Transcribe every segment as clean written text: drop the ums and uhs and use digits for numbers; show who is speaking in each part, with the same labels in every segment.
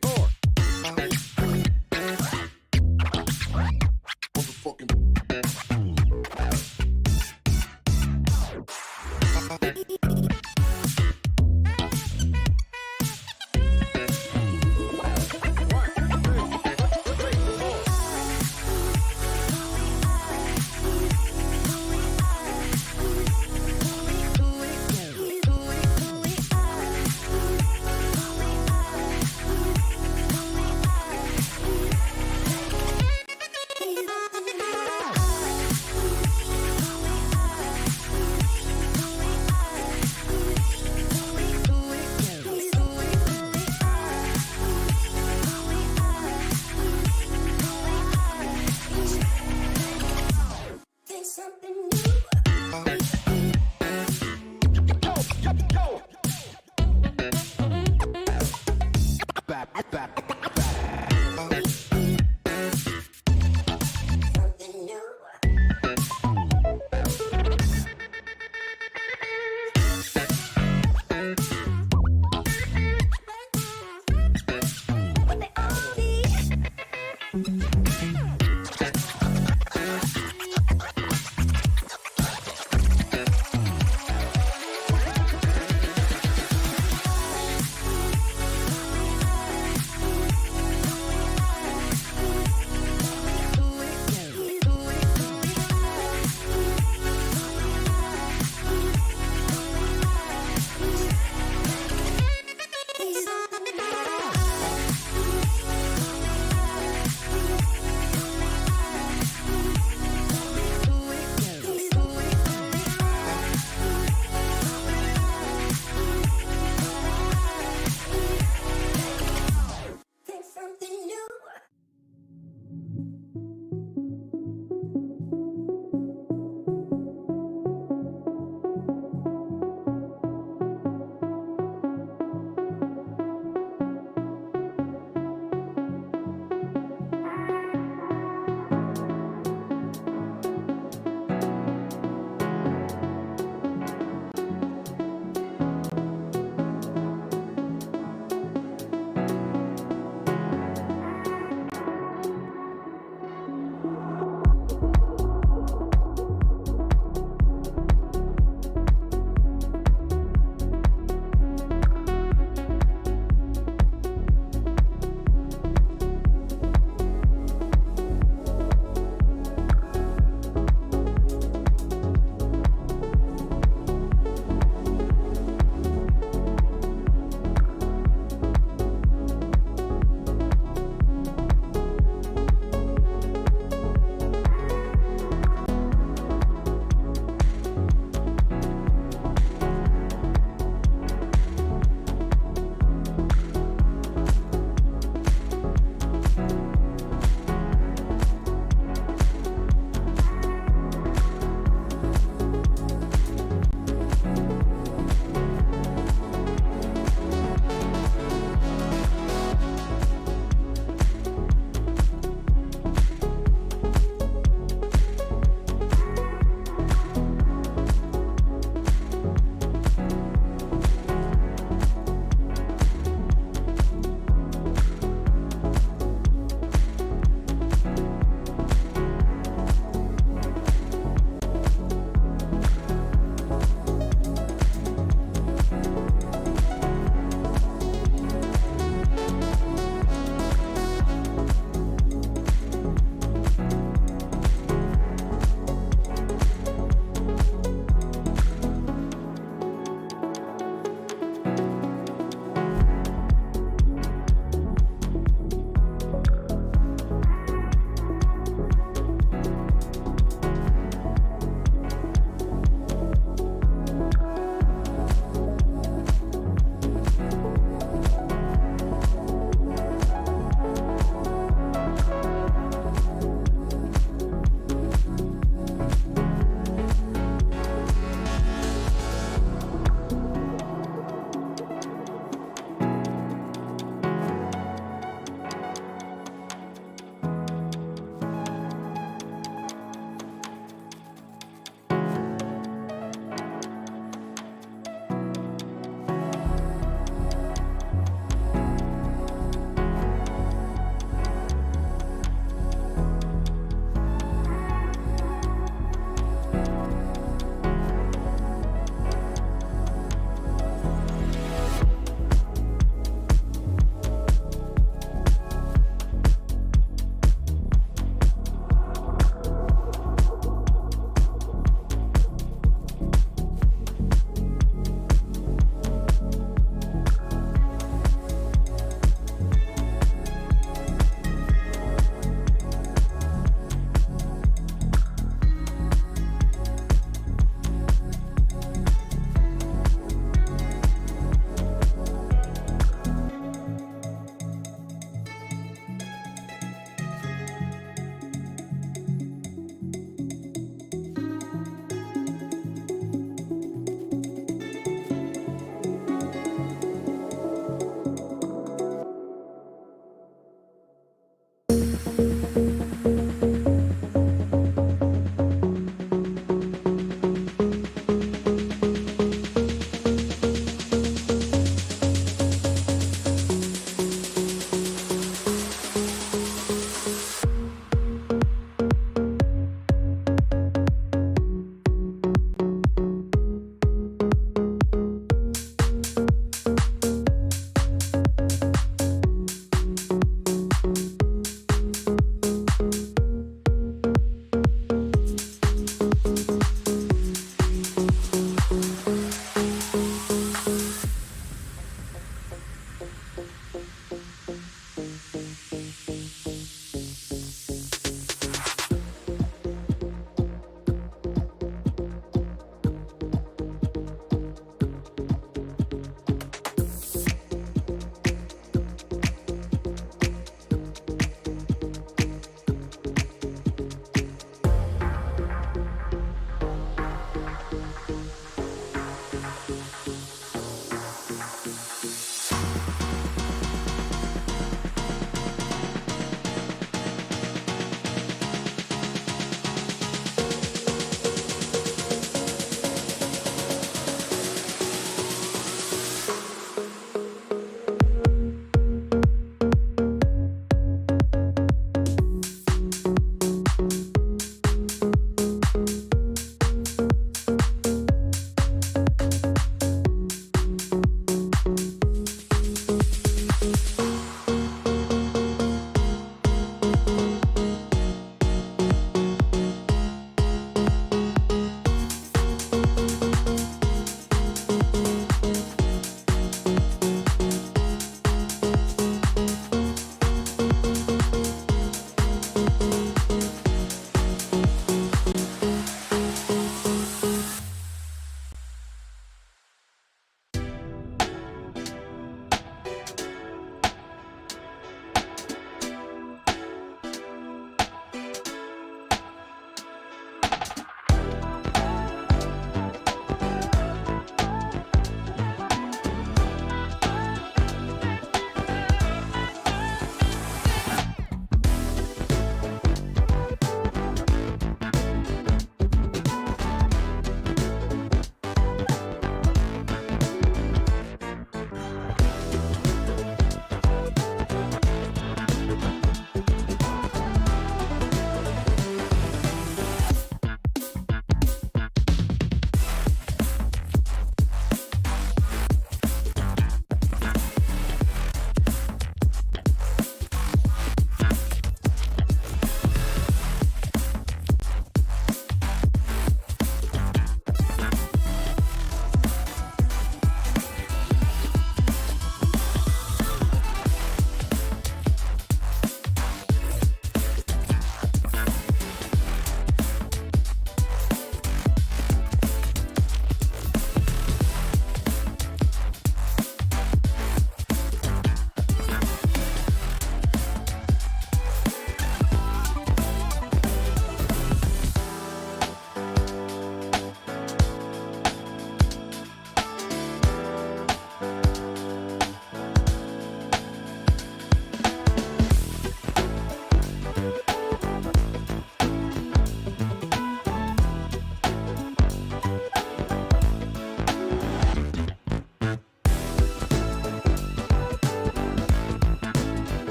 Speaker 1: 3, 4.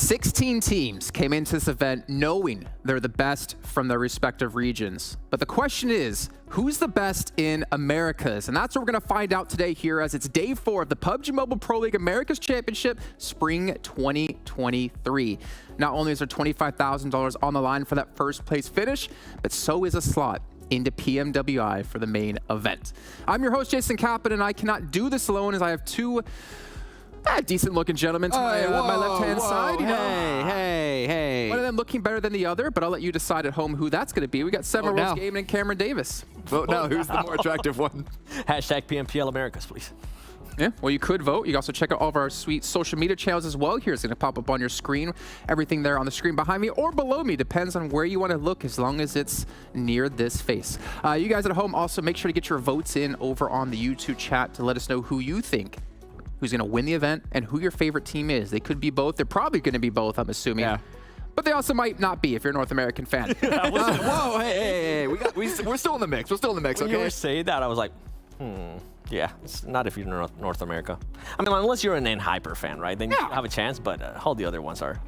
Speaker 1: 16 teams came into this event knowing they're the best from their respective regions. But the question is, who's the best in Americas? And that's what we're going to find out today here, as it's day 4 of the PUBG Mobile Pro League Americas Championship Spring 2023. Not only is there $25,000 on the line for that first place finish, but so is a slot into PMWI for the main event. I'm your host, Jason Kaplan, and I cannot do this alone, as I have two decent-looking gentlemen to my left-hand side.
Speaker 2: Hey.
Speaker 1: One of them looking better than the other, but I'll let you decide at home who that's going to be. We got Seven Rose Gaming and Cameron Davis.
Speaker 2: Vote now. Who's the more attractive one?
Speaker 3: Hashtag PMPL Americas, please.
Speaker 1: Yeah, well, you could vote. You can also check out all of our sweet social media channels as well. Here, it's going to pop up on your screen. Everything there on the screen behind me or below me depends on where you want to look, as long as it's near this face. You guys at home, also make sure to get your votes in over on the YouTube chat to let us know who you think who's going to win the event and who your favorite team is. They could be both. They're probably going to be both, I'm assuming. Yeah. But they also might not be if you're a North American fan.
Speaker 2: Whoa, hey. We're still in the mix. We're still in the mix, okay?
Speaker 3: When you were saying that, I was like, yeah, it's not if you're in North America. I mean, unless you're an N-Hyper fan, right? Then you have a chance, but all the other ones are,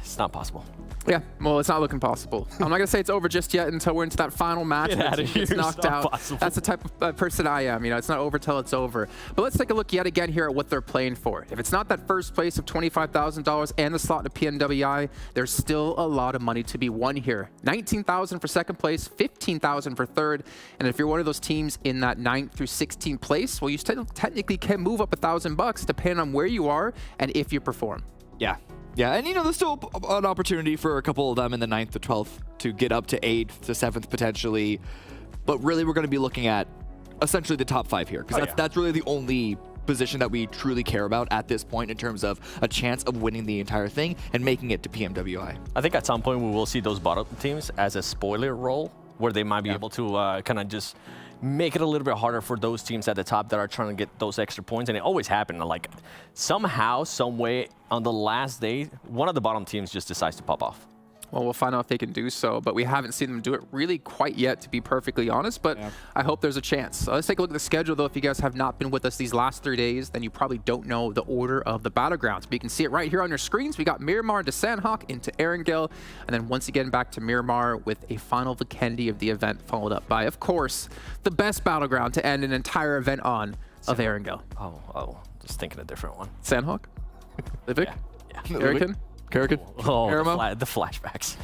Speaker 3: it's not possible.
Speaker 1: Yeah, well, it's not looking possible. I'm not going to say it's over just yet until we're into that final match. It's knocked out. Possible. That's the type of person I am. You know, it's not over till it's over. But let's take a look yet again here at what they're playing for. If it's not that first place of $25,000 and the slot to PMWI, there's still a lot of money to be won here. $19,000 for second place, $15,000 for third. And if you're one of those teams in that 9th through 16th place, well, you still technically can move up $1,000 depending on where you are and if you perform.
Speaker 2: Yeah, and you know, there's still an opportunity for a couple of them in the 9th to 12th to get up to 8th to 7th potentially. But really, we're going to be looking at essentially the top 5 here, because that's really the only position that we truly care about at this point in terms of a chance of winning the entire thing and making it to PMWI.
Speaker 3: I think at some point we will see those bottom teams as a spoiler role, where they might be able to kind of just make it a little bit harder for those teams at the top that are trying to get those extra points. And it always happened, like somehow, some way, on the last day, one of the bottom teams just decides to pop off.
Speaker 1: Well, we'll find out if they can do so, but we haven't seen them do it really quite yet, to be perfectly honest, but I hope there's a chance. So let's take a look at the schedule, though. If you guys have not been with us these last 3 days, then you probably don't know the order of the battlegrounds. But you can see it right here on your screens. We got Miramar into Sanhok, into Erangel, and then once again back to Miramar with a final Vikendi of the event, followed up by, of course, the best battleground to end an entire event on, of Erangel.
Speaker 3: Oh, just thinking a different one.
Speaker 1: Sanhok? Livik?
Speaker 3: Yeah.
Speaker 1: Erican?
Speaker 3: Oh, the flashbacks.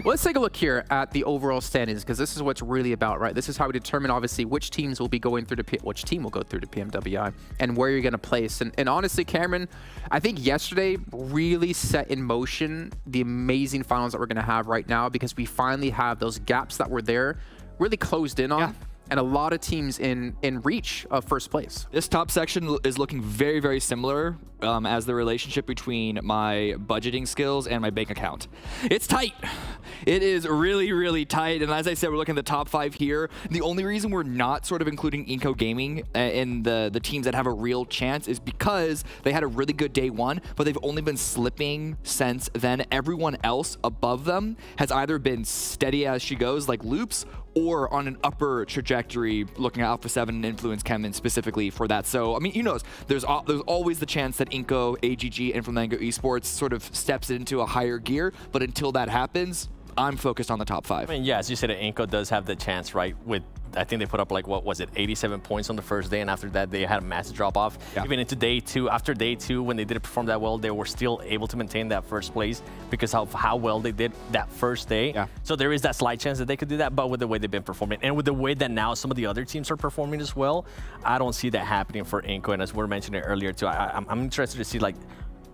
Speaker 1: Well, let's take a look here at the overall standings, because this is what's really about, right? This is how we determine, obviously, which teams will be going through to which team will go through to PMWI and where you're going to place. And honestly, Cameron, I think yesterday really set in motion the amazing finals that we're going to have right now, because we finally have those gaps that were there really closed in on. And a lot of teams in reach of first place.
Speaker 2: This top section is looking very, very similar as the relationship between my budgeting skills and my bank account. It's tight. It is really, really tight. And as I said, we're looking at the top 5 here. The only reason we're not sort of including INCO Gaming in the teams that have a real chance is because they had a really good day 1, but they've only been slipping since then. Everyone else above them has either been steady as she goes, like Loops, or on an upper trajectory, looking at Alpha 7 and Influence CHEMIN specifically for that. So, I mean, you know, there's always the chance that INCO, AGG, and FLAMENGO Esports sort of steps into a higher gear, but until that happens, I'm focused on the top 5.
Speaker 3: I mean, yeah, as you said, INCO does have the chance, right? With, I think they put up like, what was it, 87 points on the first day, and after that they had a massive drop-off. Even into day 2, after day 2, when they didn't perform that well, they were still able to maintain that first place because of how well they did that first day. So there is that slight chance that they could do that, but with the way they've been performing, and with the way that now some of the other teams are performing as well, I don't see that happening for INCO. And as we were mentioning earlier too, I'm interested to see like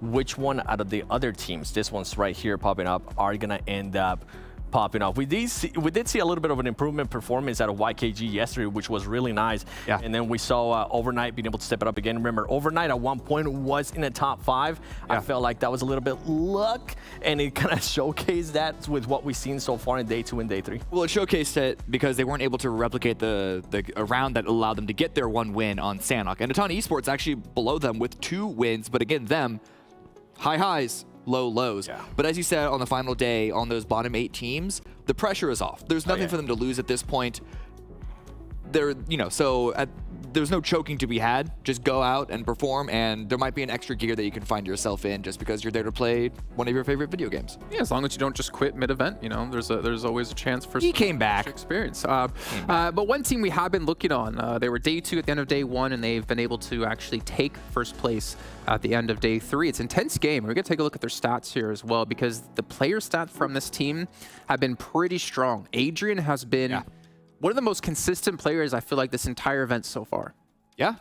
Speaker 3: which one out of the other teams, this one's right here popping up, are gonna end up popping off. We did see a little bit of an improvement performance out of YKG yesterday, which was really nice. And then we saw Overnight being able to step it up again. Remember, Overnight at one point was in the top 5. I felt like that was a little bit luck, and it kind of showcased that with what we've seen so far in day 2 and day 3.
Speaker 2: Well, it showcased it because they weren't able to replicate the round that allowed them to get their 1 win on Sanhok. And ATON Esports actually below them with 2 wins, but again, them, high highs, low lows. But as you said, on the final day, on those bottom 8 teams, the pressure is off. There's nothing for them to lose at this point. They're, you know, so there's no choking to be had. Just go out and perform, and there might be an extra gear that you can find yourself in just because you're there to play one of your favorite video games.
Speaker 1: Yeah, as long as you don't just quit mid-event, you know, there's always a chance for
Speaker 2: He came back.
Speaker 1: experience. But one team we have been looking on, they were day 2 at the end of day 1, and they've been able to actually take first place at the end of day 3. It's an intense game. We're going to take a look at their stats here as well, because the player stats from this team have been pretty strong. Adrian has been one of the most consistent players, I feel like, this entire event so far.
Speaker 2: Yeah.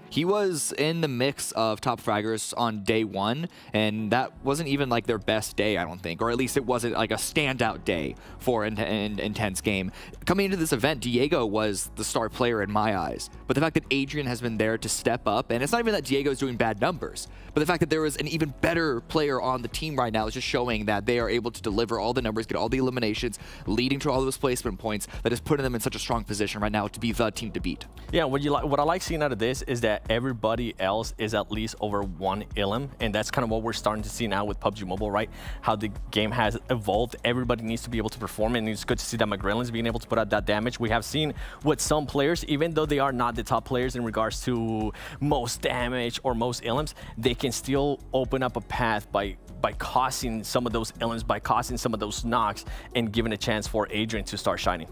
Speaker 2: He was in the mix of top fraggers on day 1, and that wasn't even like their best day, I don't think, or at least it wasn't like a standout day for an intense game. Coming into this event, Diego was the star player in my eyes, but the fact that Adrian has been there to step up, and it's not even that Diego's doing bad numbers, but the fact that there is an even better player on the team right now is just showing that they are able to deliver all the numbers, get all the eliminations, leading to all those placement points that is putting them in such a strong position right now to be the team to beat.
Speaker 3: Yeah, what I like seeing out of this is that everybody else is at least over 1 elim, and that's kind of what we're starting to see now with PUBG Mobile, right? How the game has evolved. Everybody needs to be able to perform, and it's good to see that McGrillen's being able to put out that damage. We have seen with some players, even though they are not the top players in regards to most damage or most elims, they can still open up a path by causing some of those elims, by causing some of those knocks, and giving a chance for Adrian to start shining.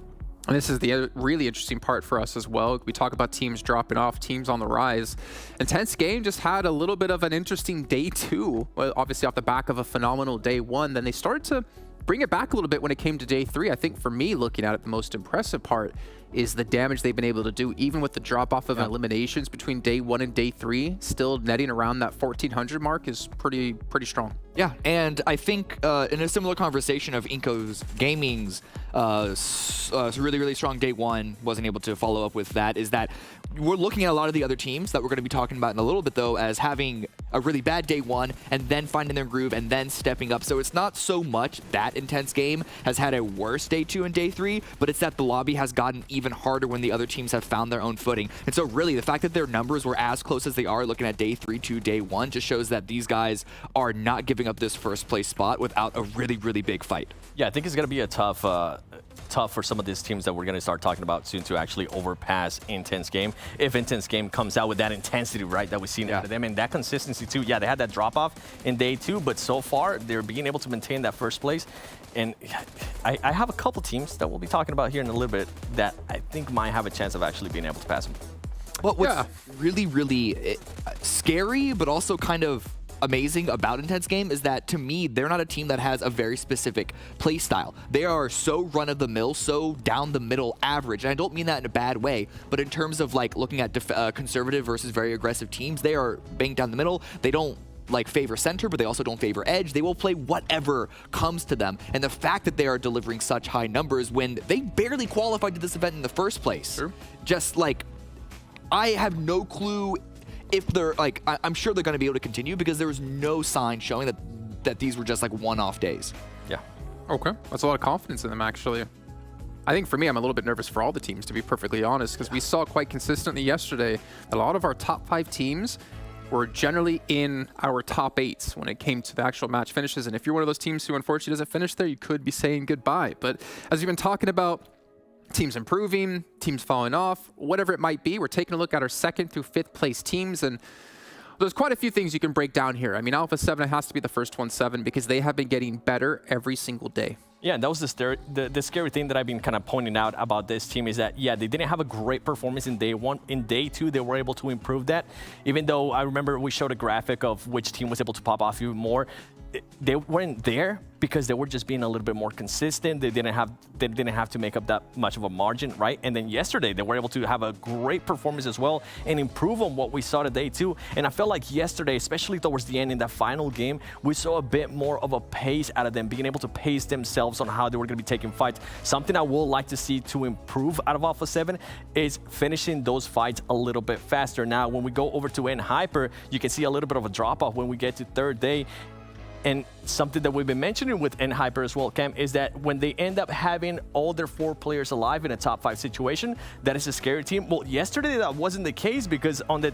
Speaker 1: And this is the really interesting part for us as well. We talk about teams dropping off, teams on the rise. Intense Game just had a little bit of an interesting day 2, well, obviously off the back of a phenomenal day 1. Then they started to bring it back a little bit when it came to day 3. I think for me, looking at it, the most impressive part is the damage they've been able to do, even with the drop-off of eliminations between day 1 and day 3. Still netting around that 1,400 mark is pretty strong.
Speaker 2: Yeah, and I think in a similar conversation of INCO's Gaming's really strong day 1, wasn't able to follow up with that, is that we're looking at a lot of the other teams that we're going to be talking about in a little bit, though, as having a really bad day 1 and then finding their groove and then stepping up. So it's not so much that Intense Game has had a worse day 2 and day 3, but it's that the lobby has gotten even harder when the other teams have found their own footing. And so really, the fact that their numbers were as close as they are looking at day 3 to day 1 just shows that these guys are not giving up this first place spot without a really big fight.
Speaker 3: Yeah, I think it's going to be a tough for some of these teams that we're going to start talking about soon to actually overpass Intense Game. If Intense Game comes out with that intensity, right, that we've seen out of them, and that consistency too. Yeah, they had that drop-off in day 2, but so far, they're being able to maintain that first place. And I have a couple teams that we'll be talking about here in a little bit that I think might have a chance of actually being able to pass them.
Speaker 2: Well, what's really scary, but also kind of amazing about Intense Game is that, to me, they're not a team that has a very specific play style. They are so run-of-the-mill, so down-the-middle average. And I don't mean that in a bad way, but in terms of like looking at conservative versus very aggressive teams, they are banged down the middle. They don't like favor center, but they also don't favor edge. They will play whatever comes to them. And the fact that they are delivering such high numbers when they barely qualified to this event in the first place, just like, I have no clue if they're like, I'm sure they're going to be able to continue because there was no sign showing that these were just like one-off days.
Speaker 3: Yeah.
Speaker 1: Okay. That's a lot of confidence in them, actually. I think for me, I'm a little bit nervous for all the teams, to be perfectly honest, because we saw quite consistently yesterday that a lot of our top 5 teams were generally in our top 8s when it came to the actual match finishes. And if you're one of those teams who unfortunately doesn't finish there, you could be saying goodbye. But as we've been talking about, teams improving, teams falling off, whatever it might be, we're taking a look at our 2nd through 5th place teams, and there's quite a few things you can break down here. I mean, Alpha 7 has to be the first 1-7 because they have been getting better every single day.
Speaker 3: Yeah, and that was the scary thing that I've been kind of pointing out about this team is that, yeah, they didn't have a great performance in day 1. In day 2, they were able to improve that. Even though I remember we showed a graphic of which team was able to pop off even more, they weren't there because they were just being a little bit more consistent. They didn't have to make up that much of a margin, right? And then yesterday, they were able to have a great performance as well and improve on what we saw today too. And I felt like yesterday, especially towards the end in that final game, we saw a bit more of a pace out of them, being able to pace themselves on how they were going to be taking fights. Something I would like to see to improve out of Alpha 7 is finishing those fights a little bit faster. Now, when we go over to N-Hyper, you can see a little bit of a drop-off when we get to 3rd day. And something that we've been mentioning with N-Hyper as well, Cam, is that when they end up having all their 4 players alive in a top 5 situation, that is a scary team. Well, yesterday that wasn't the case because on the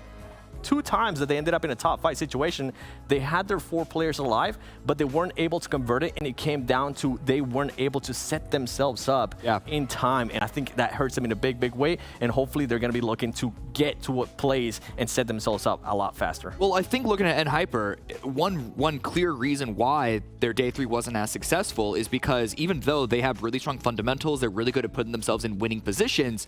Speaker 3: two times that they ended up in a top 5 situation, they had their 4 players alive, but they weren't able to convert it, and it came down to they weren't able to set themselves up in time, and I think that hurts them in a big, big way, and hopefully they're going to be looking to get to what plays and set themselves up a lot faster.
Speaker 2: Well, I think looking at NHyper, one clear reason why their day 3 wasn't as successful is because even though they have really strong fundamentals, they're really good at putting themselves in winning positions,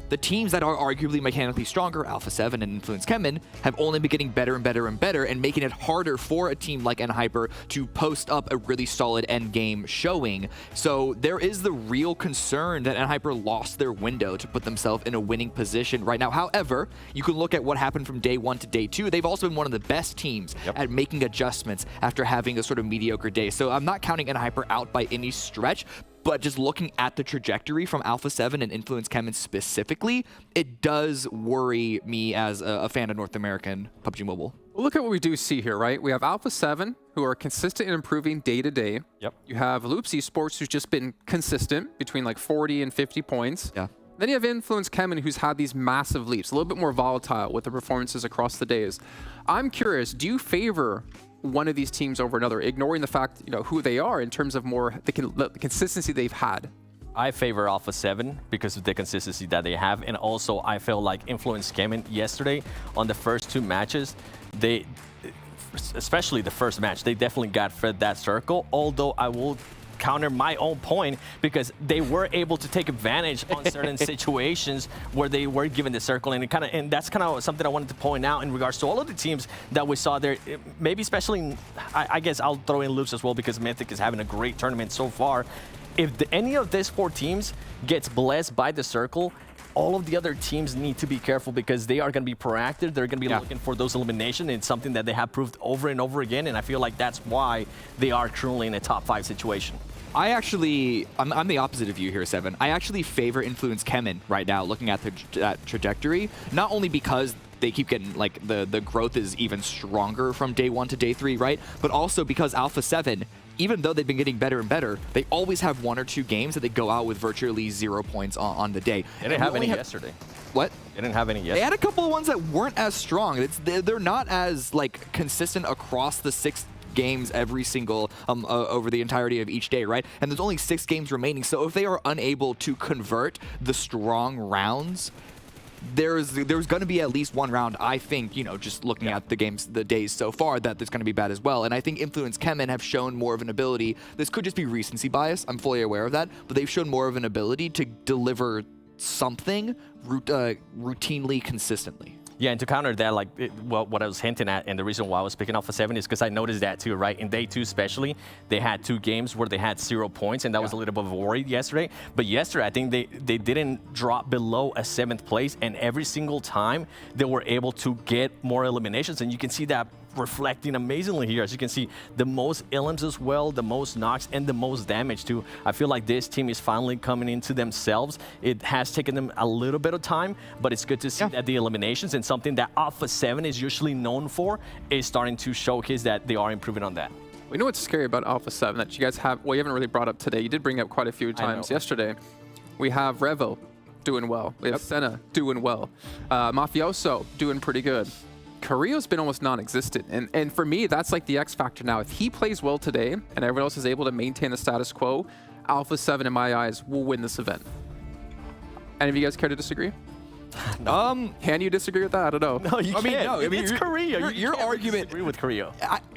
Speaker 2: the teams that are arguably mechanically stronger, Alpha 7 and Influence CHEMIN, have only been getting better and better and better, and making it harder for a team like NHyper to post up a really solid end game showing. So there is the real concern that NHyper lost their window to put themselves in a winning position right now. However, you can look at what happened from day 1 to day 2. They've also been one of the best teams at making adjustments after having a sort of mediocre day. So I'm not counting NHyper out by any stretch, but just looking at the trajectory from Alpha 7 and Influence CHEMIN specifically, it does worry me as a fan of North American PUBG Mobile.
Speaker 1: Well, look at what we do see here, right? We have Alpha 7, who are consistent in improving day to day. You have Loops Esports, who's just been consistent between like 40 and 50 points. Then you have Influence CHEMIN, who's had these massive leaps, a little bit more volatile with the performances across the days. I'm curious, do you favor one of these teams over another, ignoring the fact, you know, who they are in terms of more the consistency they've had?
Speaker 3: I favor Alpha 7 because of the consistency that they have, and also I feel like Influence CHEMIN yesterday on the first 2 matches, they, especially the first match, they definitely got fed that circle, although I will counter my own point because they were able to take advantage on certain situations where they were given the circle, and that's kind of something I wanted to point out in regards to all of the teams that we saw there. Maybe especially, I guess I'll throw in Loops as well because Mythic is having a great tournament so far. If any of these 4 teams gets blessed by the circle, all of the other teams need to be careful because they are going to be proactive. They're going to be looking for those eliminations. It's something that they have proved over and over again, and I feel like that's why they are currently in a top 5 situation.
Speaker 2: I'm the opposite of you here, Seven. I actually favor Influence CHEMIN right now, looking at that trajectory, not only because they keep getting, like, the growth is even stronger from day 1 to day 3, right? But also because Alpha 7, even though they've been getting better and better, they always have 1 or 2 games that they go out with virtually 0 points on the day.
Speaker 3: They didn't have any yesterday.
Speaker 2: What?
Speaker 3: They didn't have any yesterday.
Speaker 2: They had a couple of ones that weren't as strong. They're not as, like, consistent across the 6 games every single over the entirety of each day, right? And there's only 6 games remaining, so if they are unable to convert the strong rounds, there's going to be at least 1 round, I think, you know, just looking at the days so far, that there's going to be bad as well. And I think Influence CHEMIN have shown more of an ability. This could just be recency bias. I'm fully aware of that, but they've shown more of an ability to deliver something routinely, consistently.
Speaker 3: Yeah, and to counter that, like, what I was hinting at, and the reason why I was picking Alpha 7 is because I noticed that too, right? In day 2 especially, they had 2 games where they had 0 points, and that was a little bit of a worry yesterday. But yesterday, I think they didn't drop below a 7th place, and every single time they were able to get more eliminations, and you can see that reflecting amazingly here. As you can see, the most elims as well, the most knocks, and the most damage too. I feel like this team is finally coming into themselves. It has taken them a little bit of time, but it's good to see that the eliminations, and something that Alpha 7 is usually known for, is starting to showcase that they are improving on that.
Speaker 1: We know what's scary about Alpha 7 that you guys have, well, you haven't really brought up today. You did bring up quite a few times yesterday. We have Revo doing well. We have Senna doing well. Mafioso doing pretty good. Carrillo's been almost non-existent, and for me, that's like the X factor now. If he plays well today and everyone else is able to maintain the status quo, Alpha 7, in my eyes, will win this event. Any of you guys care to disagree?
Speaker 3: No.
Speaker 1: Can you disagree with that? I don't know.
Speaker 3: No, you can't. No, I mean, it's Korea.
Speaker 2: Your argument.
Speaker 3: Disagree with Korea.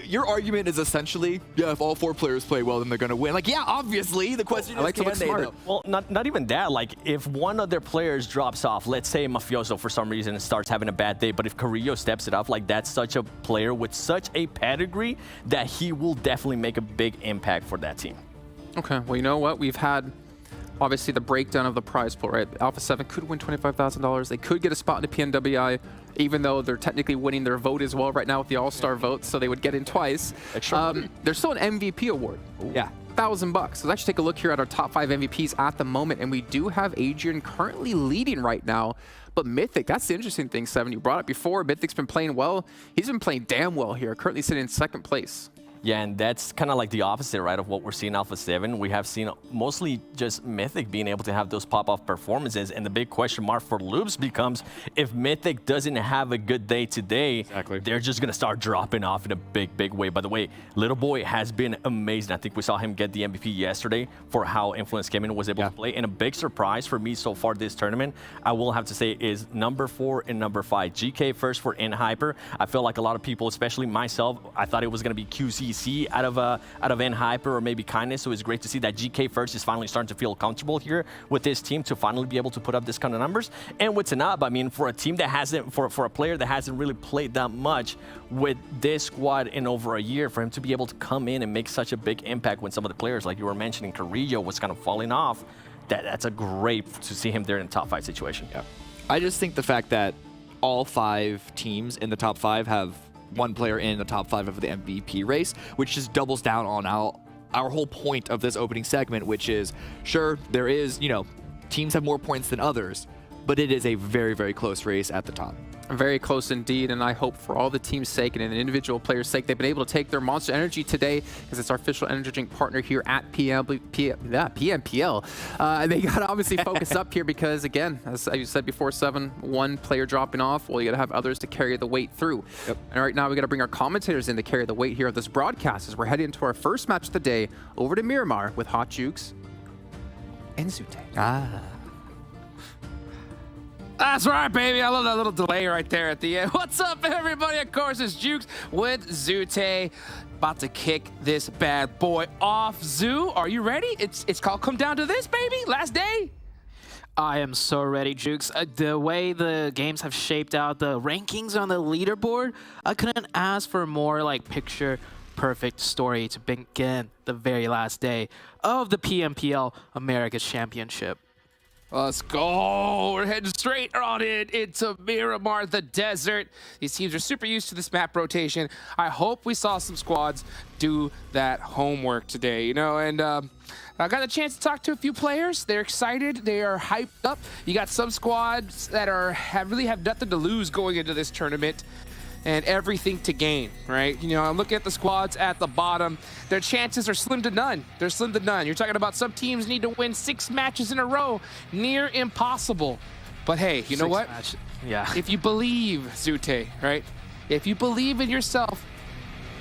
Speaker 2: Your argument is essentially, yeah, if all 4 players play well, then they're going to win. Like, yeah, obviously. The question is, can they, though?
Speaker 3: Well, not even that. Like, if one of their players drops off, let's say Mafioso for some reason starts having a bad day, but if Carrillo steps it up, like, that's such a player with such a pedigree that he will definitely make a big impact for that team.
Speaker 1: Okay, well, you know what? We've had, obviously, the breakdown of the prize pool, right? Alpha 7 could win $25,000. They could get a spot in the PNWI, even though they're technically winning their vote as well right now with the All-Star vote, so they would get in twice. There's still an MVP award.
Speaker 2: Yeah.
Speaker 1: $1,000. So let's take a look here at our top 5 MVPs at the moment, and we do have Adrian currently leading right now. But Mythic, that's the interesting thing, Seven. You brought it before. Mythic's been playing well. He's been playing damn well here, currently sitting in 2nd place.
Speaker 3: Yeah, and that's kind of like the opposite, right, of what we're seeing Alpha 7. We have seen mostly just Mythic being able to have those pop-off performances, and the big question mark for Loops becomes if Mythic doesn't have a good day today, they're just going to start dropping off in a big, big way. By the way, Little Boy has been amazing. I think we saw him get the MVP yesterday for how Influence CHEMIN was able to play, and a big surprise for me so far this tournament, I will have to say, is number 4 and number 5. GK first for N-Hyper. I feel like a lot of people, especially myself, I thought it was going to be QCC out of N-Hyper or maybe Kindness, so it's great to see that GK first is finally starting to feel comfortable here with this team to finally be able to put up this kind of numbers. And with Tanab, I mean, for a team that hasn't, for a player that hasn't really played that much with this squad in over a year, for him to be able to come in and make such a big impact when some of the players, like you were mentioning, Carrillo was kind of falling off, that's a great to see him there in a top 5 situation.
Speaker 2: Yeah. I just think the fact that all 5 teams in the top 5 have one player in the top 5 of the MVP race, which just doubles down on our whole point of this opening segment, which is, sure, there is, you know, teams have more points than others, but it is a very, very close race at the top.
Speaker 1: Very close indeed, and I hope for all the team's sake and an individual player's sake, they've been able to take their Monster Energy today, because it's our official energy drink partner here at PMPL. They got to obviously focus up here because, again, as I said before, 1 player dropping off, well, you got to have others to carry the weight through. Yep. And right now, we got to bring our commentators in to carry the weight here of this broadcast as we're heading into our first match of the day over to Miramar with Hot Jukes and Zute.
Speaker 4: That's right, baby. I love that little delay right there at the end. What's up, everybody? Of course, it's Jukes with Zute. About to kick this bad boy off. Zoo, are you ready? It's called Come Down to This, baby. Last day.
Speaker 5: I am so ready, Jukes. The way the games have shaped out, the rankings on the leaderboard, I couldn't ask for more like picture perfect story to begin the very last day of the PMPL Americas Championship.
Speaker 4: Let's go. We're heading straight on it into Miramar, the desert. These teams are super used to this map rotation. I hope we saw some squads do that homework today, you know, and I got a chance to talk to a few players. They're excited. They are hyped up. You got some squads that really have nothing to lose going into this tournament and everything to gain, right? You know, I'm looking at the squads at the bottom. Their chances are slim to none. They're slim to none. You're talking about some teams need to win 6 matches in a row. Near impossible. But hey, you know what?
Speaker 5: Yeah.
Speaker 4: If you believe, Zute, right? If you believe in yourself,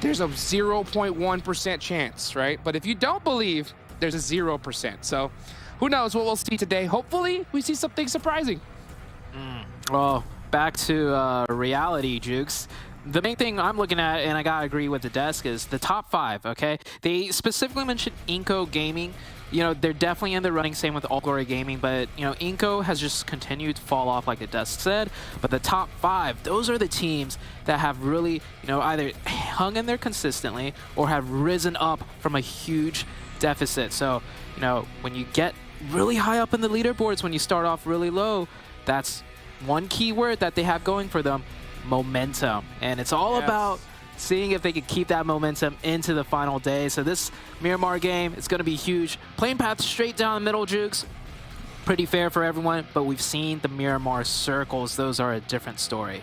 Speaker 4: there's a 0.1% chance, right? But if you don't believe, there's a 0%. So who knows what we'll see today. Hopefully, we see something surprising.
Speaker 5: Well, back to reality, Jukes. The main thing I'm looking at, and I gotta agree with the desk, is the top 5, okay? They specifically mentioned INCO Gaming. You know, they're definitely in the running, same with All Glory Gaming, but, you know, INCO has just continued to fall off like the desk said. But the top 5, those are the teams that have really, you know, either hung in there consistently or have risen up from a huge deficit. So, you know, when you get really high up in the leaderboards, when you start off really low, that's one key word that they have going for them: momentum. And it's all about seeing if they can keep that momentum into the final day. So this Miramar game is going to be huge. Playing path straight down the middle, Jukes. Pretty fair for everyone, but we've seen the Miramar circles. Those are a different story.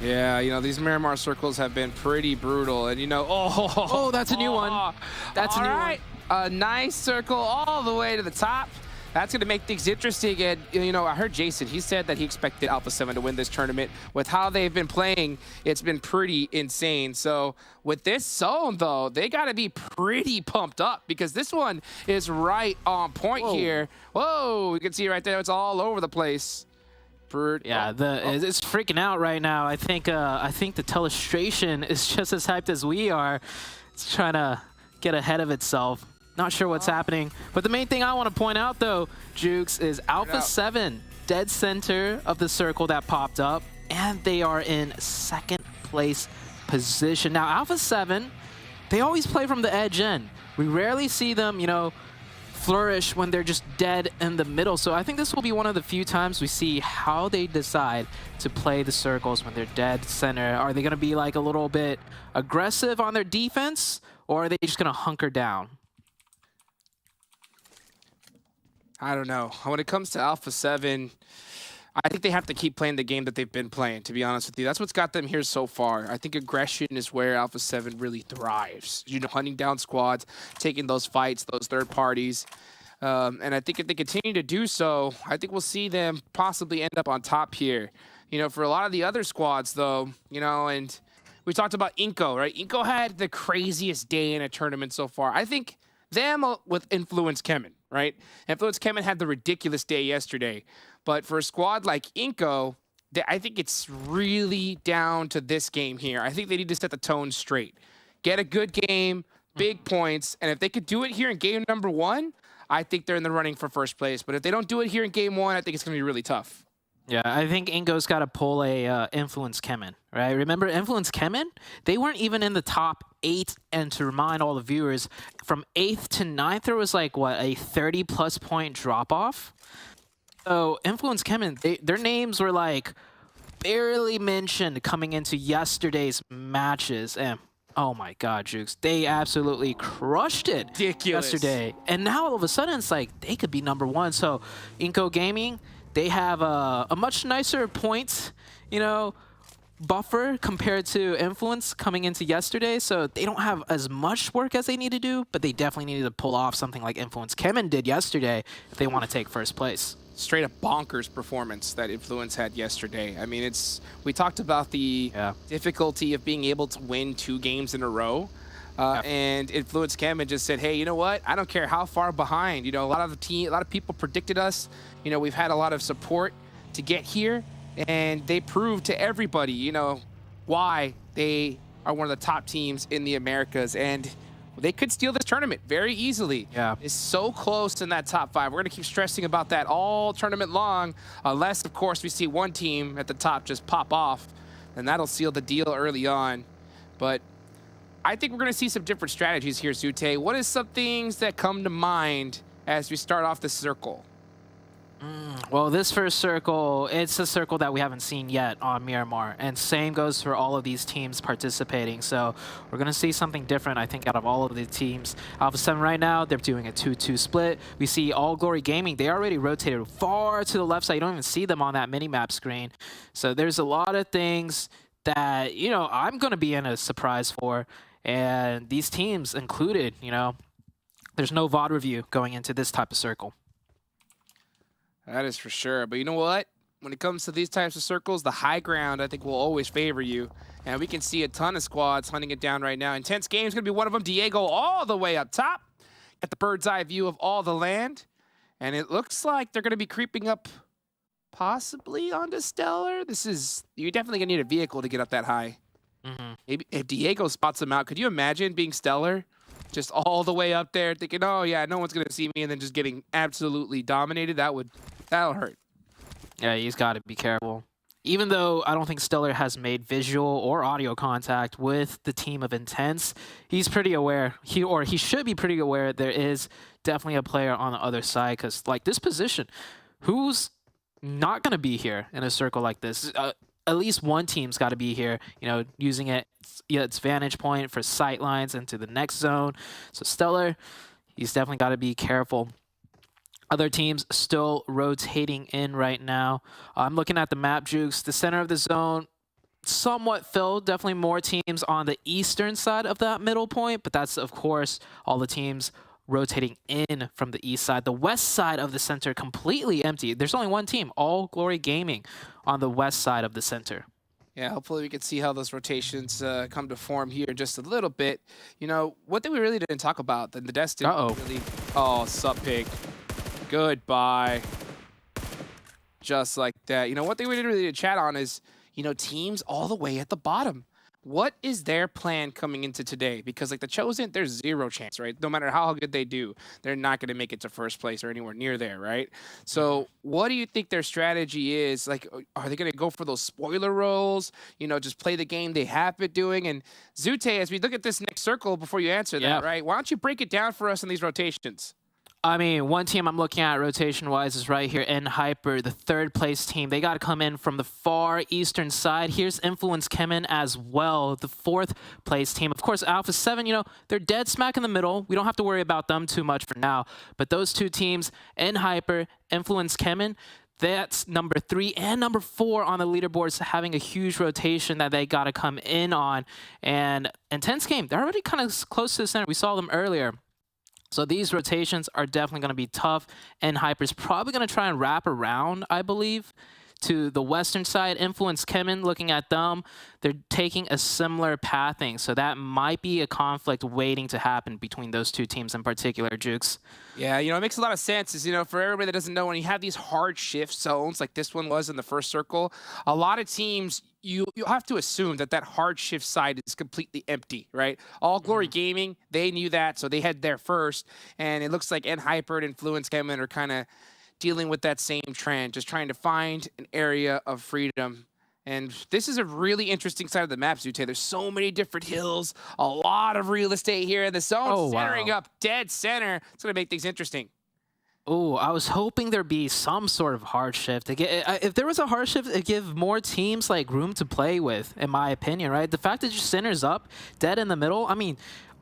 Speaker 4: Yeah, you know, these Miramar circles have been pretty brutal. And, you know,
Speaker 5: oh, that's a new one. That's a new one.
Speaker 4: A nice circle all the way to the top. That's going to make things interesting. And, you know, I heard Jason, he said that he expected Alpha 7 to win this tournament. With how they've been playing, it's been pretty insane. So with this zone, though, they got to be pretty pumped up because this one is right on point here. Whoa, you can see right there, it's all over the place.
Speaker 5: Yeah, it's freaking out right now. I think the telestration is just as hyped as we are. It's trying to get ahead of itself. Not sure what's happening. But the main thing I want to point out, though, Jukes, is Alpha 7, dead center of the circle that popped up, and they are in 2nd place position. Now, Alpha 7, they always play from the edge in. We rarely see them, you know, flourish when they're just dead in the middle. So I think this will be one of the few times we see how they decide to play the circles when they're dead center. Are they going to be like a little bit aggressive on their defense, or are they just going to hunker down?
Speaker 4: I don't know. When it comes to Alpha 7, I think they have to keep playing the game that they've been playing, to be honest with you. That's what's got them here so far. I think aggression is where Alpha 7 really thrives. You know, hunting down squads, taking those fights, those third parties. And I think if they continue to do so, I think we'll see them possibly end up on top here. You know, for a lot of the other squads, though, you know, and we talked about INCO, right? INCO had the craziest day in a tournament so far. I think them with Influence CHEMIN, right? Influence CHEMIN had the ridiculous day yesterday. But for a squad like INCO, I think it's really down to this game here. I think they need to set the tone straight. Get a good game, big points, and if they could do it here in game number 1, I think they're in the running for first place. But if they don't do it here in game 1, I think it's going to be really tough.
Speaker 5: Yeah, I think INCO's got to pull a Influence CHEMIN, right? Remember, Influence CHEMIN, they weren't even in the top 8, and to remind all the viewers, from 8th to 9th, there was like, what, a 30-plus point drop-off? So Influence CHEMIN, their names were like barely mentioned coming into yesterday's matches, and oh my God, Jukes, they absolutely crushed it yesterday. And now all of a sudden it's like they could be number 1. So INCO Gaming, they have a much nicer points, you know, buffer compared to Influence coming into yesterday. So they don't have as much work as they need to do, but they definitely needed to pull off something like Influence CHEMIN did yesterday if they want to take first place.
Speaker 4: Straight up bonkers performance that Influence had yesterday. I mean, we talked about the difficulty of being able to win 2 games in a row. And Influence CHEMIN just said, hey, you know what? I don't care how far behind. You know, a lot of people predicted us. You know, we've had a lot of support to get here, and they proved to everybody, you know, why they are one of the top teams in the Americas. And they could steal this tournament very easily. Yeah. It's so close in that top 5. We're going to keep stressing about that all tournament long, unless, of course, we see one team at the top just pop off, and that'll seal the deal early on. But I think we're going to see some different strategies here, Zute. What is some things that come to mind as we start off the circle?
Speaker 5: Well, this first circle, it's a circle that we haven't seen yet on Miramar, and same goes for all of these teams participating. So we're going to see something different, I think, out of all of the teams. Alpha 7 right now, they're doing a 2-2 split. We see All Glory Gaming, they already rotated far to the left side. You don't even see them on that mini-map screen. So there's a lot of things that, you know, I'm going to be in a surprise for. And these teams included, you know, there's no VOD review going into this type of circle.
Speaker 4: That is for sure. But you know what? When it comes to these types of circles, the high ground, I think, will always favor you. And we can see a ton of squads hunting it down right now. Intense Game is going to be one of them. Diego all the way up top. Got the bird's eye view of all the land. And it looks like they're going to be creeping up possibly onto Stellar. You're definitely going to need a vehicle to get up that high. Maybe if Diego spots them out, could you imagine being Stellar? Just all the way up there thinking, oh, yeah, no one's going to see me, and then just getting absolutely dominated. That'll hurt.
Speaker 5: Yeah, he's got to be careful. Even though I don't think Stellar has made visual or audio contact with the team of Intense, he's pretty aware. He should be pretty aware there is definitely a player on the other side, because, like, this position, who's not going to be here in a circle like this? At least one team's got to be here, you know, using its vantage point for sight lines into the next zone. So Stellar, he's definitely got to be careful. Other teams still rotating in right now. I'm looking at the map, Jukes. The center of the zone, somewhat filled. Definitely more teams on the eastern side of that middle point, but that's, of course, all the teams rotating in from the east side. The west side of the center completely empty. There's only one team, All Glory Gaming, on the west side of the center.
Speaker 4: Yeah, hopefully we can see how those rotations come to form here in just a little bit. You know, one thing we really didn't talk about, the Destiny really... Oh, sup, pig. Goodbye. Just like that. You know, one thing we didn't really chat on is, you know, teams all the way at the bottom. What is their plan coming into today? Because, like, the Chosen, there's zero chance, right? No matter how good they do, they're not going to make it to first place or anywhere near there, right? So what do you think their strategy is? Like, are they going to go for those spoiler roles? You know, just play the game they have been doing? And Zute, as we look at this next circle before you answer that, right? Why don't you break it down for us in these rotations?
Speaker 5: I mean, one team I'm looking at rotation-wise is right here, Hyper, the third place team. They got to come in from the far eastern side. Here's Influence CHEMIN as well, the fourth place team. Of course, Alpha 7, you know, they're dead smack in the middle. We don't have to worry about them too much for now. But those two teams, Hyper, Influence CHEMIN, That's number 3 and number 4 on the leaderboards, having a huge rotation that they got to come in on. And Intense game, they're already kind of close to the center. We saw them earlier. So these rotations are definitely going to be tough. And Hyper's probably going to try and wrap around, I believe, to the western side. Influence CHEMIN, looking at them, they're taking a similar pathing. So that might be a conflict waiting to happen between those two teams in particular, Jukes.
Speaker 4: Yeah, you know, it makes a lot of sense. Is, you know, for everybody that doesn't know, when you have these hard shift zones like this one was in the first circle, a lot of teams, you have to assume that that hard shift side is completely empty, right? All Glory Gaming, they knew that, so they head there first. And it looks like Hyper and Influence CHEMIN are kind of dealing with that same trend, just trying to find an area of freedom. And this is a really interesting side of the map, Zute. There's so many different hills, a lot of real estate here, and the zone centering up dead center. It's going to make things interesting.
Speaker 5: Oh, I was hoping there'd be some sort of hard shift. If there was a hard shift, it'd give more teams like room to play with, in my opinion, right? The fact that your center's up, dead in the middle, I mean,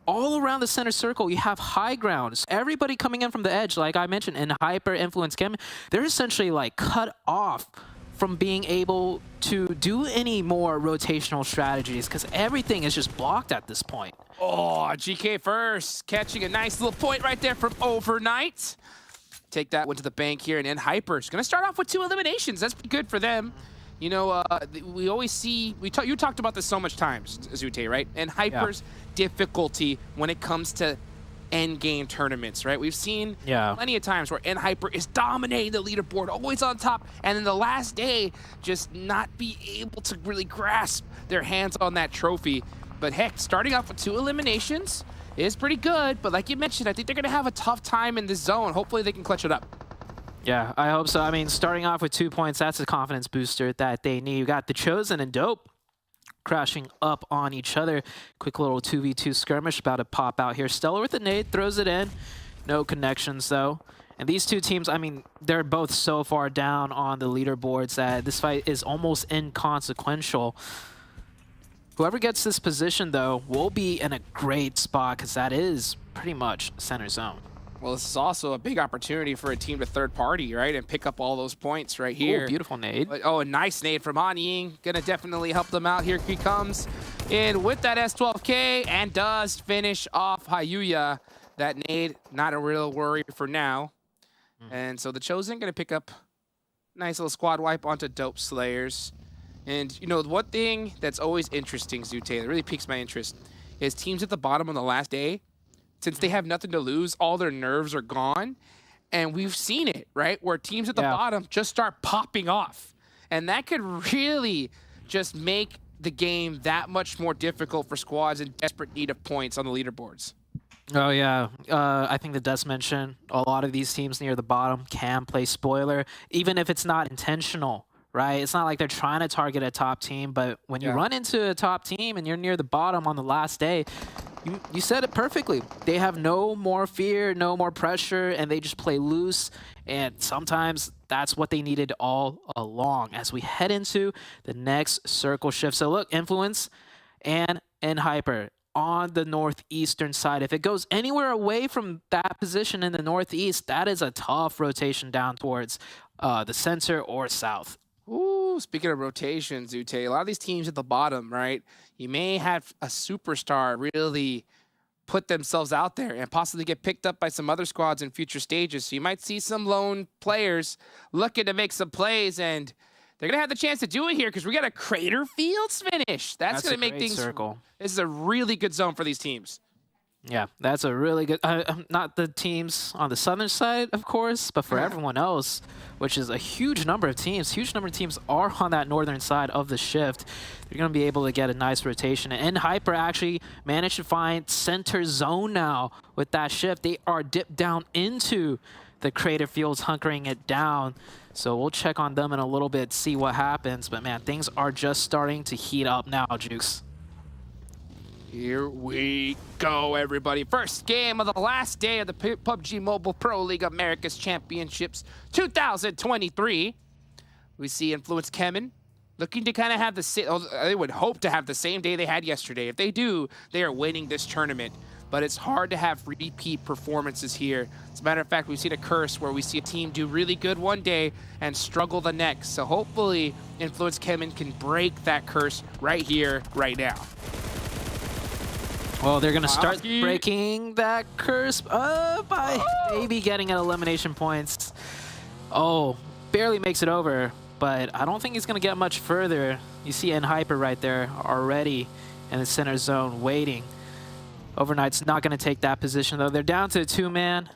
Speaker 5: all around the center circle, you have high grounds. Everybody coming in from the edge, like I mentioned, in Hyper, Influence CHEMIN, they're essentially like cut off from being able to do any more rotational strategies because everything is just blocked at this point.
Speaker 4: Oh, GK first, catching a nice little point right there from Overknight. Take that one to the bank here, and then Hyper's going to start off with 2 eliminations. That's pretty good for them. You know, we always see, you talked about this so much times, Zute, right? And Hyper's difficulty when it comes to end game tournaments, right? We've seen plenty of times where Hyper is dominating the leaderboard, always on top, and then the last day just not be able to really grasp their hands on that trophy. But heck, starting off with 2 eliminations is pretty good, but like you mentioned, I think they're going to have a tough time in this zone. Hopefully they can clutch it up.
Speaker 5: Yeah, I hope so. I mean, starting off with 2 points, that's a confidence booster that they need. You got the Chosen and Dope crashing up on each other. Quick little 2v2 skirmish about to pop out here. Stellar with the nade, throws it in. No connections, though. And these two teams, I mean, they're both so far down on the leaderboards that this fight is almost inconsequential. Whoever gets this position, though, will be in a great spot because that is pretty much center zone.
Speaker 4: Well, this is also a big opportunity for a team to third party, right? And pick up all those points right here.
Speaker 5: Ooh, beautiful nade.
Speaker 4: Oh, a nice nade from Han Ying. Gonna definitely help them out. Here he comes in with that S12K and does finish off Hayuya. That nade, not a real worry for now. And so the Chosen gonna pick up a nice little squad wipe onto Dope Slayers. And, you know, one thing that's always interesting, Zute, that really piques my interest, is teams at the bottom on the last day, since they have nothing to lose, all their nerves are gone. And we've seen it, right? Where teams at the bottom just start popping off. And that could really just make the game that much more difficult for squads in desperate need of points on the leaderboards.
Speaker 5: Oh, yeah. I think the Dust mentioned a lot of these teams near the bottom can play spoiler, even if it's not intentional, right? It's not like they're trying to target a top team, but when you run into a top team and you're near the bottom on the last day, you said it perfectly. They have no more fear, no more pressure, and they just play loose. And sometimes that's what they needed all along as we head into the next circle shift. So look, Influence and Hyper on the northeastern side. If it goes anywhere away from that position in the northeast, that is a tough rotation down towards the center or south.
Speaker 4: Ooh, speaking of rotations, Zute, a lot of these teams at the bottom, right? You may have a superstar really put themselves out there and possibly get picked up by some other squads in future stages. So you might see some lone players looking to make some plays, and they're going to have the chance to do it here because we got a Crater Fields finish. That's going to make things...
Speaker 5: circle.
Speaker 4: This is a really good zone for these teams.
Speaker 5: Yeah, that's a really good... not the teams on the southern side, of course, but for everyone else, which is a huge number of teams. Huge number of teams are on that northern side of the shift. They're going to be able to get a nice rotation. And Hyper actually managed to find center zone now with that shift. They are dipped down into the Crater Fields, hunkering it down. So we'll check on them in a little bit, see what happens. But man, things are just starting to heat up now, Jukes.
Speaker 4: Here we go, everybody. First game of the last day of the PUBG Mobile Pro League Americas Championships 2023. We see Influence CHEMIN looking to kind of have they would hope to have the same day they had yesterday. If they do, they are winning this tournament. but it's hard to have repeat performances here. As a matter of fact, we've seen a curse where we see a team do really good one day and struggle the next. So hopefully Influence CHEMIN can break that curse right here, right now.
Speaker 5: Well, they're going to start breaking that curse by maybe getting an elimination points. Oh, barely makes it over, but I don't think he's going to get much further. You see Hyper right there already in the center zone waiting. Overknight's not going to take that position, though. They're down to a 2-man.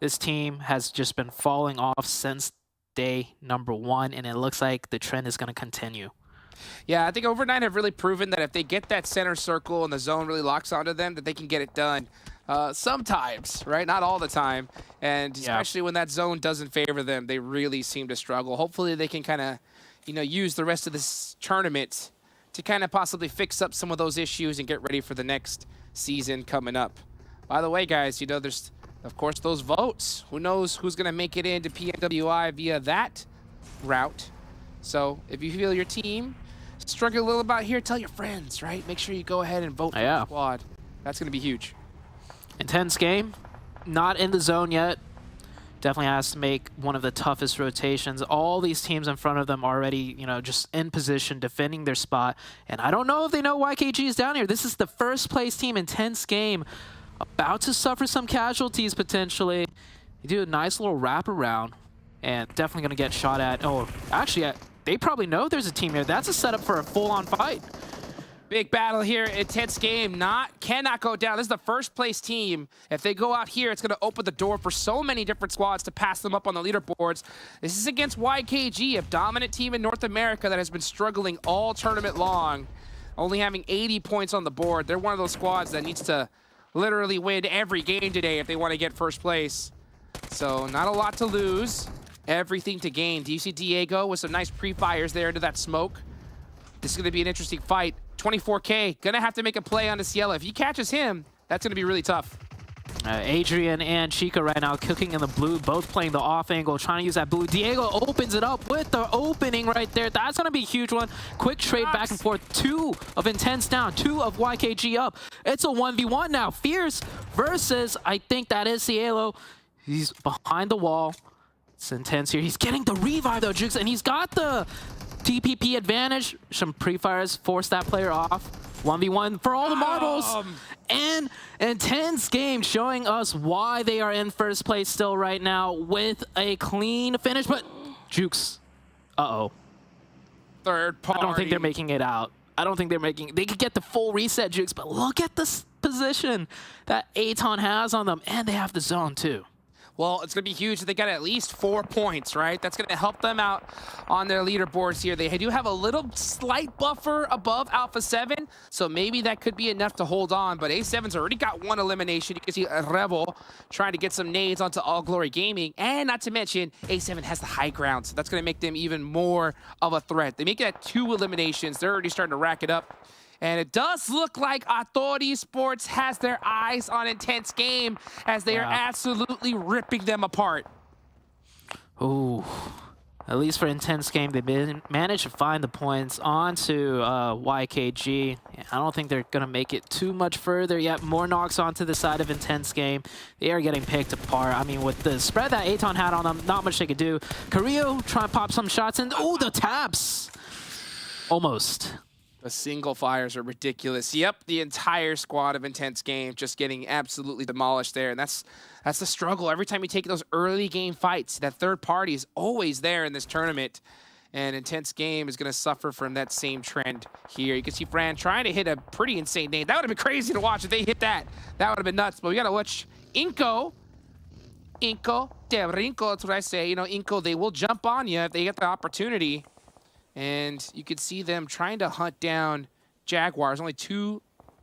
Speaker 5: This team has just been falling off since day number 1, and it looks like the trend is going to continue.
Speaker 4: Yeah, I think Overknight have really proven that if they get that center circle and the zone really locks onto them, that they can get it done. Sometimes, right? Not all the time. And especially when that zone doesn't favor them, they really seem to struggle. Hopefully they can kind of, use the rest of this tournament to kind of possibly fix up some of those issues and get ready for the next season coming up. By the way, guys, there's, of course, those votes. Who knows who's going to make it into PNWI via that route. So if you feel your team struggling a little about here, tell your friends, right? Make sure you go ahead and vote for the squad. That's going to be huge.
Speaker 5: Intense game. Not in the zone yet. Definitely has to make one of the toughest rotations. All these teams in front of them already, just in position, defending their spot. And I don't know if they know YKG is down here. This is the first place team. Intense game. About to suffer some casualties, potentially. You do a nice little wraparound. And definitely going to get shot at. Oh, actually, they probably know there's a team here. That's a setup for a full-on fight.
Speaker 4: Big battle here. Intense game. Cannot go down. This is the first place team. If they go out here, it's going to open the door for so many different squads to pass them up on the leaderboards. This is against YKG, a dominant team in North America that has been struggling all tournament long, only having 80 points on the board. They're one of those squads that needs to literally win every game today if they want to get first place. So not a lot to lose. Everything to gain. Do you see Diego with some nice pre-fires there into that smoke? This is going to be an interesting fight. 24K, going to have to make a play on this yellow. If he catches him, that's going to be really tough.
Speaker 5: Adrian and Chica right now cooking in the blue, both playing the off angle, trying to use that blue. Diego opens it up with the opening right there. That's going to be a huge one. Quick trade back and forth. 2 of Intense down, 2 of YKG up. It's a 1v1 now. Fierce versus, I think that is Cielo. He's behind the wall. It's Intense here. He's getting the revive though, Jukes, and he's got the TPP advantage. Some pre-fires force that player off. 1v1 for all the marbles. And Intense game showing us why they are in first place still right now with a clean finish. But Jukes,
Speaker 4: Third party.
Speaker 5: I don't think they're making it out. I don't think they're making. They could get the full reset, Jukes, but look at this position that ATON has on them, and they have the zone too.
Speaker 4: Well, it's going to be huge if they got at least 4 points, right? That's going to help them out on their leaderboards here. They do have a little slight buffer above Alpha 7, so maybe that could be enough to hold on. But A7's already got 1 elimination. You can see Rebel trying to get some nades onto All Glory Gaming. And not to mention, A7 has the high ground, so that's going to make them even more of a threat. They make it at 2 eliminations. They're already starting to rack it up. And it does look like ATON Esports has their eyes on Intense game as they are absolutely ripping them apart.
Speaker 5: Ooh, at least for Intense game, they managed to find the points onto YKG. I don't think they're going to make it too much further yet. More knocks onto the side of Intense game. They are getting picked apart. I mean, with the spread that ATON had on them, not much they could do. Carrillo trying to pop some shots, and oh, the taps! Almost.
Speaker 4: The single fires are ridiculous. Yep, the entire squad of Intense game just getting absolutely demolished there. And that's the struggle. Every time you take those early game fights, that third party is always there in this tournament. And Intense game is going to suffer from that same trend here. You can see Fran trying to hit a pretty insane nade. That would have been crazy to watch if they hit that. That would have been nuts. But we got to watch INCO. INCO, that's what I say. INCO, they will jump on you if they get the opportunity. And you could see them trying to hunt down Jaguars. Only 2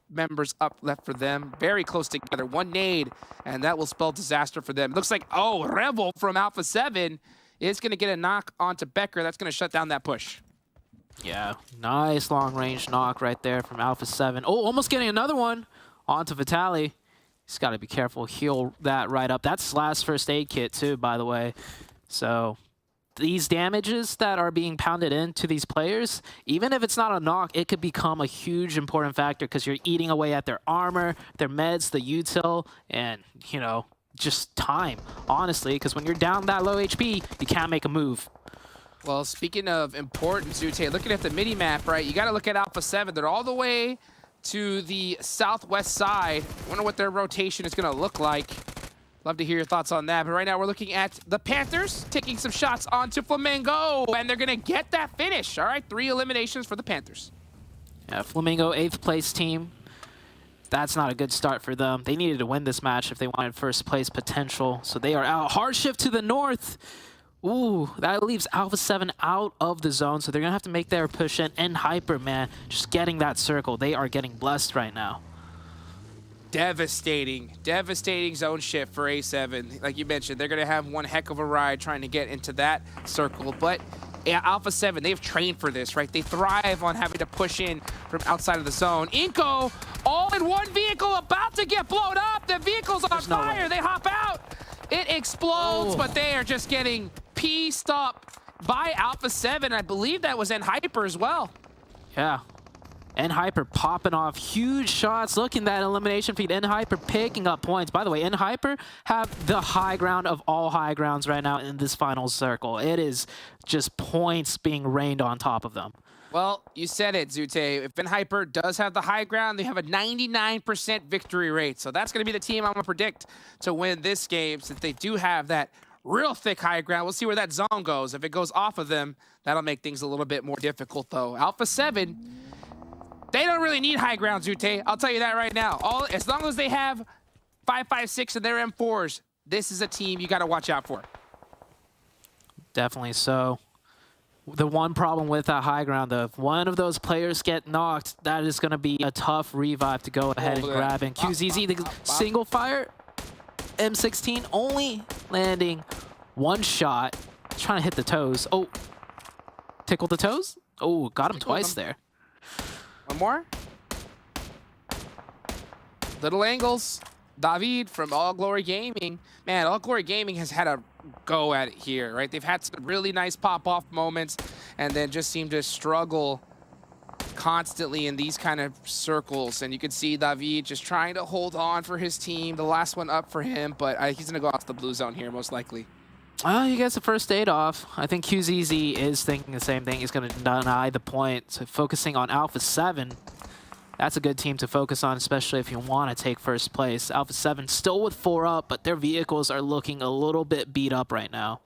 Speaker 4: members up left for them. Very close together. 1 nade, and that will spell disaster for them. It looks like, Rebel from Alpha 7 is going to get a knock onto Becker. That's going to shut down that push.
Speaker 5: Yeah, nice long-range knock right there from Alpha 7. Oh, almost getting another one onto Vitali. He's got to be careful. Heal that right up. That's last first aid kit, too, by the way. So these damages that are being pounded into these players, even if it's not a knock, it could become a huge important factor because you're eating away at their armor, their meds, the util, and, you know, just time, honestly, because when you're down that low HP, you can't make a move.
Speaker 4: Well, speaking of importance, Zute, looking at the mini-map, right, you got to look at Alpha 7. They're all the way to the southwest side. Wonder what their rotation is going to look like. Love to hear your thoughts on that. But right now we're looking at the Panthers taking some shots onto FLAMENGO, and they're going to get that finish. All right, 3 eliminations for the Panthers.
Speaker 5: Yeah, FLAMENGO, 8th place team. That's not a good start for them. They needed to win this match if they wanted first place potential. So they are out. Hard shift to the north. Ooh, that leaves Alpha 7 out of the zone. So they're going to have to make their push in. And Hyper, man, just getting that circle. They are getting blessed right now.
Speaker 4: Devastating zone shift for A7. Like you mentioned, they're going to have one heck of a ride trying to get into that circle. But yeah, Alpha 7, they've trained for this, right? They thrive on having to push in from outside of the zone. INCO, all in one vehicle, about to get blown up. The vehicle's on fire. They hop out. It explodes, but they are just getting pieced up by Alpha 7. I believe that was Hyper as well.
Speaker 5: Yeah. Hyper popping off huge shots. Look in that elimination feed. Hyper picking up points. By the way, Hyper have the high ground of all high grounds right now in this final circle. It is just points being rained on top of them.
Speaker 4: Well, you said it, Zute. If Hyper does have the high ground, they have a 99% victory rate. So that's going to be the team I'm going to predict to win this game, since they do have that real thick high ground. We'll see where that zone goes. If it goes off of them, that'll make things a little bit more difficult, though. Alpha 7... they don't really need high ground, Zute. I'll tell you that right now. As long as they have 5.56 in their M4s, this is a team you got to watch out for.
Speaker 5: Definitely so. The one problem with that high ground, though, if one of those players get knocked, that is going to be a tough revive to go ahead and grab. And QZZ, the single fire, M16 only landing one shot. Trying to hit the toes. Oh, tickled the toes? Oh, got him twice there.
Speaker 4: One more. Little angles. David from All Glory Gaming. Man, All Glory Gaming has had a go at it here, right? They've had some really nice pop-off moments and then just seem to struggle constantly in these kind of circles. And you can see David just trying to hold on for his team. The last one up for him, but he's going to go off the blue zone here, most likely.
Speaker 5: He gets the first aid off. I think QZZ is thinking the same thing. He's going to deny the point. So focusing on Alpha 7, that's a good team to focus on, especially if you want to take first place. Alpha 7 still with 4 up, but their vehicles are looking a little bit beat up right now.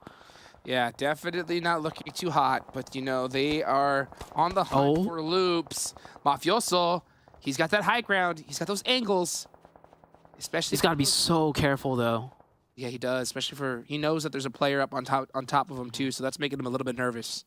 Speaker 4: Yeah, definitely not looking too hot, but, you know, they are on the hunt for loops. Mafioso, he's got that high ground. He's got those angles. Especially,
Speaker 5: he's got to be so careful, though.
Speaker 4: Yeah, he does, especially for, he knows that there's a player up on top of him too, so that's making him a little bit nervous.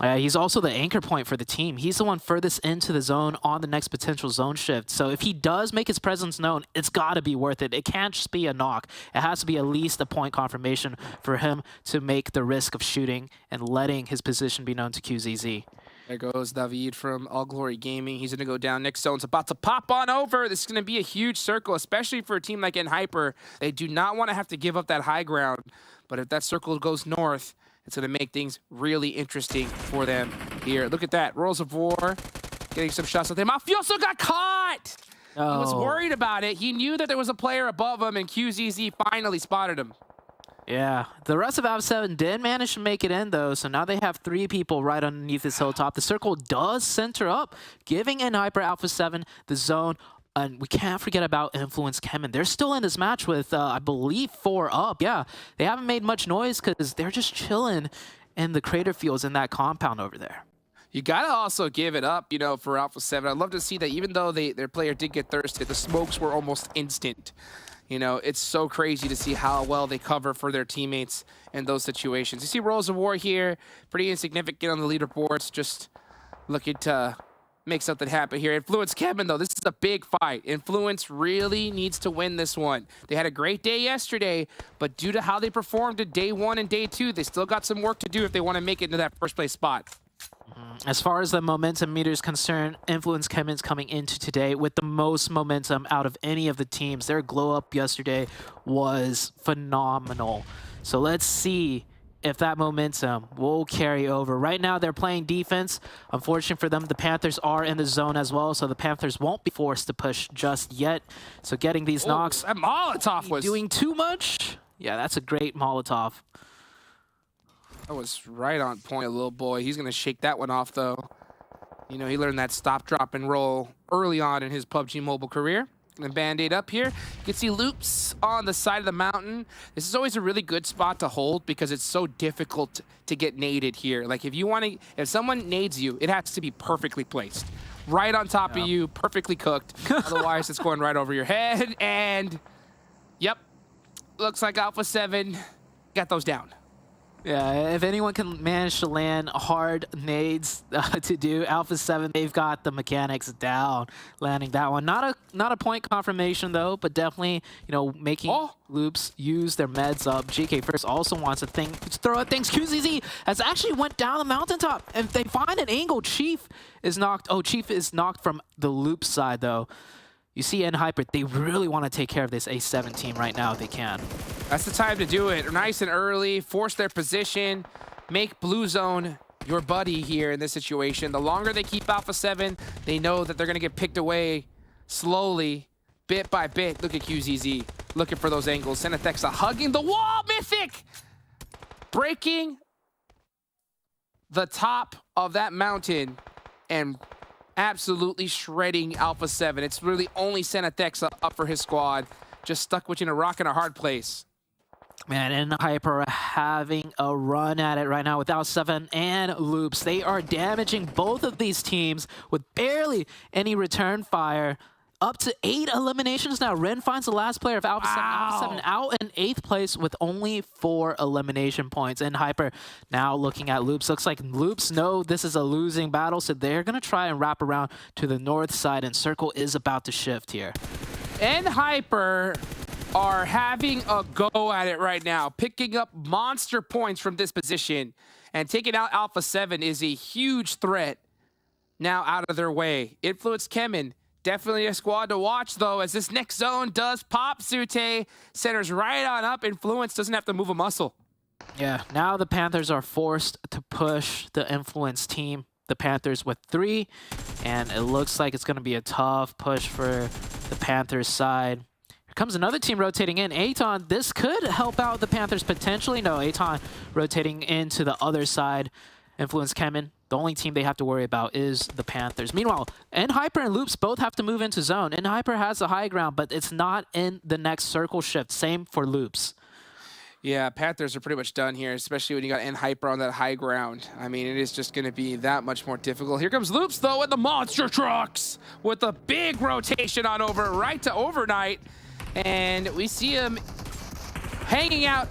Speaker 5: He's also the anchor point for the team. He's the one furthest into the zone on the next potential zone shift. So if he does make his presence known, it's got to be worth it. It can't just be a knock. It has to be at least a point confirmation for him to make the risk of shooting and letting his position be known to QZZ.
Speaker 4: There goes David from All Glory Gaming. He's going to go down. Next zone's about to pop on over. This is going to be a huge circle, especially for a team like Hyper. They do not want to have to give up that high ground. But if that circle goes north, it's going to make things really interesting for them here. Look at that. Rolls of War getting some shots with him. Mafioso got caught! He was worried about it. He knew that there was a player above him, and QZZ finally spotted him.
Speaker 5: Yeah, the rest of Alpha 7 did manage to make it in, though, so now they have 3 people right underneath this hilltop. The circle does center up, giving Hyper Alpha 7 the zone. And we can't forget about Influence CHEMIN. They're still in this match with, I believe, 4 up. Yeah, they haven't made much noise because they're just chilling in the crater fields in that compound over there.
Speaker 4: You got to also give it up, you know, for Alpha 7. I'd love to see that even though their player did get thirsted, the smokes were almost instant. You know, it's so crazy to see how well they cover for their teammates in those situations. You see Rolls of War here, pretty insignificant on the leaderboards, just looking to make something happen here. Influence CHEMIN, though, this is a big fight. Influence really needs to win this one. They had a great day yesterday, but due to how they performed at day 1 and day 2, they still got some work to do if they want to make it into that first place spot.
Speaker 5: As far as the momentum meter is concerned, Influence CHEMIN's coming into today with the most momentum out of any of the teams. Their glow up yesterday was phenomenal. So let's see if that momentum will carry over. Right now, they're playing defense. Unfortunately for them, the Panthers are in the zone as well, so the Panthers won't be forced to push just yet. So getting these knocks.
Speaker 4: That Molotov was
Speaker 5: doing too much. Yeah, that's a great Molotov.
Speaker 4: That was right on point, little boy. He's going to shake that one off, though. You know, he learned that stop, drop, and roll early on in his PUBG Mobile career. And Band-Aid up here. You can see Loops on the side of the mountain. This is always a really good spot to hold because it's so difficult to get naded here. Like if someone nades you, it has to be perfectly placed. Right on top of you, perfectly cooked. Otherwise, it's going right over your head. And, yep, looks like Alpha 7 got those down.
Speaker 5: Yeah, if anyone can manage to land hard nades to do Alpha 7, they've got the mechanics down, landing that one. Not a point confirmation though, but definitely, you know, making Loops use their meds up. GK First also wants to throw at things. QZZ has actually went down the mountaintop, and they find an angle. Chief is knocked. Oh, Chief is knocked from the Loop side though. You see Hyper, they really want to take care of this A7 team right now if they can.
Speaker 4: That's the time to do it. Nice and early, force their position, make Blue Zone your buddy here in this situation. The longer they keep Alpha 7, they know that they're going to get picked away slowly, bit by bit. Look at QZZ looking for those angles. Senathexa hugging the wall, Mythic! Breaking the top of that mountain and absolutely shredding Alpha 7. It's really only Senathexa up for his squad. Just stuck between a rock and a hard place.
Speaker 5: Man, and Hyper having a run at it right now with Alpha 7 and Loops. They are damaging both of these teams with barely any return fire. Up to 8 eliminations now. Ren finds the last player of Alpha 7. Alpha 7 out in 8th place with only 4 elimination points. And Hyper now looking at Loops. Looks like Loops know this is a losing battle, so they're going to try and wrap around to the north side, and Circle is about to shift here.
Speaker 4: And Hyper are having a go at it right now, picking up monster points from this position. And taking out Alpha 7 is a huge threat now out of their way. Influence CHEMIN. Definitely a squad to watch, though, as this next zone does pop. Sute centers right on up. Influence doesn't have to move a muscle.
Speaker 5: Yeah, now the Panthers are forced to push the Influence team. The Panthers with 3, and it looks like it's going to be a tough push for the Panthers side. Here comes another team rotating in. ATON, this could help out the Panthers potentially. No, ATON rotating into the other side. Influence CHEMIN. The only team they have to worry about is the Panthers. Meanwhile, Hyper and Loops both have to move into zone. Hyper has the high ground, but it's not in the next circle shift. Same for Loops.
Speaker 4: Yeah, Panthers are pretty much done here, especially when you got Hyper on that high ground. I mean, it is just going to be that much more difficult. Here comes Loops, though, with the monster trucks with a big rotation on over right to Overnight. And we see him hanging out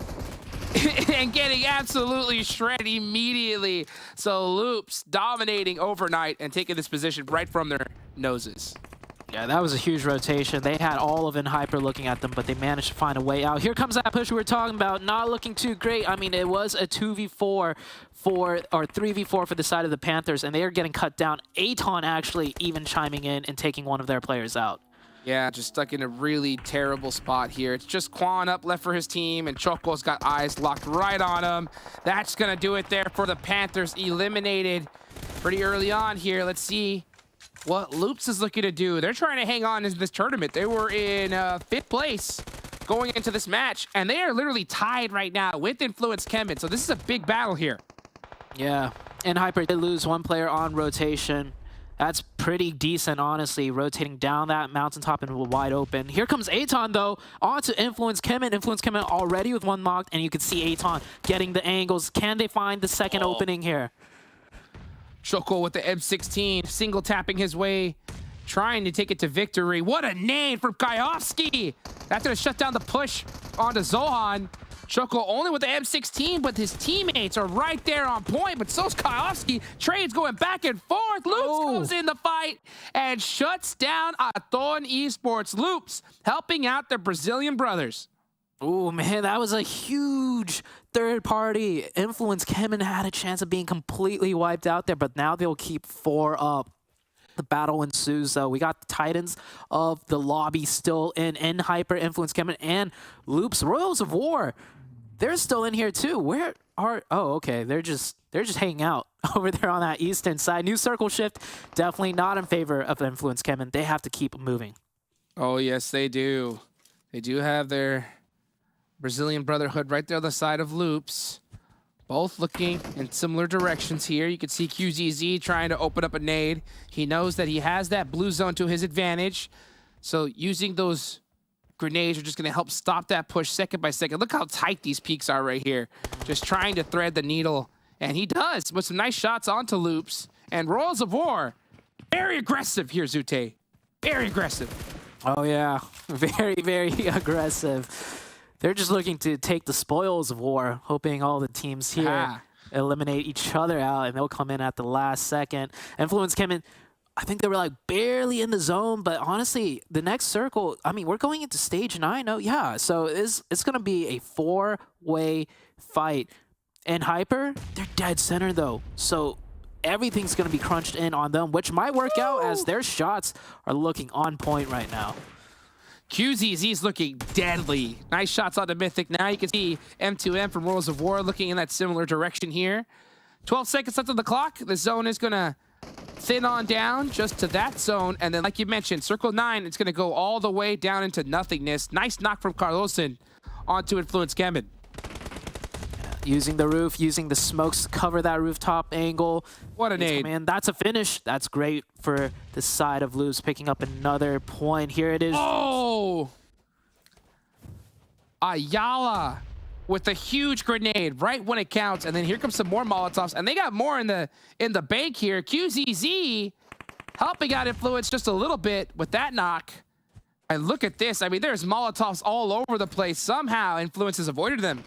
Speaker 4: and getting absolutely shredded immediately. So Loops dominating Overnight and taking this position right from their noses.
Speaker 5: Yeah, that was a huge rotation. They had all of Hyper looking at them, but they managed to find a way out. Here comes that push we were talking about. Not looking too great. I mean, it was a 2v4 or 3v4 for the side of the Panthers, and they are getting cut down. ATON actually even chiming in and taking one of their players out.
Speaker 4: Yeah, just stuck in a really terrible spot here. It's just Quan up left for his team, and Choco's got eyes locked right on him. That's going to do it there for the Panthers. Eliminated pretty early on here. Let's see what Loops is looking to do. They're trying to hang on in this tournament. They were in 5th place going into this match, and they are literally tied right now with Influence CHEMIN. So this is a big battle here.
Speaker 5: Yeah, and Hyper did lose 1 player on rotation. That's pretty decent, honestly, rotating down that mountaintop and wide open. Here comes ATON, though, on to Influence CHEMIN. Influence CHEMIN already with 1 knocked, and you can see ATON getting the angles. Can they find the second opening here?
Speaker 4: Choco with the M16, single tapping his way, trying to take it to victory. What a nade from Kayovsky! That's going to shut down the push onto Zohan. Choco only with the M16, but his teammates are right there on point, but so's Kayovsky. Trades going back and forth. Loops comes in the fight and shuts down ATON Esports. Loops helping out their Brazilian brothers.
Speaker 5: Oh, man, that was a huge third party. Influence CHEMIN had a chance of being completely wiped out there, but now they'll keep 4 up. The battle ensues, though. We got the Titans of the lobby still in Hyper, Influence CHEMIN, and Loops. Royals of War they're still in here too. Where are? Oh, okay. They're just hanging out over there on that eastern side. New circle shift, definitely not in favor of Influence CHEMIN. They have to keep moving.
Speaker 4: Oh, yes, they do. They do have their Brazilian Brotherhood right there on the side of Loops. Both looking in similar directions here. You can see QZZ trying to open up a nade. He knows that he has that blue zone to his advantage. So using those grenades are just going to help stop that push second by second. Look how tight these peaks are right here. Just trying to thread the needle. And he does with some nice shots onto Loops. And Royals of War, very aggressive here, Zute. Very aggressive.
Speaker 5: Oh, yeah. Very, very aggressive. They're just looking to take the spoils of war, hoping all the teams here eliminate each other out, and they'll come in at the last second. Influence CHEMIN, I think they were like barely in the zone, but honestly, the next circle, I mean, we're going into stage 9. Oh, yeah. So it's going to be a 4-way fight. And Hyper, they're dead center, though. So everything's going to be crunched in on them, which might work out as their shots are looking on point right now.
Speaker 4: QZZ's looking deadly. Nice shots on the Mythic. Now you can see M2M from Worlds of War looking in that similar direction here. 12 seconds left on the clock. The zone is going to thin on down just to that zone. And then, like you mentioned, Circle 9, it's going to go all the way down into nothingness. Nice knock from Carlosen onto Influence CHEMIN.
Speaker 5: Using the roof, using the smokes to cover that rooftop angle.
Speaker 4: What a nade.
Speaker 5: Man, that's a finish. That's great for the side of Loops, picking up another point. Here it is.
Speaker 4: Oh! Ayala with a huge grenade right when it counts. And then here comes some more Molotovs. And they got more in the bank here. QZZ helping out Influence just a little bit with that knock. And look at this. I mean, there's Molotovs all over the place. Somehow Influence has avoided them.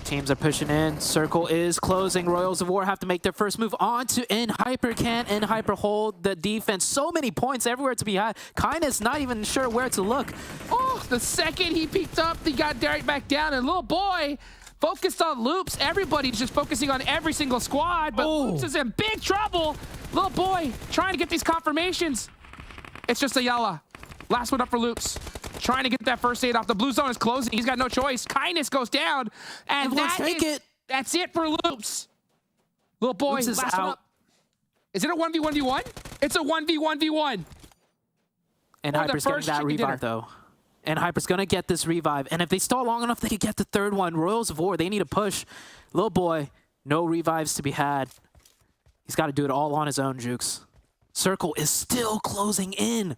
Speaker 5: Teams are pushing in. Circle is closing. Royals of War have to make their first move on to Hyper. Can Hyper hold the defense? So many points everywhere to be had. Kindness not even sure where to look.
Speaker 4: Oh, the second he peeked up, he got right back down. And little boy focused on Loops. Everybody's just focusing on every single squad, but Loops is in big trouble. Little boy trying to get these confirmations. It's just Ayala. Last one up for Loops. Trying to get that first aid off. The blue zone is closing. He's got no choice. Kindness goes down. And that's it for Loops. Little boy,
Speaker 5: Loops is
Speaker 4: last one
Speaker 5: out.
Speaker 4: up. Is it a 1v1v1? It's a 1v1v1.
Speaker 5: And Hyper's getting that revive, though. And Hyper's going to get this revive. And if they stall long enough, they could get the third one. Royals of War, they need a push. Little boy, no revives to be had. He's got to do it all on his own, Jukes. Circle is still closing in.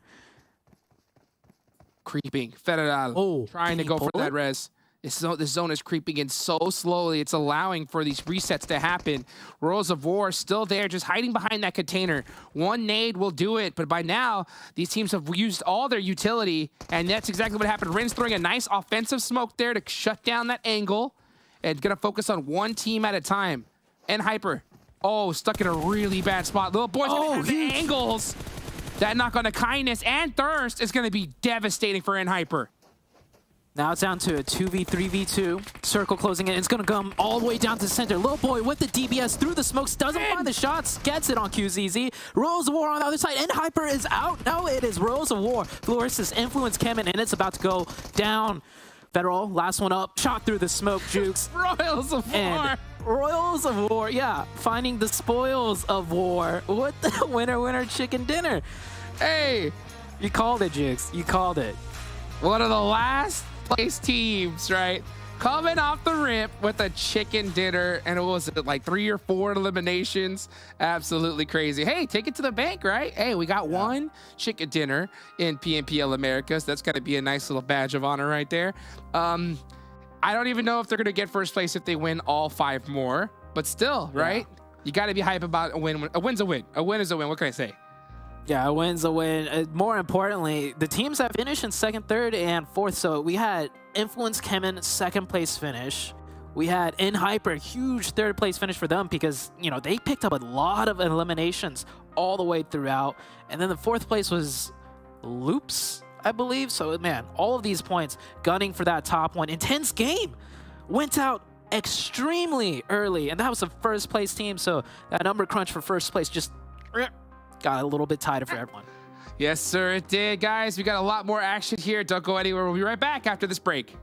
Speaker 4: Creeping. Federal trying to go for that res. This zone is creeping in so slowly. It's allowing for these resets to happen. Royals of War still there, just hiding behind that container. One nade will do it, but by now, these teams have used all their utility, and that's exactly what happened. Rin's throwing a nice offensive smoke there to shut down that angle, and gonna focus on one team at a time. And Hyper, stuck in a really bad spot. Little boy's gonna have the angles. That knock on the Kindness and Thirst is going to be devastating for Hyper.
Speaker 5: Now it's down to a 2v3v2. Circle closing in. It's going to come all the way down to the center. Little boy with the DBS through the smokes. Doesn't find the shots. Gets it on QZZ. Royals of War on the other side. And Hyper is out. No, it is Royals of War versus Influence CHEMIN. And it's about to go down. Federal, last one up. Shot through the smoke, Jukes.
Speaker 4: Royals of War.
Speaker 5: And Royals of War, yeah. Finding the spoils of war. What the winner chicken dinner.
Speaker 4: Hey.
Speaker 5: You called it, Jukes. You called it.
Speaker 4: One of the last place teams, right? Coming off the rip with a chicken dinner, and it was like 3 or 4 eliminations. Absolutely crazy. Hey, take it to the bank, right? Hey, we got one chicken dinner in PMPL Americas. That's got to be a nice little badge of honor right there. I don't even know if they're going to get first place if they win all 5 more, but still, right? You got to be hype about a win. A win's a win. A win is a win. What can I say?
Speaker 5: Yeah, a win's a win. More importantly, the teams that finished in 2nd, 3rd, and 4th. So we had Influence CHEMIN 2nd place finish. We had Hyper, huge 3rd place finish for them because, you know, they picked up a lot of eliminations all the way throughout. And then the 4th place was Loops, I believe. So, man, all of these points gunning for that top one. Intense game. Went out extremely early, and that was the 1st place team. So that number crunch for 1st place just got a little bit tighter for everyone.
Speaker 4: Yes, sir, it did. Guys, we got a lot more action here. Don't go anywhere. We'll be right back after this break.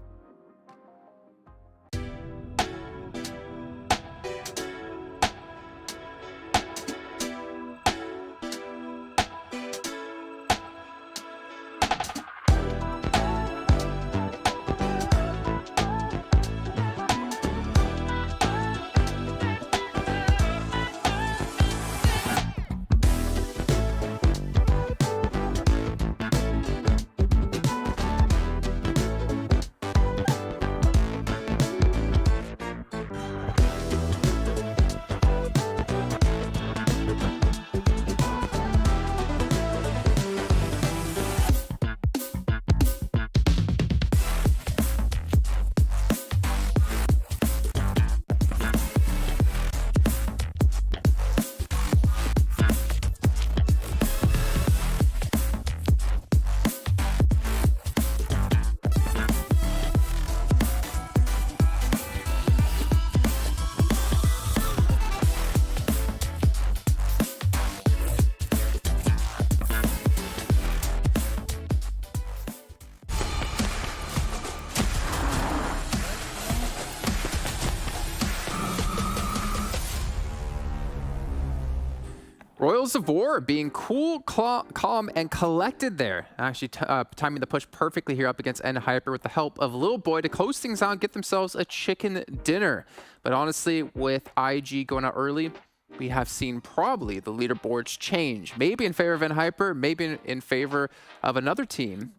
Speaker 1: Royals of War being cool, calm, and collected there. Actually timing the push perfectly here up against Hyper with the help of Little Boy to close things out and get themselves a chicken dinner. But honestly, with IG going out early, we have seen probably the leaderboards change. Maybe in favor of Hyper, maybe in favor of another team.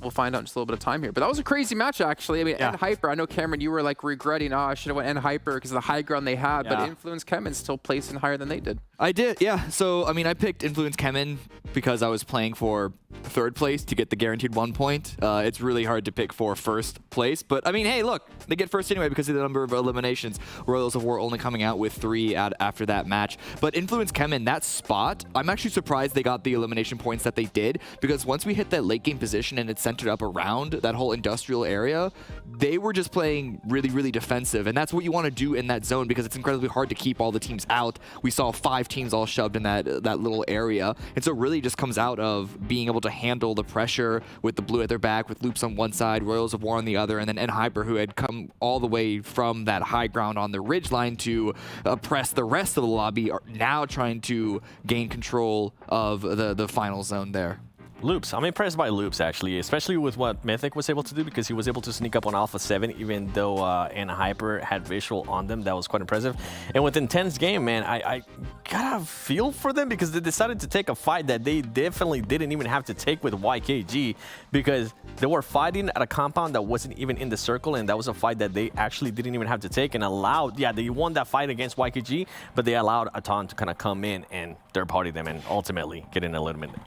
Speaker 1: We'll find out in just a little bit of time here. But that was a crazy match, actually. I mean, Hyper, I know, Cameron, you were like regretting, oh, I should have went Hyper because of the high ground they had, but Influence CHEMIN still placing higher than they did.
Speaker 2: I did, yeah. So, I mean, I picked Influence CHEMIN because I was playing for third place to get the guaranteed 1 point. It's really hard to pick for first place. But, I mean, hey, look, they get first anyway because of the number of eliminations. Royals of War only coming out with 3 after that match. But Influence CHEMIN, that spot, I'm actually surprised they got the elimination points that they did, because once we hit that late game position and it's centered up around that whole industrial area, they were just playing really, really defensive. And that's what you want to do in that zone, because it's incredibly hard to keep all the teams out. We saw 5 teams all shoved in that little area. And so it really just comes out of being able to handle the pressure with the blue at their back, with Loops on one side, Royals of War on the other, and then Hyper, who had come all the way from that high ground on the ridge line to press the rest of the lobby, are now trying to gain control of the final zone there.
Speaker 3: Loops. I'm impressed by Loops, actually, especially with what Mythic was able to do, because he was able to sneak up on Alpha 7, even though Hyper had visual on them. That was quite impressive. And with Intense Game, man, I gotta feel for them, because they decided to take a fight that they definitely didn't even have to take with YKG, because they were fighting at a compound that wasn't even in the circle, and that was a fight that they actually didn't even have to take, and allowed, they won that fight against YKG, but they allowed ATON to kind of come in and third-party them and ultimately get an eliminated.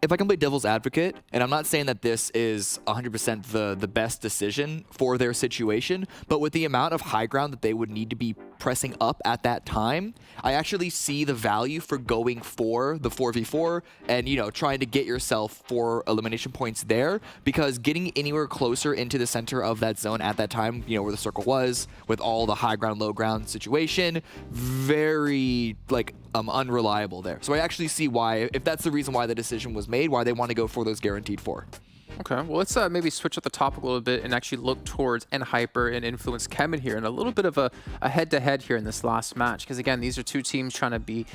Speaker 2: If I can play devil's advocate, and I'm not saying that this is 100% the best decision for their situation, but with the amount of high ground that they would need to be pressing up at that time, I actually see the value for going for the 4v4 and, you know, trying to get yourself 4 elimination points there, because getting anywhere closer into the center of that zone at that time, you know, where the circle was, with all the high ground, low ground situation, very, like, unreliable there. So I actually see why, if that's the reason why the decision was made, why they want to go for those guaranteed 4.
Speaker 1: Okay, well, let's maybe switch up the topic a little bit and actually look towards Hyper and Influence CHEMIN here, and a little bit of a head-to-head here in this last match, because again, these are 2 teams trying to be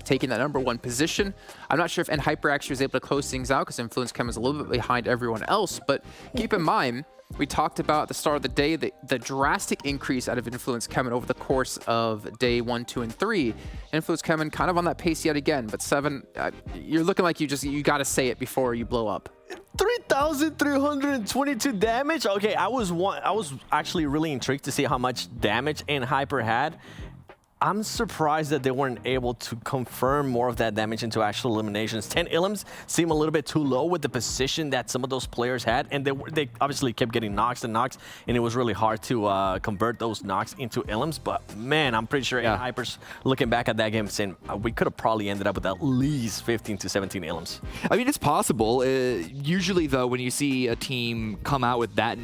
Speaker 1: taking that #1 position. I'm not sure if Hyper actually was able to close things out, because Influence CHEMIN is a little bit behind everyone else, but keep in mind, we talked about at the start of the day the drastic increase out of Influence CHEMIN over the course of day 1, 2, and 3. Influence CHEMIN kind of on that pace yet again, but 7, you're looking like you got to say it before you blow up.
Speaker 3: 3,322 damage. Okay, I was actually really intrigued to see how much damage Hyper had. I'm surprised that they weren't able to confirm more of that damage into actual eliminations. 10 elims seem a little bit too low with the position that some of those players had, and they obviously kept getting knocks and knocks, and it was really hard to convert those knocks into elims. But man, I'm pretty sure Hyper's looking back at that game saying we could have probably ended up with at least 15 to 17 elims.
Speaker 2: I mean, it's possible. Usually, though, when you see a team come out with that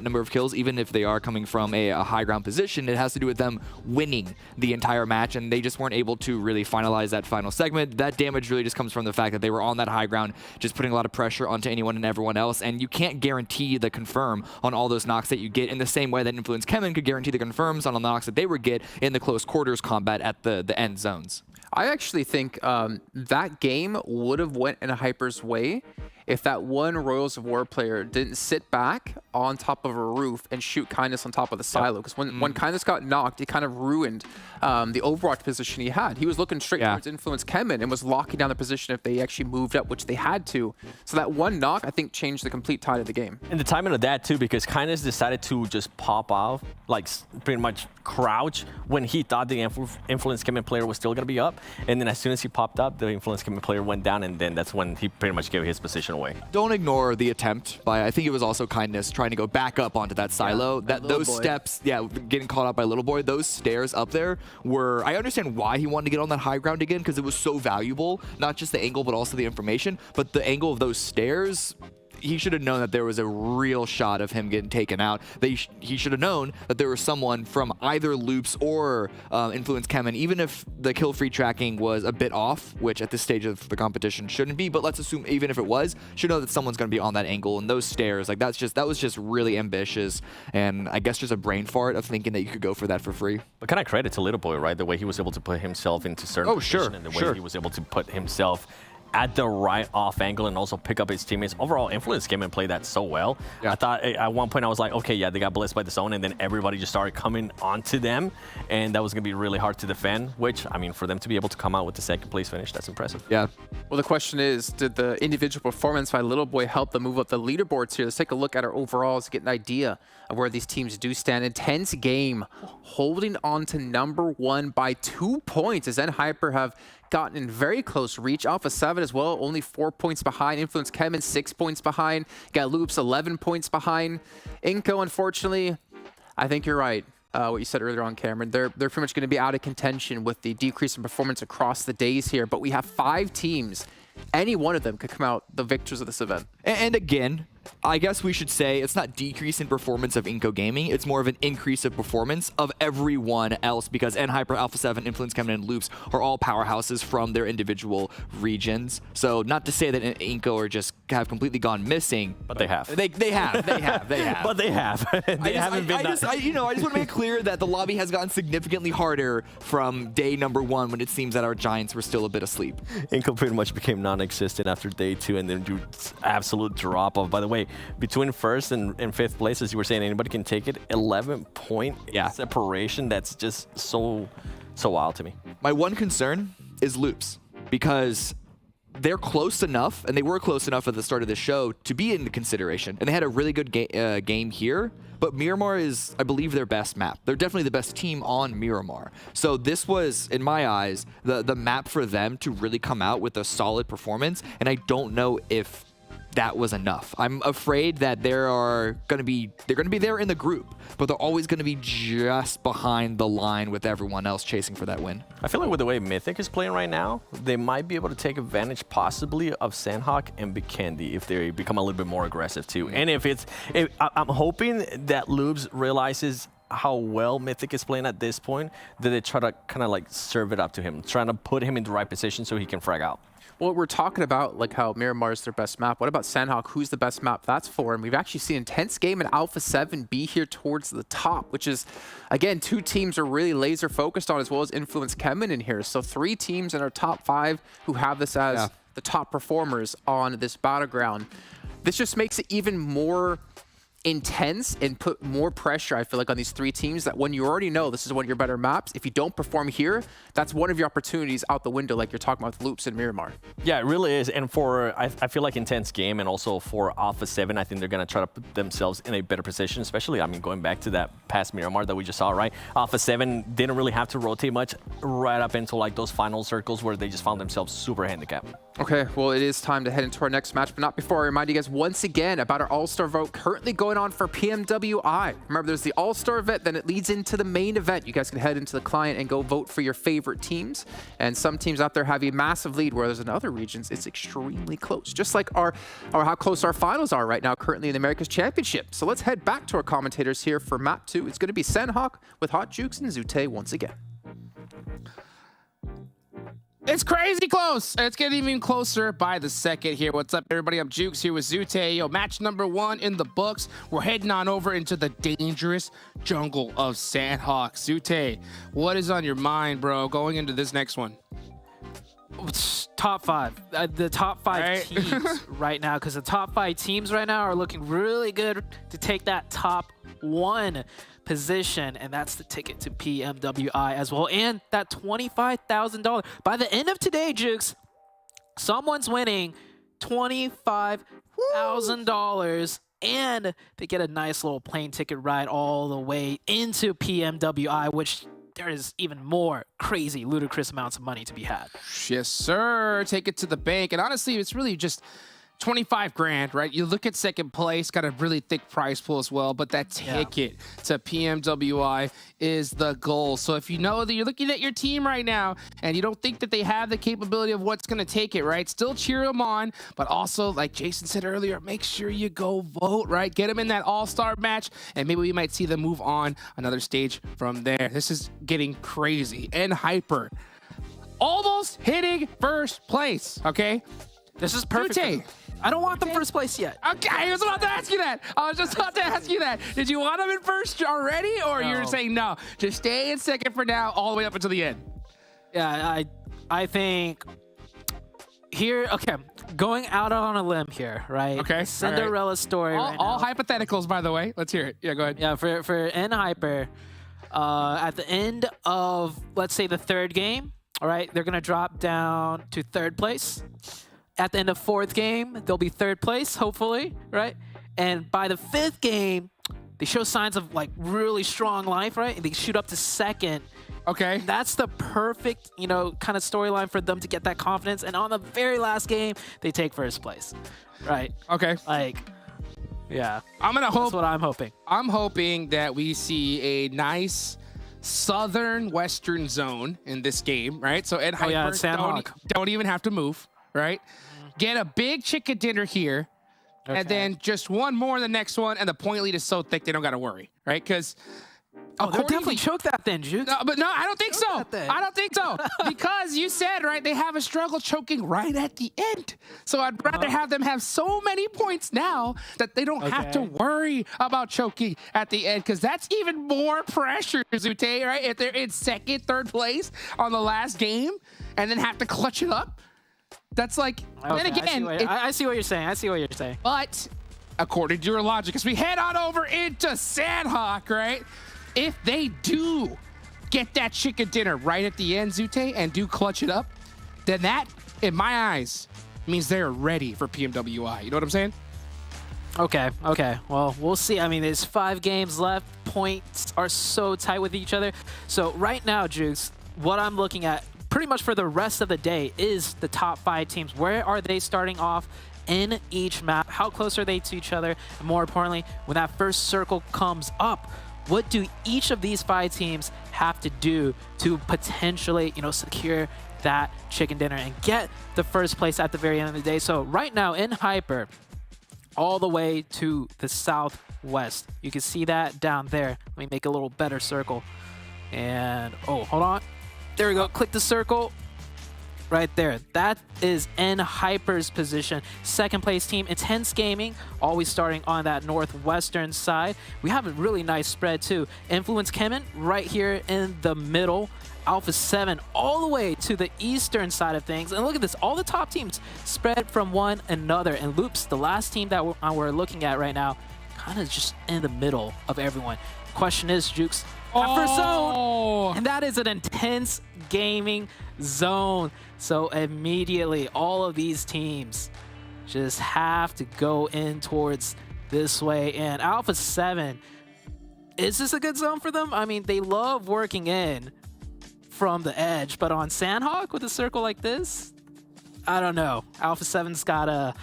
Speaker 2: number of kills, even if they are coming from a high ground position, it has to do with them winning the entire match, and they just weren't able to really finalize that final segment. That damage really just comes from the fact that they were on that high ground, just putting a lot of pressure onto anyone and everyone else, and you can't guarantee the confirm on all those knocks that you get in the same way that Influence CHEMIN could guarantee the confirms on the knocks that they would get in the close quarters combat at the end zones.
Speaker 1: I actually think that game would have went in Hyper's way if that one Royals of War player didn't sit back on top of a roof and shoot Kindness on top of the silo. Because when Kindness got knocked, it kind of ruined the Overwatch position he had. He was looking straight towards Influence CHEMIN and was locking down the position if they actually moved up, which they had to. So that one knock, I think, changed the complete tide of the game.
Speaker 3: And the timing of that, too, because Kindness decided to just pop off, like pretty much crouch when he thought the Influence CHEMIN player was still going to be up. And then as soon as he popped up, the Influence CHEMIN player went down, and then that's when he pretty much gave his position away.
Speaker 2: Don't ignore the attempt by, I think it was also Kindness, trying to go back up onto that silo. Those steps, getting caught up by Little Boy, those stairs up there were, I understand why he wanted to get on that high ground again, because it was so valuable, not just the angle, but also the information. But the angle of those stairs, he should have known that there was a real shot of him getting taken out. He should have known that there was someone from either Loops or Influence CHEMIN, even if the kill-free tracking was a bit off, which at this stage of the competition shouldn't be, but let's assume even if it was, should know that someone's going to be on that angle. And those stairs, like that was just really ambitious, and I guess just a brain fart of thinking that you could go for that for free.
Speaker 3: But can I credit to Little Boy, right? The way he was able to put himself into certain position, and the way he was able to put himself at the right off angle and also pick up his teammates. Overall, Influence came and played that so well. Yeah. I thought at one point I was like, okay, yeah, they got blitzed by the zone, and then everybody just started coming onto them, and that was going to be really hard to defend, which, I mean, for them to be able to come out with the second place finish, that's impressive.
Speaker 1: Yeah. Well, the question is, did the individual performance by Little Boy help them move up the leaderboards here? Let's take a look at our overalls to get an idea of where these teams do stand. Intense game, holding on to #1 by 2 points, as Hyper have gotten in very close reach. Alpha 7 as well, only 4 points behind. Influence CHEMIN 6 points behind. Got Loops 11 points behind. INCO, unfortunately, I think you're right. What you said earlier on, Cameron, they're pretty much going to be out of contention with the decrease in performance across the days here. But we have 5 teams. Any one of them could come out the victors of this event.
Speaker 2: And again, I guess we should say it's not decrease in performance of INCO Gaming, it's more of an increase of performance of everyone else, because Hyper, Alpha 7, Influence CHEMIN, and Loops are all powerhouses from their individual regions. So not to say that INCO are just have completely gone missing,
Speaker 3: but they have.
Speaker 2: They have.
Speaker 3: But they have.
Speaker 2: I just want to make clear that the lobby has gotten significantly harder from day #1 when it seems that our Giants were still a bit asleep.
Speaker 3: INCO pretty much became non-existent after day 2, and then do absolute drop-off. By the way, between first and 5th place, as you were saying, anybody can take it. 11-point separation. That's just so wild to me.
Speaker 2: My one concern is Loops, because they're close enough, and they were close enough at the start of the show to be in the consideration, and they had a really good game here. But Miramar is, I believe, their best map. They're definitely the best team on Miramar. So this was, in my eyes, the map for them to really come out with a solid performance, and I don't know if that was enough. I'm afraid that they're going to be there in the group, but they're always going to be just behind the line with everyone else chasing for that win. I feel like with the way Mythic is playing right now, they might be able to take advantage possibly of Sanhok and Vikendi if they become a little bit more aggressive too. And I'm hoping that Lubes realizes how well Mythic is playing at this point, that they try to kind of like serve it up to him, trying to put him in the right position so he can frag out.
Speaker 1: Well, we're talking about like how Miramar is their best map. What about Sanhok? Who's the best map that's for? And we've actually seen Intense Game and Alpha 7 be here towards the top, which is, again, 2 teams are really laser focused on, as well as Influence CHEMIN in here. So 3 teams in our top 5 who have this as the top performers on this battleground. This just makes it even more intense and put more pressure, I feel like, on these 3 teams, that when you already know this is one of your better maps, if you don't perform here, that's one of your opportunities out the window, like you're talking about with Loops and Miramar.
Speaker 3: Yeah, it really is. And for, I feel like Intense Game and also for Alpha 7, I think they're going to try to put themselves in a better position, especially, I mean, going back to that past Miramar that we just saw, right? Alpha 7 didn't really have to rotate much right up into like those final circles where they just found themselves super handicapped.
Speaker 1: Okay, well, it is time to head into our next match, but not before I remind you guys once again about our All-Star vote currently going on for PMWI. Remember, there's the All-Star event, then it leads into the main event. You guys can head into the client and go vote for your favorite teams. And some teams out there have a massive lead, whereas in other regions, it's extremely close. Just like how close our finals are right now, currently in the Americas Championship. So let's head back to our commentators here for Map 2. It's going to be Sanhok with Hot Jukes and Zute once again.
Speaker 4: It's crazy close. It's getting even closer by the second here. What's up, everybody? I'm Jukes here with Zute. Yo, match #1 in the books. We're heading on over into the dangerous jungle of Sanhok. Zute, what is on your mind, bro, going into this next one?
Speaker 5: Top 5. The top 5 teams right now, because the top 5 teams right now are looking really good to take that top 1 position, and that's the ticket to PMWI as well, and that $25,000. By the end of today, Jukes, someone's winning $25,000 and to get a nice little plane ticket ride all the way into PMWI, which there is even more crazy, ludicrous amounts of money to be had.
Speaker 4: Yes, sir. Take it to the bank. And honestly, it's really just 25 grand, right? You look at second place, got a really thick prize pool as well, but that ticket to PMWI is the goal. So if you know that you're looking at your team right now and you don't think that they have the capability of what's going to take it, right? Still cheer them on, but also, like Jason said earlier, make sure you go vote, right? Get them in that all-star match, and maybe we might see them move on another stage from there. This is getting crazy. And Hyper, almost hitting first place, okay?
Speaker 5: This is perfect.
Speaker 4: Dute.
Speaker 5: I don't want them first place yet.
Speaker 4: Okay, I was about to ask you that. I was just about to ask you that. Did you want them in first already, or you're saying no? Just stay in second for now, all the way up until the end.
Speaker 5: Yeah, I think here, okay, going out on a limb here, right?
Speaker 4: Okay,
Speaker 5: Cinderella story right
Speaker 4: all
Speaker 5: now.
Speaker 4: hypotheticals, by the way. Let's hear it. Yeah, go ahead.
Speaker 5: Yeah, for N Hyper, at the end of, let's say, the third game, all right, they're going to drop down to third place. At the end of fourth game, they'll be third place, hopefully, right? And by the fifth game, they show signs of like really strong life, right? And they shoot up to second.
Speaker 4: Okay.
Speaker 5: That's the perfect, you know, kind of storyline for them to get that confidence. And on the very last game, they take first place, right?
Speaker 4: Okay.
Speaker 5: Like, yeah.
Speaker 4: I'm gonna hope.
Speaker 5: That's what I'm hoping.
Speaker 4: I'm hoping that we see a nice southern western zone in this game, right? So Ed Hyper
Speaker 5: Sanhok.
Speaker 4: don't even have to move, right? Get a big chicken dinner here, and then just one more in the next one, and the point lead is so thick they don't got to worry, right? Because
Speaker 5: they'll definitely choke that then, Juke.
Speaker 4: no, but no, I don't think so.
Speaker 5: I
Speaker 4: don't think so. Because you said, right, they have a struggle choking right at the end. So I'd rather have them have so many points now that they don't have to worry about choking at the end, because that's even more pressure, Zute, right? If they're in second, third place on the last game and then have to clutch it up. That's like, then again,
Speaker 5: I see what you're saying. I see what you're saying.
Speaker 4: But according to your logic, as we head on over into Sanhok, right? If they do get that chicken dinner right at the end, Zute, and do clutch it up, then that, in my eyes, means they're ready for PMWI. You know what I'm saying?
Speaker 5: Okay. Well, we'll see. I mean, there's 5 games left. Points are so tight with each other. So right now, Jukes, what I'm looking at pretty much for the rest of the day is the top 5 teams. Where are they starting off in each map? How close are they to each other? And more importantly, when that first circle comes up, what do each of these 5 teams have to do to potentially, you know, secure that chicken dinner and get the first place at the very end of the day? So right now in Hyper, all the way to the southwest, you can see that down there. Let me make a little better circle. And, oh, hold on. There we go. Click the circle right there. That is N Hyper's position. Second place team, Intense Gaming, always starting on that northwestern side. We have a really nice spread too. Influence CHEMIN right here in the middle. Alpha 7 all the way to the eastern side of things. And look at this, all the top teams spread from one another. And Loops, the last team that we're looking at right now, kind of just in the middle of everyone. Question is, Jukes, first zone, and that is an Intense Gaming zone. So immediately, all of these teams just have to go in towards this way. And Alpha 7, is this a good zone for them? I mean, they love working in from the edge, but on Sanhok with a circle like this, I don't know. Alpha 7's got a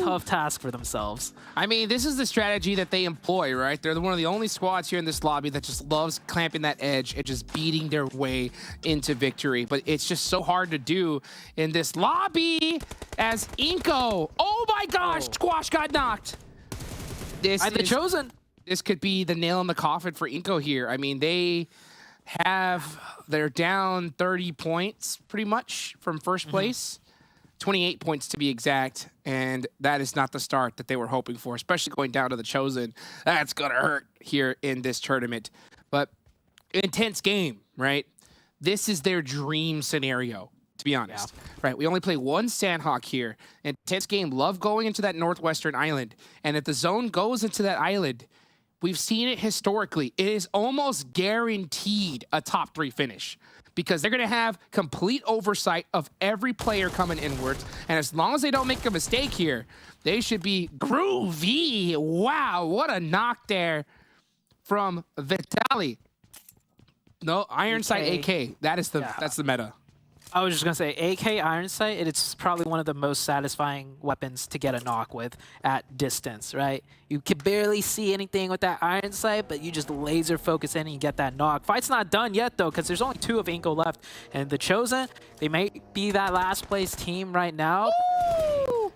Speaker 5: tough task for themselves.
Speaker 4: I mean, this is the strategy that they employ, right? They're one of the only squads here in this lobby that just loves clamping that edge and just beating their way into victory. But it's just so hard to do in this lobby as INCO. Oh my gosh, Squash got knocked. This
Speaker 5: The Chosen.
Speaker 4: This could be the nail in the coffin for INCO here. I mean, they're down 30 points pretty much from first place. 28 points to be exact, and that is not the start that they were hoping for, especially going down to the Chosen. That's gonna hurt here in this tournament. But Intense game, right? This is their dream scenario, to be honest. Right? We only play one Sanhok here. Intense game love going into that northwestern island, and if the zone goes into that island, we've seen it historically. It is almost guaranteed a top 3 finish, because they're going to have complete oversight of every player coming inwards. And as long as they don't make a mistake here, they should be groovy. Wow, what a knock there from Vitali. No, Iron Sight AK. That's the meta.
Speaker 5: I was just gonna say, AK Iron Sight, it's probably one of the most satisfying weapons to get a knock with at distance, right? You can barely see anything with that Iron Sight, but you just laser focus in and you get that knock. Fight's not done yet though, because there's only 2 of INCO left, and the Chosen, they may be that last place team right now. Ooh,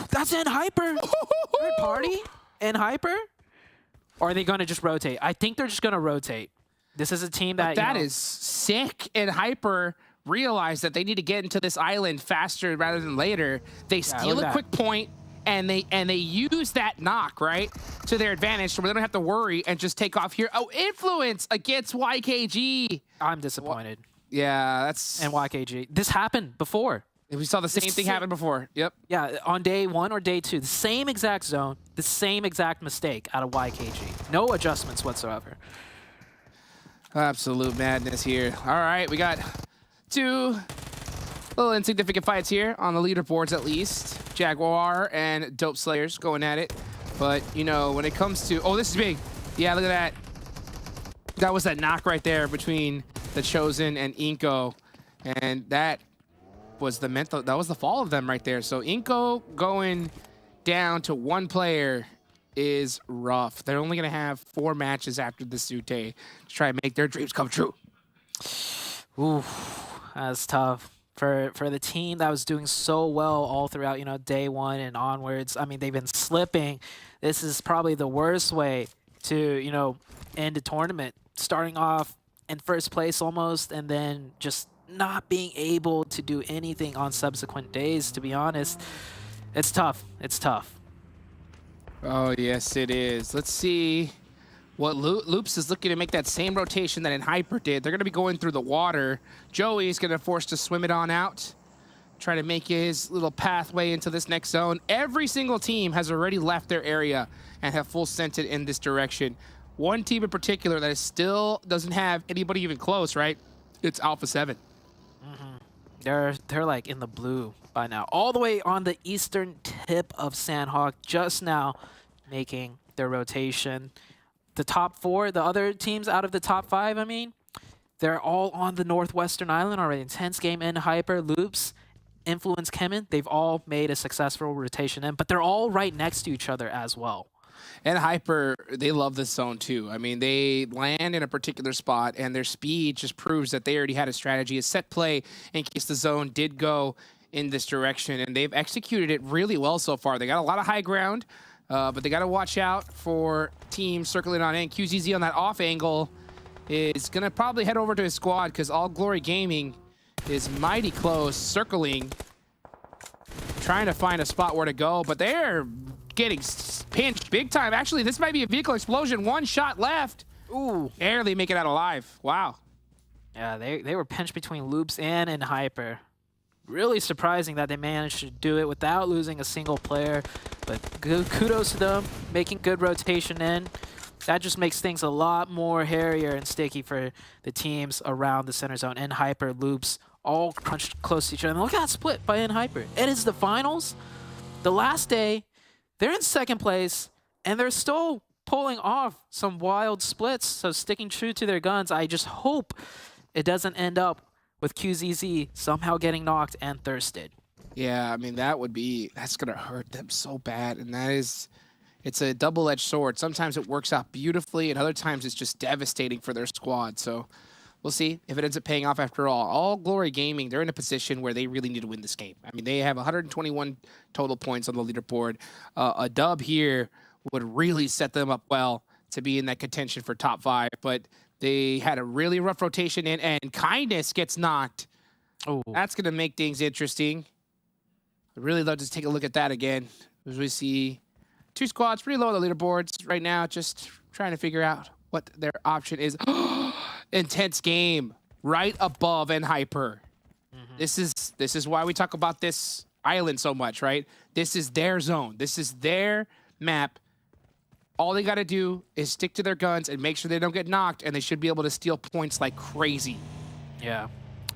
Speaker 5: that's in Hyper. Third party in Hyper. Or are they gonna just rotate? I think they're just gonna rotate. This is a team that
Speaker 4: is sick. And Hyper realize that they need to get into this island faster rather than later. They steal a quick point, and they use that knock, right, to their advantage, so they don't have to worry and just take off here. Oh, influence against YKG.
Speaker 5: I'm disappointed.
Speaker 4: Yeah, that's...
Speaker 5: And YKG. This happened before.
Speaker 4: We saw the same thing happen before. Yep.
Speaker 5: Yeah, on day 1 or day 2, the same exact zone, the same exact mistake out of YKG. No adjustments whatsoever.
Speaker 4: Absolute madness here. All right, we got 2 little insignificant fights here on the leaderboards, at least. Jaguar and Dope Slayers going at it. But, you know, when it comes to... Oh, this is big. Yeah, look at that. That was that knock right there between the Chosen and INCO. And that was the mental... That was the fall of them right there. So INCO going down to 1 player is rough. They're only going to have 4 matches after the Sute to try and make their dreams come true.
Speaker 5: Ooh, that's tough. For the team that was doing so well all throughout, you know, day 1 and onwards. I mean, they've been slipping. This is probably the worst way to, you know, end a tournament. Starting off in first place almost, and then just not being able to do anything on subsequent days, to be honest. It's tough. It's tough.
Speaker 4: Oh, yes, it is. Let's see what Loops is looking to make that same rotation that in Hyper did. They're going to be going through the water. Joey's going to force to swim it on out, try to make his little pathway into this next zone. Every single team has already left their area and have full sent it in this direction. One team in particular that is still doesn't have anybody even close, right? It's Alpha 7.
Speaker 5: They're like in the blue by now. All the way on the eastern tip of Sanhok, just now making their rotation. The top 4, the other teams out of the top 5, I mean, they're all on the northwestern island already. Intense game in Hyper, Loops, Influence, CHEMIN. They've all made a successful rotation in, but they're all right next to each other as well.
Speaker 4: And Hyper, they love this zone too. I mean, they land in a particular spot, and their speed just proves that they already had a strategy, a set play in case the zone did go in this direction, and they've executed it really well so far. They got a lot of high ground, but they got to watch out for teams circling on in. QZZ on that off angle is going to probably head over to his squad because All Glory Gaming is mighty close, circling, trying to find a spot where to go, but they're getting pinched big time. Actually, this might be a vehicle explosion. 1 shot left. Ooh, barely make it out alive. Wow.
Speaker 5: Yeah, they were pinched between Loops and in Hyper. Really surprising that they managed to do it without losing a single player. But good, kudos to them, making good rotation in. That just makes things a lot more hairier and sticky for the teams around the center zone. In Hyper, Loops, all crunched close to each other. And look at that split by in Hyper. It is the finals. The last day, they're in second place, and they're still pulling off some wild splits. So sticking true to their guns, I just hope it doesn't end up with QZZ somehow getting knocked and thirsted.
Speaker 4: Yeah, I mean, that's going to hurt them so bad. And it's a double-edged sword. Sometimes it works out beautifully, and other times it's just devastating for their squad. So we'll see if it ends up paying off after all. All Glory Gaming, they're in a position where they really need to win this game. I mean, they have 121 total points on the leaderboard. A dub here would really set them up well to be in that contention for top 5. But they had a really rough rotation in, and Kindness gets knocked. Oh, that's going to make things interesting. I'd really love to take a look at that again, as we see 2 squads pretty low on the leaderboards right now, just trying to figure out what their option is. Intense game right above and Hyper. This is why we talk about this island so much, right? This is their zone. This is their map. All they got to do is stick to their guns and make sure they don't get knocked, and they should be able to steal points like crazy.
Speaker 5: Yeah.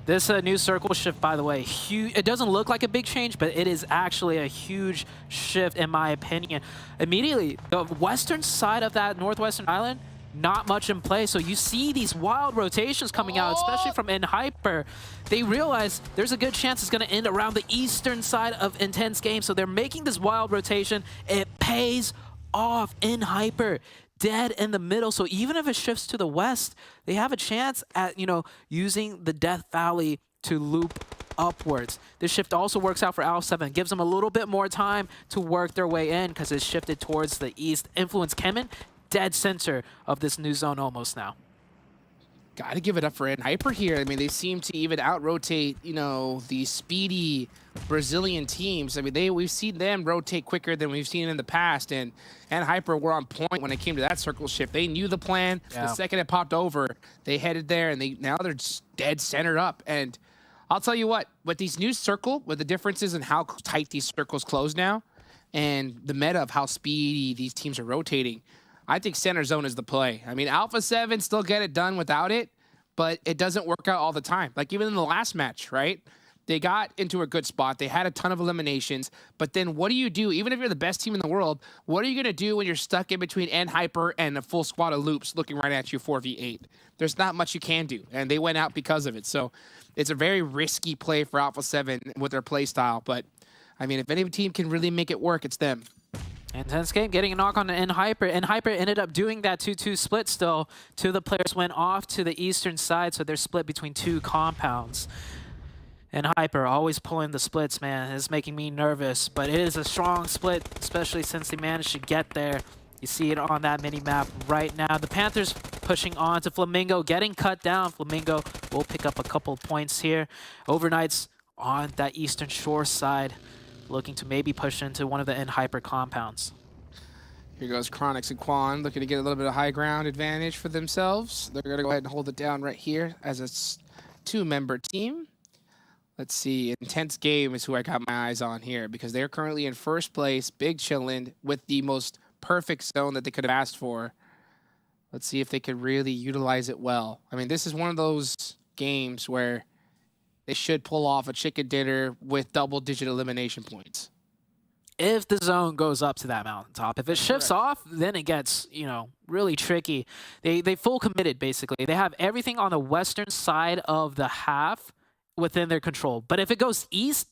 Speaker 5: This new circle shift, by the way, huge. It doesn't look like a big change, but it is actually a huge shift, in my opinion. Immediately, the western side of that northwestern island not much in play. So you see these wild rotations coming out, especially from InHyper. They realize there's a good chance it's going to end around the eastern side of Intense Game. So they're making this wild rotation. It pays off. InHyper dead in the middle. So even if it shifts to the west, they have a chance at, you know, using the Death Valley to loop upwards. This shift also works out for Alpha 7. Gives them a little bit more time to work their way in because it's shifted towards the east. Influence CHEMIN, dead center of this new zone almost now.
Speaker 4: Got to give it up for InHyper here. I mean, they seem to even out-rotate, you know, the speedy Brazilian teams. I mean, we've seen them rotate quicker than we've seen in the past, and InHyper were on point when it came to that circle shift. They knew the plan. Yeah. The second it popped over, they headed there, and now they're just dead centered up. And I'll tell you what, with these new circle, with the differences in how tight these circles close now, and the meta of how speedy these teams are rotating, I think center zone is the play. I mean, Alpha 7 still get it done without it, but it doesn't work out all the time. Like even in the last match, right? They got into a good spot. They had a ton of eliminations, but then what do you do? Even if you're the best team in the world, what are you going to do when you're stuck in between InHyper and a full squad of loops looking right at you 4v8? There's not much you can do, and they went out because of it. So it's a very risky play for Alpha 7 with their play style, but I mean, if any team can really make it work, it's them.
Speaker 5: Intense Game getting a knock on InHyper. InHyper ended up doing that 2-2 split still. Two of the players went off to the eastern side, so they're split between two compounds. InHyper always pulling the splits, man. It's making me nervous, but it is a strong split, especially since they managed to get there. You see it on that mini-map right now. The Panthers pushing on to FLAMENGO, getting cut down. FLAMENGO will pick up a couple points here. OVERKNIGHT's on that eastern shore side, looking to maybe push into one of the InHyper compounds.
Speaker 4: Here goes Chronix and Quan looking to get a little bit of high ground advantage for themselves. They're going to go ahead and hold it down right here as a two-member team. Let's see, Intense Game is who I got my eyes on here because they're currently in first place, big chillin' with the most perfect zone that they could have asked for. Let's see if they could really utilize it well. I mean, this is one of those games where they should pull off a chicken dinner with double-digit elimination points.
Speaker 5: If the zone goes up to that mountaintop. If it shifts off, then it gets, you know, really tricky. They full committed, basically. They have everything on the western side of the half within their control. But if it goes east,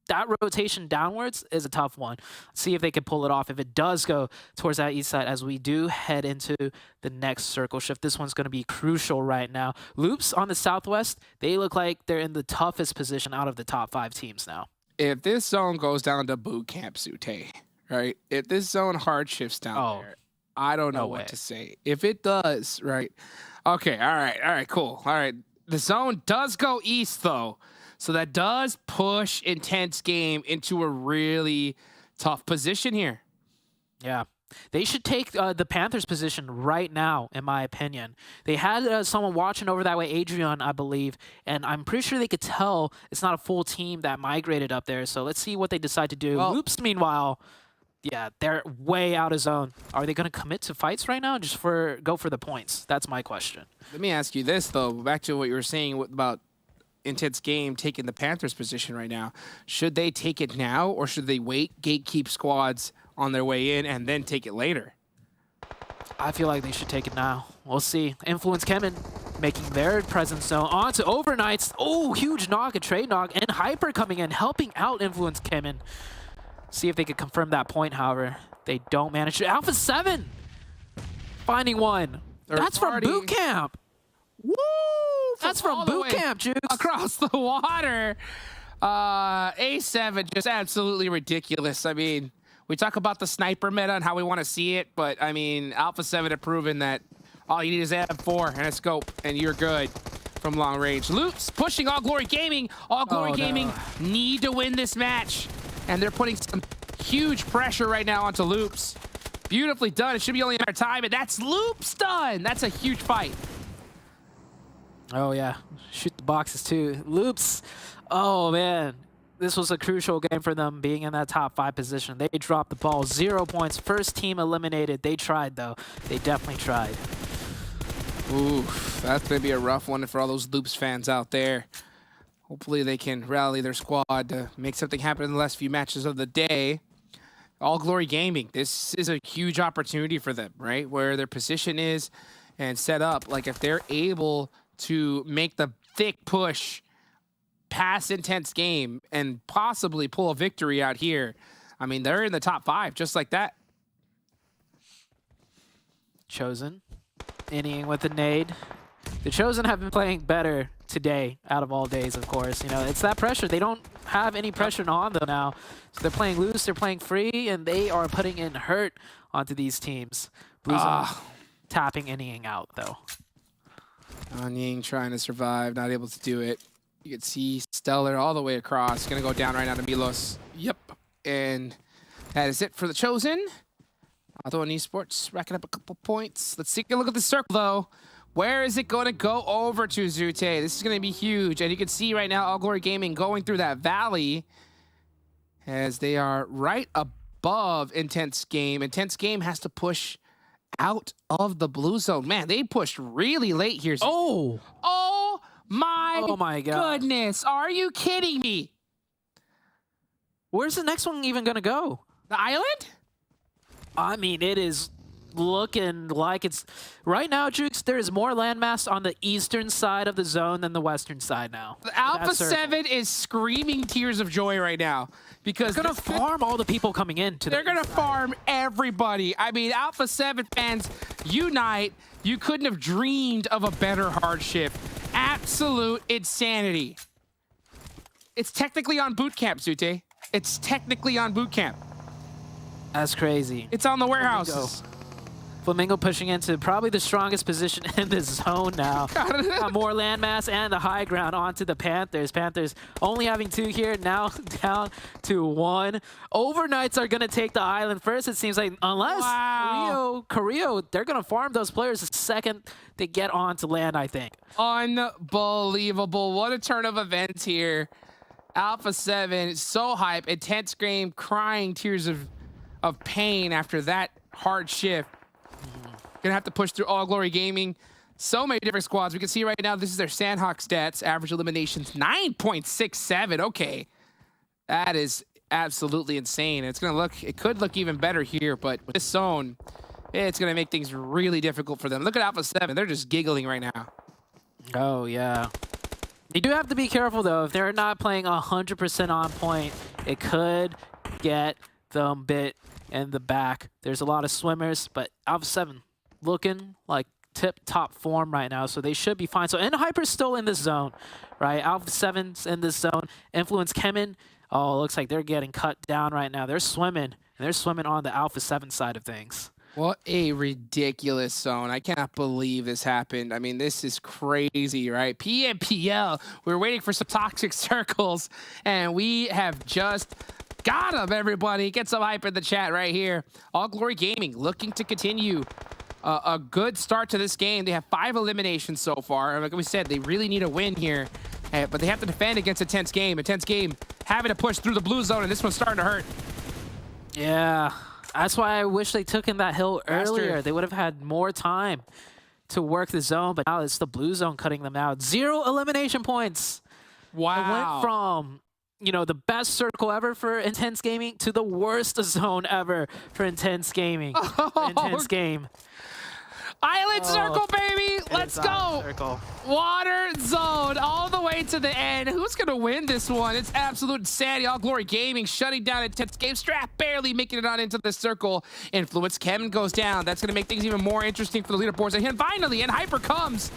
Speaker 5: that rotation downwards is a tough one. Let's see if they can pull it off. If it does go towards that east side as we do head into the next circle shift, this one's going to be crucial right now. Loops on the southwest, they look like they're in the toughest position out of the top 5 teams now. If
Speaker 4: this zone goes down to boot camp, Sute, right? If this zone hard shifts down there, I don't know what to say. If it does, right? Okay, all right, cool. All right, the zone does go east, though. So that does push Intense Game into a really tough position here.
Speaker 5: Yeah. They should take the Panthers position right now, in my opinion. They had someone watching over that way, Adrian, I believe, and I'm pretty sure they could tell it's not a full team that migrated up there. So let's see what they decide to do.
Speaker 4: Well,
Speaker 5: Loops, meanwhile, yeah, they're way out of zone. Are they going to commit to fights right now? Just go for the points? That's my question.
Speaker 4: Let me ask you this, though. Back to what you were saying about Intense Game taking the Panthers position right now. Should they take it now, or should they wait, gatekeep squads on their way in, and then take it later?
Speaker 5: I feel like they should take it now. We'll see. Influence CHEMIN making their presence known. On to Overknights. Oh, huge knock, a trade knock, and Hyper coming in, helping out Influence CHEMIN. See if they could confirm that point, however. They don't manage to. Alpha 7 finding one. That's from boot camp.
Speaker 4: Woo!
Speaker 5: That's from boot camp, Jukes.
Speaker 4: Across the water. A7 just absolutely ridiculous. I mean, we talk about the sniper meta and how we want to see it, but I mean, Alpha 7 have proven that all you need is M4 and a scope, and you're good from long range. Loops pushing All Glory Gaming. All Glory Gaming need to win this match, and they're putting some huge pressure right now onto Loops. Beautifully done. It should be only a matter of time, and that's Loops done. That's a huge fight.
Speaker 5: Oh, yeah. Shoot the boxes, too. Loops. Oh, man. This was a crucial game for them, being in that top 5 position. They dropped the ball. 0 points. First team eliminated. They tried, though. They definitely tried.
Speaker 4: Oof. That's going to be a rough one for all those Loops fans out there. Hopefully they can rally their squad to make something happen in the last few matches of the day. All Glory Gaming. This is a huge opportunity for them, right? Where their position is, and set up, like if they're able to make the thick push past Intense Game and possibly pull a victory out here, I mean, they're in the top 5 just like that.
Speaker 5: Chosen, inning with the nade. The Chosen have been playing better today out of all days, of course. You know, it's that pressure. They don't have any pressure on them now. So they're playing loose, they're playing free, and they are putting in hurt onto these teams. Blues tapping inning out, though.
Speaker 4: Ying trying to survive, not able to do it. You can see Stellar all the way across. Gonna go down right now to Milos. Yep. And that is it for the Chosen. ATON Esports racking up a couple points. Let's take a look at the circle, though. Where is it going to go over to, Zute? This is going to be huge. And you can see right now All Glory Gaming going through that valley as they are right above Intense Game. Intense Game has to push out of the blue zone. Man, they pushed really late here. Oh my
Speaker 5: God.
Speaker 4: goodness. Are you kidding me?
Speaker 5: Where's the next one even going to go?
Speaker 4: The island?
Speaker 5: I mean, it is looking like it's... Right now, Jukes, there is more landmass on the eastern side of the zone than the western side now.
Speaker 4: The Alpha 7 is screaming tears of joy right now because
Speaker 5: they're going to farm all the people coming in.
Speaker 4: They're going to farm everybody. I mean, Alpha 7 fans, unite. You couldn't have dreamed of a better hardship. Absolute insanity. It's technically on boot camp, Zute. It's technically on boot camp.
Speaker 5: That's crazy.
Speaker 4: It's on the warehouses.
Speaker 5: FLAMENGO pushing into probably the strongest position in the zone now. Got more landmass and the high ground onto the Panthers. Panthers only having 2 here, now down to 1. Overknights are going to take the island first, it seems like, unless Carrillo, they're going to farm those players the second they get onto land, I think.
Speaker 4: Unbelievable. What a turn of events here. Alpha 7, so hype. Intense Game crying tears of pain after that hard shift. Gonna have to push through All Glory Gaming. So many different squads. We can see right now this is their Sanhok stats. Average eliminations 9.67. Okay, that is absolutely insane. It's gonna look. It could look even better here, but with this zone, it's gonna make things really difficult for them. Look at Alpha 7. They're just giggling right now.
Speaker 5: Oh yeah. You do have to be careful though. If they're not playing 100% on point, it could get them bit in the back. There's a lot of swimmers, but Alpha 7 looking like tip-top form right now, so they should be fine. So Hyper's still in this zone, right? Alpha 7's in this zone. Influence CHEMIN, oh, it looks like they're getting cut down right now. They're swimming, and they're swimming on the Alpha 7 side of things.
Speaker 4: What a ridiculous zone. I cannot believe this happened. I mean, this is crazy, right? PMPL, we were waiting for some toxic circles, and we have just got them, everybody. Get some hype in the chat right here. All Glory Gaming looking to continue a good start to this game. They have 5 eliminations so far. Like we said, they really need a win here, but they have to defend against Intense Game. Intense Game having to push through the blue zone, and this one's starting to hurt.
Speaker 5: Yeah, that's why I wish they took in that hill earlier. They would have had more time to work the zone, but now it's the blue zone cutting them out. 0 elimination points.
Speaker 4: Wow.
Speaker 5: It went from, you know, the best circle ever for Intense Gaming to the worst zone ever for Intense Gaming. Intense Game.
Speaker 4: Island circle, baby. Let's go.
Speaker 5: Circle.
Speaker 4: Water zone all the way to the end. Who's going to win this one? It's absolute insanity. All Glory Gaming shutting down Intense Game. Strap barely making it on into the circle. Influence CHEMIN goes down. That's going to make things even more interesting for the leaderboards. And finally, Hyper comes.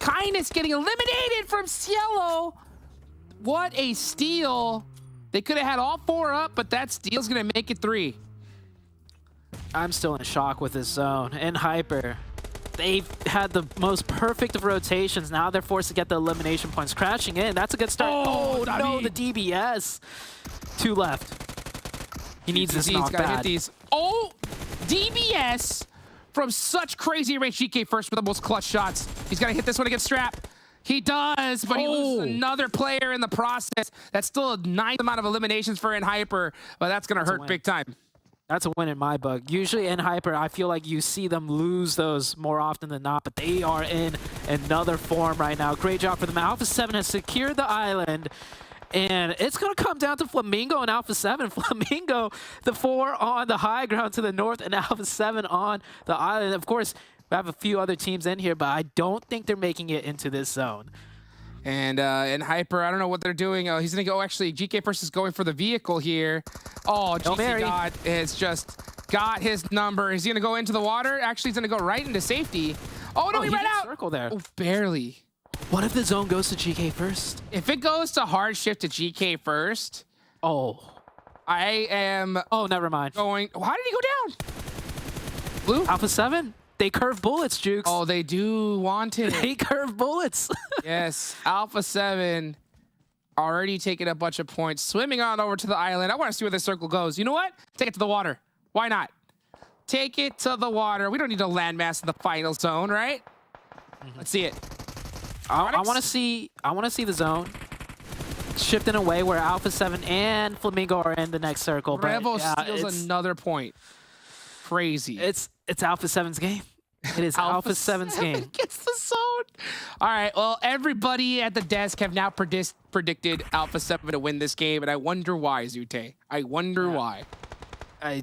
Speaker 4: Kindness getting eliminated from Cielo. What a steal. They could have had all 4 up, but that steal's going to make it 3.
Speaker 5: I'm still in shock with this zone. Hyper, they've had the most perfect of rotations. Now they're forced to get the elimination points. Crashing in. That's a good start. Oh, no, the DBS. 2 left. He needs this knock bad.
Speaker 4: Hit these. Oh, DBS from such crazy range. GK first with the most clutch shots. He's got to hit this one against Strap. He does, but he loses another player in the process. That's still a nice amount of eliminations for Hyper, but that's going to hurt big time.
Speaker 5: That's a win in my book. Usually in Hyper, I feel like you see them lose those more often than not, but they are in another form right now. Great job for them. Alpha 7 has secured the island, and it's going to come down to FLAMENGO and Alpha 7. FLAMENGO, the 4 on the high ground to the north, and Alpha 7 on the island. Of course, We have a few other teams in here, but I don't think they're making it into this zone.
Speaker 4: And Hyper, I don't know what they're doing. Oh, he's going to go, actually, GK First is going for the vehicle here. Oh, GC God has just got his number. Is he going to go into the water? Actually, he's going to go right into safety. Oh, no, he ran out.
Speaker 5: Circle there.
Speaker 4: Oh, barely.
Speaker 5: What if the zone goes to GK First?
Speaker 4: If it goes to hard shift to GK First, I am...
Speaker 5: Oh, never mind.
Speaker 4: Going... How did he go down? Blue?
Speaker 5: Alpha 7? They curve bullets, Jukes.
Speaker 4: Oh, they do want it.
Speaker 5: They curve bullets.
Speaker 4: Yes, Alpha 7 already taking a bunch of points. Swimming on over to the island. I want to see where this circle goes. You know what? Take it to the water. Why not? Take it to the water. We don't need a landmass in the final zone, right? Let's see it.
Speaker 5: I want to see the zone shift in a way where Alpha 7 and Flamingo are in the next circle.
Speaker 4: Revo
Speaker 5: but,
Speaker 4: steals another point. Crazy.
Speaker 5: It's Alpha 7's game. It is Alpha 7's game.
Speaker 4: Gets the zone. All right. Well, everybody at the desk have now predicted Alpha 7 to win this game, and I wonder why, Zute. I wonder why.
Speaker 5: I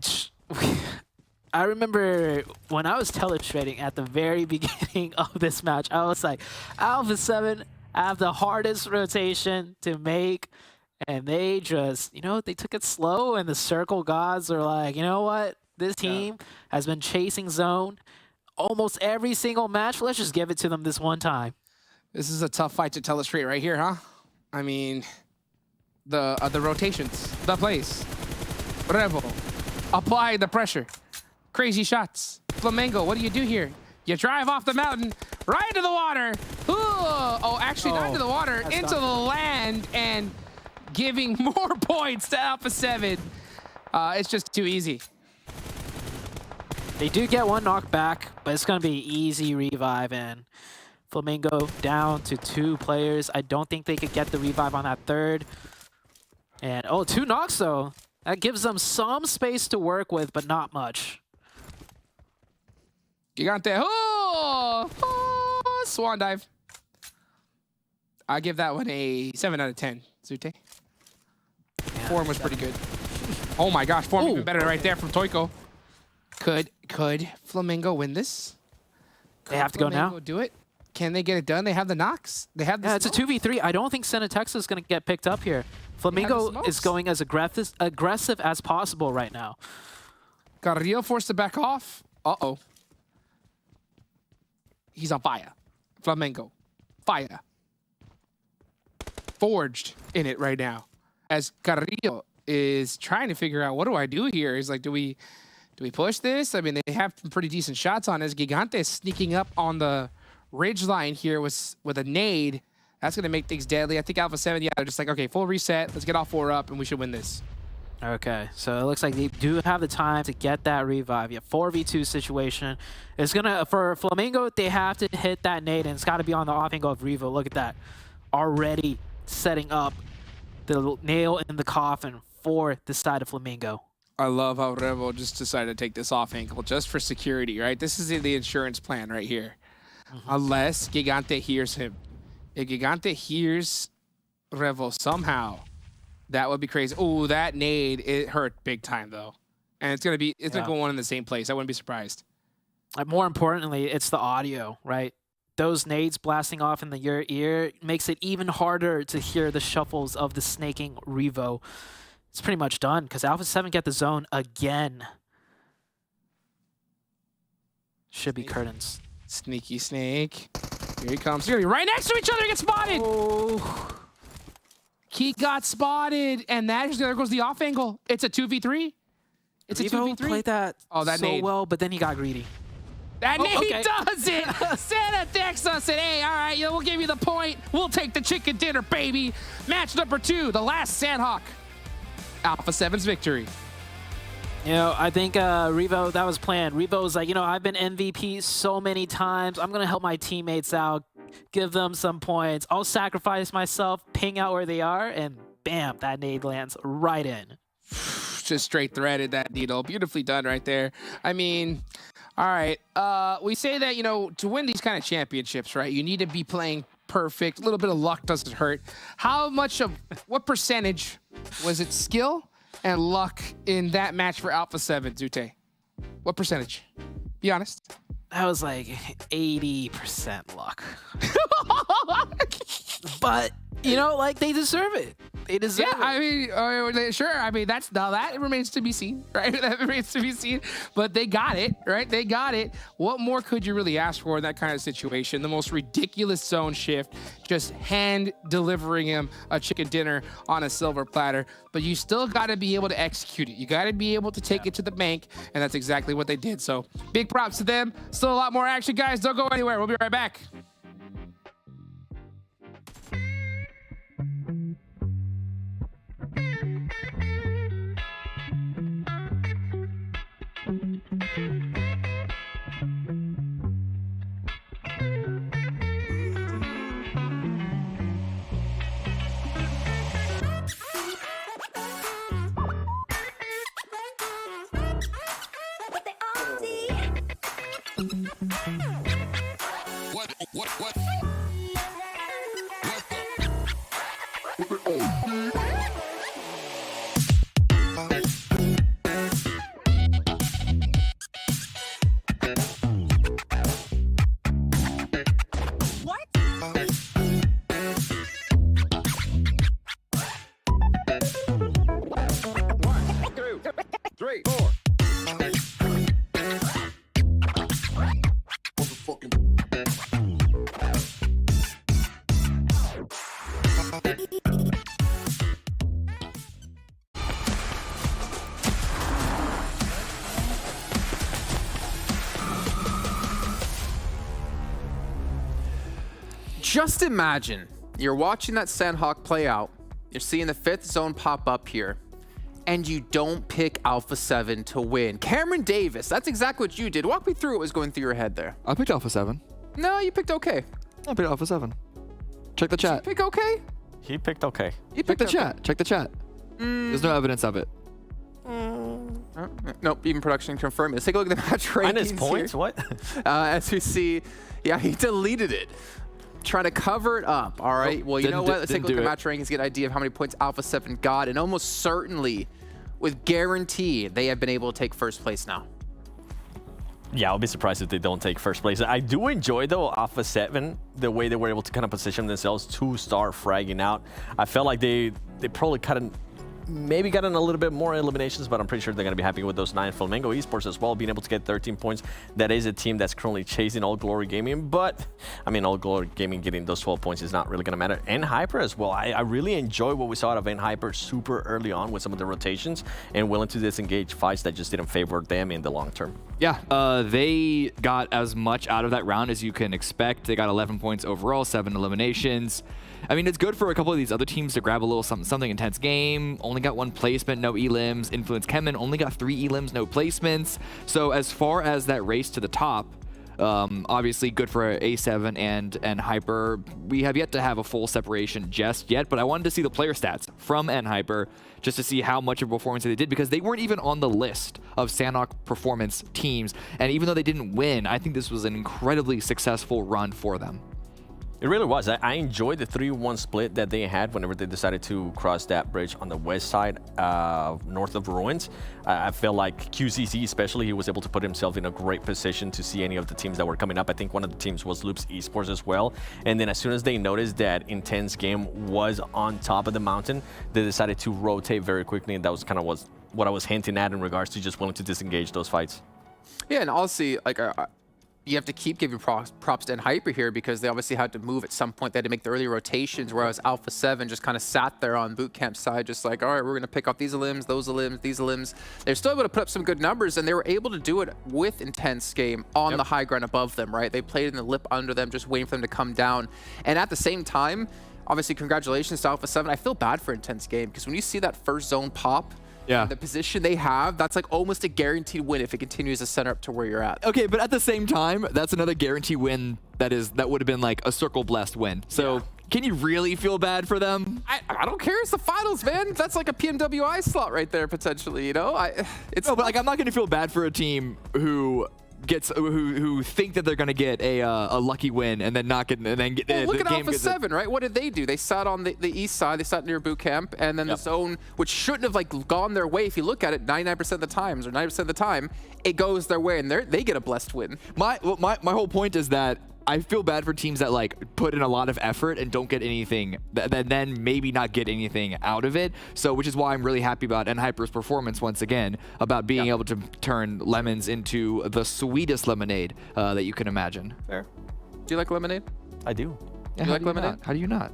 Speaker 5: remember when I was telestrating at the very beginning of this match, I was like, Alpha 7 have the hardest rotation to make, and they just, they took it slow, and the circle gods are like, you know what? This team has been chasing zone almost every single match. Let's just give it to them this one time.
Speaker 4: This is a tough fight to telestrate right here, huh? I mean, the rotations, the plays. Revo, apply the pressure. Crazy shots. Flamengo, what do you do here? You drive off the mountain, right into the water. Ooh. Oh, actually, not into the water, into the land, and giving more points to Alpha 7. It's just too easy.
Speaker 5: They do get one knock back, but it's going to be easy revive, and Flamingo down to 2 players. I don't think they could get the revive on that third. And, 2 knocks, though. That gives them some space to work with, but not much.
Speaker 4: Gigante. Oh, swan dive. I give that one a 7 out of 10. Zute. Yeah, form was pretty good. Oh my gosh, form even better right there from Toiko. Could Flamingo win this?
Speaker 5: They have to go now.
Speaker 4: Do it. Can they get it done? They have the knocks. They have the
Speaker 5: it's a 2v3. I don't think Senatex is going to get picked up here. Flamingo is going as aggressive as possible right now.
Speaker 4: Carrillo forced to back off. Uh-oh. He's on fire. Flamengo. Fire. Forged in it right now. As Carrillo is trying to figure out, what do I do here? He's like, do we push this? I mean, they have some pretty decent shots on us. Gigante is sneaking up on the ridge line here with a nade. That's going to make things deadly. I think Alpha 7, they're just like, okay, full reset. Let's get all 4 up, and we should win this.
Speaker 5: Okay, so it looks like they do have the time to get that revive. Yeah, 4v2 situation. It's gonna, for Flamingo, they have to hit that nade, and it's got to be on the off angle of Revo. Look at that. Already setting up the nail in the coffin for the side of Flamingo.
Speaker 4: I love how Revo just decided to take this off angle just for security, right? This is the insurance plan right here. Unless Gigante hears him. If Gigante hears Revo somehow, that would be crazy. Oh, that nade, it hurt big time though. And it's gonna go one in the same place. I wouldn't be surprised.
Speaker 5: More importantly, it's the audio, right? Those nades blasting off in your ear makes it even harder to hear the shuffles of the snaking Revo. It's pretty much done because Alpha 7 get the zone again. Should be curtains.
Speaker 4: Sneaky snake. Here he comes. He's gonna be right next to each other. Get spotted.
Speaker 5: Oh.
Speaker 4: He got spotted, and there goes the off angle. It's a 2v3. It's
Speaker 5: Revo
Speaker 4: a 2v3.
Speaker 5: played that so
Speaker 4: nade.
Speaker 5: well, but then he got greedy.
Speaker 4: That nade does it. Santa Dexa said, hey, all right, we'll give you the point. We'll take the chicken dinner, baby. Match number 2, the last Sanhok. Alpha 7's victory.
Speaker 5: I think Revo, that was planned. Revo's like, I've been MVP so many times. I'm going to help my teammates out, give them some points. I'll sacrifice myself, ping out where they are, and bam, that nade lands right in.
Speaker 4: Just straight threaded that needle. Beautifully done right there. I mean, all right. We say that, to win these kind of championships, right, you need to be playing perfect. A little bit of luck doesn't hurt. What percentage was it skill and luck in that match for Alpha 7, Zute? What percentage? Be honest.
Speaker 5: that was like 80% luck. But, you know, like, they deserve it. They deserve it.
Speaker 4: I mean, sure. I mean, that remains to be seen, right? That remains to be seen. But they got it, right? They got it. What more could you really ask for in that kind of situation? The most ridiculous zone shift, just hand delivering him a chicken dinner on a silver platter. But you still got to be able to execute it. You got to be able to take it to the bank, and that's exactly what they did. So big props to them. Still a lot more action, guys. Don't go anywhere. We'll be right back.
Speaker 1: Just imagine you're watching that Sanhok play out. You're seeing the 5th zone pop up here, and you don't pick Alpha 7 to win. Cameron Davis, that's exactly what you did. Walk me through what was going through your head there.
Speaker 2: I picked Alpha 7.
Speaker 1: No, you picked okay.
Speaker 2: I picked Alpha 7. Check the chat.
Speaker 1: Pick okay?
Speaker 3: He picked okay.
Speaker 1: You
Speaker 2: Check the
Speaker 1: okay.
Speaker 2: chat. Check the chat. There's no evidence of it.
Speaker 1: Nope, even production confirmed. Let's take a look at the match rankings
Speaker 3: Minus points?
Speaker 1: here.
Speaker 3: What?
Speaker 1: As we see, yeah, he deleted it. Trying to cover it up. All right. Well, you know what? Let's take a look at match rankings, get an idea of how many points Alpha 7 got, and almost certainly, with guarantee, they have been able to take first place now.
Speaker 3: Yeah, I'll be surprised if they don't take first place. I do enjoy, though, Alpha 7, the way they were able to kind of position themselves to start fragging out. I felt like they probably maybe gotten a little bit more eliminations, but I'm pretty sure they're going to be happy with those 9. FLAMENGO Esports as well, being able to get 13 points. That is a team that's currently chasing All Glory Gaming, but, I mean, All Glory Gaming getting those 12 points is not really going to matter. And Hyper as well. I really enjoy what we saw out of Hyper super early on with some of the rotations and willing to disengage fights that just didn't favor them in the long term.
Speaker 2: Yeah, they got as much out of that round as you can expect. They got 11 points overall, 7 eliminations. I mean, it's good for a couple of these other teams to grab a little something intense game. Only got 1 placement, no elims. Influence CHEMIN only got 3 elims, no placements. So as far as that race to the top, obviously good for A7 and Hyper. We have yet to have a full separation just yet, but I wanted to see the player stats from Hyper just to see how much of a performance they did, because they weren't even on the list of Sanhok performance teams. And even though they didn't win, I think this was an incredibly successful run for them.
Speaker 3: It really was. I enjoyed the 3-1 split that they had whenever they decided to cross that bridge on the west side, north of Ruins. I feel like QCC especially, he was able to put himself in a great position to see any of the teams that were coming up. I think one of the teams was Loops Esports as well. And then as soon as they noticed that Intense Game was on top of the mountain, they decided to rotate very quickly, and that was kind of what I was hinting at in regards to just willing to disengage those fights.
Speaker 1: Yeah, and honestly, like, you have to keep giving props to Hyper here, because they obviously had to move at some point. They had to make the early rotations, whereas Alpha 7 just kind of sat there on bootcamp side, just like, all right, we're going to pick off these elims, those elims, these elims. They're still able to put up some good numbers, and they were able to do it with Intense Game on the high ground above them, right? They played in the lip under them, just waiting for them to come down. And at the same time, obviously, congratulations to Alpha 7. I feel bad for Intense Game, because when you see that first zone pop,
Speaker 2: yeah,
Speaker 1: the position they have, that's like almost a guaranteed win if it continues to center up to where you're at.
Speaker 2: Okay, but at the same time, that's another guarantee win that would have been like a circle blessed win. So can you really feel bad for them?
Speaker 1: I don't care. It's the finals, man. That's like a PMWI slot right there, potentially, you know?
Speaker 2: No, but like, I'm not going to feel bad for a team who who think that they're going to get a lucky win and then not get and then get
Speaker 1: Well, look
Speaker 2: the
Speaker 1: at
Speaker 2: game
Speaker 1: Alpha
Speaker 2: gets
Speaker 1: 7, right? What did they do? They sat on the east side. They sat near boot camp, and then the zone, which shouldn't have like gone their way. If you look at it, 99% of the times or 90% of the time, it goes their way, and they get a blessed win.
Speaker 2: My whole point is that I feel bad for teams that like put in a lot of effort and don't get anything, that then maybe not get anything out of it. So, which is why I'm really happy about NHyper's performance once again, about being able to turn lemons into the sweetest lemonade that you can imagine.
Speaker 3: Fair.
Speaker 1: Do you like lemonade?
Speaker 3: I do.
Speaker 1: Yeah, you like lemonade?
Speaker 2: How do you not?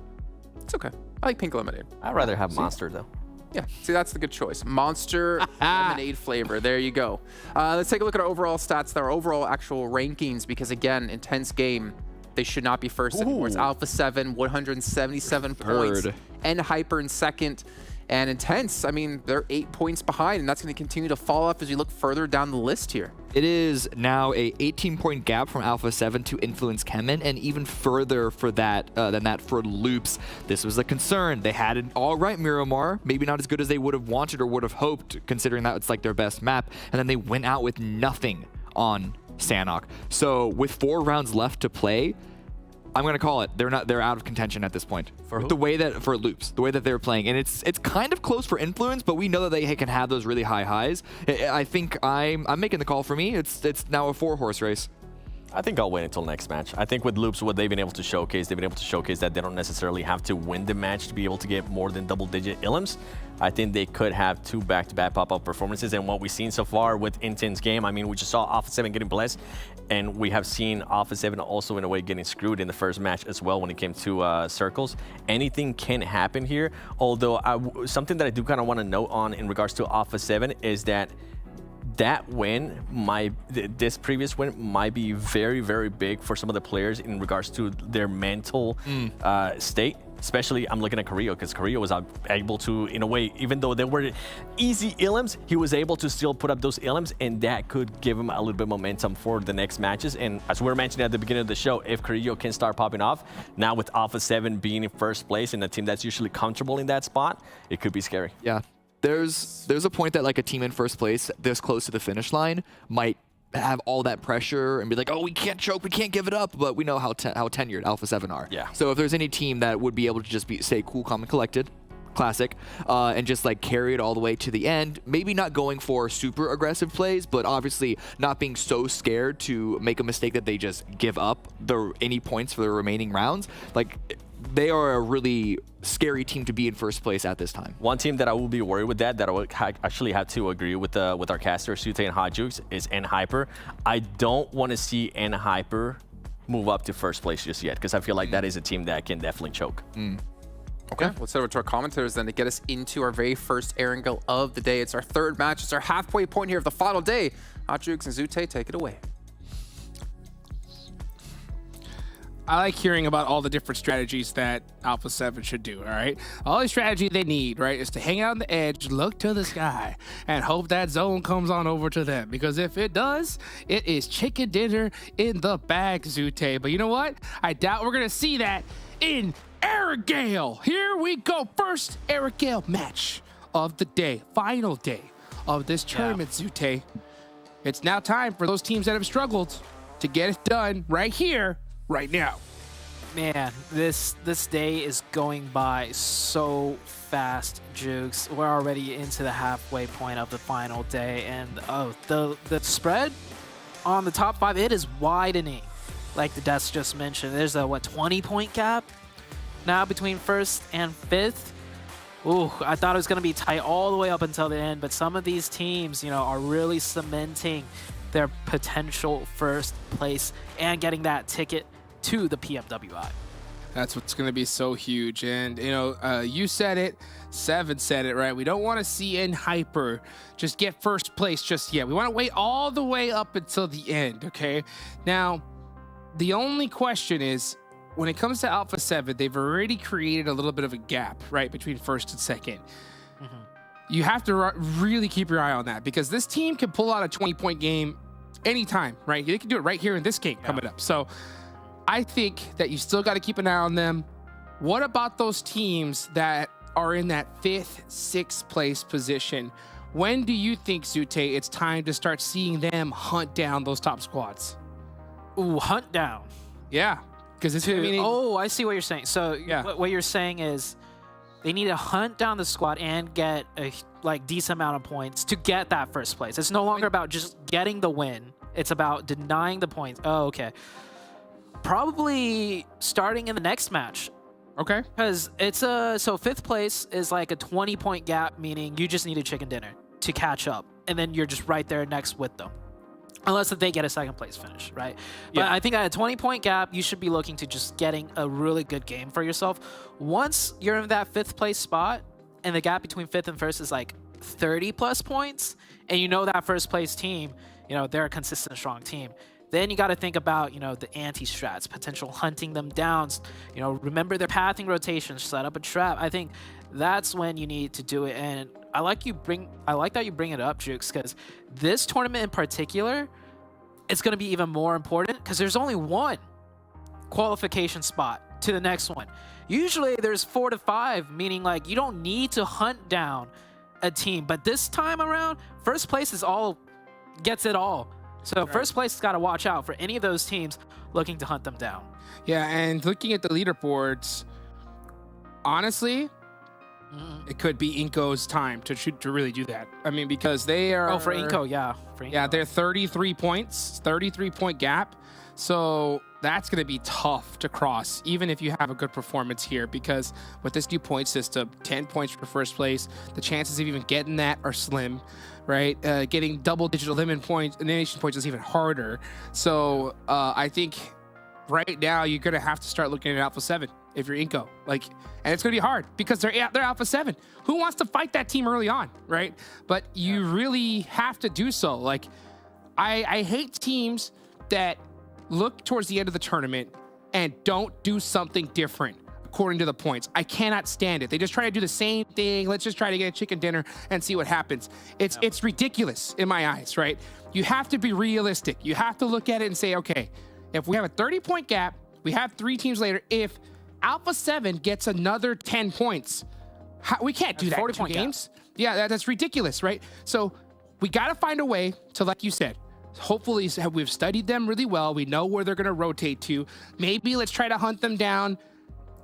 Speaker 1: It's okay. I like pink lemonade.
Speaker 3: I'd rather have Monster, though.
Speaker 1: Yeah, see, that's the good choice. Monster lemonade flavor. There you go. Let's take a look at our overall stats, our overall actual rankings, because again, intense game. They should not be first anymore. It's Alpha 7, 177 points. NHyper in second. And Intense, I mean, they're 8 points behind, and that's going to continue to fall off as we look further down the list here.
Speaker 2: It is now a 18-point gap from Alpha 7 to Influence CHEMIN, and even further for that than that for Loops. This was a concern. They had an all-right Miramar, maybe not as good as they would have wanted or would have hoped, considering that it's like their best map, and then they went out with nothing on Sanhok. So with 4 rounds left to play, I'm gonna call it. They're out of contention at this point. For the way that for Loops, the way that they're playing, and it's kind of close for Influence, but we know that they can have those really high highs. I think I'm making the call for me. It's now a 4-horse race.
Speaker 3: I think I'll wait until next match. I think with Loops, what they've been able to showcase, that they don't necessarily have to win the match to be able to get more than double-digit illims. I think they could have 2 back-to-back pop-up performances, and what we've seen so far with Intense game, I mean, we just saw Alpha 7 getting blessed, and we have seen Alpha 7 also in a way getting screwed in the first match as well when it came to circles. Anything can happen here, although something that I do kind of want to note on in regards to Alpha 7 is that win, this previous win might be very, very big for some of the players in regards to their mental state. Especially, I'm looking at Carrillo, because Carrillo was able to, in a way, even though there were easy illims, he was able to still put up those illims, and that could give him a little bit of momentum for the next matches. And as we were mentioning at the beginning of the show, if Carrillo can start popping off, now with Alpha 7 being in first place and a team that's usually comfortable in that spot, it could be scary.
Speaker 2: Yeah. There's a point that like a team in first place this close to the finish line might have all that pressure and be like, oh, we can't choke, we can't give it up, but we know how tenured Alpha 7 are.
Speaker 3: Yeah.
Speaker 2: So if there's any team that would be able to just stay cool, calm, and collected, classic, and just like carry it all the way to the end, maybe not going for super aggressive plays, but obviously not being so scared to make a mistake that they just give up any points for the remaining rounds, like they are a really scary team to be in first place at this time.
Speaker 3: One team that I will be worried with that I would actually have to agree with our caster, Sute and Hotjukes, is NHyper. I don't want to see NHyper move up to first place just yet, because I feel like that is a team that can definitely choke.
Speaker 1: Okay, let's head over to our commentators then to get us into our very first Erangel of the day. It's our third match. It's our halfway point here of the final day. Hotjukes and Zute, take it away.
Speaker 4: I like hearing about all the different strategies that Alpha 7 should do, all right? All the strategy they need, right, is to hang out on the edge, look to the sky, and hope that zone comes on over to them. Because if it does, it is chicken dinner in the bag, Zute. But you know what? I doubt we're going to see that in Erangel. Here we go. First Erangel match of the day. Final day of this tournament, Zute. It's now time for those teams that have struggled to get it done right here, right now.
Speaker 5: Man, this day is going by so fast, Jukes. We're already into the halfway point of the final day, and the spread on the top 5, it is widening. Like the Desk just mentioned, there's a 20-point gap now between first and fifth. Ooh, I thought it was going to be tight all the way up until the end, but some of these teams, are really cementing their potential first place and getting that ticket to the PMWI.
Speaker 4: That's what's going to be so huge. And, you said it, Seven said it, right? We don't want to see NHyper just get first place just yet. We want to wait all the way up until the end, okay? Now, the only question is, when it comes to Alpha 7, they've already created a little bit of a gap, right, between first and second. You have to really keep your eye on that, because this team can pull out a 20-point game anytime, right? They can do it right here in this game coming up. So I think that you still got to keep an eye on them. What about those teams that are in that 5th, 6th place position? when do you think, Zute, it's time to start seeing them hunt down those top squads?
Speaker 5: Ooh, hunt down.
Speaker 4: Yeah, because it's.
Speaker 5: Oh, I see what you're saying. So
Speaker 4: Yeah.
Speaker 5: what you're saying is they need to hunt down the squad and get a decent amount of points to get that first place. It's no longer about just getting the win. It's about denying the points. Oh, okay. Probably starting in the next match.
Speaker 4: Okay.
Speaker 5: Because it's so 5th place is like a 20-point gap, meaning you just need a chicken dinner to catch up, and then you're just right there next with them. Unless if they get a 2nd place finish, right? But
Speaker 4: Yeah.
Speaker 5: I think at a 20-point gap, you should be looking to just getting a really good game for yourself. Once you're in that 5th place spot, and the gap between 5th and 1st is like 30 plus points, and you know that 1st place team, you know, they're a consistent, strong team. Then you got to think about, you know, the anti-strats, potential hunting them down. You know, remember their pathing rotations, set up a trap. I think that's when you need to do it. And I like that you bring it up, Jukes, because this tournament in particular, it's going to be even more important because there's only one qualification spot to the next one. Usually there's 4 to 5, meaning like you don't need to hunt down a team. But this time around, 1st place gets it all. So 1st place has got to watch out for any of those teams looking to hunt them down.
Speaker 4: Yeah, and looking at the leaderboards, honestly, it could be INCO's time to really do that. I mean, because they are...
Speaker 5: Oh, for INCO, yeah. For INCO.
Speaker 4: Yeah, they're 33 points, 33-point gap. So that's going to be tough to cross, even if you have a good performance here, because with this new point system, 10 points for 1st place, the chances of even getting that are slim, right? Getting double-digit elimination points is even harder. So I think right now you're going to have to start looking at Alpha 7 if you're INCO. And it's going to be hard because they're Alpha 7. Who wants to fight that team early on, right? But you really have to do so. Like, I hate teams that look towards the end of the tournament and don't do something different according to the points. I cannot stand it. They just try to do the same thing. Let's just try to get a chicken dinner and see what happens. It's ridiculous in my eyes, right? You have to be realistic. You have to look at it and say, okay, if we have a 30-point gap, we have 3 teams later. If Alpha 7 gets another 10 points, we can't do that in 2 games. Yeah, that's ridiculous, right? So we got to find a way to, like you said, hopefully we've studied them really well. We know where they're going to rotate to. Maybe let's try to hunt them down.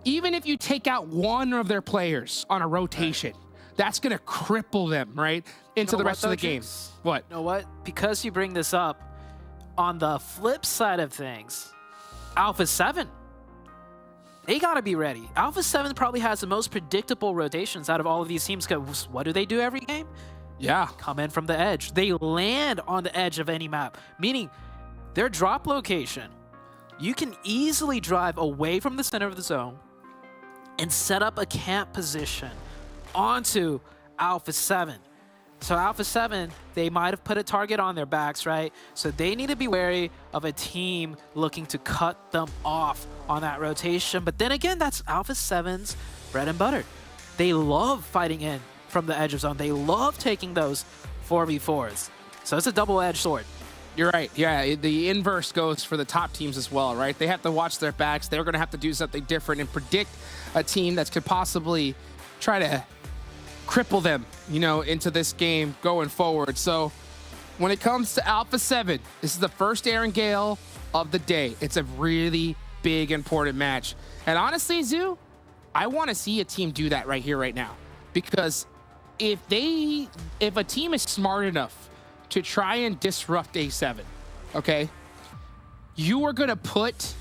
Speaker 4: Even if you take out one of their players on a rotation, that's going to cripple them, right? Into the rest of the game. What?
Speaker 5: You know what? Because you bring this up, on the flip side of things, Alpha 7, they got to be ready. Alpha 7 probably has the most predictable rotations out of all of these teams, because what do they do every game?
Speaker 4: Yeah.
Speaker 5: Come in from the edge. They land on the edge of any map, meaning their drop location, you can easily drive away from the center of the zone and set up a camp position onto Alpha 7. So Alpha 7, they might have put a target on their backs, right? So they need to be wary of a team looking to cut them off on that rotation. But then again, that's Alpha 7's bread and butter. They love fighting in from the edge of zone. They love taking those 4v4s. So it's a double-edged sword.
Speaker 4: You're right. Yeah, the inverse goes for the top teams as well, right? They have to watch their backs. They're going to have to do something different and predict a team that could possibly try to cripple them, you know, into this game going forward. So when it comes to Alpha 7, this is the first Erangel of the day. It's a really big, important match. And honestly, Zoo, I want to see a team do that right here, right now. Because if a team is smart enough to try and disrupt A7, okay, you are going to put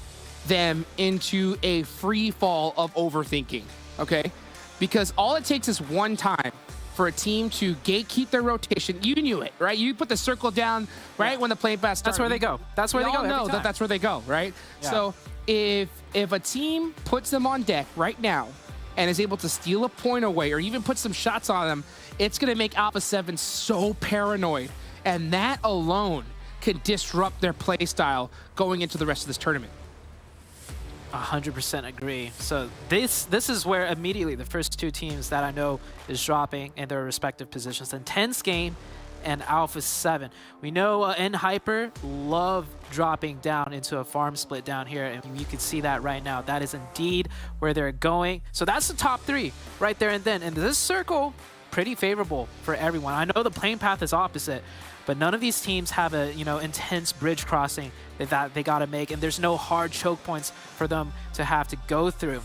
Speaker 4: them into a free fall of overthinking, okay? Because all it takes is one time for a team to gatekeep their rotation. You knew it, right? You put the circle down right when the play pass started.
Speaker 5: That's where they go. That's where they go.
Speaker 4: We all know that that's where they go, right?
Speaker 5: Yeah.
Speaker 4: So if a team puts them on deck right now and is able to steal a point away or even put some shots on them, it's going to make Alpha 7 so paranoid. And that alone can disrupt their play style going into the rest of this tournament.
Speaker 5: 100% agree. So this is where immediately the first 2 teams that I know is dropping in their respective positions. Intense Game and Alpha 7. We know N-Hyper love dropping down into a farm split down here, and you can see that right now. That is indeed where they're going. So that's the top 3 right there and then. And this circle pretty favorable for everyone. I know the playing path is opposite, but none of these teams have a intense bridge crossing that they got to make, and there's no hard choke points for them to have to go through.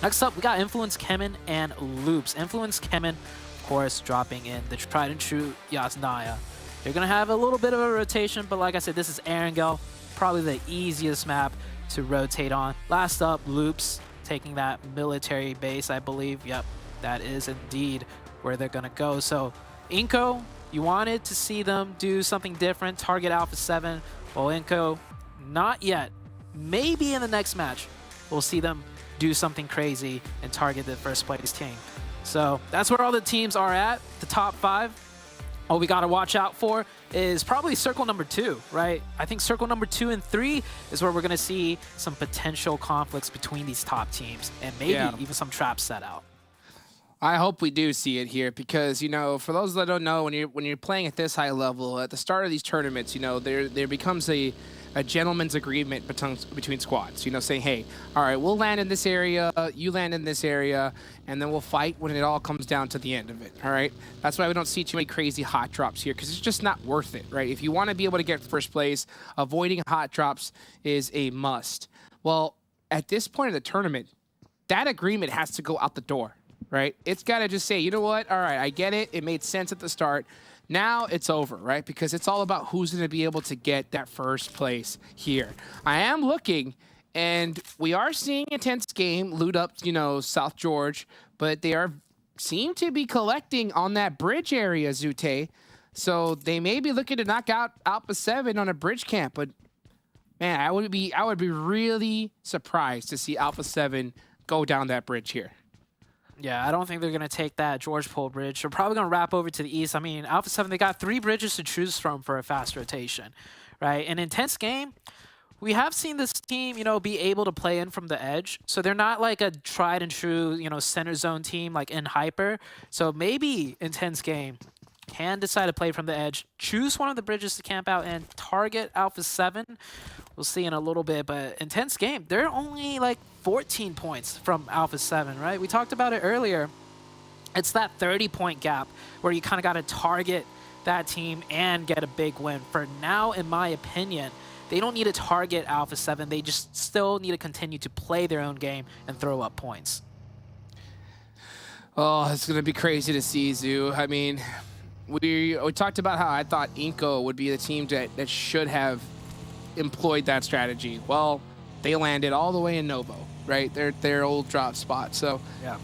Speaker 5: Next up, we got Influence, CHEMIN, and Loops. Influence, CHEMIN, of course, dropping in the tried and true Yasnaya. They're going to have a little bit of a rotation, but like I said, this is Erangel, probably the easiest map to rotate on. Last up, Loops, taking that military base, I believe. Yep, that is indeed where they're going to go. So, INCO, you wanted to see them do something different, target Alpha 7. Well, INCO, not yet. Maybe in the next match, we'll see them do something crazy and target the first place team. So that's where all the teams are at, the top 5. All we got to watch out for is probably circle number 2, right? I think circle number 2 and 3 is where we're going to see some potential conflicts between these top teams and maybe even some traps set out.
Speaker 4: I hope we do see it here because, for those that don't know, when you're playing at this high level, at the start of these tournaments, there becomes a gentleman's agreement between squads, saying, hey, all right, we'll land in this area, you land in this area, and then we'll fight when it all comes down to the end of it, all right? That's why we don't see too many crazy hot drops here because it's just not worth it, right? If you want to be able to get first place, avoiding hot drops is a must. Well, at this point of the tournament, that agreement has to go out the door. Right? It's got to just say, you know what? All right, I get it. It made sense at the start. Now it's over, right? Because it's all about who's going to be able to get that first place here. I am looking, and we are seeing a tense game loot up, South George, but they seem to be collecting on that bridge area, Zute. So they may be looking to knock out Alpha 7 on a bridge camp, but man, I would be really surprised to see Alpha 7 go down that bridge here.
Speaker 5: Yeah, I don't think they're going to take that George Pole bridge. They're probably going to wrap over to the east. I mean, Alpha 7, they got 3 bridges to choose from for a fast rotation, right? An intense game, we have seen this team, be able to play in from the edge. So they're not like a tried and true, center zone team like in Hyper. So maybe intense game can decide to play from the edge, choose one of the bridges to camp out and target Alpha 7. We'll see in a little bit, but intense game. They're only like 14 points from Alpha 7, right? We talked about it earlier. It's that 30-point gap where you kind of got to target that team and get a big win. For now, in my opinion, they don't need to target Alpha 7. They just still need to continue to play their own game and throw up points.
Speaker 4: Oh, it's going to be crazy to see, Zoo. I mean, we talked about how I thought INCO would be the team that should have employed that strategy. Well, they landed all the way in Novo, right? Their old drop spot. So
Speaker 5: yeah,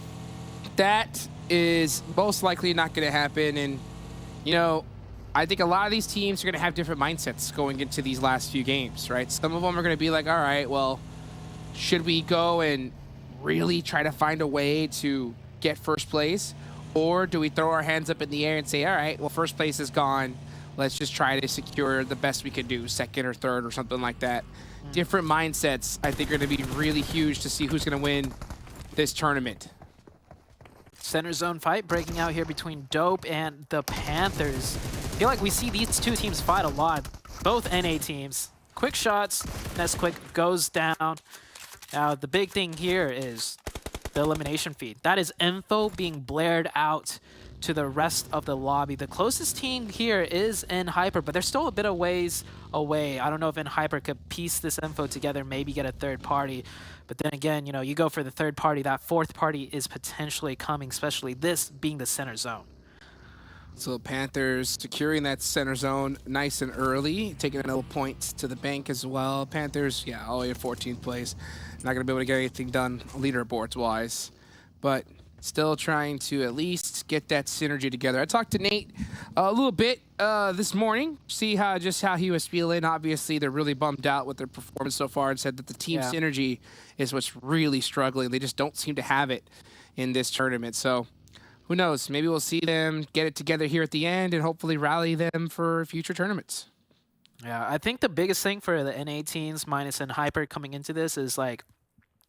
Speaker 4: that is most likely not going to happen. And, I think a lot of these teams are going to have different mindsets going into these last few games, right? Some of them are going to be like, all right, well, should we go and really try to find a way to get first place? Or do we throw our hands up in the air and say, all right, well, first place is gone. Let's just try to secure the best we can do, second or third or something like that. Different mindsets, I think, are going to be really huge to see who's going to win this tournament.
Speaker 5: Center zone fight breaking out here between Dope and the Panthers. I feel like we see these two teams fight a lot, both NA teams. Quick shots, Nesquik goes down. Now, the big thing here is the elimination feed. That is info being blared out to the rest of the lobby. The closest team here is in Hyper, but they're still a bit of ways away. I don't know if in Hyper could piece this info together, maybe get a third party. But then again, you go for the third party, that fourth party is potentially coming, especially this being the center zone.
Speaker 4: So Panthers securing that center zone nice and early, taking another point to the bank as well. Panthers, yeah, all the way at 14th place. Not going to be able to get anything done leaderboards-wise, but still trying to at least get that synergy together. I talked to Nate a little bit this morning, see how he was feeling. Obviously, they're really bummed out with their performance so far and said that the team synergy is what's really struggling. They just don't seem to have it in this tournament. So who knows? Maybe we'll see them get it together here at the end and hopefully rally them for future tournaments.
Speaker 5: Yeah, I think the biggest thing for the NA teams, minus and Hyper coming into this, is like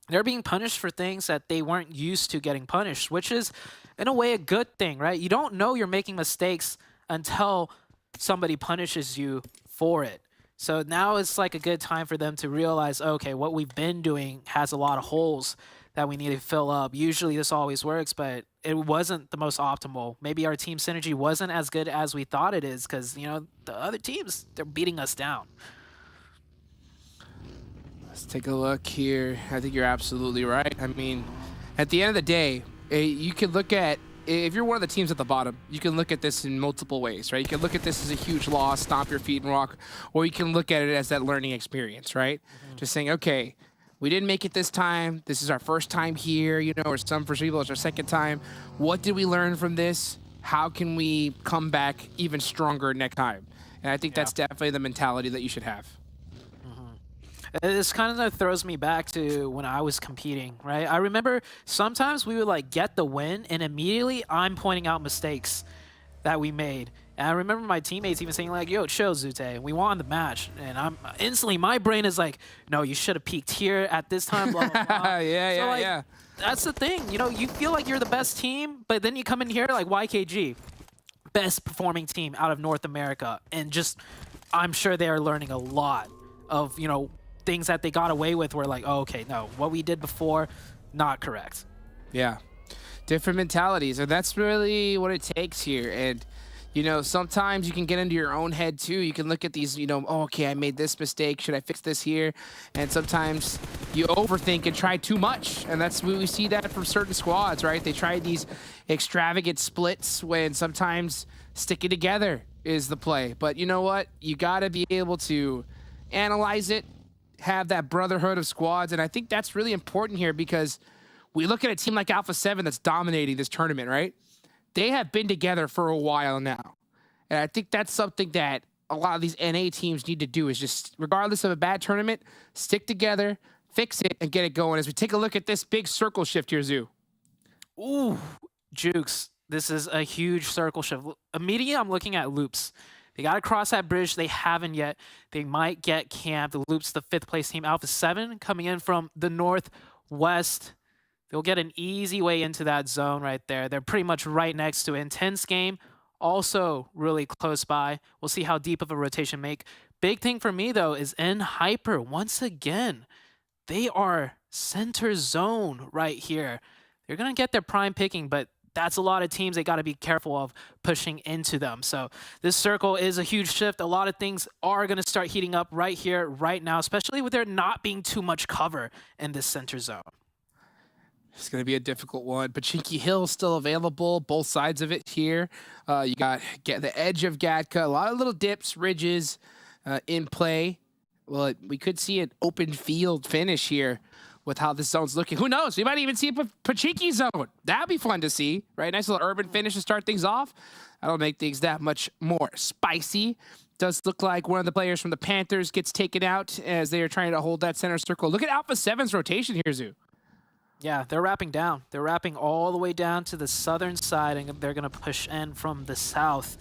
Speaker 5: they're being punished for things that they weren't used to getting punished, which is, in a way, a good thing, right? You don't know you're making mistakes until somebody punishes you for it. So now it's like a good time for them to realize, okay, what we've been doing has a lot of holes that we need to fill up. Usually this always works, but it wasn't the most optimal. Maybe our team synergy wasn't as good as we thought it is because, you know, the other teams, they're beating us down.
Speaker 4: Let's take a look here. I think you're absolutely right. I mean, at the end of the day, you can look at, if you're one of the teams at the bottom, you can look at this in multiple ways, right? You can look at this as a huge loss, stomp your feet and walk, or you can look at it as that learning experience, right? Just saying, okay, we didn't make it this time. This is our first time here, you know, or some for people, it's our second time. What did we learn from this? How can we come back even stronger next time? And I think that's definitely the mentality that you should have.
Speaker 5: This kind of throws me back to when I was competing, right? I remember sometimes we would like get the win and immediately I'm pointing out mistakes that we made. And I remember my teammates even saying like, yo, chill, Zute, we won the match. And I'm instantly, my brain is like, no, you should have peaked here at this time, blah, blah, blah.
Speaker 4: Yeah.
Speaker 5: That's the thing, you know, you feel like you're the best team, but then you come in here like YKG, best performing team out of North America. And just, I'm sure they are learning a lot of, you know, things that they got away with were like, oh, okay, no, what we did before, not correct.
Speaker 4: Yeah. Different mentalities, and that's really what it takes here. And, you know, sometimes you can get into your own head too. You can look at these, you know, oh, okay, I made this mistake. Should I fix this here? And sometimes you overthink and try too much. And that's we see that from certain squads, right? They try these extravagant splits when sometimes sticking together is the play. But you know what? You got to be able to analyze it, have that brotherhood of squads. And I think that's really important here because we look at a team like Alpha 7 that's dominating this tournament, right? They have been together for a while now. And I think that's something that a lot of these NA teams need to do is just, regardless of a bad tournament, stick together, fix it, and get it going. As we take a look at this big circle shift here, Zoo.
Speaker 5: Ooh, Jukes, this is a huge circle shift. Immediately, I'm looking at Loops. They got to cross that bridge. They haven't yet. They might get camped. The Loops, the 5th place team. Alpha 7 coming in from the northwest. They'll get an easy way into that zone right there. They're pretty much right next to it. Intense game, also really close by. We'll see how deep of a rotation make. Big thing for me, though, is in Hyper. Once again, they are center zone right here. They're going to get their prime picking, but that's a lot of teams they got to be careful of pushing into them. So this circle is a huge shift. A lot of things are going to start heating up right here, right now, especially with there not being too much cover in this center zone.
Speaker 4: It's going to be a difficult one. Pachinki Hill still available, both sides of it here. You got the edge of Gatka, a lot of little dips, ridges in play. Well, we could see an open field finish here with how this zone's looking. Who knows? We might even see a Pachinki zone. That'd be fun to see, right? Nice little urban finish to start things off. That'll make things that much more spicy. Does look like one of the players from the Panthers gets taken out as they are trying to hold that center circle. Look at Alpha 7's rotation here, Zoo.
Speaker 5: Yeah, they're wrapping down. They're wrapping all the way down to the southern side, and they're going to push in from the south.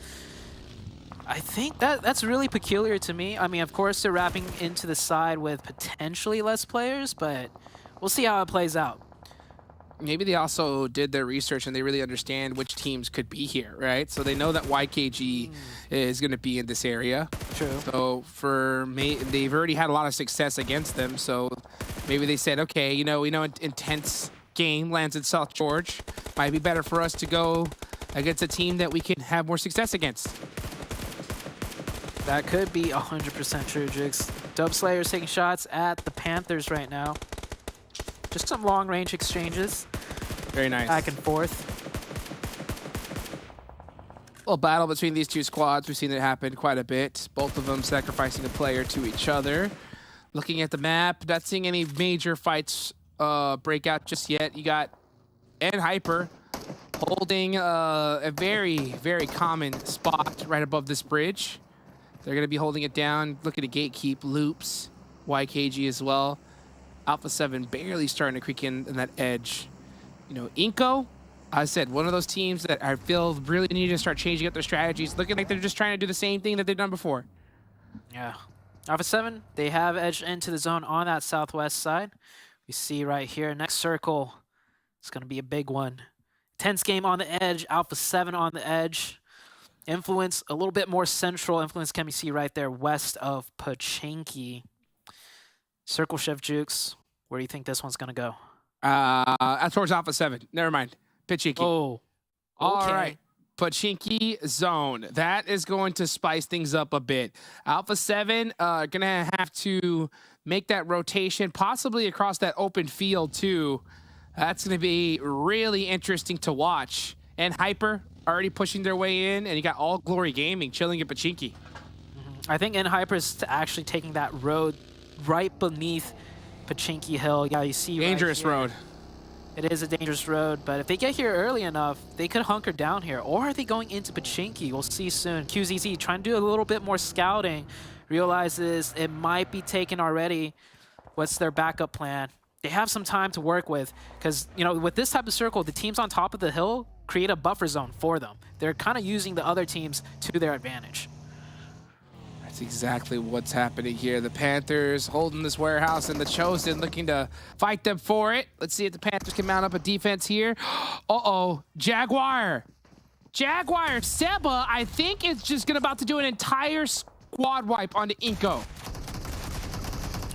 Speaker 5: I think that's really peculiar to me. I mean, of course, they're wrapping into the side with potentially less players, but we'll see how it plays out.
Speaker 4: Maybe they also did their research and they really understand which teams could be here, right? So they know that YKG is going to be in this area.
Speaker 5: True.
Speaker 4: So for me, they've already had a lot of success against them. So maybe they said, okay, you know, intense game lands in South George. Might be better for us to go against a team that we can have more success against.
Speaker 5: That could be 100% true, Jigs. Dub Slayer's taking shots at the Panthers right now. Just some long-range exchanges.
Speaker 4: Very nice.
Speaker 5: Back and forth.
Speaker 4: Little battle between these two squads. We've seen it happen quite a bit. Both of them sacrificing a player to each other. Looking at the map, not seeing any major fights break out just yet. You got Hyper holding a very, very common spot right above this bridge. They're going to be holding it down, looking to gatekeep Loops, YKG as well. Alpha 7 barely starting to creak in that edge. You know, INCO, I said, one of those teams that I feel really need to start changing up their strategies, looking like they're just trying to do the same thing that they've done before.
Speaker 5: Yeah. Alpha 7, they have edged into the zone on that southwest side. We see right here, next circle, it's going to be a big one. Tense game on the edge, Alpha 7 on the edge. Influence, a little bit more central influence can we see right there west of Pachinki. Circle shift, Jukes. Where do you think this one's going to go?
Speaker 4: That's towards Alpha 7. Never mind. Pachinki.
Speaker 5: Oh,
Speaker 4: All
Speaker 5: okay.
Speaker 4: right. Pachinki zone. That is going to spice things up a bit. Alpha 7 gonna have to make that rotation, possibly across that open field too. That's gonna be really interesting to watch. And Hyper already pushing their way in, and you got All Glory Gaming chilling at Pachinki.
Speaker 5: I think Hyper is actually taking that road right beneath Pachinki Hill. Yeah, you see
Speaker 4: Dangerous
Speaker 5: right here.
Speaker 4: road.
Speaker 5: It is a dangerous road, but if they get here early enough, they could hunker down here. Or are they going into Pachinki? We'll see soon. QZZ trying to do a little bit more scouting. Realizes it might be taken already. What's their backup plan? They have some time to work with because, you know, with this type of circle, the teams on top of the hill create a buffer zone for them. They're kind of using the other teams to their advantage.
Speaker 4: That's exactly what's happening here. The Panthers holding this warehouse, and the Chosen looking to fight them for it. Let's see if the Panthers can mount up a defense here. Uh-oh, Jaguar. Jaguar, Seba, I think it's just about to do an entire squad wipe onto INCO.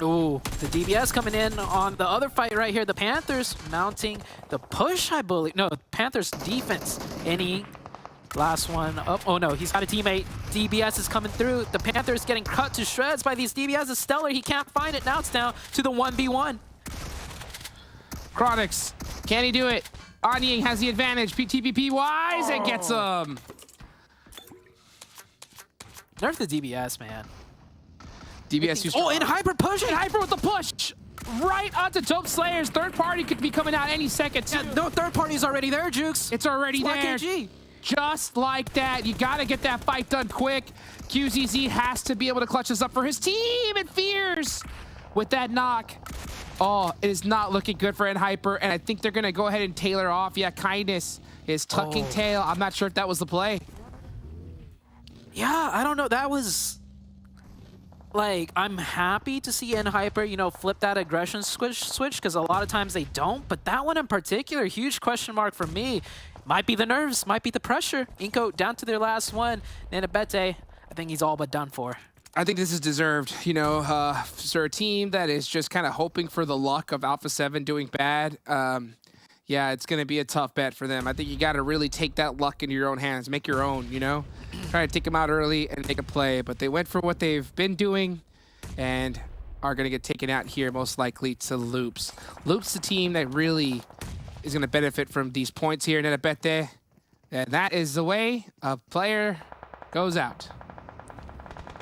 Speaker 5: Ooh, the DBS coming in on the other fight right here. The Panthers mounting the push, I believe. No, Panthers defense. Any last one up. Oh no, he's got a teammate. DBS is coming through. The Panthers getting cut to shreds by these DBS. Is Stellar. He can't find it. Now it's down to the 1v1.
Speaker 4: Chronix, can he do it? Anying has the advantage. TPP wise and gets him.
Speaker 5: Nerf the DBS, man.
Speaker 4: DBS used
Speaker 5: Oh, and Hyper pushing.
Speaker 4: Hyper with the push. Right onto Dope Slayers. Third party could be coming out any second too.
Speaker 5: Yeah, no, third party's already there, Jukes.
Speaker 4: It's already
Speaker 5: Block
Speaker 4: there.
Speaker 5: KG.
Speaker 4: Just like that. You got to get that fight done quick. QZZ has to be able to clutch this up for his team. And Fears with that knock. Oh, it is not looking good for Hyper, and I think they're going to go ahead and tailor off. Yeah, Kindness is tucking tail. I'm not sure if that was the play.
Speaker 5: Yeah, I don't know. That was... Like, I'm happy to see Hyper, you know, flip that aggression switch, because a lot of times they don't. But that one in particular, huge question mark for me. Might be the nerves, might be the pressure. INCO down to their last one. Nanabete, I think he's all but done for.
Speaker 4: I think this is deserved, you know, for a team that is just kind of hoping for the luck of Alpha 7 doing bad. Yeah, it's going to be a tough bet for them. I think you got to really take that luck into your own hands, make your own, you know? Try to take them out early and make a play, but they went for what they've been doing and are going to get taken out here, most likely to Loops. Loops, the team that really is going to benefit from these points here, Nanabete. And that is the way a player goes out.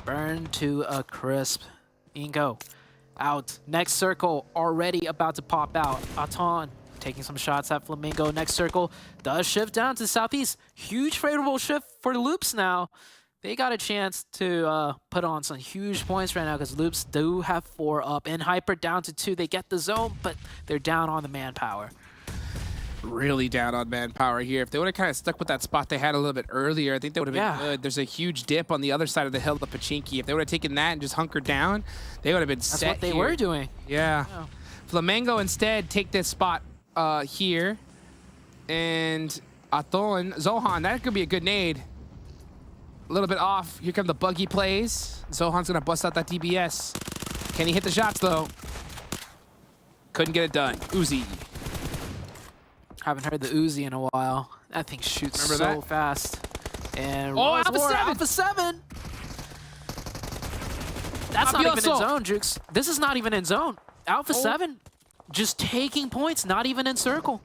Speaker 5: Burn to a crisp. INCO out. Next circle already about to pop out. ATON taking some shots at Flamingo. Next circle does shift down to southeast. Huge favorable shift for Loops now. They got a chance to put on some huge points right now because Loops do have 4 up. And Hyper down to 2. They get the zone, but they're down on the manpower.
Speaker 4: Really down on manpower here. If they would have kind of stuck with that spot they had a little bit earlier, I think that would have been good. There's a huge dip on the other side of the hill of Pachinki. If they would have taken that and just hunkered down, they would have been set.
Speaker 5: That's what they were doing.
Speaker 4: Yeah.
Speaker 5: Yeah.
Speaker 4: Flamengo instead take this spot here. And Aton, Zohan, that could be a good nade. A little bit off. Here come the buggy plays. Zohan's going to bust out that DBS. Can he hit the shots, though? Couldn't get it done. Uzi.
Speaker 5: Haven't heard the Uzi in a while. That thing shoots so fast. And
Speaker 4: oh, Alpha 7!
Speaker 5: Alpha 7! That's not even in zone, Jukes. This is not even in zone. Alpha 7 just taking points, not even in circle.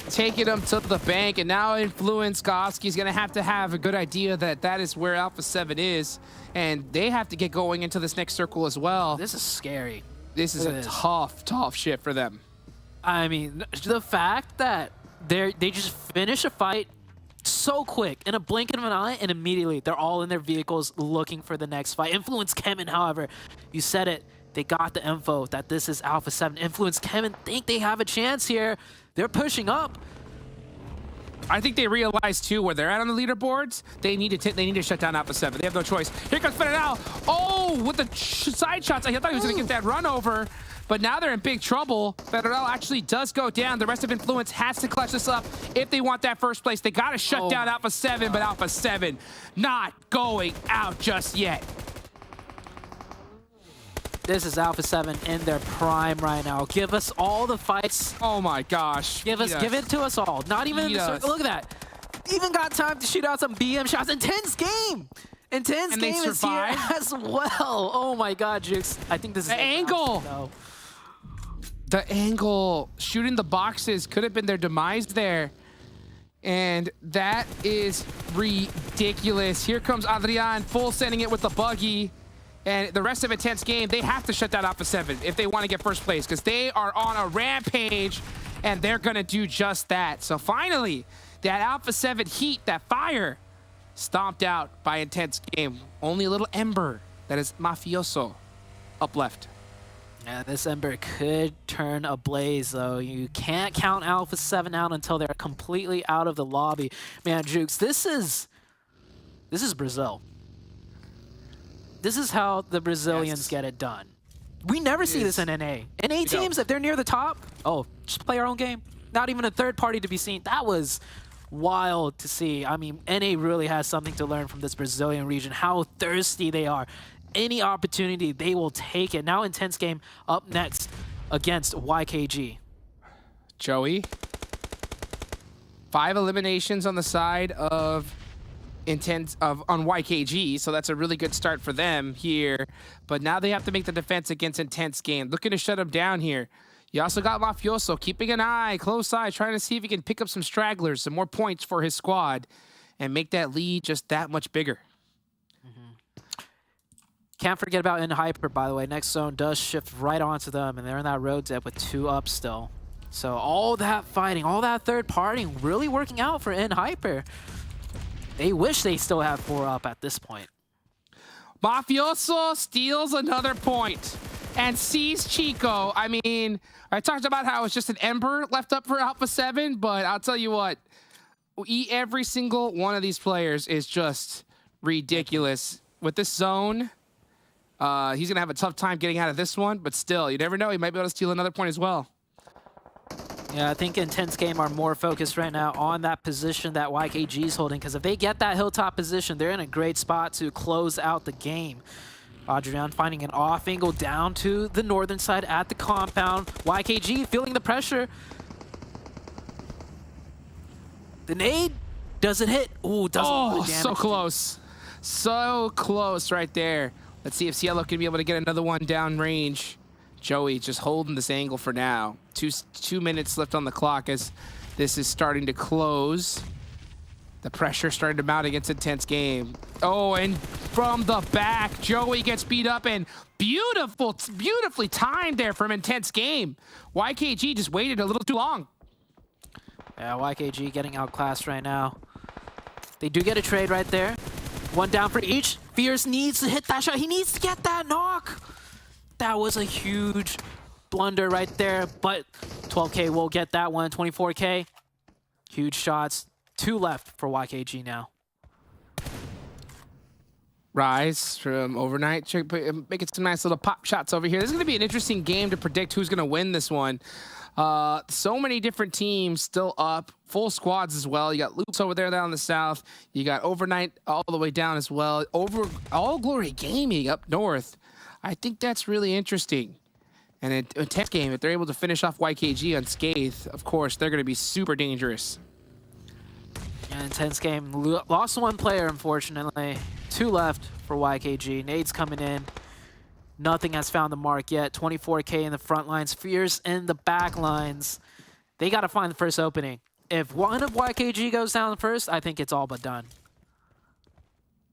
Speaker 4: Taking them to the bank, and now Influence Goski's going to have a good idea that that is where Alpha 7 is, and they have to get going into this next circle as well.
Speaker 5: This is scary.
Speaker 4: This is a tough shift for them.
Speaker 5: I mean, the fact that they just finish a fight so quick, in a blink of an eye, and immediately they're all in their vehicles looking for the next fight. Influence CHEMIN, however, you said it, they got the info that this is Alpha 7. Influence CHEMIN think they have a chance here. They're pushing up.
Speaker 4: I think they realize too where they're at on the leaderboards. They need to shut down Alpha 7. They have no choice. Here comes Federal. Oh, with the side shots. I thought he was going to get that run over. But now they're in big trouble. Federal actually does go down. The rest of Influence has to clutch this up if they want that first place. They got to shut down Alpha 7, but Alpha 7 not going out just yet.
Speaker 5: This is Alpha 7 in their prime right now. Give us all the fights.
Speaker 4: Oh my gosh.
Speaker 5: Give it to us all. Not even in the circle. Look at that. Even got time to shoot out some BM shots. Intense game. Intense
Speaker 4: and
Speaker 5: game
Speaker 4: they
Speaker 5: is here as well. Oh my god, Jukes. I think this is
Speaker 4: the angle.
Speaker 5: No.
Speaker 4: The angle. Shooting the boxes could have been their demise there. And that is ridiculous. Here comes Adrian, full sending it with the buggy. And the rest of Intense Game, they have to shut down Alpha 7 if they want to get first place, because they are on a rampage, and they're going to do just that. So finally, that Alpha 7 heat, that fire, stomped out by Intense Game. Only a little ember that is Mafioso up left.
Speaker 5: Yeah, this ember could turn ablaze, though. You can't count Alpha 7 out until they're completely out of the lobby. Man, Jukes, this is Brazil. This is how the Brazilians get it done. We never see this in NA. NA teams, if they're near the top, oh, just play our own game. Not even a third party to be seen. That was wild to see. I mean, NA really has something to learn from this Brazilian region, how thirsty they are. Any opportunity, they will take it. Now Intense Game up next against YKG.
Speaker 4: Joey, 5 eliminations on the side of on YKG, so that's a really good start for them here. But now they have to make the defense against Intense Game. Looking to shut them down here. You also got Mafioso keeping an eye, close eye, trying to see if he can pick up some stragglers, some more points for his squad, and make that lead just that much bigger.
Speaker 5: Can't forget about Hyper, by the way. Next zone does shift right onto them, and they're in that road dip with 2 up still. So all that fighting, all that third party really working out for Hyper. They wish they still had 4 up at this point.
Speaker 4: Mafioso steals another point and sees Chico. I mean, I talked about how it's just an ember left up for Alpha 7, but I'll tell you what, every single one of these players is just ridiculous. With this zone, he's going to have a tough time getting out of this one, but still, you never know. He might be able to steal another point as well.
Speaker 5: Yeah, I think Intense Game are more focused right now on that position that YKG is holding, because if they get that hilltop position, they're in a great spot to close out the game. Adrian finding an off angle down to the northern side at the compound. YKG feeling the pressure. The nade doesn't hit. Ooh, doesn't do damage.
Speaker 4: So close. So close right there. Let's see if Cielo can be able to get another one down range. Joey just holding this angle for now. 2 minutes left on the clock as this is starting to close. The pressure starting to mount against Intense Game. Oh, and from the back, Joey gets beat up, and beautifully timed there from Intense Game. YKG just waited a little too long.
Speaker 5: Yeah, YKG getting outclassed right now. They do get a trade right there. 1 down for each. Fierce needs to hit that shot. He needs to get that knock. That was a huge blunder right there, but 12K will get that one. 24K. Huge shots. 2 left for YKG now.
Speaker 4: Rise from Overnight, making some nice little pop shots over here. This is going to be an interesting game to predict who's going to win this one. So many different teams still up, full squads as well. You got Loops over there down in the south. You got Overnight all the way down as well. All Glory Gaming up north. I think that's really interesting. And in Intense Game, if they're able to finish off YKG unscathed, of course, they're going to be super dangerous.
Speaker 5: Yeah, Intense Game lost 1 player, unfortunately. 2 left for YKG. Nade's coming in. Nothing has found the mark yet. 24K in the front lines. Fierce in the back lines. They got to find the first opening. If one of YKG goes down first, I think it's all but done.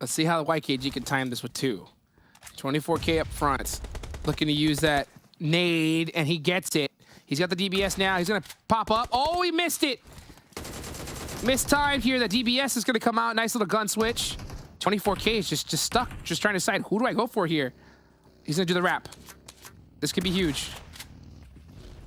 Speaker 4: Let's see how YKG can time this with 2. 24K up front. Looking to use that nade, and he gets it. He's got the DBS now. He's going to pop up. Oh, he missed it. Mistimed here. The DBS is going to come out. Nice little gun switch. 24K is just stuck. Just trying to decide, who do I go for here? He's going to do the wrap. This could be huge.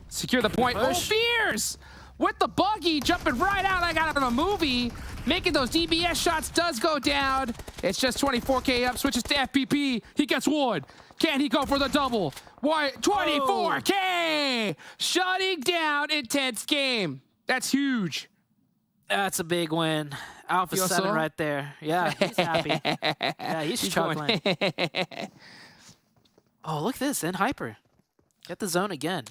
Speaker 4: Secure the point. Oh, Fears! With the buggy, jumping right out like out of a movie. Making those DBS shots does go down. It's just 24K up, switches to FPP. He gets 1. Can he go for the double? Why, 24K! Shutting down Intense Game. That's huge.
Speaker 5: That's a big win. Alpha 7 right there. Yeah, he's happy. Yeah, he's chuckling. Oh, look at this. In hyper. Get the zone again.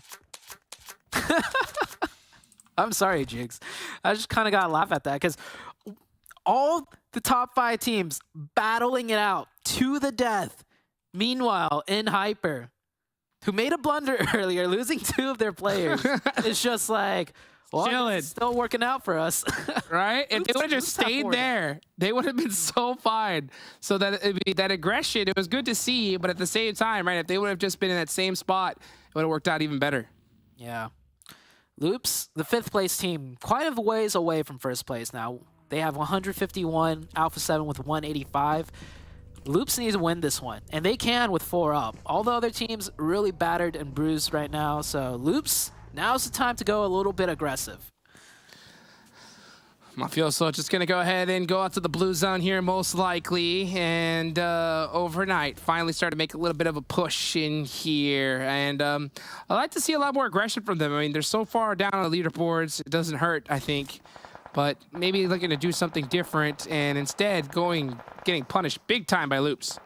Speaker 5: I'm sorry, Jigs. I just kind of got to laugh at that because all the top 5 teams battling it out to the death. Meanwhile, in hyper, who made a blunder earlier, losing 2 of their players, it's just like, well, it's still working out for us.
Speaker 4: Right? If they would have just stayed there, they would have been so fine. So that aggression, it was good to see, but at the same time, right, if they would have just been in that same spot, it would have worked out even better.
Speaker 5: Yeah. Loops, the 5th place team, quite a ways away from 1st place now. They have 151, Alpha 7 with 185. Loops needs to win this one, and they can with 4 up. All the other teams really battered and bruised right now, so Loops, now's the time to go a little bit aggressive.
Speaker 4: Mafioso just going to go ahead and go out to the blue zone here most likely, and Overknight finally started to make a little bit of a push in here, and I like to see a lot more aggression from them. I mean, they're so far down on the leaderboards, it doesn't hurt, I think, but maybe looking to do something different and instead getting punished big time by Loops.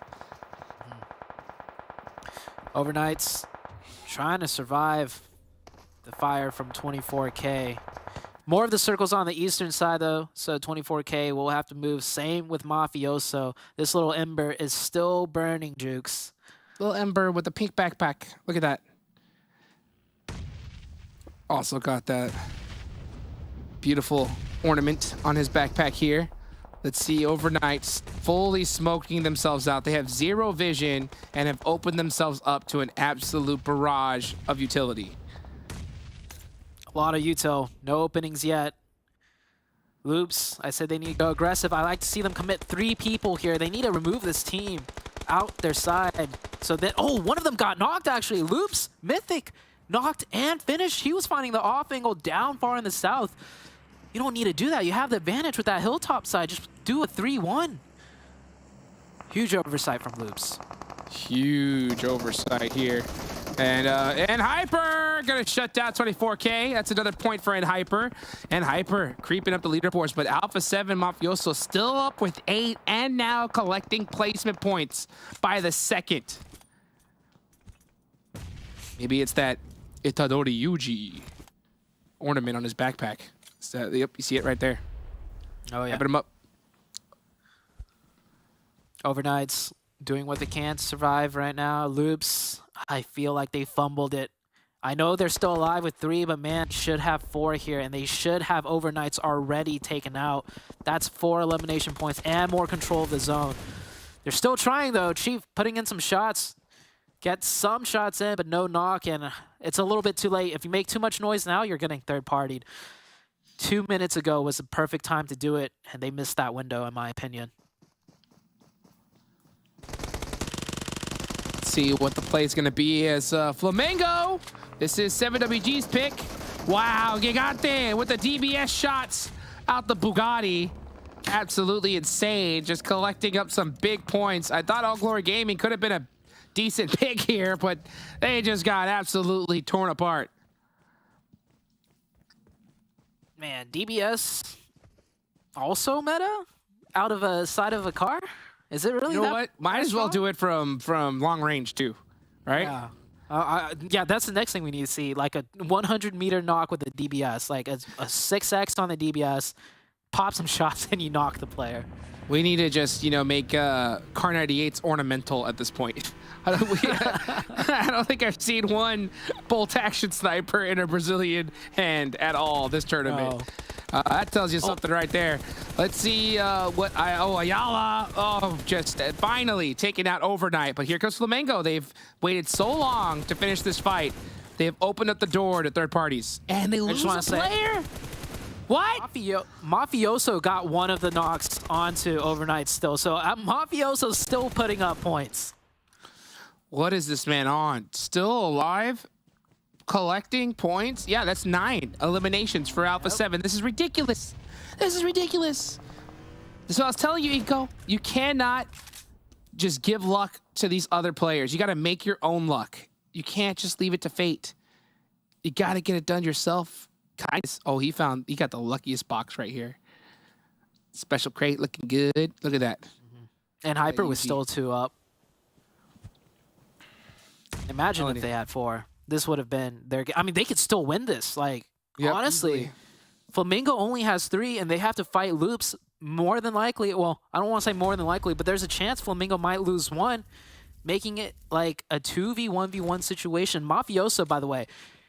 Speaker 5: Overknight's trying to survive the fire from 24K. More of the circles on the eastern side, though, so 24K will have to move. Same with Mafioso. This little ember is still burning, Jukes.
Speaker 4: Little ember with the pink backpack. Look at that. Also got that beautiful ornament on his backpack here. Let's see, Overknight's fully smoking themselves out. They have 0 vision and have opened themselves up to an absolute barrage of utility.
Speaker 5: A lot of util, no openings yet. Loops, I said they need to go aggressive. I like to see them commit 3 people here. They need to remove this team out their side. So that, oh, one of them got knocked actually. Loops, Mythic, knocked and finished. He was finding the off angle down far in the south. You don't need to do that. You have the advantage with that hilltop side. Just do a 3-1. Huge oversight from Loops.
Speaker 4: Huge oversight here. And Hyper gonna shut down 24K. That's another point for Hyper. And Hyper creeping up the leaderboards, but Alpha 7 Mafioso still up with 8 and now collecting placement points by the second. Maybe it's that Itadori Yuji ornament on his backpack. So, yep, you see it right there.
Speaker 5: Oh, yeah.
Speaker 4: Hyping him up.
Speaker 5: Overnight's doing what they can to survive right now. Loops, I feel like they fumbled it. I know they're still alive with 3, but man, should have 4 here, and they should have Overknights already taken out. That's 4 elimination points and more control of the zone. They're still trying, though. Chief putting in some shots. Get some shots in, but no knock, and it's a little bit too late. If you make too much noise now, you're getting third-partied. 2 minutes ago was the perfect time to do it, and they missed that window, in my opinion.
Speaker 4: See what the play is going to be as Flamengo. This is 7WG's pick. Wow, Gigante with the DBS shots out the Bugatti. Absolutely insane, just collecting up some big points. I thought All Glory Gaming could have been a decent pick here, but they just got absolutely torn apart.
Speaker 5: Man, DBS also meta out of a side of a car? Is it really?
Speaker 4: You know what? Might as well do it from long range too, right?
Speaker 5: Yeah. Yeah, that's the next thing we need to see, like a 100-meter knock with the DBS, like a 6x on the DBS, pop some shots and you knock the player.
Speaker 4: We need to just, make Car 98's ornamental at this point. I don't think I've seen one bolt action sniper in a Brazilian hand at all this tournament.
Speaker 5: No.
Speaker 4: That tells you something right there. Let's see Ayala. Just finally taking out Overknight. But here comes Flamengo. They've waited so long to finish this fight. They have opened up the door to third parties. And they lose a player? What?
Speaker 5: Mafioso got one of the knocks onto Overknight still. So Mafioso's still putting up points.
Speaker 4: What is this man on? Still alive? Collecting points? Yeah, that's 9 eliminations for Alpha 7. This is ridiculous. This is ridiculous. So I was telling you, INCO, you cannot just give luck to these other players. You got to make your own luck. You can't just leave it to fate. You got to get it done yourself. Oh, he got the luckiest box right here. Special crate looking good. Look at that.
Speaker 5: And Hyper was still 2 up. Imagine if they had 4. This would have been their. I mean, they could still win this. Like,
Speaker 4: Yep,
Speaker 5: honestly,
Speaker 4: easily.
Speaker 5: Flamingo only has 3, and they have to fight Loops more than likely. Well, I don't want to say more than likely, but there's a chance Flamingo might lose 1, making it like a 2v1v1 situation. Mafioso, by the way,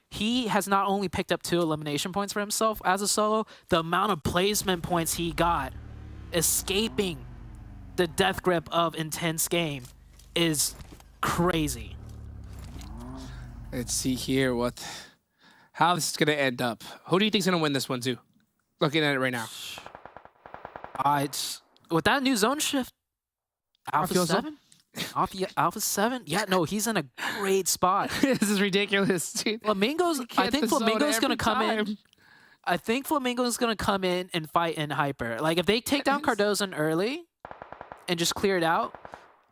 Speaker 5: he has not only picked up 2 elimination points for himself as a solo, the amount of placement points he got escaping the death grip of Intense Game is crazy.
Speaker 4: Let's see here how this is going to end up. Who do you think's going to win this one, too? Looking at it right now.
Speaker 5: It's with that new zone shift. Alpha
Speaker 4: Mafioso?
Speaker 5: 7? Alpha 7? Yeah, no, he's in a great spot.
Speaker 4: This is ridiculous, dude.
Speaker 5: Flamingo's. I think Flamingo's going to come in. I think Flamingo's going to come in and fight in Hyper. Like, if they take down Cardozo early and just clear it out,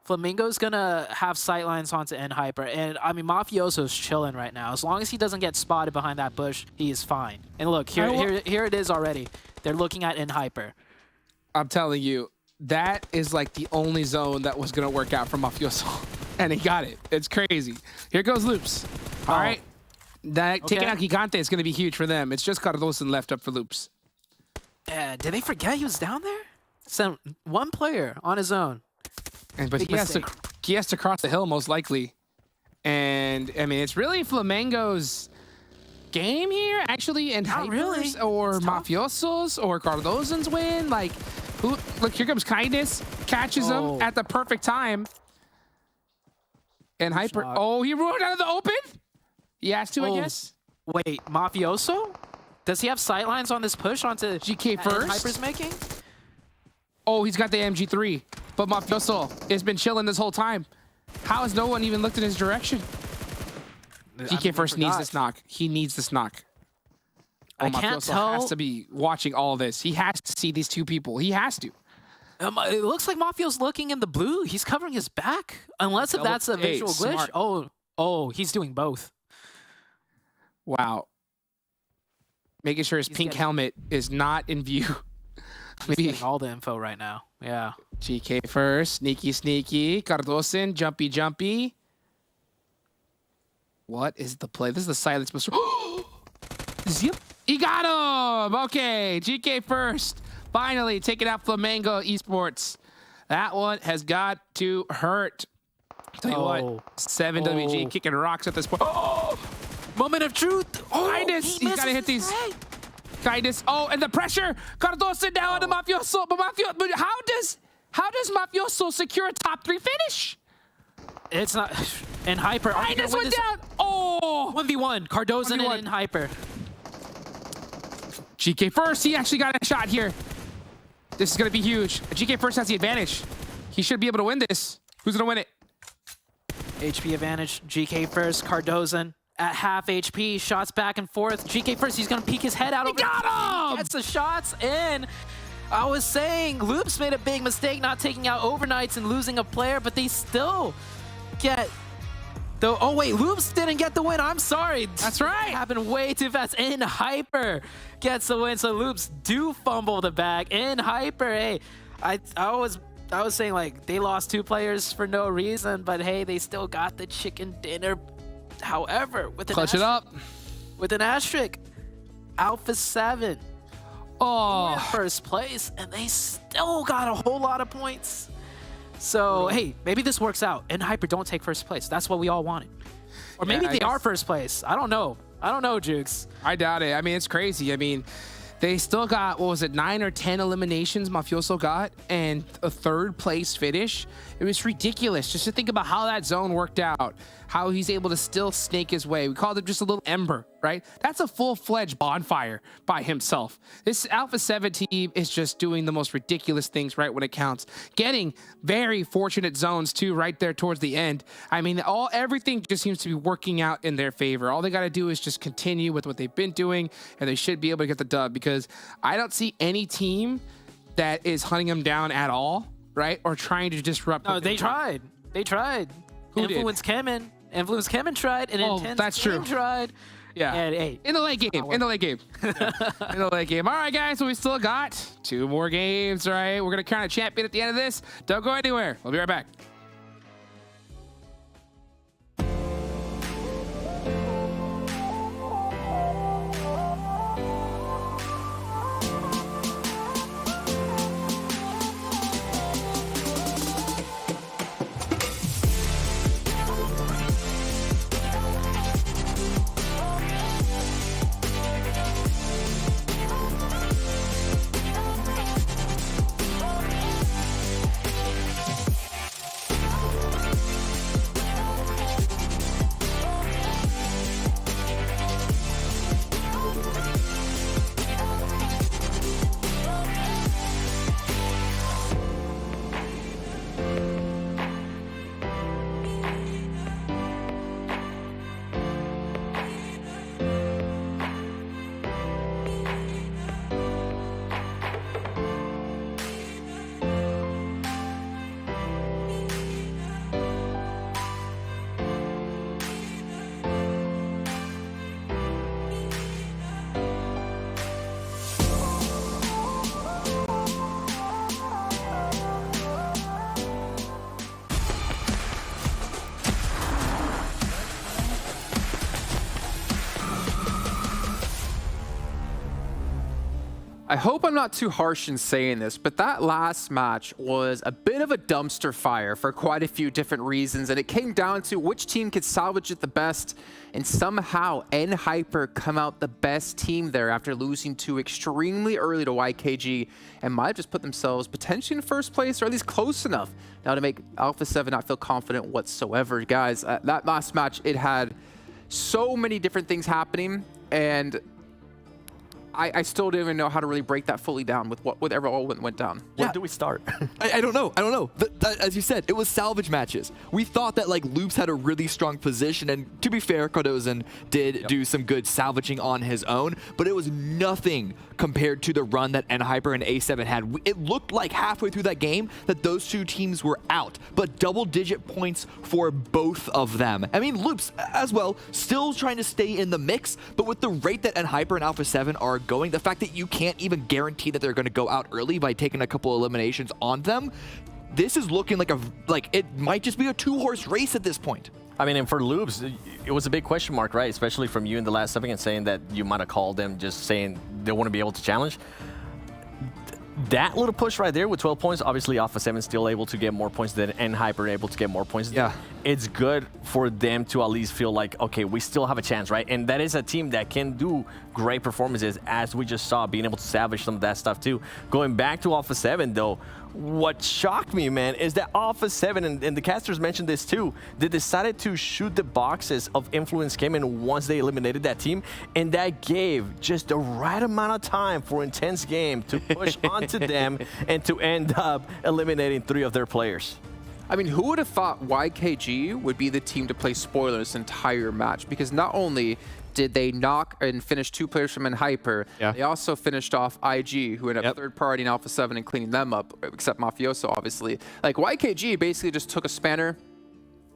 Speaker 5: Flamingo's going to have sightlines onto N Hyper. And, I mean, Mafioso's chilling right now. As long as he doesn't get spotted behind that bush, he is fine. And look, here it is already. They're looking at N Hyper.
Speaker 4: I'm telling you, that is like the only zone that was going to work out for Mafioso. And he got it. It's crazy. Here goes Loops. All right. Taking out Gigante is going to be huge for them. It's just Cardozo left up for Loops.
Speaker 5: Did they forget he was down there? Sent 1 player on his own.
Speaker 4: But he has to cross the hill most likely. And, I mean, it's really Flamengo's game here, actually, and
Speaker 5: Not really.
Speaker 4: or
Speaker 5: It's tough.
Speaker 4: Mafioso's or Cardozo's win. Like, look, here comes Kindness, catches him at the perfect time. And Hyper,
Speaker 5: shot.
Speaker 4: he rolled out of the open? He has to, I guess.
Speaker 5: Wait, Mafioso? Does he have sightlines on this push onto
Speaker 4: GK first?
Speaker 5: Hyper's making?
Speaker 4: Oh, he's got the MG3. But Mafioso has been chilling this whole time. How has no one even looked in his direction? GK first needs this knock. He needs this knock.
Speaker 5: I can't
Speaker 4: Mafioso
Speaker 5: tell.
Speaker 4: has to be watching all this. He has to see these 2 people. He has to.
Speaker 5: It looks like Mafio's looking in the blue. He's covering his back. Unless if that's a visual glitch.
Speaker 4: Smart.
Speaker 5: Oh, he's doing both.
Speaker 4: Wow. Making sure his pink helmet is not in view.
Speaker 5: He's getting all the info right now. Yeah.
Speaker 4: GK first. Sneaky. Cardozo, jumpy. What is the play? This is the silence booster. Zip. He got him! Okay, GK first. Finally taking out Flamengo Esports. That one has got to hurt. Tell you what, 7WG kicking rocks at this point.
Speaker 5: Moment of truth.
Speaker 4: Kindness. He's got to hit these. Kindness. And the pressure. Cardozo down to Mafioso. But how does Mafioso secure a top 3 finish?
Speaker 5: It's not. And Hyper.
Speaker 4: Kindness went down.
Speaker 5: 1v1. Cardozo
Speaker 4: 1v1.
Speaker 5: and Hyper.
Speaker 4: GK first. He actually got a shot here. This is going to be huge. GK first has the advantage. He should be able to win this. Who's going to win it?
Speaker 5: HP advantage. GK first. Cardozo at half HP. Shots back and forth. GK first. He's going to peek his head out.
Speaker 4: He got him!
Speaker 5: Gets the shots in. I was saying Loops made a big mistake not taking out Overknights and losing a player, but they still get the. Oh wait, Loops didn't get the win. I'm sorry.
Speaker 4: That's right.
Speaker 5: It happened way too fast. In Hyper gets the win, so Loops do fumble the bag. In Hyper, hey, I was saying like they lost 2 players for no reason, but hey, they still got the chicken dinner. However, with an
Speaker 4: Clutch it up.
Speaker 5: With an asterisk, Alpha 7. We're in first place, and they still got a whole lot of points. So, hey, maybe this works out. And Hyper don't take first place. That's what we all wanted. Or maybe they are first place. I don't know. I don't know, Jukes.
Speaker 4: I doubt it. I mean, it's crazy. I mean, they still got, 9 or 10 eliminations Mafioso got, and a 3rd place finish. It was ridiculous just to think about how that zone worked out, how he's able to still snake his way. We called it just a little ember, right? That's a full-fledged bonfire by himself. This Alpha 7 team is just doing the most ridiculous things right when it counts. Getting very fortunate zones, too, right there towards the end. I mean, everything just seems to be working out in their favor. All they got to do is just continue with what they've been doing, and they should be able to get the dub, because I don't see any team that is hunting them down at all, right? Or trying to disrupt.
Speaker 5: No, they tried. They tried.
Speaker 4: Who did?
Speaker 5: CHEMIN. Influence CHEMIN tried, and Intense
Speaker 4: that's true.
Speaker 5: Game tried.
Speaker 4: Yeah.
Speaker 5: And, hey,
Speaker 4: in the late game. In the late game. In the late game. All right, guys. So we still got 2 more games. All right. We're going to crown a champion at the end of this. Don't go anywhere. We'll be right back.
Speaker 1: I hope I'm not too harsh in saying this, but that last match was a bit of a dumpster fire for quite a few different reasons, and it came down to which team could salvage it the best, and somehow NHyper come out the best team there after losing to extremely early to YKG, and might have just put themselves potentially in first place, or at least close enough now to make Alpha 7 not feel confident whatsoever. Guys, that last match, it had so many different things happening, and I still don't even know how to really break that fully down with whatever all went down.
Speaker 3: Where do we start?
Speaker 2: I don't know. I don't know. As you said, it was salvage matches. We thought that like Loops had a really strong position, and to be fair, Cardozen did do some good salvaging on his own, but it was nothing compared to the run that NHyper and A7 had. It looked like halfway through that game that those two teams were out, but double-digit points for both of them. I mean, Loops as well, still trying to stay in the mix, but with the rate that NHyper and Alpha 7 are going, the fact that you can't even guarantee that they're going to go out early by taking a couple eliminations on them, this is looking like it might just be a two-horse race at this point.
Speaker 3: I mean, and for Loops, it was a big question mark, right? Especially from you in the last second saying that you might have called them just saying they want to be able to challenge. That little push right there with 12 points, obviously Alpha 7 still able to get more points than NHyper able to get more points.
Speaker 2: Yeah.
Speaker 3: It's good for them to at least feel like, okay, we still have a chance, right? And that is a team that can do great performances, as we just saw, being able to salvage some of that stuff too. Going back to Alpha 7 though, what shocked me, man, is that Alpha 7, and the casters mentioned this too, they decided to shoot the boxes of Influence CHEMIN once they eliminated that team, and that gave just the right amount of time for Intense Game to push onto them and to end up eliminating 3 of their players.
Speaker 1: I mean, who would have thought YKG would be the team to play spoiler this entire match? Because not only did they knock and finish 2 players from NHyper, they also finished off IG, who ended up third party in Alpha 7 and cleaning them up, except Mafioso, obviously. Like, YKG basically just took a spanner,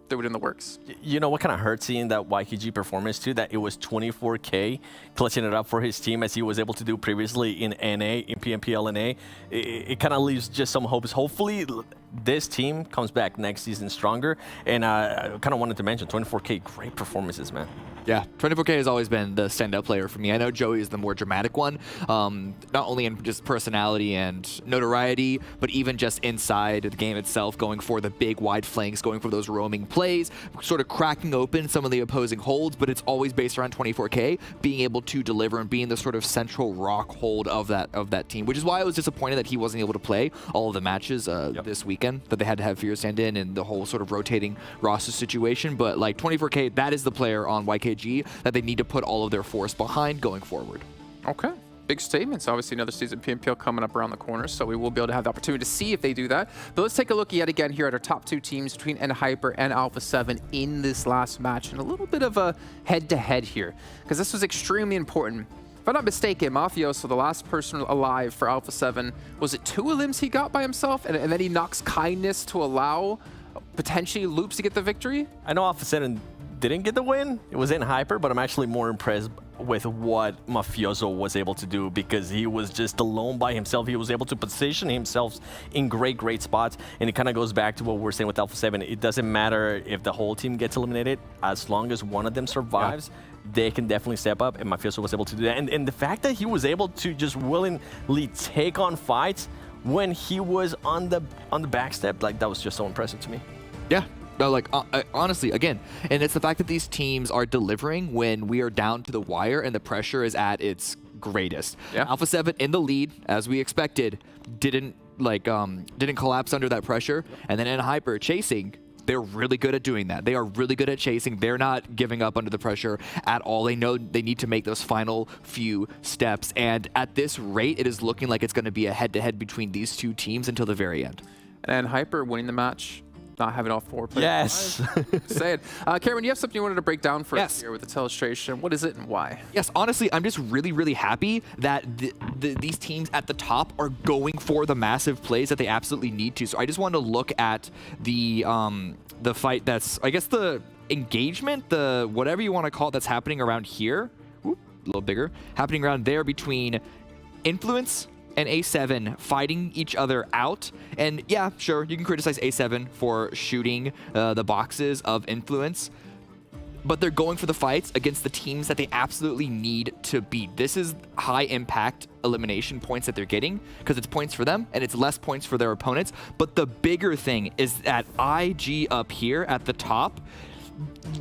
Speaker 1: threw it in the works.
Speaker 3: You know what kind of hurt seeing that YKG performance too, that it was 24K clutching it up for his team as he was able to do previously in NA, in PMPL NA. It kind of leaves just some hopes. Hopefully this team comes back next season stronger. And I kind of wanted to mention 24K, great performances, man.
Speaker 2: Yeah, 24K has always been the standout player for me. I know Joey is the more dramatic one, not only in just personality and notoriety, but even just inside the game itself, going for the big wide flanks, going for those roaming plays, sort of cracking open some of the opposing holds, but it's always based around 24K being able to deliver and being the sort of central rock hold of that team, which is why I was disappointed that he wasn't able to play all of the matches this weekend, that they had to have Fear stand in and the whole sort of rotating roster situation. But like 24K, that is the player on YKG that they need to put all of their force behind going forward.
Speaker 1: Okay. Big statements. Obviously, another season PMPL coming up around the corner, so we will be able to have the opportunity to see if they do that. But let's take a look yet again here at our top 2 teams between NHyper and Alpha 7 in this last match, and a little bit of a head-to-head here, because this was extremely important. If I'm not mistaken, Mafioso, the last person alive for Alpha 7, was it 2 elims he got by himself, and then he knocks Kindness to allow potentially Loops to get the victory?
Speaker 3: I know Alpha 7 didn't get the win. It was NHyper, but I'm actually more impressed with what Mafioso was able to do, because he was just alone by himself. He was able to position himself in great spots, and it kind of goes back to what we're saying with Alpha 7. It doesn't matter if the whole team gets eliminated, as long as one of them survives, they can definitely step up, and Mafioso was able to do that. And the fact that he was able to just willingly take on fights when he was on the backstep, like, that was just so impressive to me.
Speaker 2: Yeah. No, like, honestly, again, and it's the fact that these teams are delivering when we are down to the wire and the pressure is at its greatest. Alpha 7 in the lead, as we expected, didn't collapse under that pressure, and then NHyper chasing. They're really good at doing that. They are really good at chasing. They're not giving up under the pressure at all. They know they need to make those final few steps, and at this rate, it is looking like it's going to be a head-to-head between these 2 teams until the very end.
Speaker 1: And NHyper winning the match, not having all 4 players.
Speaker 3: Yes.
Speaker 1: Say it. Cameron, you have something you wanted to break down for us
Speaker 2: Yes.
Speaker 1: here with the illustration. What is it and why?
Speaker 2: Yes, honestly, I'm just really happy that these teams at the top are going for the massive plays that they absolutely need to. So I just want to look at the fight that's, I guess, the engagement, the whatever you want to call it, that's happening around here. Whoop, a little bigger. Happening around there between Influence and A7 fighting each other out. And yeah, sure, you can criticize A7 for shooting the boxes of Influence. but they're going for the fights against the teams that they absolutely need to beat. This is high impact elimination points that they're getting because it's points for them and it's less points for their opponents. But the bigger thing is that IG up here at the top,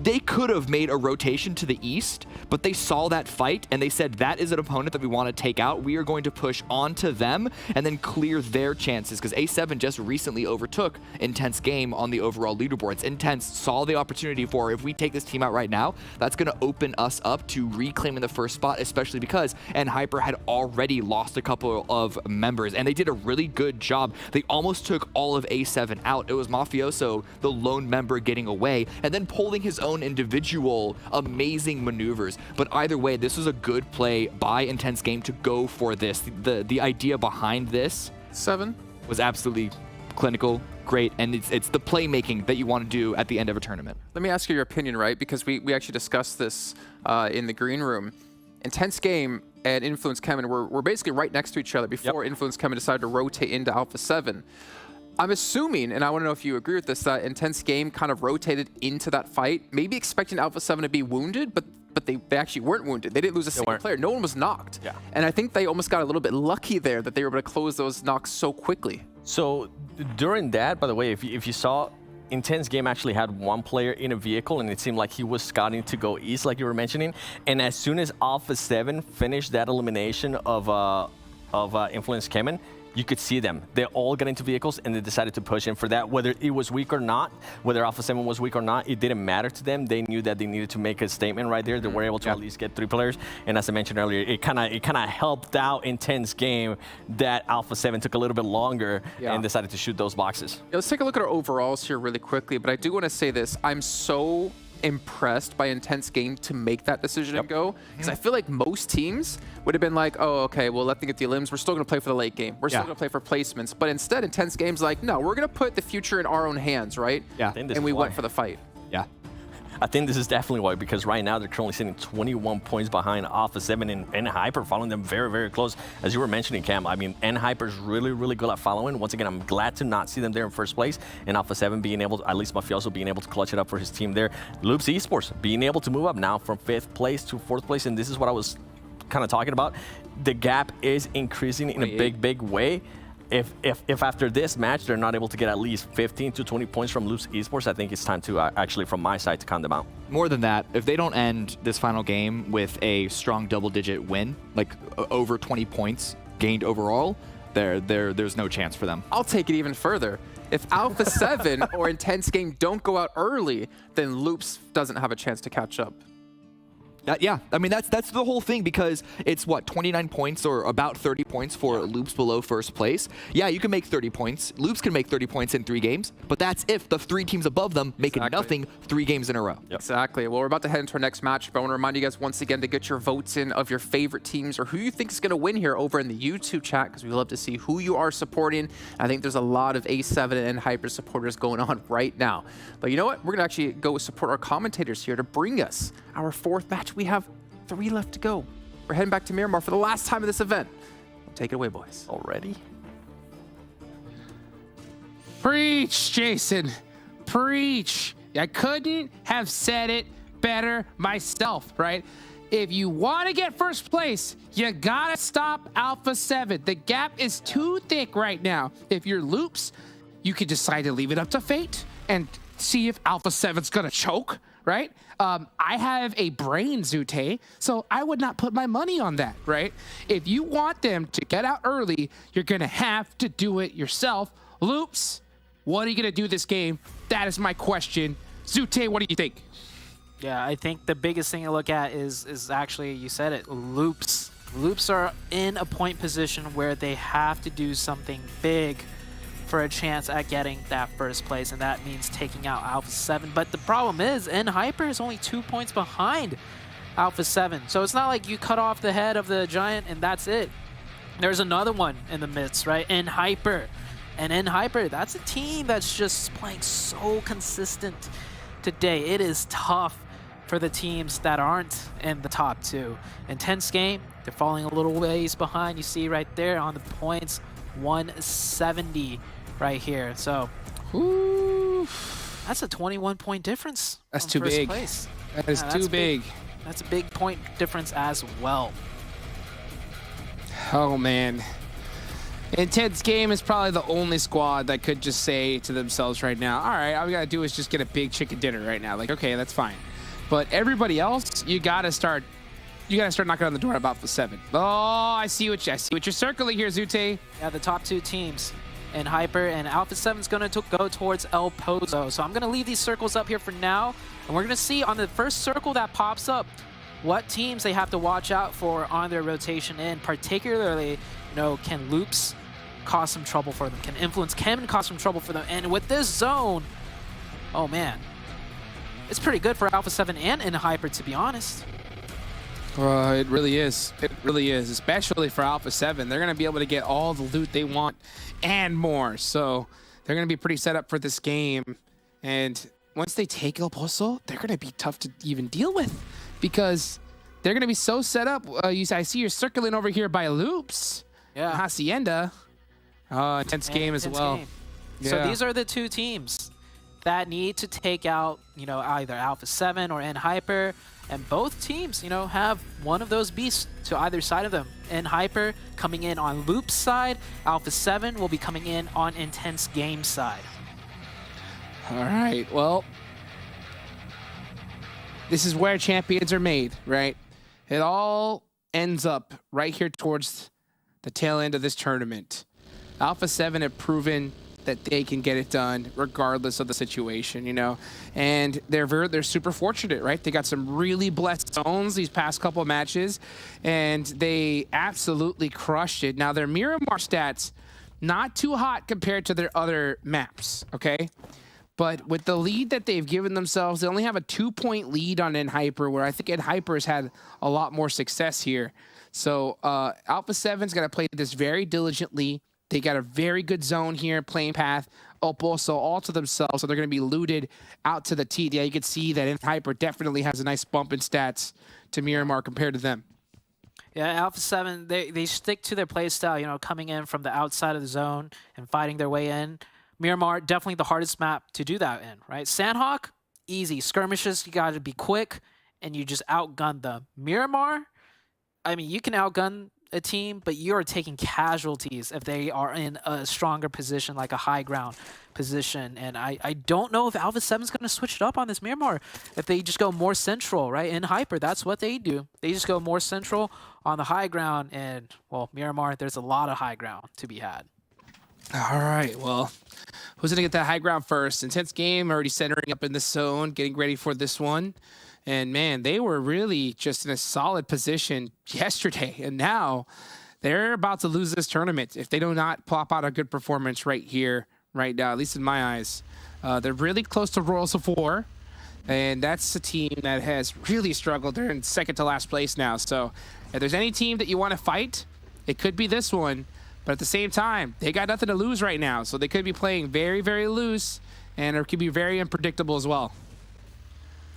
Speaker 2: they could have made a rotation to the east, but they saw that fight and they said, that is an opponent that we want to take out. We are going to push onto them and then clear their chances, because A7 just recently overtook Intense Game on the overall leaderboards. Intense saw the opportunity for, if we take this team out right now, that's going to open us up to reclaiming the first spot, especially because Hyper had already lost a couple of members and they did a really good job. They almost took all of A7 out. It was Mafioso, the lone member, getting away and then pulling his own individual amazing maneuvers. But either way, this was a good play by Intense Game to go for this. The idea behind this
Speaker 1: 7
Speaker 2: was absolutely clinical, great, and it's the playmaking that you want to do at the end of a tournament.
Speaker 1: Let me ask you your opinion, right? Because we actually discussed this in the green room. Intense Game and Influence CHEMIN were basically right next to each other before Influence CHEMIN decided to rotate into Alpha 7. I'm assuming, and I want to know if you agree with this, that Intense Game kind of rotated into that fight, maybe expecting Alpha 7 to be wounded, but they actually weren't wounded. They didn't lose a single player. No one was knocked.
Speaker 3: Yeah.
Speaker 1: And I think they almost got a little bit lucky there that they were able to close those knocks so quickly.
Speaker 3: So during that, by the way, if you saw, Intense Game actually had one player in a vehicle, and it seemed like he was scouting to go east, like you were mentioning. And as soon as Alpha 7 finished that elimination of Influence CHEMIN, you could see them. They all got into vehicles and they decided to push in for that. Whether it was weak or not, whether Alpha 7 was weak or not, it didn't matter to them. They knew that they needed to make a statement right there. They were able to at least get 3 players. And as I mentioned earlier, it kind of helped out Intense Game that Alpha 7 took a little bit longer and decided to shoot those boxes.
Speaker 1: Yeah, let's take a look at our overalls here really quickly. But I do want to say this. I'm so impressed by Intense Game to make that decision and go, because I feel like most teams would have been like, oh, okay, well, let them get the elims. We're still going to play for the late game. We're still going to play for placements. But instead, Intense Game's like, no, we're going to put the future in our own hands, right?
Speaker 2: Yeah.
Speaker 1: And we went for the fight.
Speaker 2: Yeah.
Speaker 3: I think this is definitely why, because right now they're currently sitting 21 points behind Alpha 7 and Hyper, following them very, very close. As you were mentioning, Cam, I mean, Hyper's really, really good at following. Once again, I'm glad to not see them there in first place, and Alpha 7 being able to, at least Mafioso being able to clutch it up for his team there. Loops Esports being able to move up now from 5th place to 4th place, and this is what I was kind of talking about. The gap is increasing in a big, big way. If after this match they're not able to get at least 15 to 20 points from Loops Esports, I think it's time to actually, from my side, to count them out.
Speaker 2: More than that, if they don't end this final game with a strong double-digit win, like over 20 points gained overall, there's no chance for them.
Speaker 1: I'll take it even further. If Alpha 7 or Intense Game don't go out early, then Loops doesn't have a chance to catch up.
Speaker 2: Yeah, I mean, that's the whole thing, because it's, what, 29 points or about 30 points for Loops below first place. Yeah, you can make 30 points. Loops can make 30 points in 3 games, but that's if the 3 teams above them make nothing 3 games in a row.
Speaker 1: Exactly. Well, we're about to head into our next match, but I want to remind you guys once again to get your votes in of your favorite teams or who you think is going to win here over in the YouTube chat, because we love to see who you are supporting. I think there's a lot of A7 and Hyper supporters going on right now. But you know what? We're going to actually go support our commentators here to bring us our 4th match. We have 3 left to go. We're heading back to Miramar for the last time of this event. Take it away, boys.
Speaker 3: Already?
Speaker 4: Preach, Jason. Preach. I couldn't have said it better myself, right? If you want to get first place, you gotta stop Alpha 7. The gap is too thick right now. If you're Loops, you could decide to leave it up to fate and see if Alpha 7's gonna choke, right? I have a brain, Zute, so I would not put my money on that, right? If you want them to get out early, you're gonna have to do it yourself. Loops, what are you gonna do this game? That is my question. Zute, what do you think?
Speaker 5: Yeah, I think the biggest thing to look at is actually, you said it, Loops. Loops are in a point position where they have to do something big for a chance at getting that first place, and that means taking out Alpha 7. But the problem is, Hyper is only 2 points behind Alpha 7. So it's not like you cut off the head of the giant and that's it. There's another one in the midst, right? Hyper. And Hyper, that's a team that's just playing so consistent today. It is tough for the teams that aren't in the top 2. Intense Game, they're falling a little ways behind. You see right there on the points, 170 right here. So, that's a 21-point difference.
Speaker 4: That's too
Speaker 5: first
Speaker 4: big.
Speaker 5: Place.
Speaker 4: That is
Speaker 5: Yeah,
Speaker 4: too big.
Speaker 5: That's a big point difference as well.
Speaker 4: Oh, man. Intense Game is probably the only squad that could just say to themselves right now, all right, all we got to do is just get a big chicken dinner right now. Like, okay, that's fine. But everybody else, you got to start knocking on the door about the 7. Oh, I see what you're circling here, Zute.
Speaker 5: Yeah, the top 2 teams in Hyper, and Alpha 7 is going to go towards El Pozo. So I'm going to leave these circles up here for now, and we're going to see on the first circle that pops up what teams they have to watch out for on their rotation in. Particularly, you know, can Loops cause some trouble for them? Can Influence CHEMIN cause some trouble for them? And with this zone, oh man, it's pretty good for Alpha 7 and in Hyper, to be honest.
Speaker 4: It really is. It really is, especially for Alpha 7. They're going to be able to get all the loot they want and more. So they're going to be pretty set up for this game. And once they take El Pozo, they're going to be tough to even deal with because they're going to be so set up. I see you're circling over here by Loops.
Speaker 5: Yeah.
Speaker 4: Hacienda. Intense game as well. Yeah.
Speaker 5: So these are the 2 teams that need to take out, you know, either Alpha 7 or N Hyper. And both teams, you know, have one of those beasts to either side of them. N Hyper coming in on Loop's side. Alpha 7 will be coming in on Intense Game side.
Speaker 4: All right, well, this is where champions are made, right? It all ends up right here towards the tail end of this tournament. Alpha 7 have proven that they can get it done regardless of the situation, you know? And they're super fortunate, right? They got some really blessed zones these past couple of matches, and they absolutely crushed it. Now, their Miramar stats, not too hot compared to their other maps, okay? But with the lead that they've given themselves, they only have a 2-point lead on NHyper, where I think NHyper has had a lot more success here. So Alpha 7's got to play this very diligently. They got a very good zone here, playing path, El Pozo all to themselves, so they're going to be looted out to the T. Yeah, you can see that NHyper definitely has a nice bump in stats to Miramar compared to them.
Speaker 5: Yeah, Alpha 7, they stick to their play style, you know, coming in from the outside of the zone and fighting their way in. Miramar, definitely the hardest map to do that in, right? Sanhok, easy. Skirmishes, you got to be quick, and you just outgun them. Miramar, I mean, you can outgun a team, but you're taking casualties if they are in a stronger position, like a high ground position. And I don't know if Alpha 7 is going to switch it up on this Miramar. If they just go more central, right? In Hyper, that's what they do. They just go more central on the high ground. And, well, Miramar, there's a lot of high ground to be had.
Speaker 4: All right, well, who's going to get that high ground first? Intense Game already centering up in the zone, getting ready for this one. And, man, they were really just in a solid position yesterday. And now they're about to lose this tournament if they do not plop out a good performance right here, right now, at least in my eyes. They're really close to Royals of War. And that's a team that has really struggled. They're in second to last place now. So if there's any team that you want to fight, it could be this one. But at the same time, they got nothing to lose right now. So they could be playing very, very loose. And it could be very unpredictable as well.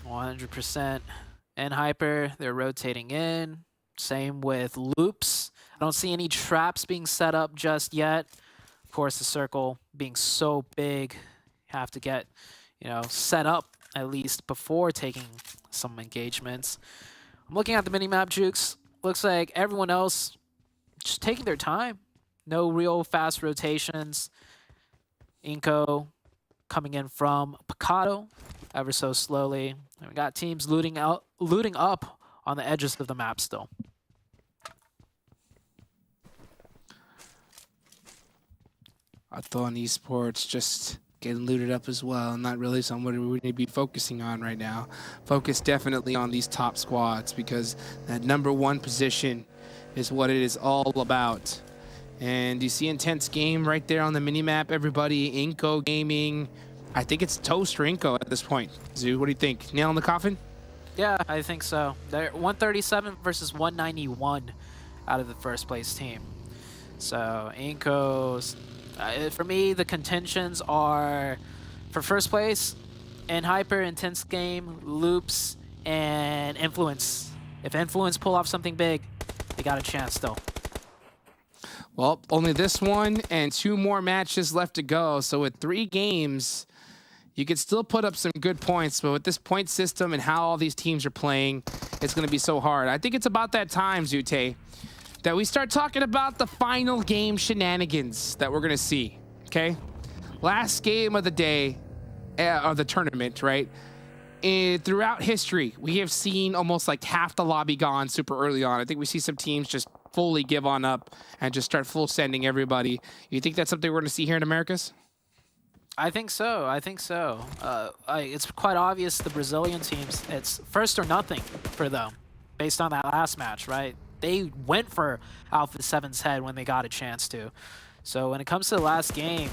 Speaker 5: 100%. NHyper, they're rotating in. Same with Loops. I don't see any traps being set up just yet. Of course, the circle being so big, you have to get, you know, set up at least before taking some engagements. I'm looking at the minimap, Jukes. Looks like everyone else just taking their time. No real fast rotations. INCO coming in from Picado ever so slowly. And we got teams looting up on the edges of the map still.
Speaker 4: ATON Esports just getting looted up as well. Not really somebody we need to be focusing on right now. Focus definitely on these top squads because that #1 position is what it is all about. And you see Intense Game right there on the minimap, everybody. INCO Gaming. I think it's toast for INCO at this point. Zoo, what do you think? Nail in the coffin?
Speaker 5: Yeah, I think so. They're 137 versus 191 out of the first place team. So INCO's, for me, the contentions are for first place, NHyper, Intense Game, Loops, and Influence. If Influence pull off something big, they got a chance still.
Speaker 4: Well, only this one and 2 more matches left to go. So with 3 games, You could still put up some good points, but with this point system and how all these teams are playing, it's going to be so hard. I think it's about that time, Zute, that we start talking about the final game shenanigans that we're going to see, okay? Last game of the day, of the tournament, right? Throughout history, we have seen almost like half the lobby gone super early on. I think we see some teams just fully give on up and just start full sending everybody. You think that's something we're going to see here in Americas?
Speaker 5: I think so. I think so. It's quite obvious the Brazilian teams, it's first or nothing for them based on that last match, right? They went for Alpha 7's head when they got a chance to. So when it comes to the last game,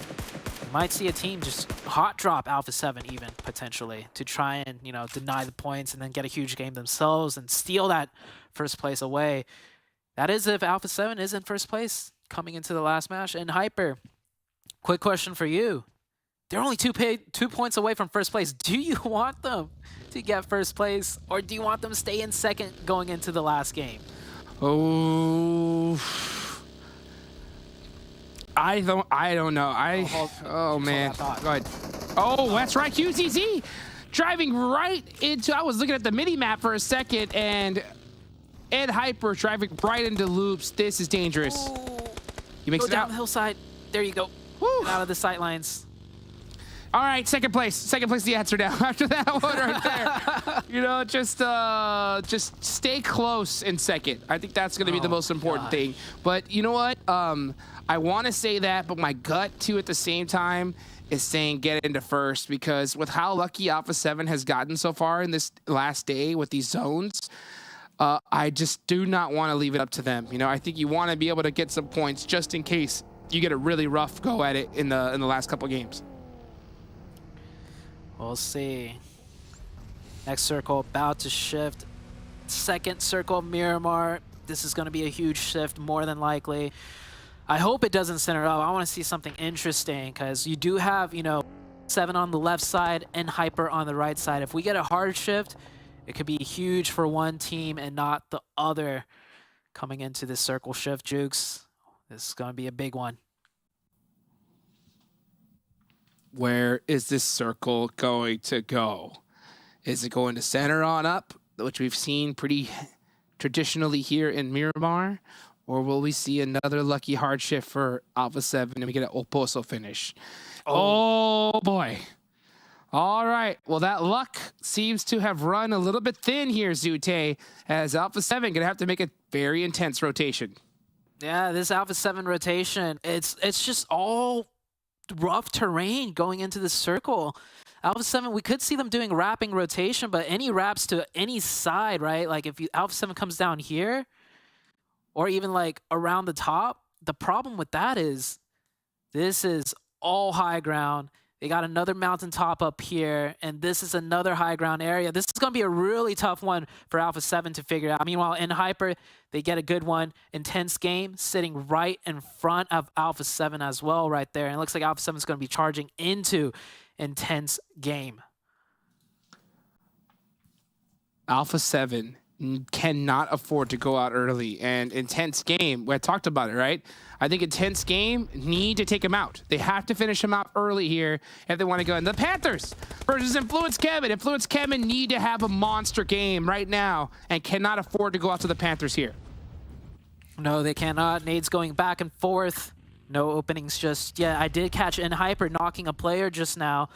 Speaker 5: you might see a team just hot drop Alpha 7 even, potentially, to try and, you know, deny the points and then get a huge game themselves and steal that first place away. That is if Alpha 7 is in first place coming into the last match. And Hyper, quick question for you. They're only 2 points away from first place. Do you want them to get first place, or do you want them to stay in second going into the last game?
Speaker 4: Oh, I don't know. Oh man, go ahead. Oh, that's right, QZZ driving right into. I was looking at the mini map for a second, and Ed Hyper driving right into loops. This is dangerous.
Speaker 5: Ooh.
Speaker 4: You makes
Speaker 5: Go
Speaker 4: it
Speaker 5: down
Speaker 4: out.
Speaker 5: the hillside. There you go. Get out of the sight lines.
Speaker 4: All right, second place. Second place, the answer now. After that one right there, you know, just stay close in second. I think that's going to be the most important thing. But you know what? I want to say that, but my gut too at the same time is saying get into first, because with how lucky Alpha 7 has gotten so far in this last day with these zones, I just do not want to leave it up to them. You know, I think you want to be able to get some points just in case you get a really rough go at it in the last couple games.
Speaker 5: We'll see. Next circle about to shift. Second circle, Miramar. This is going to be a huge shift, more than likely. I hope it doesn't center up. I want to see something interesting, because you do have, you know, 7 on the left side and Hyper on the right side. If we get a hard shift, it could be huge for one team and not the other coming into this circle shift, Jukes. This is going to be a big one.
Speaker 4: Where is this circle going to go? Is it going to center on up, which we've seen pretty traditionally here in Miramar? Or will we see another lucky hard shift for Alpha 7 and we get an Oposo finish? Oh boy. All right. Well, that luck seems to have run a little bit thin here, Zute, as Alpha 7 going to have to make a very intense rotation.
Speaker 5: Yeah, this Alpha 7 rotation, it's just all rough terrain going into the circle. Alpha 7, we could see them doing wrapping rotation, but any wraps to any side, right? Like if Alpha 7 comes down here, or even like around the top, the problem with that is this is all high ground. They got another mountaintop up here, and this is another high ground area. This is going to be a really tough one for Alpha 7 to figure out. Meanwhile, in Hyper, they get a good one. Intense game sitting right in front of Alpha 7 as well right there. And it looks like Alpha 7 is going to be charging into Intense game.
Speaker 4: Alpha 7 cannot afford to go out early, and Intense game, I talked about it, right? I think Intense game need to take him out. They have to finish him out early here if they want to go in. The Panthers versus Influence CHEMIN. Influence CHEMIN need to have a monster game right now and cannot afford to go out to the Panthers here.
Speaker 5: No, they cannot. Nade's going back and forth. No openings just yet. I did catch Hyper knocking a player just now,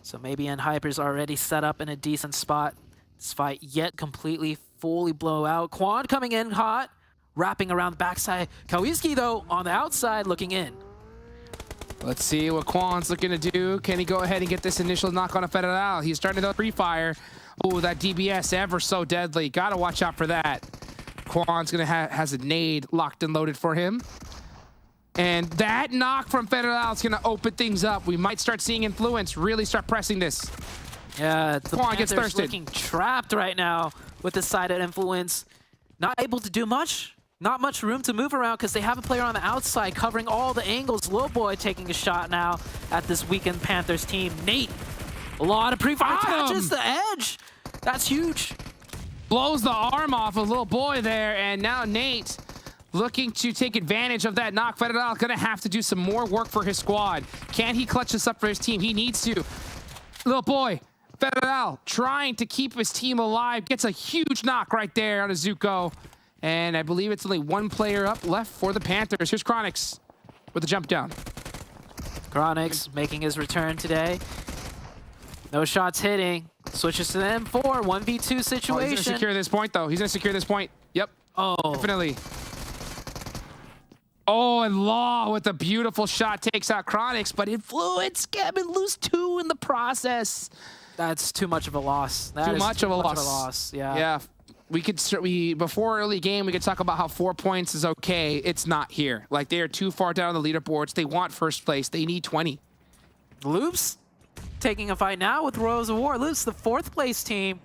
Speaker 5: so maybe Hyper's already set up in a decent spot. This fight yet completely fully blow out. Quan coming in hot, wrapping around the backside. Kawiski, though, on the outside looking in.
Speaker 4: Let's see what Quan's looking to do. Can he go ahead and get this initial knock on a Federal? He's starting to pre-fire. Oh, that DBS ever so deadly. Gotta watch out for that. Quan's gonna has a nade locked and loaded for him. And that knock from Federal is gonna open things up. We might start seeing Influence really start pressing this.
Speaker 5: Yeah, the
Speaker 4: Quan gets
Speaker 5: Panthers
Speaker 4: thirsted.
Speaker 5: looking trapped right now with the side of Influence. Not able to do much. Not much room to move around because they have a player on the outside covering all the angles. Lil Boy taking a shot now at this weekend Panthers team. Nate, a lot of pre-fire catches the edge. That's huge.
Speaker 4: Blows the arm off of Lil Boy there, and now Nate looking to take advantage of that knock. Federal gonna have to do some more work for his squad. Can he clutch this up for his team? He needs to. Little boy, Federal, trying to keep his team alive, gets a huge knock right there on Azuko. And I believe it's only one player up left for the Panthers. Here's Chronix with the jump down.
Speaker 5: Chronix making his return today. No shots hitting. Switches to the M4, 1v2 situation.
Speaker 4: Oh, he's gonna secure this point, though. He's gonna secure this point. Yep.
Speaker 5: Oh.
Speaker 4: Definitely. Oh, and Law with a beautiful shot takes out Chronix, but Influence CHEMIN lose 2 in the process.
Speaker 5: That's too much of a loss. That
Speaker 4: Too
Speaker 5: is
Speaker 4: much of a loss.
Speaker 5: Yeah.
Speaker 4: Yeah. Before early game, we could talk about how 4 points is okay. It's not here. Like, they are too far down the leaderboards. They want first place. They need 20.
Speaker 5: Loops taking a fight now with Royals of War. Loops, the 4th place team.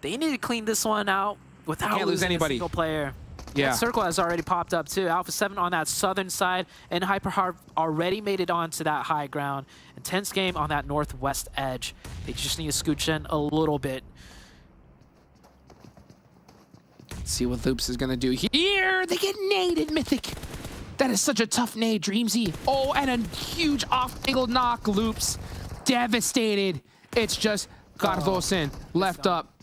Speaker 5: They need to clean this one out without
Speaker 4: Can't lose
Speaker 5: losing
Speaker 4: anybody.
Speaker 5: a single player.
Speaker 4: Yeah.
Speaker 5: That circle has already popped up too. Alpha 7 on that southern side, and Hyperhard already made it onto that high ground. Intense game on that northwest edge. They just need to scooch in a little bit.
Speaker 4: Let's see what Loops is gonna do here. They get naded, Mythic. That is such a tough nade, Dreamsy. Oh, and a huge off-angle knock, Loops. Devastated. It's just Garvosin left up.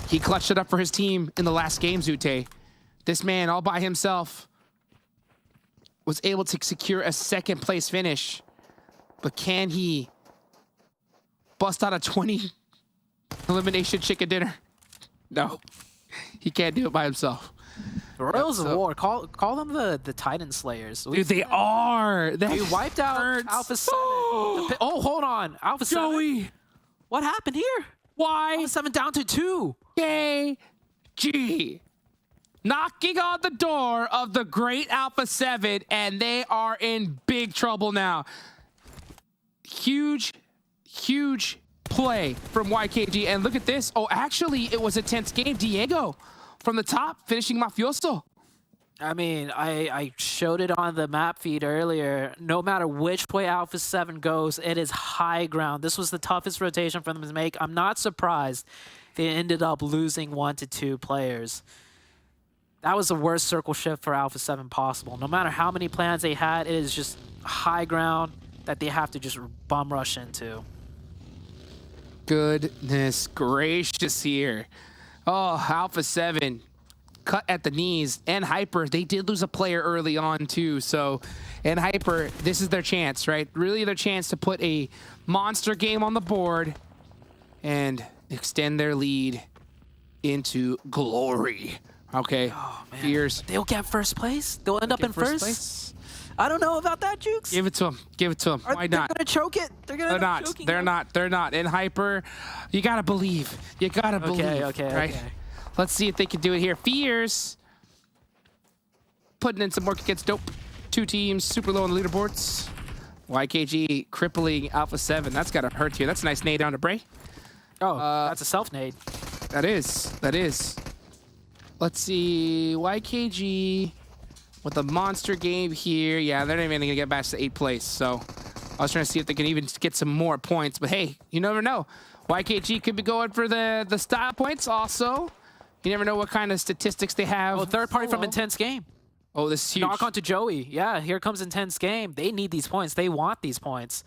Speaker 4: He clutched it up for his team in the last game, Zute. This man, all by himself, was able to secure a 2nd place finish. But can he bust out a 20 elimination chicken dinner? No, he can't do it by himself.
Speaker 5: The Royals of War, call them the Titan Slayers.
Speaker 4: Dude, they are.
Speaker 5: We wiped out
Speaker 4: hurts.
Speaker 5: Alpha 7. Oh, hold on. Alpha 7.
Speaker 4: Joey,
Speaker 5: What happened here?
Speaker 4: why?
Speaker 5: Alpha 7 down to 2.
Speaker 4: KG knocking on the door of the great Alpha 7, and they are in big trouble now. Huge play from YKG, and look at this. Oh, actually, it was a tense game. Diego from the top, finishing Mafioso.
Speaker 5: I mean, I showed it on the map feed earlier. No matter which way Alpha 7 goes, it is high ground. This was the toughest rotation for them to make. I'm not surprised they ended up losing 1 to 2 players. That was the worst circle shift for Alpha 7 possible. No matter how many plans they had, it is just high ground that they have to just bum rush into.
Speaker 4: Goodness gracious here. Oh, Alpha 7 cut at the knees. And Hyper, they did lose a player early on too. So, and Hyper, this is their chance, right? Really their chance to put a monster game on the board and extend their lead into glory. Okay,
Speaker 5: Oh, man.
Speaker 4: Fears.
Speaker 5: They'll get first place? They'll end up in first?
Speaker 4: Place?
Speaker 5: I don't know about that, Jukes.
Speaker 4: Give it to them. Give it to them. Why
Speaker 5: They're
Speaker 4: not?
Speaker 5: going to choke it. They're going to
Speaker 4: They're not.
Speaker 5: choking
Speaker 4: They're
Speaker 5: it.
Speaker 4: not. They're not. In Hyper, you gotta believe. You gotta believe.
Speaker 5: Okay,
Speaker 4: right?
Speaker 5: okay.
Speaker 4: Let's see if they can do it here. Fears putting in some work against Dope. 2 teams super low on the leaderboards. YKG crippling Alpha 7. That's gotta hurt you. That's a nice nade down to Bray.
Speaker 5: Oh, that's a self-nade.
Speaker 4: That is. That is. Let's see. YKG with a monster game here. Yeah, they're not even gonna get back to 8th place. So I was trying to see if they can even get some more points. But hey, you never know. YKG could be going for the style points also. You never know what kind of statistics they have.
Speaker 5: Oh, third party from Intense Game.
Speaker 4: Oh, this is huge.
Speaker 5: Knock onto Joey. Yeah, here comes Intense Game. They need these points. They want these points.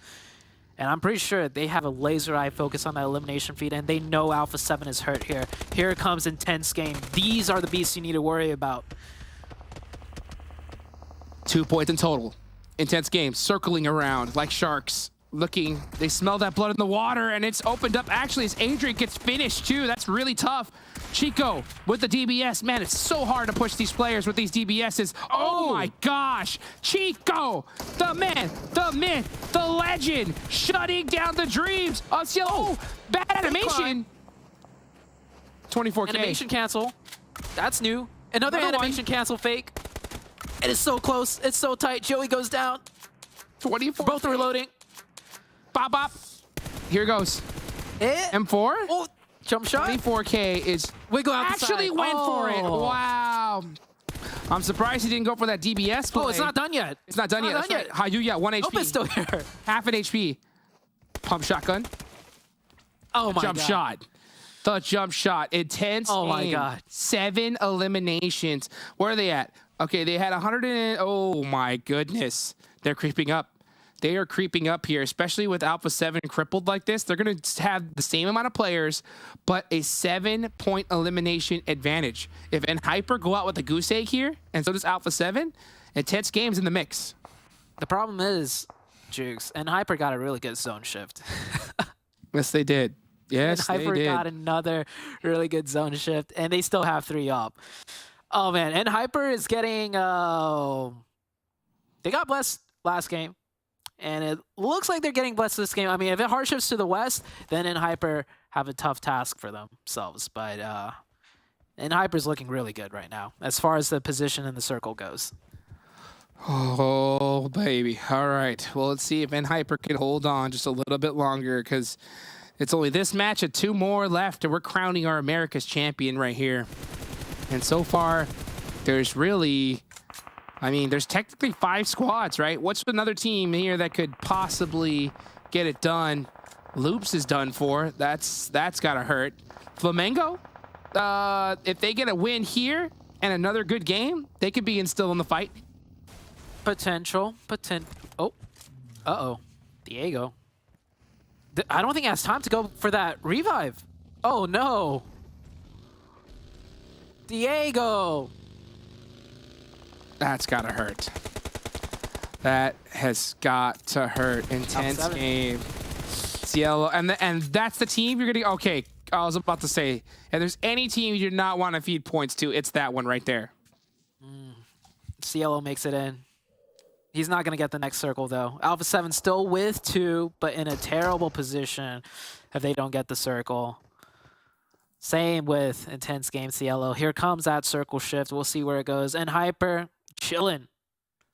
Speaker 5: And I'm pretty sure they have a laser eye focus on that elimination feed, and they know Alpha 7 is hurt here. Here comes Intense Game. These are the beasts you need to worry about.
Speaker 4: 2 points in total. Intense game, circling around like sharks. Looking, they smell that blood in the water, and it's opened up actually as Adrian gets finished too. That's really tough. Chico with the DBS. Man, it's so hard to push these players with these DBSs. Oh my gosh. Chico, the man, the myth, the legend, shutting down the dreams. Oh, bad animation. 24K.
Speaker 5: Animation cancel. That's new. Another
Speaker 4: Another
Speaker 5: animation cancel fake. It is so close. It's so tight. Joey goes down.
Speaker 4: 24.
Speaker 5: Both are reloading.
Speaker 4: Bop, bop. Here goes. M4?
Speaker 5: Oh, jump shot.
Speaker 4: 24K is
Speaker 5: Wiggle out the
Speaker 4: actually
Speaker 5: side.
Speaker 4: went for it.
Speaker 5: Oh.
Speaker 4: Wow. I'm surprised he didn't go for that DBS play.
Speaker 5: Oh, it's not done yet.
Speaker 4: It's not done yet. That's right. Hayuya, 1 HP.
Speaker 5: Nope, it's still here.
Speaker 4: Half an HP. Pump shotgun.
Speaker 5: Oh my
Speaker 4: Jump
Speaker 5: god.
Speaker 4: shot. The jump shot. Intense.
Speaker 5: Oh my
Speaker 4: aim.
Speaker 5: god.
Speaker 4: 7 eliminations. Where are they at? Okay, they had 100 and... Oh my goodness. They're creeping up. they are creeping up here, especially with Alpha 7 crippled like this. They're going to have the same amount of players, but a 7-point elimination advantage. If Hyper go out with a goose egg here, and so does Alpha 7, intense games in the mix.
Speaker 5: The problem is, Jukes, and Hyper got a really good zone shift.
Speaker 4: Yes, they did. Yes,
Speaker 5: and Hyper
Speaker 4: they did.
Speaker 5: got another really good zone shift, and they still have 3 up. Oh, man. And Hyper is getting... they got blessed last game. And it looks like they're getting blessed this game. I mean, if it hard shifts to the west, then Hyper have a tough task for themselves. But Hyper's looking really good right now, as far as the position in the circle goes.
Speaker 4: Oh, baby. All right. Well, let's see if Hyper can hold on just a little bit longer, because it's only this match and 2 more left, and we're crowning our America's champion right here. And so far, there's really... I mean, there's technically 5 squads, right? What's another team here that could possibly get it done? Loops is done for. That's gotta hurt. Flamengo, if they get a win here and another good game, they could be still in the fight.
Speaker 5: Potential. Oh. Uh-oh. Diego. I don't think he has time to go for that revive. Oh, no. Diego.
Speaker 4: That's gotta hurt. That has got to hurt. Intense game. Cielo, and that's the team you're gonna. Okay, I was about to say, if there's any team you do not want to feed points to, it's that one right there.
Speaker 5: Cielo makes it in. He's not gonna get the next circle though. Alpha 7 still with 2, but in a terrible position if they don't get the circle. Same with intense game Cielo. Here comes that circle shift. We'll see where it goes. And Hyper chilling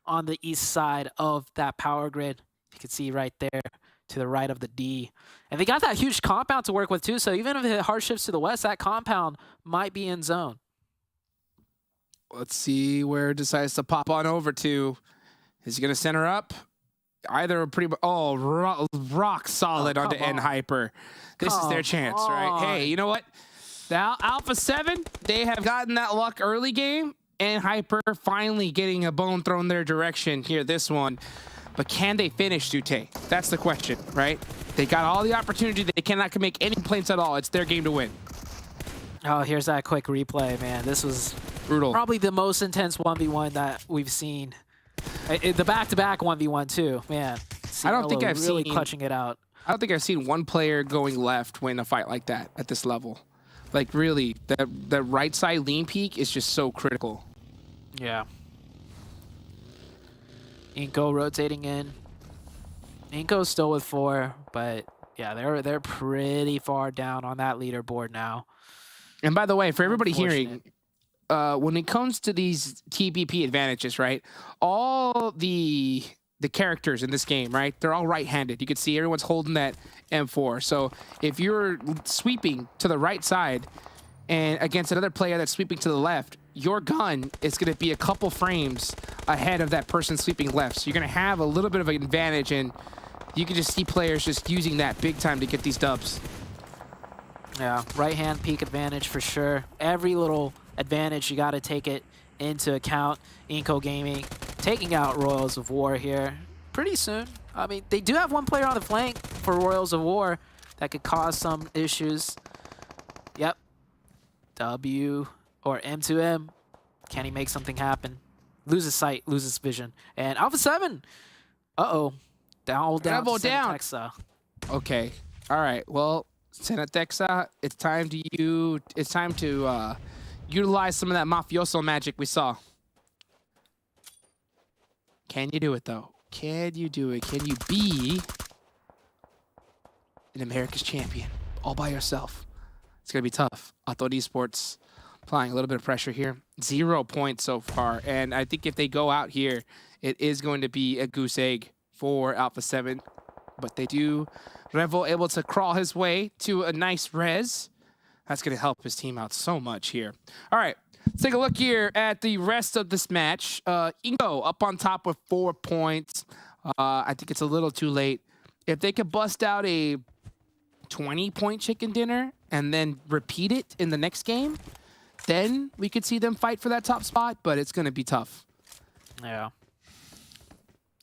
Speaker 5: on the east side of that power grid. You can see right there to the right of the D. And they got that huge compound to work with too, so even if it hard shifts to the west, that compound might be in zone.
Speaker 4: Let's see where it decides to pop on over to. Is he going to center up? Either pretty... Oh, rock solid onto Hyper. This is their chance, right? Hey, you know what? The Alpha 7, they have gotten that luck early game, and Hyper finally getting a bone thrown their direction here, this one. But can they finish, Sute? That's the question, right? They got all the opportunity. They cannot make any complaints at all. It's their game to win.
Speaker 5: Oh, here's that quick replay, man. This was
Speaker 4: brutal.
Speaker 5: Probably the most intense 1v1 that we've seen. The back-to-back 1v1 too, man.
Speaker 4: I don't think I've
Speaker 5: really
Speaker 4: seen
Speaker 5: clutching it out.
Speaker 4: I don't think I've seen one player going left win a fight like that at this level. Like really, the right side lean peak is just so critical.
Speaker 5: Yeah. INCO rotating in. INCO's still with 4, but yeah, they're pretty far down on that leaderboard now.
Speaker 4: And by the way, for everybody hearing, when it comes to these TBP advantages, right? All the characters in this game, right? They're all right-handed. You can see everyone's holding that M4. So if you're sweeping to the right side and against another player that's sweeping to the left, your gun is going to be a couple frames ahead of that person sweeping left. So you're going to have a little bit of an advantage, and you can just see players just using that big time to get these dubs.
Speaker 5: Yeah, right-hand peak advantage for sure. Every little advantage, you got to take it into account. INCO Gaming taking out Royals of War here pretty soon. I mean, they do have one player on the flank for Royals of War that could cause some issues. Yep. W or M2M. Can he make something happen? Loses sight, loses vision. And Alpha 7. Uh-oh. Down to Texa.
Speaker 4: Okay. All right. Well, Texa, it's time to utilize some of that mafioso magic we saw. Can you do it, though? Can you do it? Can you be an America's champion all by yourself? It's going to be tough. ATON Esports applying a little bit of pressure here. 0 points so far. And I think if they go out here, it is going to be a goose egg for Alpha 7. But they do... Revo able to crawl his way to a nice res. That's going to help his team out so much here. All right. Let's take a look here at the rest of this match. INCO up on top with 4 points. I think it's a little too late. If they could bust out a 20-point chicken dinner and then repeat it in the next game, then we could see them fight for that top spot, but it's going to be tough.
Speaker 5: Yeah.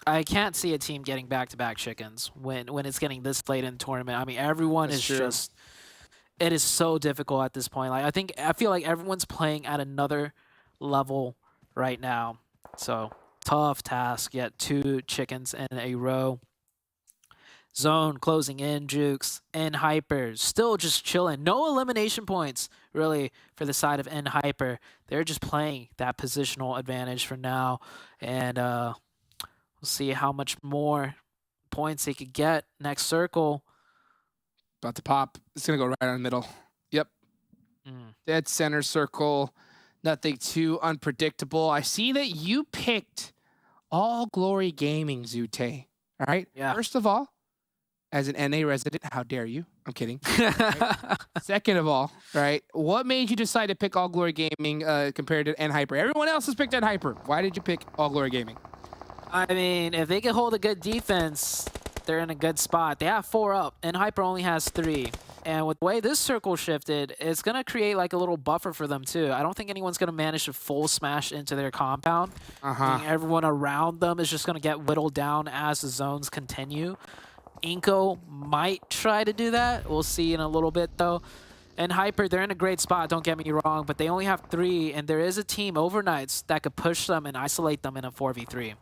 Speaker 5: I can't see a team getting back-to-back chickens when it's getting this late in the tournament. I mean, everyone
Speaker 4: That's
Speaker 5: is
Speaker 4: true.
Speaker 5: just. It is so difficult at this point. Like I feel like everyone's playing at another level right now. So tough task. Yet 2 chickens in a row. Zone closing in, Jukes. Hyper still just chilling. No elimination points really for the side of Hyper. They're just playing that positional advantage for now, and we'll see how much more points they could get next circle.
Speaker 4: About to pop. It's going to go right on the middle. Yep. Dead center circle. Nothing too unpredictable. I see that you picked All Glory Gaming, Zute. All right?
Speaker 5: Yeah.
Speaker 4: First of all, as an NA resident, how dare you? I'm kidding. Right? Second of all, right? What made you decide to pick All Glory Gaming compared to Hyper? Everyone else has picked Hyper. Why did you pick All Glory Gaming?
Speaker 5: I mean, if they can hold a good defense, they're in a good spot. They have 4 up, and Hyper only has 3. And with the way this circle shifted, it's going to create like a little buffer for them too. I don't think anyone's going to manage to full smash into their compound. I think everyone around them is just going to get whittled down as the zones continue. INCO might try to do that. We'll see in a little bit though. And Hyper, they're in a great spot, don't get me wrong, but they only have 3, and there is a team, Overknights, that could push them and isolate them in a 4v3.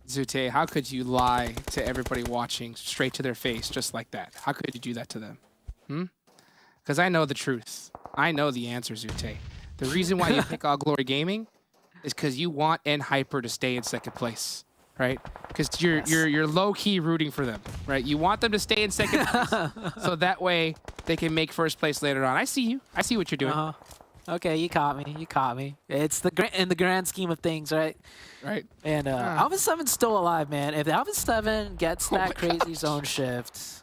Speaker 4: Zute, how could you lie to everybody watching straight to their face just like that? How could you do that to them? Because I know the truth. I know the answer, Zute. The reason why you pick All Glory Gaming is because you want Hyper to stay in second place, right? Because you're low-key rooting for them, right? You want them to stay in second place so that way they can make first place later on. I see you. I see what you're doing.
Speaker 5: Okay, you caught me. You caught me. It's in the grand scheme of things, right?
Speaker 4: Right.
Speaker 5: And Alpha 7's still alive, man. If Alpha 7 gets that crazy zone shift,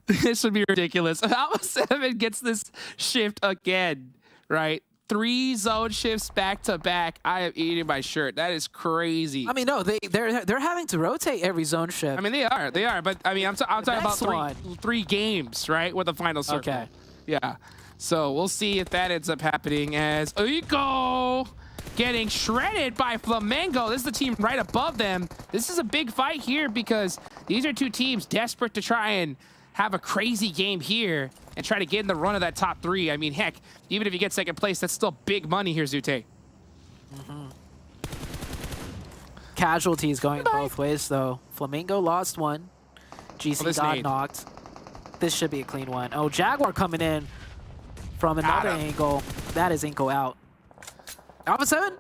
Speaker 4: this would be ridiculous. Alpha 7 gets this shift again, right? 3 zone shifts back to back. I am eating my shirt. That is crazy.
Speaker 5: I mean, no, they're having to rotate every zone shift.
Speaker 4: I mean, they are. But I mean, I'm talking about three games, right? With the final circle.
Speaker 5: Okay.
Speaker 4: Yeah. So we'll see if that ends up happening as INCO getting shredded by FLAMENGO. This is the team right above them. This is a big fight here because these are 2 teams desperate to try and have a crazy game here and try to get in the run of that top 3. I mean, heck, even if you get second place, that's still big money here, Zute.
Speaker 5: Casualties going both ways, though. FLAMENGO lost 1. GC got knocked. This should be a clean one. Oh, Jaguar coming in from another angle. That is INCO out. Alpha 7?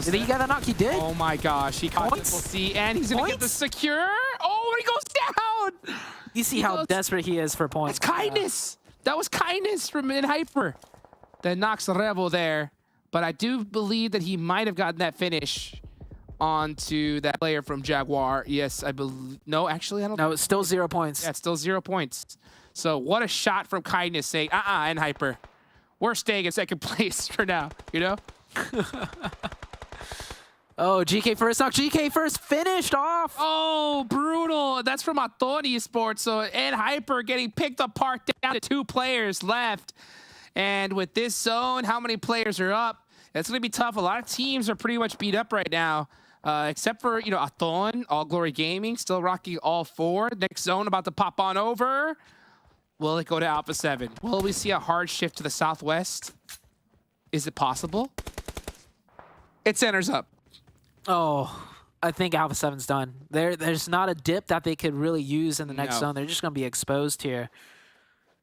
Speaker 5: Did he get that knock? He did?
Speaker 4: Oh my gosh, he caught this. We'll see, and he's going to get the secure. Oh, he goes down!
Speaker 5: You see how desperate he is for points.
Speaker 4: That's kindness. That was kindness from Hyper that knocks Revo there. But I do believe that he might have gotten that finish onto that player from Jaguar. Yes, I believe. No, actually, I don't.
Speaker 5: No, it's still 0 points.
Speaker 4: Yeah, it's still 0 points. So what a shot from kindness saying, and Hyper. We're staying in second place for now, you know?
Speaker 5: Oh, GK first knock. GK first finished off.
Speaker 4: Oh, brutal. That's from ATON Esports. So Hyper getting picked apart down to 2 players left. And with this zone, how many players are up? It's going to be tough. A lot of teams are pretty much beat up right now. Except for, ATON, All Glory Gaming, still rocking all 4. Next zone about to pop on over. Will it go to Alpha 7? Will we see a hard shift to the southwest? Is it possible? It centers up.
Speaker 5: Oh, I think Alpha 7's done. There's not a dip that they could really use in the next zone. They're just going to be exposed here.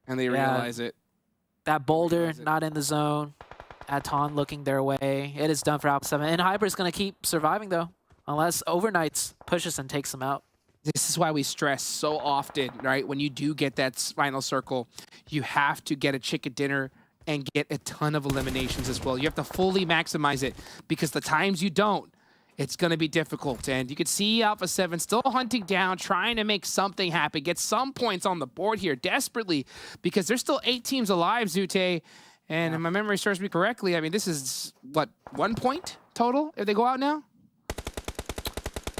Speaker 4: And they realize it.
Speaker 5: That boulder not in the zone. ATON looking their way. It is done for Alpha 7. And Hyper's going to keep surviving, though, unless Overknights pushes and takes them out.
Speaker 4: This is why we stress so often, right? When you do get that final circle, you have to get a chicken dinner and get a ton of eliminations as well. You have to fully maximize it because the times you don't, it's going to be difficult. And you can see Alpha 7 still hunting down, trying to make something happen, get some points on the board here desperately because there's still 8 teams alive, Zute. And if my memory serves me correctly, I mean, this is, what, 1 point total if they go out now?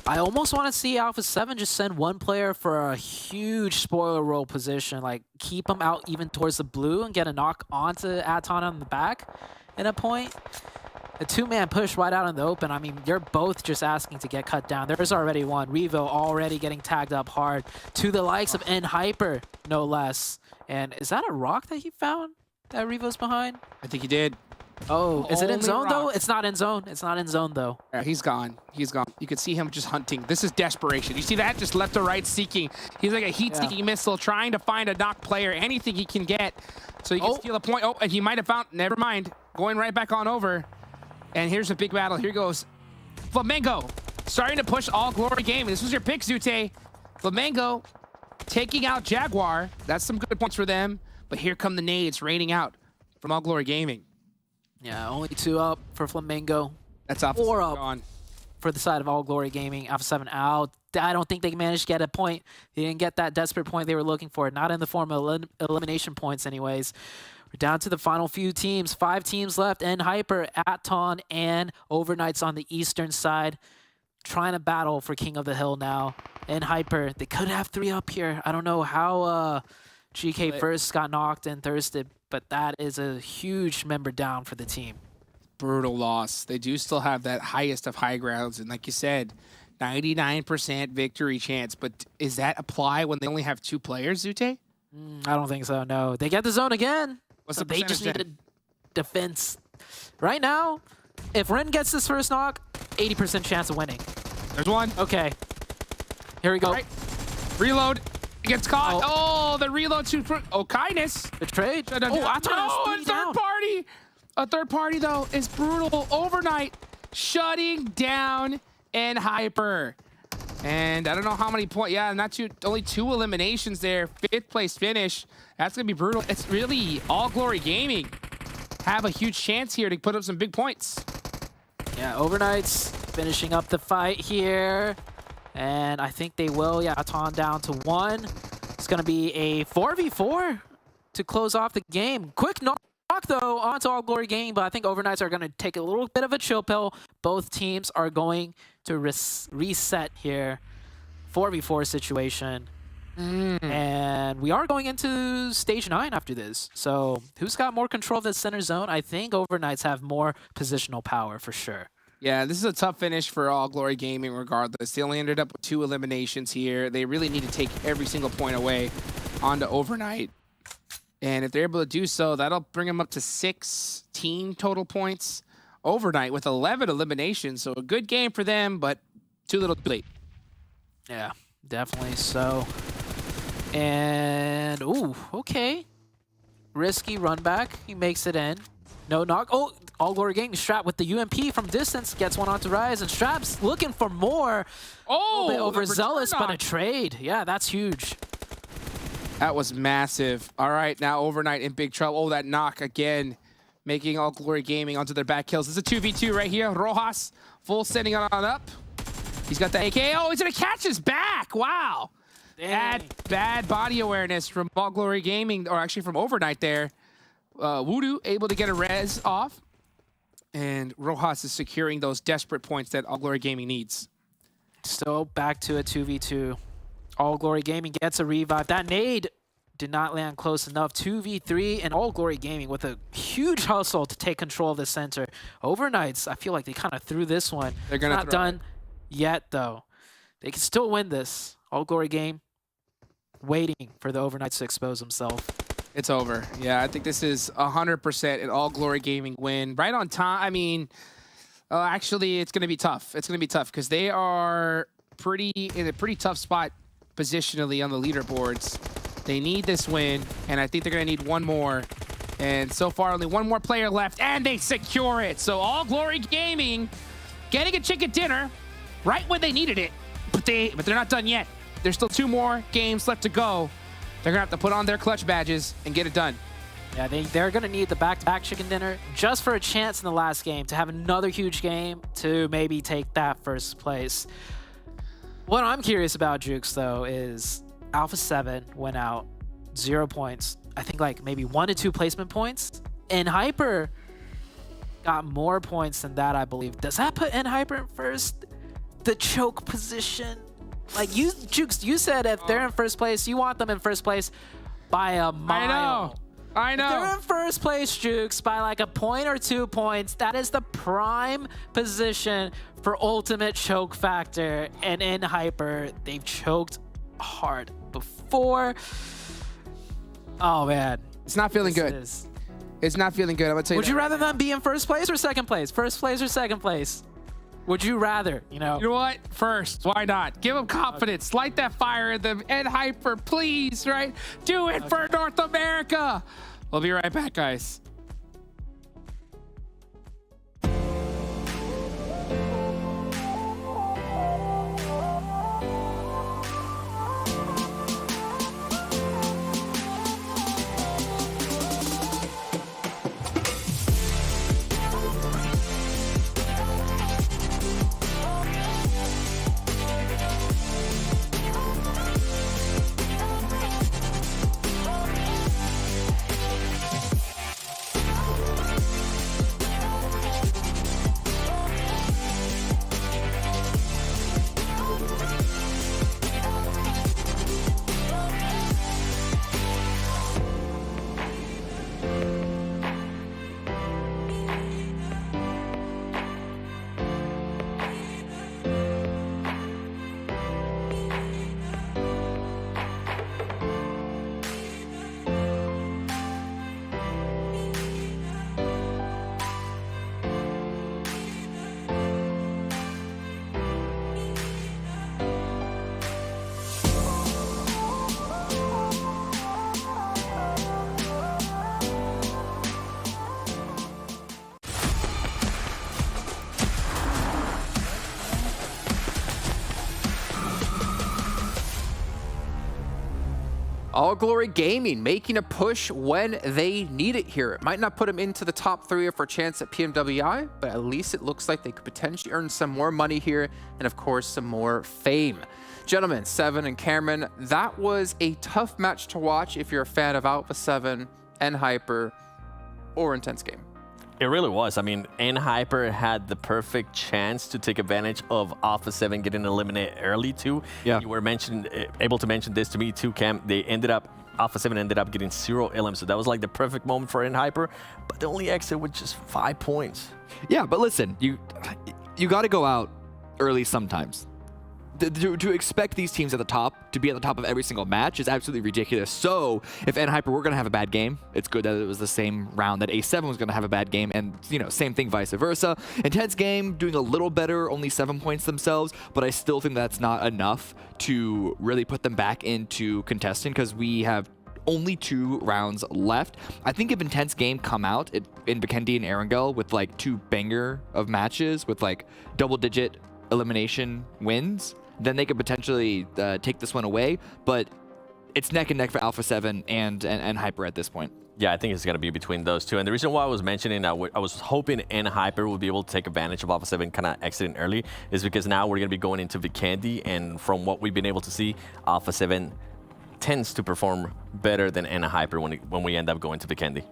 Speaker 5: I almost want to see Alpha 7 just send 1 player for a huge spoiler roll position. Like, keep him out even towards the blue and get a knock onto ATON on the back in a point. A two-man push right out in the open. I mean, you're both just asking to get cut down. There's already one. Revo already getting tagged up hard to the likes of Hyper, no less. And is that a rock that he found that Revo's behind?
Speaker 4: I think he did.
Speaker 5: Oh, is it in
Speaker 4: Only
Speaker 5: zone though?
Speaker 4: rock.
Speaker 5: It's not in zone. It's not in zone though.
Speaker 4: Yeah, he's gone. He's gone. You can see him just hunting. This is desperation. You see that? Just left to right seeking. He's like a heat-seeking missile trying to find a knock player, anything he can get so he can steal a point. Oh, and he might have found, never mind, going right back on over. And here's a big battle. Here goes FLAMENGO starting to push All Glory Gaming. This was your pick, Zute. FLAMENGO taking out Jaguar. That's some good points for them. But here come the nades raining out from All Glory Gaming.
Speaker 5: Yeah, only 2 up for FLAMENGO.
Speaker 4: That's off.
Speaker 5: 4 up
Speaker 4: gone.
Speaker 5: for the side of All Glory Gaming. Alpha 7 out. I don't think they managed to get a point. They didn't get that desperate point they were looking for. Not in the form of elimination points anyways. We're down to the final few teams. 5 teams left. Hyper, ATON, and Overknights on the eastern side. Trying to battle for King of the Hill now. Hyper, they could have 3 up here. I don't know how GK first got knocked and thirsted, but that is a huge member down for the team.
Speaker 4: Brutal loss. They do still have that highest of high grounds, and like you said, 99% victory chance. But is that apply when they only have 2 players, Zute?
Speaker 5: I don't think so, no. They get the zone again.
Speaker 4: What's
Speaker 5: So
Speaker 4: the
Speaker 5: they just need
Speaker 4: percentage
Speaker 5: a defense. Right now, if Ren gets this first knock, 80% chance of winning.
Speaker 4: There's one.
Speaker 5: Okay. Here we go.
Speaker 4: All right. Reload. Gets caught. Oh, the reload too. Oh, kindness.
Speaker 5: The trade. Oh, ATON
Speaker 4: no,
Speaker 5: has 3
Speaker 4: a third
Speaker 5: down.
Speaker 4: party. A third party, though, is brutal. Overnight shutting down Hyper. And I don't know how many points. Yeah, not too. Only 2 eliminations there. 5th place finish. That's going to be brutal. It's really All Glory Gaming have a huge chance here to put up some big points.
Speaker 5: Yeah, Overknights finishing up the fight here. And I think they will. Yeah, ATON down to 1. It's going to be a 4v4 to close off the game. Quick knock, though, onto All Glory Gaming, but I think Overknights are going to take a little bit of a chill pill. Both teams are going to reset here. 4v4 situation. And we are going into stage 9 after this. So who's got more control of the center zone? I think Overknights have more positional power for sure.
Speaker 4: Yeah, this is a tough finish for All Glory Gaming regardless. They only ended up with 2 eliminations here. They really need to take every single point away onto Overnight. And if they're able to do so, that'll bring them up to 16 total points. Overnight with 11 eliminations. So a good game for them, but too little too late.
Speaker 5: Yeah, definitely so. And, ooh, okay. Risky run back. He makes it in. No knock. Oh, All Glory Gaming. Strap with the UMP from distance. Gets one onto Rise. And Strap's looking for more.
Speaker 4: Oh,
Speaker 5: a bit overzealous, but a
Speaker 4: knock.
Speaker 5: trade. Yeah, that's huge.
Speaker 4: That was massive. All right, now Overnight in big trouble. Oh, that knock again, making All Glory Gaming onto their back kills. This is a 2v2 right here. Rojas, full sending it on up. He's got the AK. Oh, he's going to catch his back. Wow. Bad body awareness from All Glory Gaming, or actually from Overnight there. Voodoo able to get a res off. And Rojas is securing those desperate points that All Glory Gaming needs.
Speaker 5: So back to a 2v2. All Glory Gaming gets a revive. That nade did not land close enough. 2v3 and All Glory Gaming with a huge hustle to take control of the center. Overknights, I feel like they kind of threw this one.
Speaker 4: They're gonna
Speaker 5: not done yet, though. They can still win this. All Glory Game waiting for the Overknights to expose himself.
Speaker 4: It's over. Yeah, I think this is 100% an All Glory Gaming win. Right on time. I mean, actually, it's going to be tough. It's going to be tough because they are in a pretty tough spot positionally on the leaderboards. They need this win, and I think they're going to need one more. And so far, only one more player left, and they secure it. So All Glory Gaming getting a chicken dinner right when they needed it, but they're not done yet. There's still 2 more games left to go. They're going to have to put on their clutch badges and get it done.
Speaker 5: Yeah, they're going to need the back-to-back chicken dinner just for a chance in the last game to have another huge game to maybe take that first place. What I'm curious about, Jukes, though, is Alpha 7 went out 0 points. I think like maybe 1 to 2 placement points. And Hyper got more points than that, I believe. Does that put Hyper in first? The choke position? Like you, Jukes, you said if they're in first place, you want them in first place by a mile.
Speaker 4: I
Speaker 5: If they're
Speaker 4: know.
Speaker 5: in first place, Jukes, by like a point or 2 points. That is the prime position for ultimate choke factor. And in Hyper, they've choked hard before. Oh, man.
Speaker 4: It's not feeling good. It's not feeling good. I'm gonna tell you.
Speaker 5: Would you rather them be in first place or second place? First place or second place? Would you rather, you know?
Speaker 4: You know what? First, why not? Give them confidence. Light that fire in them. And Hyper, please, right? Do it for North America. We'll be right back, guys.
Speaker 1: All Glory Gaming making a push when they need it here. It might not put them into the top 3 for a chance at PMWI, but at least it looks like they could potentially earn some more money here and, of course, some more fame. Gentlemen, Seven and Cameron, that was a tough match to watch if you're a fan of Alpha 7 and Hyper or Intense Game.
Speaker 3: It really was. I mean, Hyper had the perfect chance to take advantage of Alpha 7 getting eliminated early too.
Speaker 2: Yeah.
Speaker 3: You were able to mention this to me too, Cam. Alpha 7 ended up getting 0 LM, so that was like the perfect moment for Hyper, but the only exit with just 5 points.
Speaker 2: Yeah, but listen, you got to go out early sometimes. To expect these teams at the top to be at the top of every single match is absolutely ridiculous. So if Hyper were going to have a bad game, it's good that it was the same round that A7 was going to have a bad game, and same thing vice versa. Intense Game doing a little better, only 7 points themselves, but I still think that's not enough to really put them back into contesting because we have only 2 rounds left. I think if Intense Game come out in Vikendi and Erangel with like 2 banger of matches with like double-digit elimination wins, then they could potentially take this one away. But it's neck and neck for Alpha 7 and Hyper at this point.
Speaker 3: Yeah, I think it's going to be between those two. And the reason why I was mentioning I was hoping Hyper would be able to take advantage of Alpha 7 kind of exiting early is because now we're going to be going into Vikendi. And from what we've been able to see, Alpha 7 tends to perform better than Hyper when we end up going to Vikendi.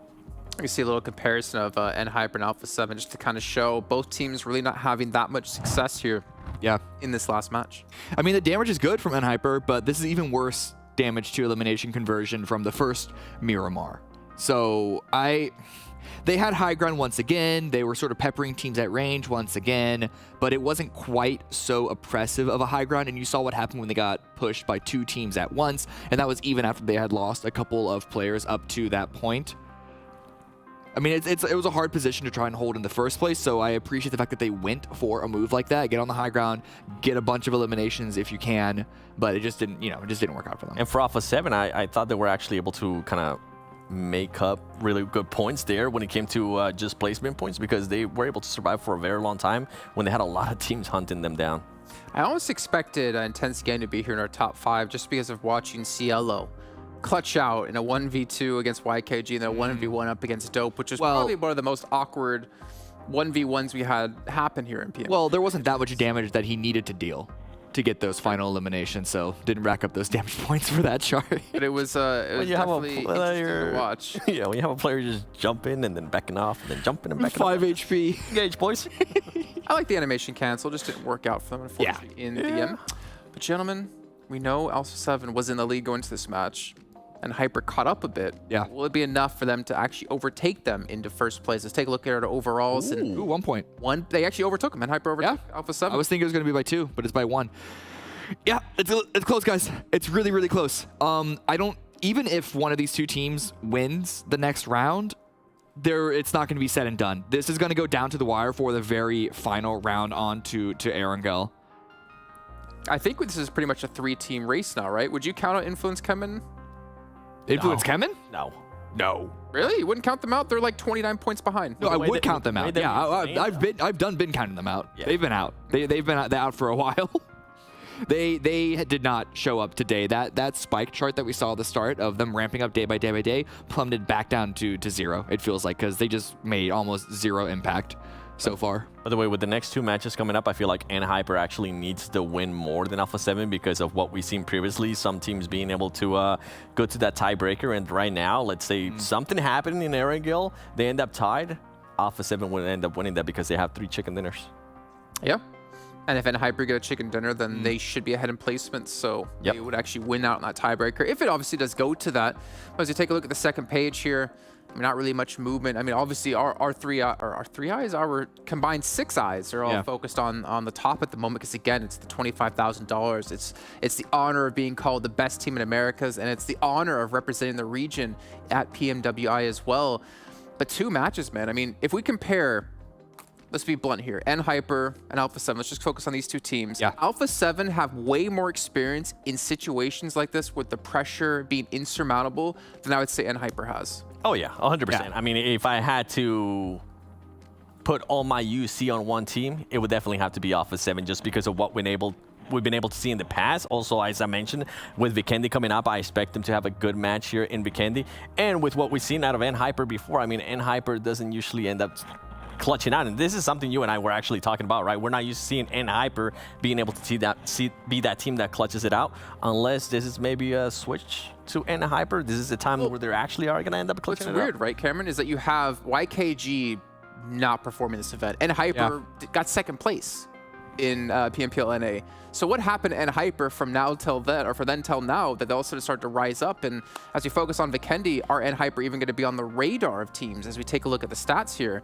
Speaker 1: You can see a little comparison of Hyper and Alpha 7 just to kind of show both teams really not having that much success here.
Speaker 2: Yeah,
Speaker 1: in this last match.
Speaker 2: I mean, the damage is good from Hyper, but this is even worse damage to elimination conversion from the first Miramar. So they had high ground once again. They were sort of peppering teams at range once again, but it wasn't quite so oppressive of a high ground. And you saw what happened when they got pushed by 2 teams at once. And that was even after they had lost a couple of players up to that point. I mean, it was a hard position to try and hold in the first place, so I appreciate the fact that they went for a move like that. Get on the high ground, get a bunch of eliminations if you can, but it just didn't, it just didn't work out for them.
Speaker 3: And for Alpha 7, I thought they were actually able to kind of make up really good points there when it came to just placement points because they were able to survive for a very long time when they had a lot of teams hunting them down.
Speaker 1: I almost expected Intense Game to be here in our top 5 just because of watching Cielo clutch out in a 1v2 against YKG and then a 1v1 up against Dope, which is probably one of the most awkward 1v1s we had happen here in PM.
Speaker 2: Well, there wasn't that much damage that he needed to deal to get those final eliminations, so didn't rack up those damage points for that chart.
Speaker 1: But it was definitely interesting to watch.
Speaker 3: Yeah, when you have a player just jumping and then backing off and then jumping and backing
Speaker 2: 5
Speaker 3: off.
Speaker 2: HP.
Speaker 3: Engage, boys.
Speaker 1: I like the animation cancel, just didn't work out for them, unfortunately, in the DM. But gentlemen, we know Alpha 7 was in the lead going into this match. and Hyper caught up a bit, will it be enough for them to actually overtake them into first place? Let's take a look at our overalls.
Speaker 2: Ooh, 1 point.
Speaker 1: They actually overtook them, and Hyper overtook Alpha 7.
Speaker 2: I was thinking it was going to be by 2, but it's by 1. Yeah, it's close, guys. It's really, really close. Even if one of these two teams wins the next round, it's not going to be said and done. This is going to go down to the wire for the very final round on to Erangel.
Speaker 1: I think this is pretty much a 3-team race now, right? Would you count out Influence CHEMIN?
Speaker 2: Influence CHEMIN?
Speaker 3: No.
Speaker 1: Really? You wouldn't count them out? They're like 29 points behind.
Speaker 2: No, I would count them out. Yeah, I've been counting them out. Yeah. They've been out. They've been out for a while. They did not show up today. That spike chart that we saw at the start of them ramping up day by day by day plummeted back down to 0. It feels like, because they just made almost 0 impact so far.
Speaker 3: By the way, with the next 2 matches coming up, I feel like Hyper actually needs to win more than Alpha 7 because of what we've seen previously. Some teams being able to go to that tiebreaker, and right now, let's say something happened in Erangel, they end up tied. Alpha 7 would end up winning that because they have 3 chicken dinners.
Speaker 1: Yeah. And if Hyper get a chicken dinner, then they should be ahead in placement, so they would actually win out on that tiebreaker. If it obviously does go to that. But as you take a look at the second page here, I mean, not really much movement. I mean, obviously our combined 6 eyes are all focused on the top at the moment, because again, it's the $25,000. It's the honor of being called the best team in Americas, and it's the honor of representing the region at PMWI as well. But 2 matches, man. I mean, if we compare, let's be blunt here, Hyper and Alpha 7, let's just focus on these 2 teams. Alpha 7 have way more experience in situations like this with the pressure being insurmountable than I would say Hyper has.
Speaker 3: Oh yeah, 100%. I mean, if I had to put all my UC on one team, it would definitely have to be Alpha 7, just because of what we've been able to see in the past. Also, as I mentioned, with Vikendi coming up, I expect them to have a good match here in Vikendi. And with what we've seen out of Hyper before, I mean, Hyper doesn't usually end up clutching out, and this is something you and I were actually talking about, right? We're not used to seeing Hyper being able to be that team that clutches it out, unless this is maybe a switch to Hyper. This is the time where they actually are going to end up clutching it out.
Speaker 1: What's weird, right, Cameron, is that you have YKG not performing this event, Hyper got 2nd place in PMPL NA. So what happened to Hyper from now till then, or from then till now, that they'll sort of start to rise up? And as we focus on Vikendi, are Hyper even going to be on the radar of teams as we take a look at the stats here?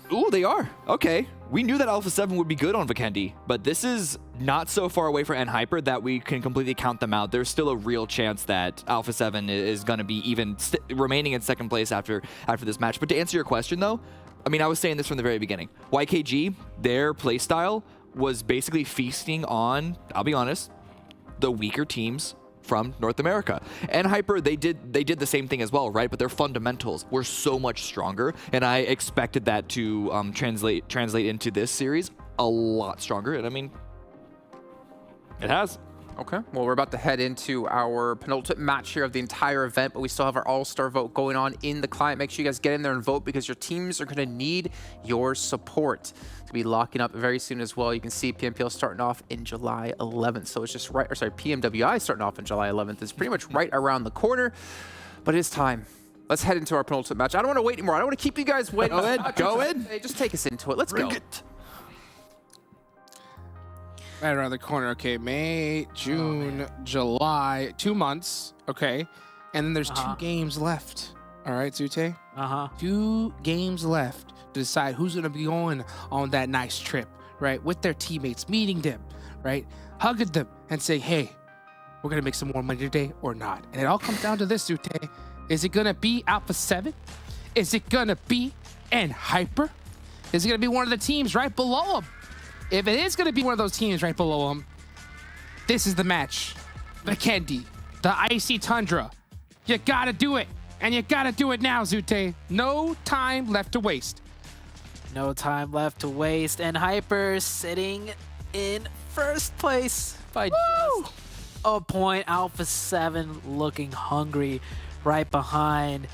Speaker 2: Ooh, they are. Okay. We knew that Alpha 7 would be good on Vikendi, but this is not so far away for Hyper that we can completely count them out. There's still a real chance that Alpha 7 is going to be even remaining in 2nd place after this match. But to answer your question, though, I mean, I was saying this from the very beginning. YKG, their playstyle was basically feasting on, I'll be honest, the weaker teams from North America. Hyper, they did the same thing as well, right? But their fundamentals were so much stronger, and I expected that to translate into this series a lot stronger. And I mean, it has.
Speaker 1: Okay, well, we're about to head into our penultimate match here of the entire event, but we still have our all-star vote going on in the client. Make sure you guys get in there and vote, because your teams are going to need your support to be locking up very soon as well. You can see PMPL starting off in July 11th, so it's just right, or sorry, PMWI starting off in July 11th. It's pretty much right around the corner, but it is time. Let's head into our penultimate match. I don't want to wait anymore. I don't want to keep you guys waiting.
Speaker 2: Go in.
Speaker 1: Hey, just take us into it. Let's go.
Speaker 4: Right around the corner. Okay, May, June, July, 2 months. Okay, and then there's 2 games left. All right, Zute? 2 games left to decide who's going to be going on that nice trip, right? With their teammates, meeting them, right? Hugging them and say, hey, we're going to make some more money today or not. And it all comes down to this, Zute. Is it going to be Alpha 7? Is it going to be Hyper? Is it going to be one of the teams right below them? If it is going to be one of those teams right below them, this is the match. Vikendi, the Icy Tundra. You got to do it. And you got to do it now, Zute. No time left to waste.
Speaker 5: No time left to waste. And Hyper sitting in 1st place by just a point. Alpha 7 looking hungry right behind.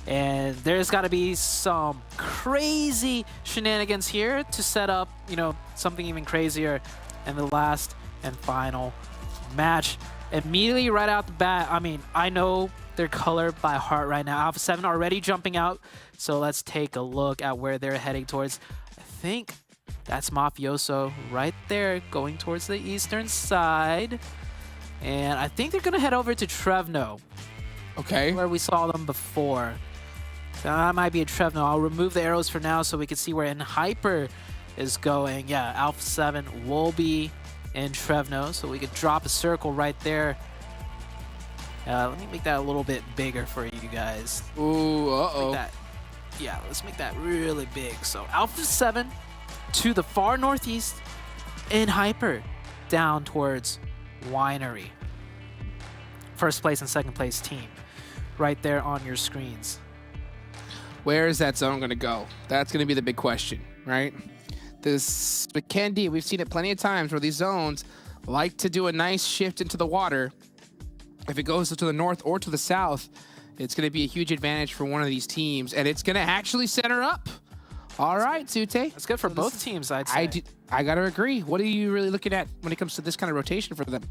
Speaker 5: And there's got to be some crazy shenanigans here to set up, you know, something even crazier in the last and final match. Immediately right out the bat, I mean, I know their color by heart right now. Alpha 7 already jumping out. So let's take a look at where they're heading towards. I think that's Mafioso right there going towards the eastern side. And I think they're going to head over to Trevno.
Speaker 4: Okay.
Speaker 5: where we saw them before. So that might be a Trevno. I'll remove the arrows for now so we can see where in Hyper is going. Yeah, Alpha 7 will be in Trevno, so we could drop a circle right there. Let me make that a little bit bigger for you guys.
Speaker 4: Ooh, uh-oh.
Speaker 5: Yeah, let's make that really big. So Alpha 7 to the far northeast in Hyper down towards Winery. First place and second place team right there on your screens.
Speaker 4: Where is that zone going to go? That's going to be the big question, right? This Vikendi, we've seen it plenty of times where these zones like to do a nice shift into the water. If it goes to the north or to the south, it's going to be a huge advantage for one of these teams, and it's going to actually center up. All right, Zute.
Speaker 5: That's good for both teams, I'd say.
Speaker 4: I got to agree. What are you really looking at when it comes to this kind of rotation for them?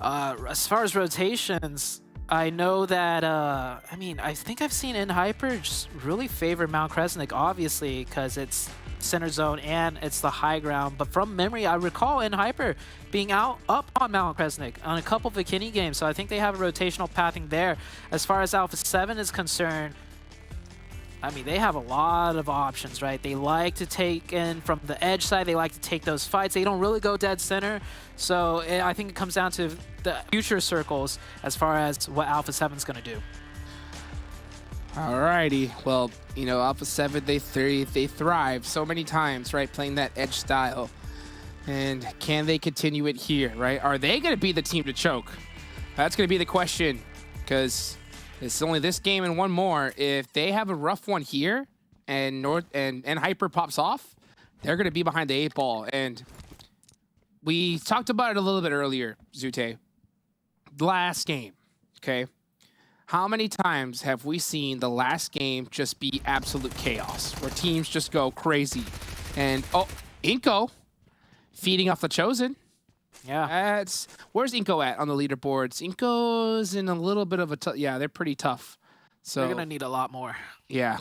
Speaker 5: As far as rotations, I know that, I mean, I think I've seen in Hyper just really favor Mount Kresnik, obviously, because it's center zone and it's the high ground. But from memory, I recall in Hyper being up on Mount Kresnik on a couple of Vikendi games. So I think they have a rotational pathing there. As far as Alpha 7 is concerned, I mean, they have a lot of options, right? They like to take in from the edge side. They like to take those fights. They don't really go dead center. So I think it comes down to the future circles as far as what Alpha 7's going to do.
Speaker 4: Alrighty, well, you know, Alpha 7, they thrive so many times, right, playing that edge style. And can they continue it here, right? Are they going to be the team to choke? That's going to be the question, because it's only this game and one more. If they have a rough one here and Hyper pops off, they're going to be behind the 8 ball. And we talked about it a little bit earlier, Zute. Last game, okay? How many times have we seen the last game just be absolute chaos, where teams just go crazy? And, oh, INCO feeding off the Chosen.
Speaker 5: Yeah.
Speaker 4: Where's INCO at on the leaderboards? INCO's in a little bit of a yeah, they're pretty tough. So
Speaker 5: they're going to need a lot more.
Speaker 4: Yeah.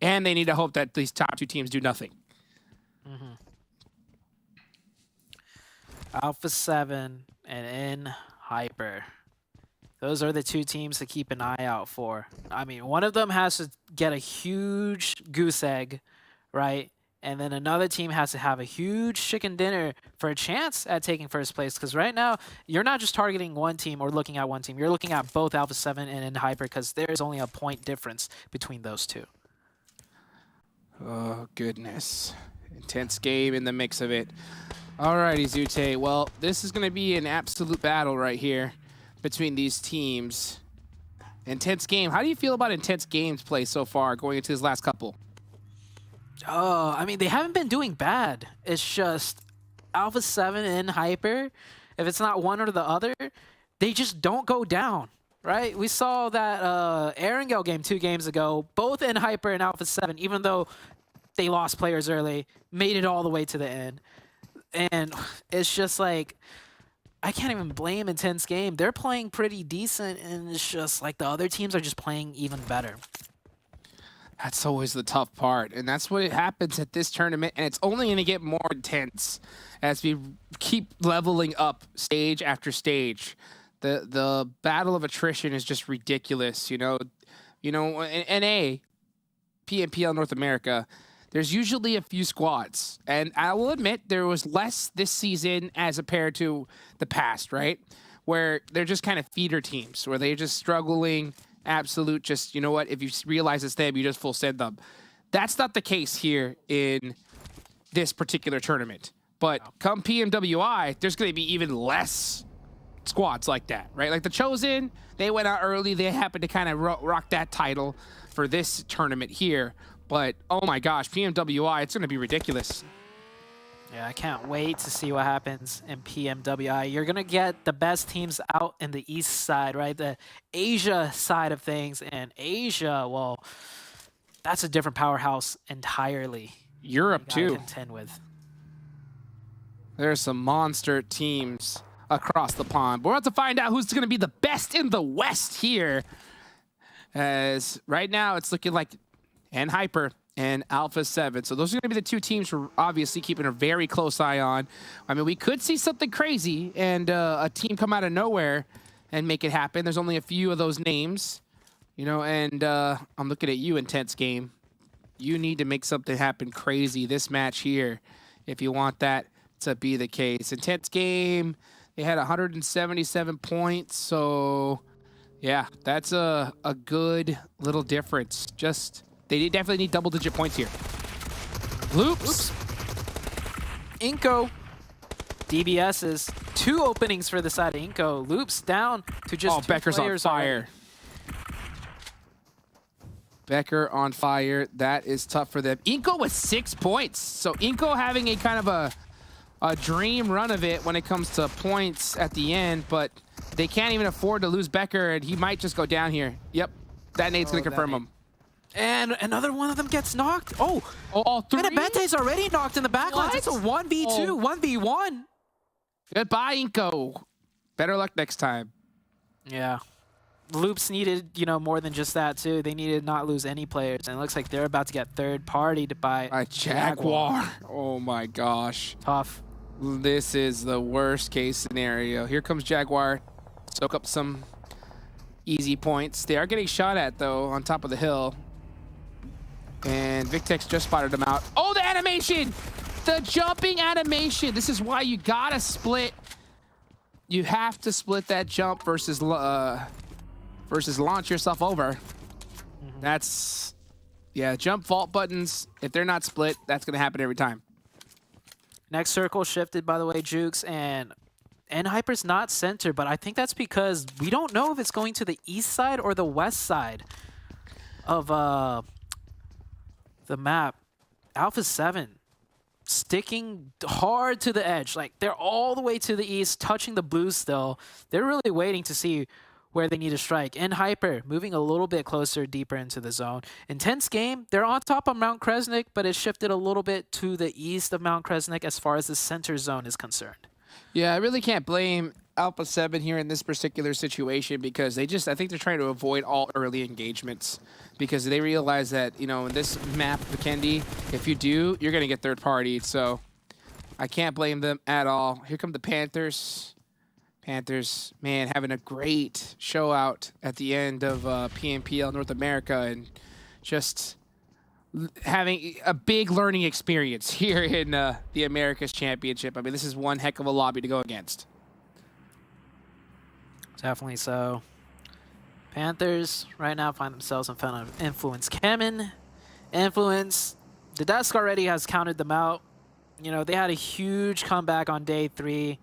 Speaker 4: And they need to hope that these top 2 teams do nothing.
Speaker 5: Mm-hmm. Alpha 7 and in Hyper. Those are the 2 teams to keep an eye out for. I mean, one of them has to get a huge goose egg, right? And then another team has to have a huge chicken dinner for a chance at taking first place. Because right now, you're not just targeting one team or looking at one team. You're looking at both Alpha 7 and in Hyper, because there's only a point difference between those 2.
Speaker 4: Oh, goodness. Intense game in the mix of it. Alrighty, Zute. Well, this is going to be an absolute battle right here between these teams. Intense game. How do you feel about intense games play so far going into this last couple?
Speaker 5: Oh, I mean, they haven't been doing bad. It's just Alpha 7 and Hyper, if it's not one or the other, they just don't go down, right? We saw that Erangel game 2 games ago, both in Hyper and Alpha 7, even though they lost players early, made it all the way to the end. And it's just like, I can't even blame Intense Game. They're playing pretty decent, and it's just like the other teams are just playing even better.
Speaker 4: That's always the tough part, and that's what happens at this tournament, and it's only going to get more intense as we keep leveling up stage after stage. The battle of attrition is just ridiculous, you know. In NA, PMPL North America, there's usually a few squads, and I will admit there was less this season as compared to the past, right? Where they're just kind of feeder teams, where they're just struggling. Absolute, just, you know what, if you realize it's them, you just full send them. That's not the case here in this particular tournament. But come PMWI, there's going to be even less squads like that, right? Like the Chosen, they went out early. They happened to kind of rock that title for this tournament here. But, oh my gosh, PMWI, it's going to be ridiculous.
Speaker 5: Yeah, I can't wait to see what happens in PMWI. You're going to get the best teams out in the east side, right? The Asia side of things. And Asia, well, that's a different powerhouse entirely.
Speaker 4: Europe, too.
Speaker 5: Contend with.
Speaker 4: There's some monster teams across the pond. We're about to find out who's going to be the best in the West here. As right now, it's looking like Hyper and Alpha 7. So those are going to be the 2 teams we're obviously keeping a very close eye on. I mean, we could see something crazy and a team come out of nowhere and make it happen. There's only a few of those names, you know, and I'm looking at you, Intense Game. You need to make something happen crazy this match here if you want that to be the case. Intense Game, they had 177 points, so yeah, that's a good little difference. Just, they definitely need double-digit points here. Loops.
Speaker 5: INCO. DBS's 2 openings for the side of INCO. Loops down to just 2
Speaker 4: Becker's on
Speaker 5: players
Speaker 4: fire.
Speaker 5: already.
Speaker 4: Becker on fire. That is tough for them. INCO with 6 points. So INCO having a kind of a dream run of it when it comes to points at the end, but they can't even afford to lose Becker, and he might just go down here. Yep, that nade's going to confirm him.
Speaker 5: And another one of them gets knocked. Oh,
Speaker 4: all 3?
Speaker 5: and Abente's already knocked in the back line. It's a 1v2, 1v1.
Speaker 4: Goodbye, INCO. Better luck next time.
Speaker 5: Yeah. Loops needed, you know, more than just that, too. They needed to not lose any players, and it looks like they're about to get third-partied by
Speaker 4: Jaguar. Oh, my gosh.
Speaker 5: Tough.
Speaker 4: This is the worst-case scenario. Here comes Jaguar. Soak up some easy points. They are getting shot at, though, on top of the hill. And Victex just spotted them out. Oh, the animation! The jumping animation! This is why you gotta split. You have to split that jump versus launch yourself over. That's, yeah, jump vault buttons, if they're not split, that's gonna happen every time.
Speaker 5: Next circle shifted, by the way, Jukes, and Hyper's not center, but I think that's because we don't know if it's going to the east side or the west side of the map. Alpha 7 sticking hard to the edge. Like, they're all the way to the east, touching the blue still. They're really waiting to see where they need to strike. And Hyper moving a little bit closer, deeper into the zone. Intense Game, they're on top of Mount Kresnik, but it shifted a little bit to the east of Mount Kresnik as far as the center zone is concerned.
Speaker 4: Yeah, I really can't blame Alpha 7 here in this particular situation because I think they're trying to avoid all early engagements because they realize that, you know, in this map, Vikendi, if you do, you're going to get third party. So I can't blame them at all. Here come the Panthers. Panthers, man, having a great show out at the end of PMPL North America and just having a big learning experience here in the Americas Championship. I mean, this is one heck of a lobby to go against.
Speaker 5: Definitely so. Panthers right now find themselves in front of Influence CHEMIN. Influence, the desk already has counted them out. You know, they had a huge comeback on day 3.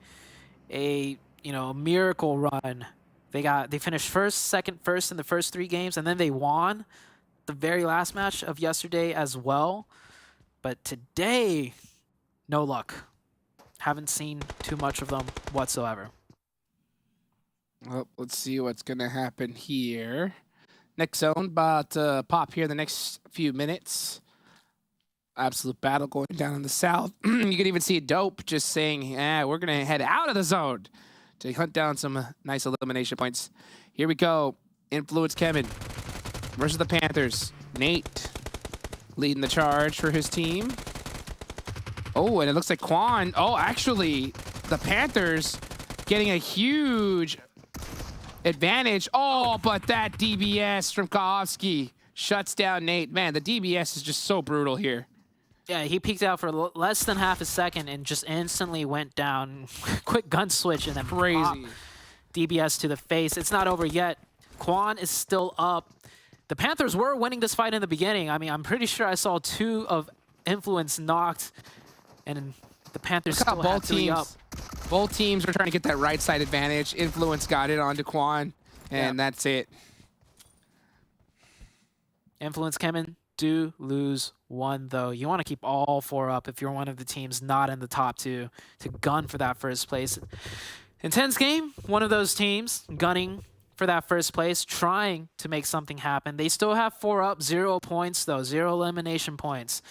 Speaker 5: A miracle run. They finished first in the first 3 games, and then they won the very last match of yesterday as well. But today, no luck. Haven't seen too much of them whatsoever.
Speaker 4: Well, let's see what's going to happen here. Next zone about to pop here in the next few minutes. Absolute battle going down in the south. You can even see Dope just saying, we're going to head out of the zone to hunt down some nice elimination points. Here we go. Influence CHEMIN versus the Panthers. Nate leading the charge for his team. Oh, and it looks like Quan. Oh, actually, the Panthers getting a huge advantage. Oh, but that DBS from Kahovsky shuts down Nate. Man, the DBS is just so brutal here.
Speaker 5: Yeah, he peeked out for less than half a second and just instantly went down. Quick gun switch and then
Speaker 4: crazy
Speaker 5: DBS to the face. It's not over yet. Quan is still up. The Panthers were winning this fight in the beginning. I mean, I'm pretty sure I saw 2 of Influence knocked, and the Panthers still had 3 up.
Speaker 4: Both teams are trying to get that right side advantage. Influence got it onto Quan, and that's it.
Speaker 5: Influence CHEMIN do lose 1, though. You want to keep all 4 up if you're one of the teams not in the top 2 to gun for that first place. Intense Game, one of those teams gunning for that first place, trying to make something happen. They still have 4 up, 0 points, though, 0 elimination points.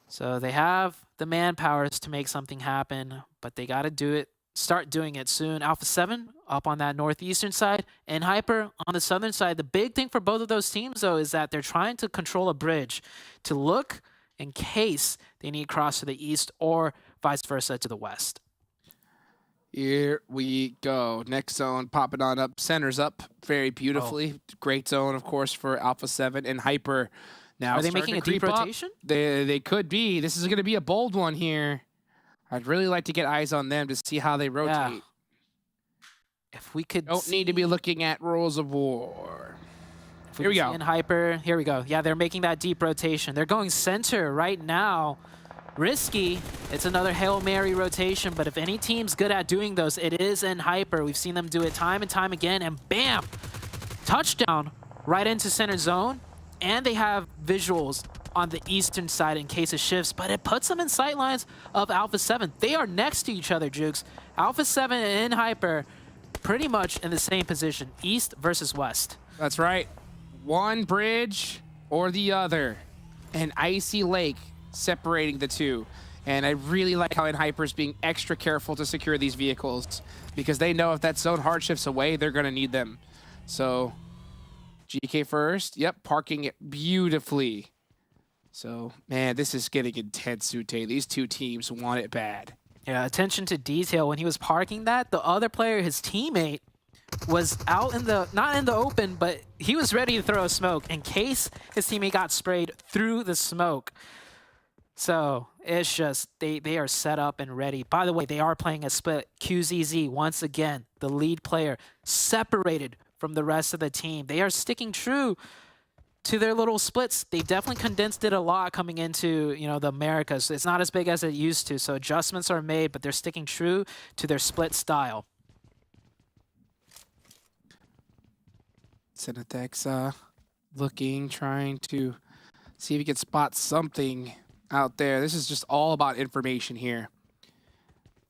Speaker 5: So they have the manpowers to make something happen, but they got to do it. Start doing it soon. Alpha 7 up on that northeastern side, and Hyper on the southern side. The big thing for both of those teams, though, is that they're trying to control a bridge to look in case they need to cross to the east or vice versa to the west.
Speaker 4: Here we go. Next zone popping on up. Center's up very beautifully. Great zone, of course, for Alpha 7 and Hyper. Now
Speaker 5: Are they
Speaker 4: starting
Speaker 5: making a
Speaker 4: to
Speaker 5: deep
Speaker 4: creep up.
Speaker 5: rotation?
Speaker 4: They could be. This is going to be a bold one here. I'd really like to get eyes on them to see how they rotate.
Speaker 5: Yeah. If we could
Speaker 4: Don't need to be looking at Rules of War.
Speaker 5: Here we go. In Hyper. Here we go. Yeah, they're making that deep rotation. They're going center right now. Risky. It's another Hail Mary rotation, but if any team's good at doing those, it is in Hyper. We've seen them do it time and time again, and bam! Touchdown right into center zone, and they have visuals on the eastern side in case of shifts, but it puts them in sight lines of Alpha 7. They are next to each other, Jukes. Alpha 7 and Hyper pretty much in the same position, east versus west.
Speaker 4: That's right. One bridge or the other. An icy lake separating the two. And I really like how Hyper's being extra careful to secure these vehicles because they know if that zone hard shifts away, they're going to need them. So GK first. Yep, parking it beautifully. So, man, this is getting intense, Sute. These two teams want it bad.
Speaker 5: Yeah, attention to detail. When he was parking that, the other player, his teammate, was out in the, not in the open, but he was ready to throw a smoke in case his teammate got sprayed through the smoke. So it's just, they are set up and ready. By the way, they are playing a split. QZZ, once again, the lead player, separated from the rest of the team. They are sticking true to their little splits. They definitely condensed it a lot coming into, you know, the Americas. It's not as big as it used to, so adjustments are made, but they're sticking true to their split style.
Speaker 4: Senatex looking, trying to see if he can spot something out there. This is just all about information here.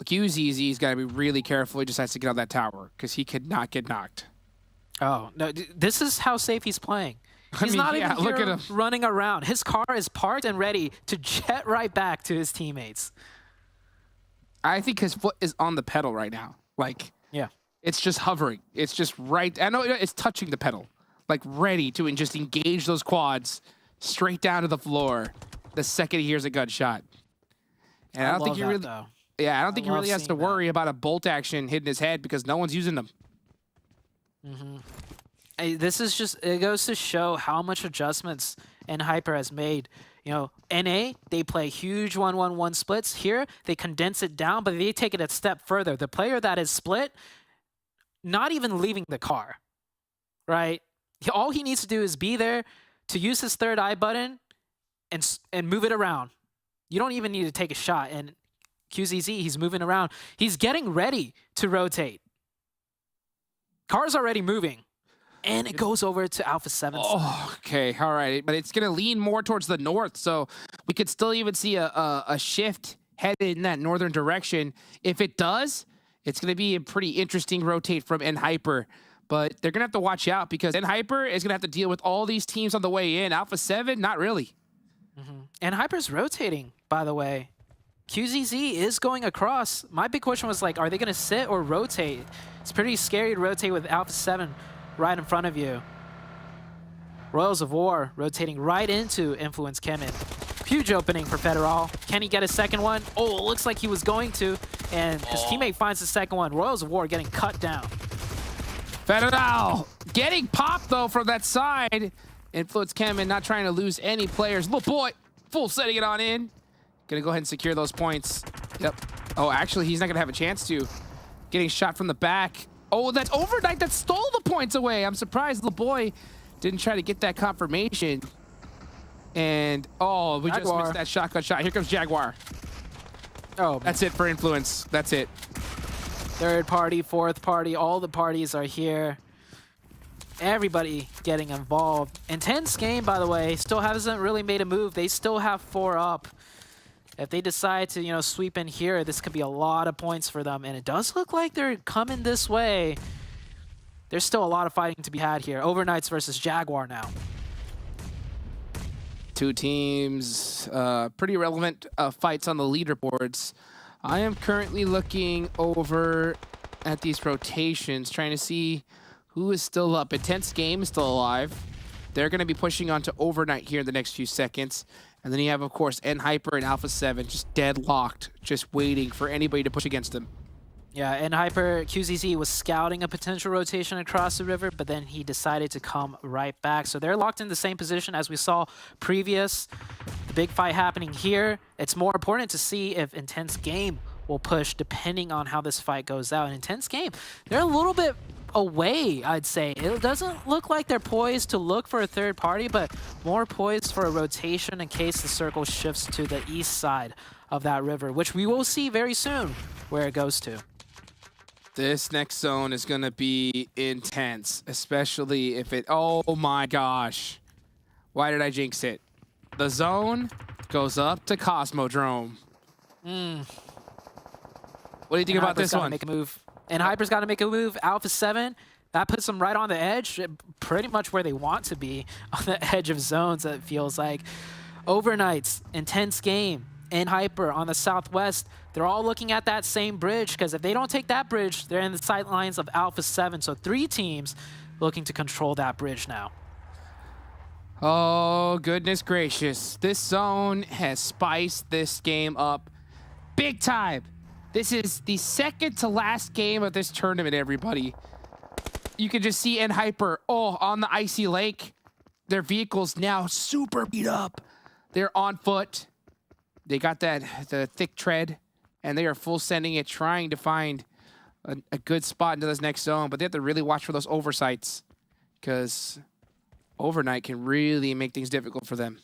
Speaker 4: QZZ's got to be really careful. He just has to get on that tower because he could not get knocked.
Speaker 5: Oh, no, this is how safe he's playing. He's not even
Speaker 4: look at him
Speaker 5: running around. His car is parked and ready to jet right back to his teammates.
Speaker 4: I think his foot is on the pedal right now. Like,
Speaker 5: yeah,
Speaker 4: it's just hovering. It's just right. I know it's touching the pedal, like ready to just engage those quads straight down to the floor the second he hears a gunshot. And I don't think he really, I don't think he really has to worry about a bolt action hitting his head because no one's using them.
Speaker 5: Mm-hmm. This is just, it goes to show how much adjustments Hyper has made. You know, NA, they play huge 1-1-1 splits. Here, they condense it down, but they take it a step further. The player that is split, not even leaving the car, right? All he needs to do is be there to use his third eye button and move it around. You don't even need to take a shot. And QZZ, he's moving around. He's getting ready to rotate. Car's already moving. And it goes over to Alpha 7.
Speaker 4: Oh, okay, all right. But it's going to lean more towards the north, so we could still even see a shift headed in that northern direction. If it does, it's going to be a pretty interesting rotate from Hyper. But they're going to have to watch out because Hyper is going to have to deal with all these teams on the way in. Alpha 7, not really.
Speaker 5: Mm-hmm. And Hyper's rotating, by the way. QZZ is going across. My big question was, like, are they going to sit or rotate? It's pretty scary to rotate with Alpha 7 right in front of you. Royals of War rotating right into Influence CHEMIN. Huge opening for Federal. Can he get a second one? Oh, it looks like he was going to. And his teammate finds the second one. Royals of War getting cut down.
Speaker 4: Federal getting popped, though, from that side. Influence CHEMIN not trying to lose any players. Little boy, full setting it on in. Gonna go ahead and secure those points. Yep. Oh, actually, he's not gonna have a chance to. Getting shot from the back. Oh, that's Overknight that stole the points away. I'm surprised the boy didn't try to get that confirmation. And, oh, we just missed that shotgun shot. Here comes Jaguar.
Speaker 5: Oh,
Speaker 4: that's it for Influence. That's it.
Speaker 5: Third party, fourth party, all the parties are here. Everybody getting involved. Intense game, by the way. Still hasn't really made a move. They still have 4 up. If they decide to, you know, sweep in here, this could be a lot of points for them. And it does look like they're coming this way. There's still a lot of fighting to be had here. Overknights versus Jaguar now.
Speaker 4: Two teams, pretty relevant fights on the leaderboards. I am currently looking over at these rotations, trying to see who is still up. Intense Game is still alive. They're going to be pushing on to Overknight here in the next few seconds. And then you have, of course, Hyper and Alpha 7 just deadlocked, just waiting for anybody to push against them.
Speaker 5: Yeah, and Hyper QZZ was scouting a potential rotation across the river, but then he decided to come right back. So they're locked in the same position as we saw previous. The big fight happening here. It's more important to see if Intense Game will push depending on how this fight goes out. Intense Game, they're a little bit away, I'd say. It doesn't look like they're poised to look for a third party, but more poised for a rotation in case the circle shifts to the east side of that river, which we will see very soon where it goes to.
Speaker 4: This next zone is going to be intense, especially if it... Oh my gosh. Why did I jinx it? The zone goes up to Cosmodrome. What do you think about this one?
Speaker 5: Make a move. And Hyper's got to make a move. Alpha 7, that puts them right on the edge, pretty much where they want to be, on the edge of zones, it feels like. Overknights, Intense Game, and Hyper on the southwest, they're all looking at that same bridge, because if they don't take that bridge, they're in the sight lines of Alpha 7. So 3 teams looking to control that bridge now.
Speaker 4: Oh, goodness gracious. This zone has spiced this game up big time. This is the second to last game of this tournament, everybody. You can just see Hyper, on the icy lake. Their vehicles now super beat up. They're on foot. They got the thick tread, and they are full sending it, trying to find a good spot into this next zone. But they have to really watch for those oversights, because Overknight can really make things difficult for them.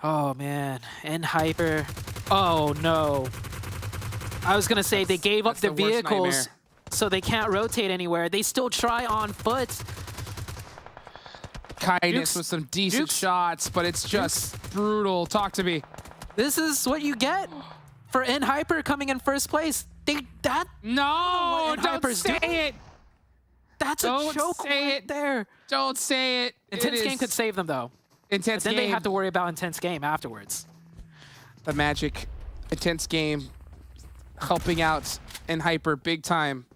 Speaker 5: Oh, man. And Hyper. Oh, no. I was going to say they gave up their vehicles, so they can't rotate anywhere. They still try on foot.
Speaker 4: Kindness with some decent shots, but it's just brutal. Talk to me.
Speaker 5: This is what you get for Hyper coming in first place.
Speaker 4: No, don't say it.
Speaker 5: That's a choke right there.
Speaker 4: Don't say it.
Speaker 5: Intense Game could save them, though.
Speaker 4: Intense Game.
Speaker 5: Then they have to worry about Intense Game afterwards.
Speaker 4: The magic. Intense Game helping out Hyper big time,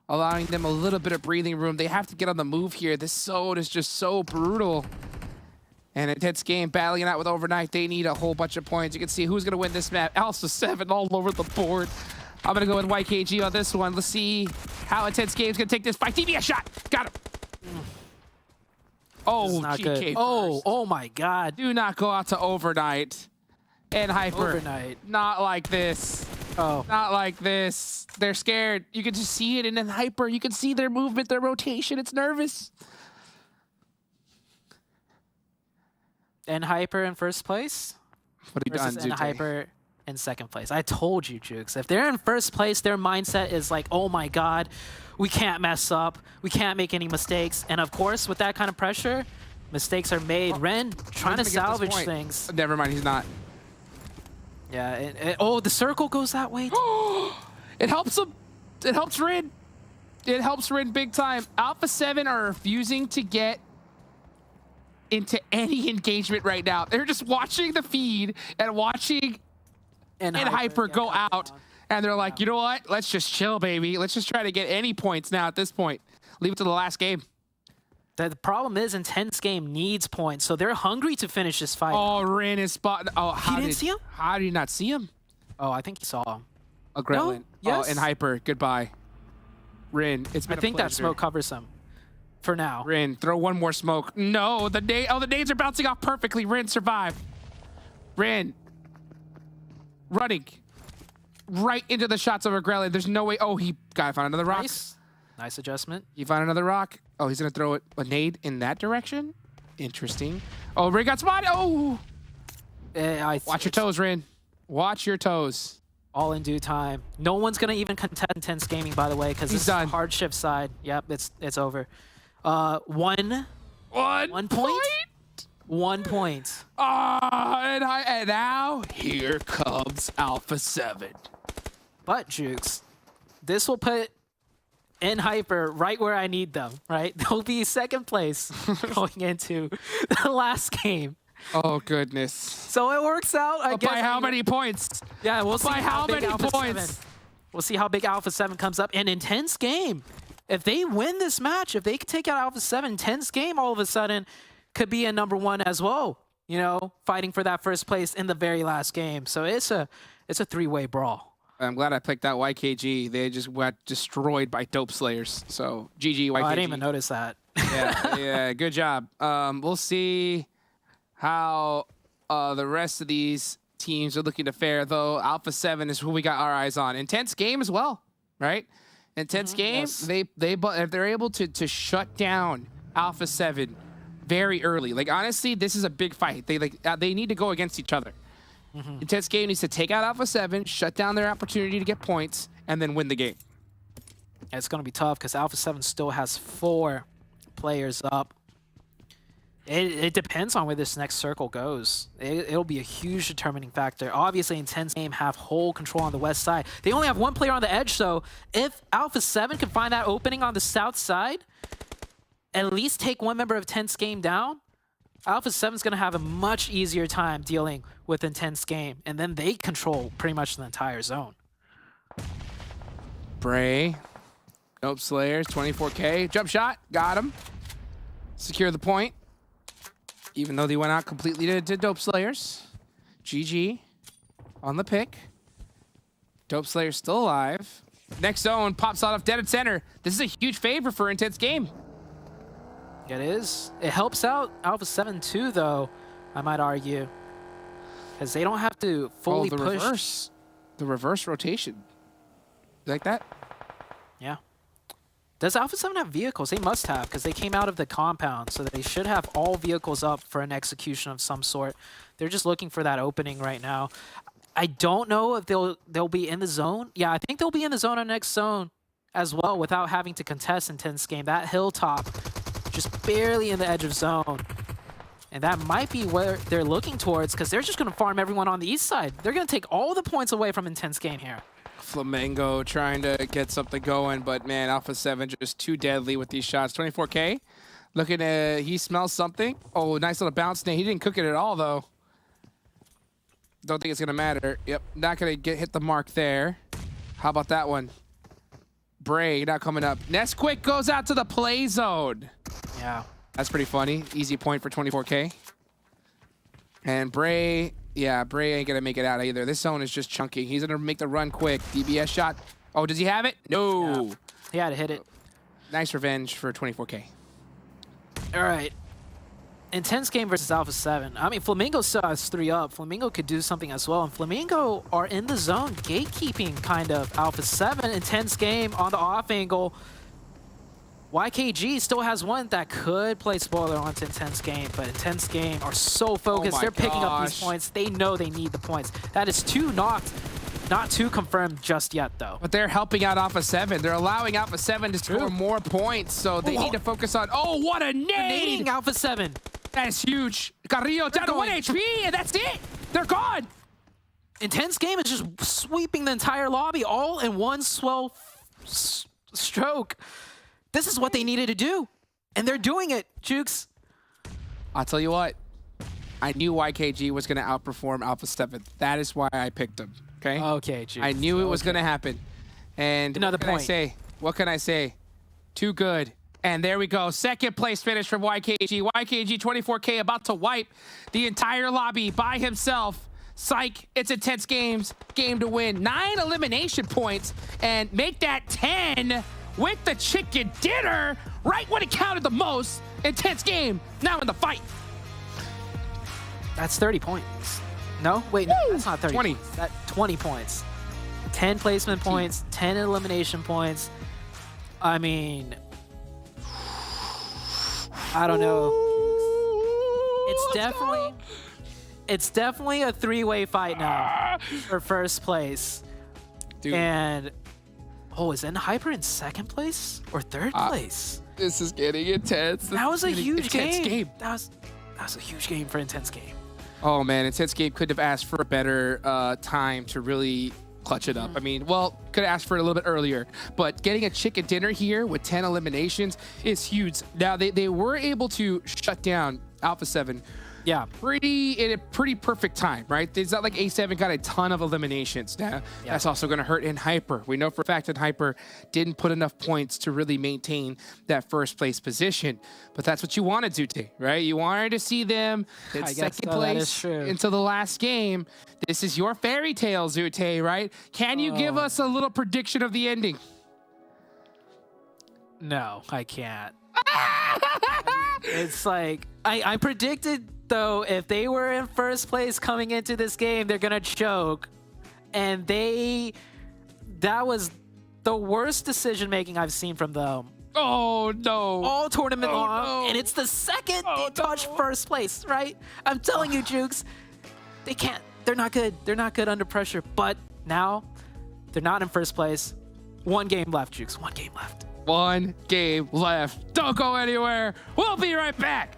Speaker 4: allowing them a little bit of breathing room. They have to get on the move here. This zone is just so brutal. And Intense Game battling it out with Overknight. They need a whole bunch of points. You can see who's going to win this map. Alpha 7 all over the board. I'm going to go with YKG on this one. Let's see how Intense Game's going to take this fight. DBS shot. Got him. Oh,
Speaker 5: not
Speaker 4: GK
Speaker 5: good. Oh my God.
Speaker 4: Do not go out to Overknight and Hyper.
Speaker 5: Overknight.
Speaker 4: Not like this.
Speaker 5: Oh.
Speaker 4: Not like this. They're scared. You can just see it in Hyper. You can see their movement, their rotation. It's nervous.
Speaker 5: And Hyper in first place.
Speaker 4: What have you done,
Speaker 5: versus
Speaker 4: Zute?
Speaker 5: Hyper in second place. I told you, Jukes. If they're in first place, their mindset is like, oh my God, we can't mess up. We can't make any mistakes. And of course, with that kind of pressure, mistakes are made. Ren trying to salvage things.
Speaker 4: Never mind, he's not.
Speaker 5: Yeah. The circle goes that way.
Speaker 4: It helps him. It helps Ren. It helps Ren big time. Alpha 7 are refusing to get into any engagement right now. They're just watching the feed and watching Hyper go out. And they're like, you know what? Let's just chill, baby. Let's just try to get any points now at this point. Leave it to the last game.
Speaker 5: The problem is Intense Game needs points, so they're hungry to finish this fight.
Speaker 4: Oh, Ren is spot. Oh,
Speaker 5: he didn't see him?
Speaker 4: How did you not see him?
Speaker 5: Oh, I think he saw him.
Speaker 4: A Gremlin.
Speaker 5: No? Yes.
Speaker 4: Oh, and Hyper. Goodbye. Ren, it's been
Speaker 5: I think that smoke covers him for now.
Speaker 4: Ren, throw one more smoke. No, the nades are bouncing off perfectly. Ren, survive. Ren, running right into the shots of Erangel. There's no way. Oh, he got to find another rock.
Speaker 5: Nice adjustment.
Speaker 4: He found another rock. Oh, he's going to throw a nade in that direction? Interesting. Oh, Ren got spotted. Oh! Watch your toes, Ren. Watch your toes.
Speaker 5: All in due time. No one's going to even contest Intense Gaming, by the way, because this is the hardship side. Yep, it's over. 1 point? 1 point.
Speaker 4: And now, here comes Alpha 7.
Speaker 5: But, Jukes, this will put Hyper right where I need them, right? They'll be second place going into the last game.
Speaker 4: Oh, goodness.
Speaker 5: So it works out, I guess.
Speaker 4: By how many points?
Speaker 5: Yeah, we'll see.
Speaker 4: By how many points?
Speaker 5: We'll see how big Alpha 7 comes up. An Intense Game. If they win this match, if they can take out Alpha 7, Intense Game all of a sudden could be a #1 as well. You know, fighting for that first place in the very last game. So it's a three-way brawl.
Speaker 4: I'm glad I picked out YKG. They just got destroyed by Dope Slayers. So GG YKG.
Speaker 5: Oh, I didn't even notice that.
Speaker 4: Yeah, good job. We'll see how the rest of these teams are looking to fare, though. Alpha 7 is who we got our eyes on. Intense game as well, right? Intense game.
Speaker 5: Yes.
Speaker 4: If they're able to shut down Alpha 7 very early. Like, honestly, this is a big fight. They need to go against each other. Intense game needs to take out Alpha 7, shut down their opportunity to get points, and then win the game.
Speaker 5: It's going to be tough because Alpha 7 still has 4 players up. It depends on where this next circle goes. It'll be a huge determining factor. Obviously, Intense Game have whole control on the west side. They only have 1 player on the edge, so if Alpha 7 can find that opening on the south side, at least take 1 member of Intense Game down, Alpha 7's going to have a much easier time dealing with Intense Game, and then they control pretty much the entire zone.
Speaker 4: Bray. Nope, Slayers, 24K. Jump shot, got him. Secure the point. Even though they went out completely to Dope Slayers. GG on the pick. Dope Slayers still alive. Next zone pops out of dead at center. This is a huge favor for Intense Game.
Speaker 5: It is. It helps out Alpha 7 too, though, I might argue. Because they don't have to fully push.
Speaker 4: The reverse rotation. You like that?
Speaker 5: Yeah. Does Alpha 7 have vehicles? They must have, because they came out of the compound, so they should have all vehicles up for an execution of some sort. They're just looking for that opening right now. I don't know if they'll be in the zone. Yeah, I think they'll be in the zone on next zone as well without having to contest Intense Game. That hilltop, just barely in the edge of zone. And that might be where they're looking towards, because they're just going to farm everyone on the east side. They're going to take all the points away from Intense Game here.
Speaker 4: Flamengo trying to get something going, but man, Alpha 7 just too deadly with these shots. 24K. Looking at, he smells something. Oh, nice little bounce. He didn't cook it at all, though. Don't think it's going to matter. Yep, not going to hit the mark there. How about that one? Bray not coming up. Nesquik goes out to the play zone.
Speaker 5: Yeah.
Speaker 4: That's pretty funny. Easy point for 24K. And Bray, yeah, Bray ain't going to make it out either. This zone is just chunky. He's going to make the run quick. DBS shot. Oh, does he have it? No.
Speaker 5: Yeah. He had to hit it.
Speaker 4: Nice revenge for 24K.
Speaker 5: All right. Intense Game versus Alpha 7. I mean, Flamingo still has 3 up. Flamingo could do something as well. And Flamingo are in the zone, gatekeeping kind of Alpha 7. Intense Game on the off angle. YKG still has 1 that could play spoiler onto Intense Game, but Intense Game are so focused. They're picking up these points. They know they need the points. That is 2 knocked. Not 2 confirmed just yet, though.
Speaker 4: But they're helping out Alpha 7. They're allowing Alpha 7 to score more points, so they need to focus on... Oh, what a nade!
Speaker 5: Nading Alpha 7.
Speaker 4: That's huge. Carrillo down to 1 HP, and that's it. They're gone.
Speaker 5: Intense Game is just sweeping the entire lobby all in one swell stroke. This is what they needed to do, and they're doing it, Jukes.
Speaker 4: I'll tell you what. I knew YKG was going to outperform Alpha 7. That is why I picked him, okay?
Speaker 5: Okay, Jukes.
Speaker 4: I knew it was going to happen. And
Speaker 5: Another point.
Speaker 4: What can I say? Too good. And there we go. Second place finish from YKG. YKG 24K about to wipe the entire lobby by himself. Psych, it's Intense Games. Game to win. 9 elimination points and make that 10 with the chicken dinner right when it counted the most. Intense Game now in the fight.
Speaker 5: That's 30 points. No? Wait, no, that's not 30
Speaker 4: 20.
Speaker 5: points. That's 20 points. 10 placement points, 10 elimination points. I mean... I don't know. It's definitely a 3-way fight now for first place.
Speaker 4: Dude.
Speaker 5: And is Hyper in second place or third place?
Speaker 4: This is getting intense.
Speaker 5: That was a huge
Speaker 4: Intense
Speaker 5: game. That was a huge game for Intense Game.
Speaker 4: Oh man, Intense Game could have asked for a better time to really clutch it up. I mean, well, could have asked for it a little bit earlier, but getting a chicken dinner here with 10 eliminations is huge. Now, they were able to shut down Alpha 7
Speaker 5: Yeah.
Speaker 4: in a pretty perfect time, right? It's not like A7 got a ton of eliminations. Now, that's also going to hurt in Hyper. We know for a fact that Hyper didn't put enough points to really maintain that first place position. But that's what you wanted to do, right? You wanted to see them in second place until the last game. This is your fairy tale, Zute, right? Can you give us a little prediction of the ending?
Speaker 5: No, I can't. It's like, I predicted, though, if they were in first place coming into this game, they're going to choke. And that was the worst decision-making I've seen from them.
Speaker 4: Oh, no.
Speaker 5: All tournament long,
Speaker 4: no.
Speaker 5: and it's the second they touch first place, right? I'm telling you, Jukes, they can't. They're not good. They're not good under pressure. But now, they're not in first place. One game left, Jukes. One game left.
Speaker 4: One game left. Don't go anywhere. We'll be right back.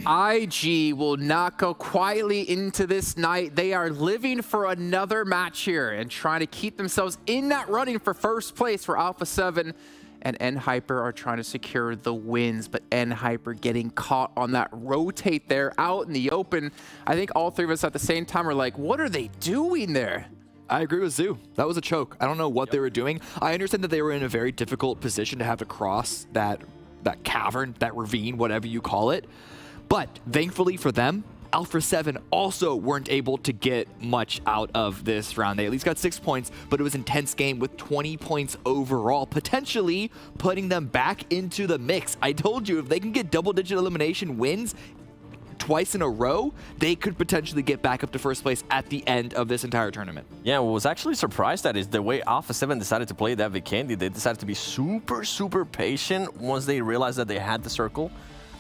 Speaker 1: IG will not go quietly into this night. They are living for another match here and trying to keep themselves in that running for first place, for Alpha 7 and NHyper are trying to secure the wins, but NHyper getting caught on that rotate there out in the open. I think all three of us at the same time are like, what are they doing there?
Speaker 2: I agree with Zoo. That was a choke. I don't know what they were doing. I understand that they were in a very difficult position to have to cross that cavern, that ravine, whatever you call it. But thankfully for them, Alpha 7 also weren't able to get much out of this round. They at least got 6 points, but it was an intense game with 20 points overall, potentially putting them back into the mix. I told you, if they can get double-digit elimination wins twice in a row, they could potentially get back up to first place at the end of this entire tournament.
Speaker 3: Yeah, what was actually surprised at is the way Alpha 7 decided to play that Vikendi. They decided to be super, super patient once they realized that they had the circle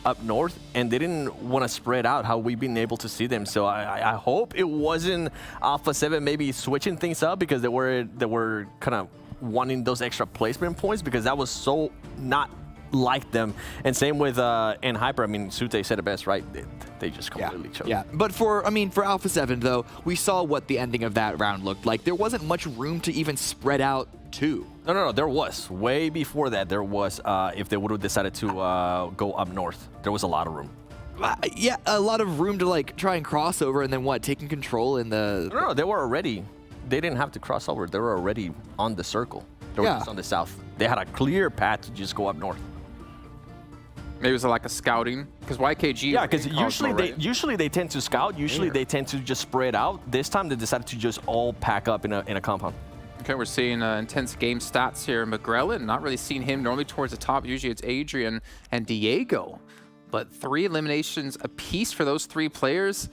Speaker 3: up north, and they didn't want to spread out how we've been able to see them. So I hope it wasn't Alpha 7 maybe switching things up because they were kind of wanting those extra placement points, because that was so not like them. And same with NHyper. I mean, Sute said it best, right? They just completely choked.
Speaker 2: Yeah, but for Alpha 7 though, we saw what the ending of that round looked like. There wasn't much room to even spread out too.
Speaker 3: No, there was. Way before that, there was, if they would have decided to go up north, there was a lot of room.
Speaker 2: Yeah, a lot of room to like try and cross over, and then what, taking control in the...
Speaker 3: No, they were already, they didn't have to cross over. They were already on the circle. They were just on the south. They had a clear path to just go up north.
Speaker 1: Maybe it was like a scouting, because YKG...
Speaker 3: Yeah, because usually they tend to scout. Usually they tend to just spread out. This time they decided to just all pack up in a compound.
Speaker 1: Okay, we're seeing intense game stats here. McGrellin, not really seeing him normally towards the top. Usually it's Adrian and Diego. But 3 eliminations apiece for those 3 players.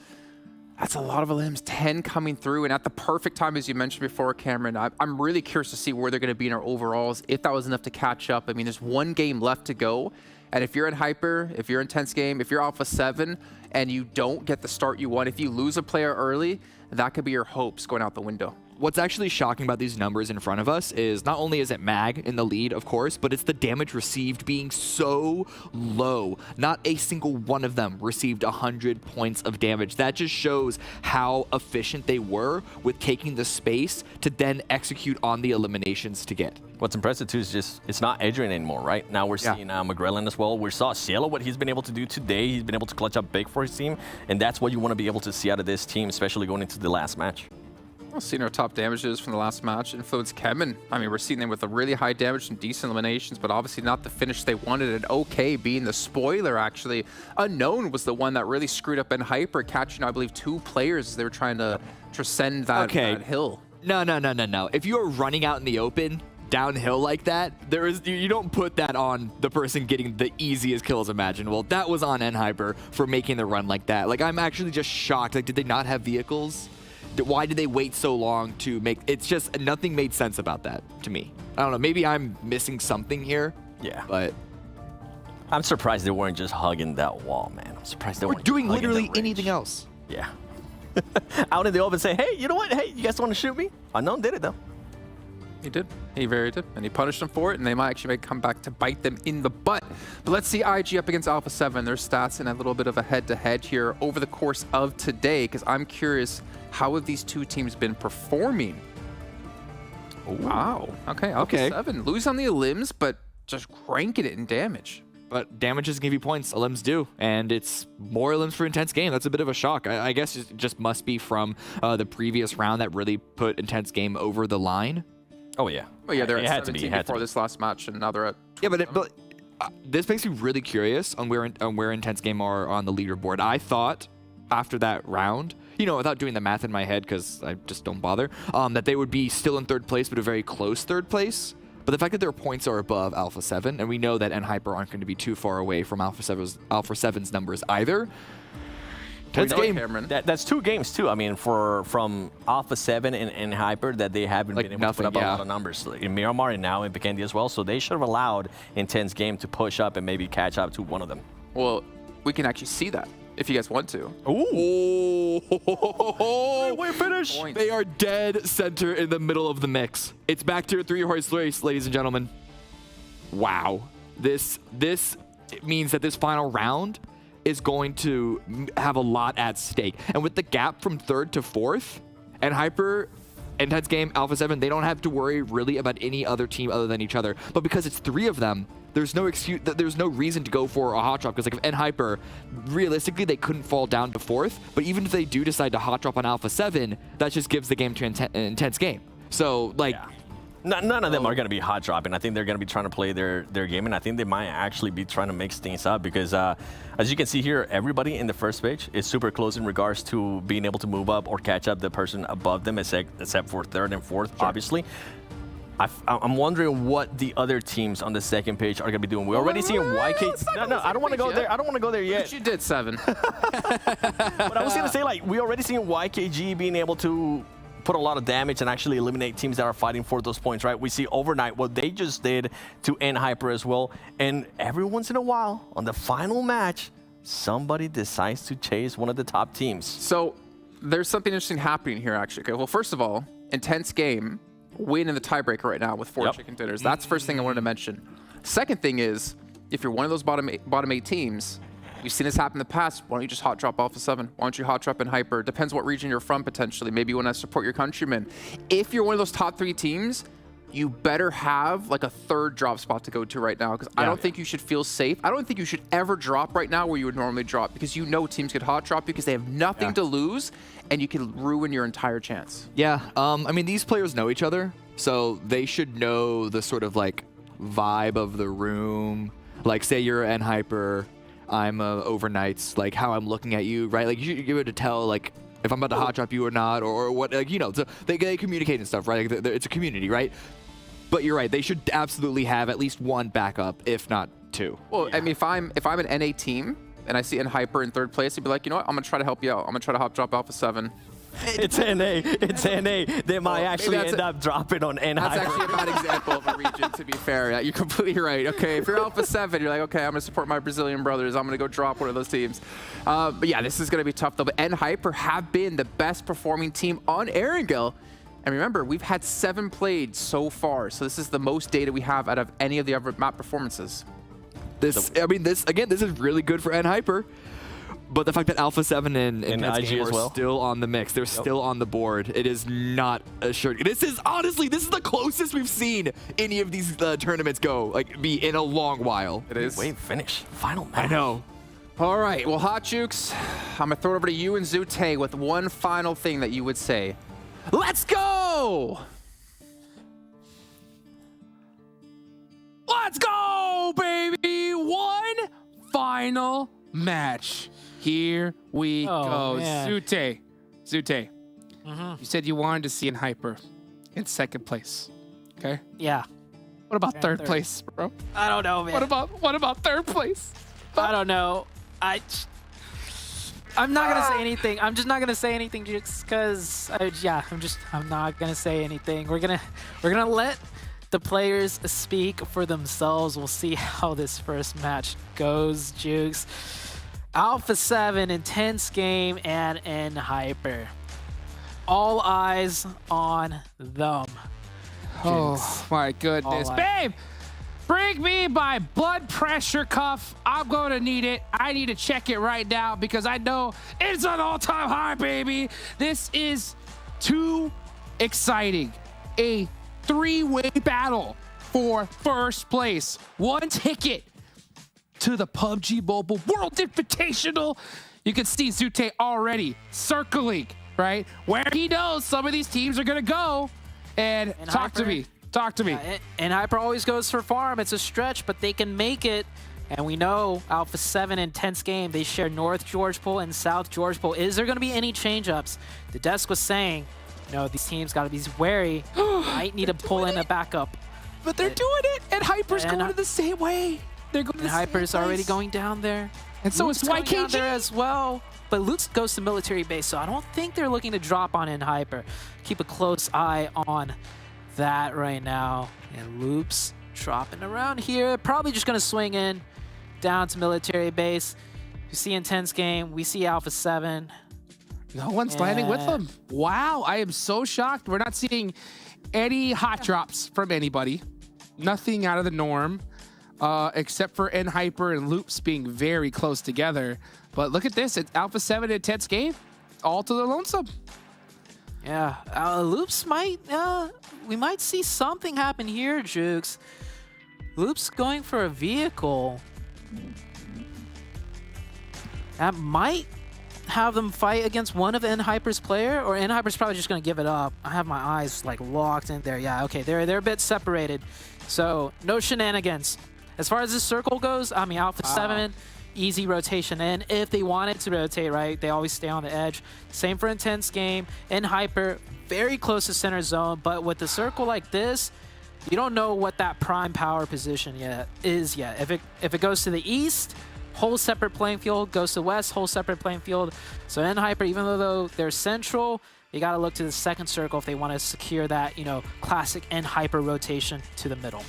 Speaker 1: That's a lot of elims, 10 coming through. And at the perfect time, as you mentioned before, Cameron, I'm really curious to see where they're going to be in our overalls, if that was enough to catch up. I mean, there's 1 game left to go. And if you're in Hyper, if you're in Intense Game, if you're Alpha 7, and you don't get the start you want, if you lose a player early, that could be your hopes going out the window.
Speaker 2: what's actually shocking about these numbers in front of us is not only is it Mag in the lead, of course, but it's the damage received being so low. Not a single one of them received 100 points of damage. That just shows how efficient they were with taking the space to then execute on the eliminations to get.
Speaker 3: What's impressive too is just it's not Adrian anymore, right? Now we're seeing McGrellan as well. We saw Cielo, what he's been able to do today. He's been able to clutch up big for his team, and that's what you want to be able to see out of this team, especially going into the last match.
Speaker 1: Well, seeing our top damages from the last match influence CHEMIN. I mean, we're seeing them with a really high damage and decent eliminations, but obviously not the finish they wanted. And OK being the spoiler, actually. Unknown was the one that really screwed up NHyper, catching, I believe, 2 players as they were trying to transcend that hill.
Speaker 2: No. If you are running out in the open, downhill like that, you don't put that on the person getting the easiest kills imaginable. That was on NHyper for making the run like that. Like, I'm actually just shocked. Like, did they not have vehicles? Why did they wait so long to make... It's just, nothing made sense about that to me. I don't know, maybe I'm missing something here.
Speaker 3: Yeah.
Speaker 2: But
Speaker 3: I'm surprised they weren't just hugging that wall, man. I'm surprised they weren't
Speaker 2: doing
Speaker 3: hugging
Speaker 2: literally
Speaker 3: the
Speaker 2: anything else.
Speaker 3: Yeah. Out in the open say, hey, you know what? Hey, you guys want to shoot me? Unknown did it, though.
Speaker 1: He did. He very did. And he punished them for it, and they might actually come back to bite them in the butt. But let's see IG up against Alpha 7. Their stats in a little bit of a head-to-head here over the course of today, because I'm curious, how have these two teams been performing? Ooh. Wow. Okay, Alpha 7. Lose on the limbs, but just cranking it in damage.
Speaker 2: But damage doesn't give you points, elims do, and it's more elims for Intense Game. That's a bit of a shock. I guess it just must be from the previous round that really put Intense Game over the line.
Speaker 3: Oh, yeah.
Speaker 1: Well, yeah, they're at 17 before this last match, and now they're at 20.
Speaker 2: Yeah, but this makes me really curious on where Intense Game are on the leaderboard. I thought after that round, you know, without doing the math in my head, because I just don't bother, that they would be still in 3rd place, but a very close 3rd place. But the fact that their points are above Alpha 7, and we know that NHyper aren't going to be too far away from Alpha 7's numbers either. Tense game.
Speaker 3: That's 2 games too. I mean, from Alpha 7 and NHyper that they haven't been able to put up a lot of numbers in Miramar and now in Vikendi as well. So they should have allowed Intense Game to push up and maybe catch up to one of them.
Speaker 1: Well, we can actually see that if you guys want to.
Speaker 2: Ooh!
Speaker 3: Wait, finish!
Speaker 1: Points.
Speaker 2: They are dead center in the middle of the mix. It's back to a 3-horse race, ladies and gentlemen. Wow. This means that this final round is going to have a lot at stake. And with the gap from 3rd to 4th, NHyper, Intense Game, Alpha 7, they don't have to worry really about any other team other than each other. But because it's 3 of them, there's no excuse, there's no reason to go for a hot drop, because like if NHyper, realistically, they couldn't fall down to 4th, but even if they do decide to hot drop on Alpha 7, that just gives the game to Intense Game. So, like...
Speaker 3: Yeah. None of them are going to be hot dropping. I think they're going to be trying to play their game, and I think they might actually be trying to mix things up because, as you can see here, everybody in the first page is super close in regards to being able to move up or catch up the person above them, except for 3rd and 4th, obviously. I'm wondering what the other teams on the 2nd page are going to be doing. We're already seeing YK. No, I don't want to go there. I don't want to go there yet.
Speaker 1: But you did 7.
Speaker 3: But I was going to say, like, we already seen YKG being able to put a lot of damage and actually eliminate teams that are fighting for those points, right? We see Overnight, what they just did to NHyper as well. And every once in a while, on the final match, somebody decides to chase one of the top teams.
Speaker 1: So there's something interesting happening here, actually. Okay, well, first of all, Intense Game win in the tiebreaker right now with 4 chicken dinners. That's the first thing I wanted to mention. Second thing is, if you're one of those bottom eight teams, we've seen this happen in the past. Why don't you just hot drop Alpha 7? Why don't you hot drop NHyper? Depends what region you're from, potentially. Maybe you want to support your countrymen. If you're one of those top 3 teams, you better have like a 3rd drop spot to go to right now, because I don't think you should feel safe. I don't think you should ever drop right now where you would normally drop, because you know teams could hot drop because they have nothing to lose, and you can ruin your entire chance.
Speaker 2: Yeah, I mean, these players know each other, so they should know the sort of like vibe of the room. Like, say you're NHyper, I'm Overnights, like how I'm looking at you, right? Like you should be able to tell like if I'm about to hot drop you or not, or what, like, you know, so they communicate and stuff, right? Like, it's a community, right? But you're right, they should absolutely have at least 1 backup, if not 2.
Speaker 1: Well, I mean, if I'm an NA team and I see NHyper in 3rd place, I'd be like, you know what, I'm gonna try to help you out. I'm gonna try to hot drop Alpha 7.
Speaker 3: It's NA. It's NA. They might actually end up dropping on NHyper.
Speaker 1: That's actually a bad example of a region, to be fair. Yeah, you're completely right. Okay, if you're Alpha 7, you're like, okay, I'm going to support my Brazilian brothers. I'm going to go drop one of those teams. But yeah, this is going to be tough, though. But NHyper have been the best performing team on Erangel. And remember, we've had 7 played so far, so this is the most data we have out of any of the other map performances.
Speaker 2: This is really good for NHyper. But the fact that Alpha 7 and
Speaker 3: IG
Speaker 2: Game
Speaker 3: as
Speaker 2: are
Speaker 3: well.
Speaker 2: still on the mix, they're still on the board. It is not assured. This is honestly, this is the closest we've seen any of these tournaments go, be in a long while.
Speaker 1: It is.
Speaker 3: Wait, finish. Final match.
Speaker 2: I know.
Speaker 1: All right, well, Hot Jukes, I'm gonna throw it over to you and Zute with one final thing that you would say. Let's go!
Speaker 4: Let's go, baby! One final match. Here we go.
Speaker 5: Man.
Speaker 4: Zute, you said you wanted to see NHyper in 2nd place. Okay.
Speaker 5: Yeah.
Speaker 4: What about
Speaker 5: Yeah,
Speaker 4: 3rd
Speaker 5: third.
Speaker 4: place, bro?
Speaker 5: I don't know, man.
Speaker 4: What about 3rd place?
Speaker 5: I don't know. I'm not gonna say anything. I'm just not gonna say anything, just because. I'm not gonna say anything. We're gonna let the players speak for themselves. We'll see how this first match goes, Jukes. Alpha 7, intense game, and NHyper. All eyes on them.
Speaker 4: Oh my goodness,
Speaker 5: All
Speaker 4: babe! Bring me my blood pressure cuff. I'm going to need it. I need to check it right now because I know it's an all-time high, baby. This is too exciting. A 3-way battle for 1st place. 1 ticket to the PUBG Mobile World Invitational. You can see Zute already circling, right? Where he knows some of these teams are going to go. And talk to me. Talk to me.
Speaker 5: NHyper always goes for farm. It's a stretch, but they can make it. And we know Alpha 7 intense game. They share North George Pool and South George Pool. Is there going to be any change-ups? The desk was saying, these teams got to be wary. Might need to pull in a backup.
Speaker 4: But they're doing it, and Hyper's going the same way. They're going the same
Speaker 5: Hyper's
Speaker 4: place.
Speaker 5: already going down there.
Speaker 4: And so
Speaker 5: Luke's
Speaker 4: is
Speaker 5: going down
Speaker 4: YKG.
Speaker 5: there as well. But Luke goes to military base, so I don't think they're looking to drop on NHyper. Keep a close eye on that right now. And Loops dropping around here. Probably just going to swing in down to military base. You see intense game. We see Alpha 7.
Speaker 4: No one's landing with them. Wow, I am so shocked. We're not seeing any hot drops from anybody. Nothing out of the norm, except for NHyper and Loops being very close together. But look at this. It's Alpha 7 intense game. All to the lonesome.
Speaker 5: Yeah, Loops might, we might see something happen here, Jukes. Loops going for a vehicle. That might have them fight against one of NHyper's player, or NHyper's probably just going to give it up. I have my eyes locked in there. Yeah, okay, they're a bit separated. So no shenanigans. As far as this circle goes, I mean, Alpha 7, easy rotation in. If they wanted to rotate, right, they always stay on the edge. Same for intense game. NHyper, very close to center zone, but with the circle like this, you don't know what that prime power position is yet. If it goes to the east, whole separate playing field, goes to west, whole separate playing field. So NHyper, even though they're central, you got to look to the second circle if they want to secure that, classic NHyper rotation to the middle.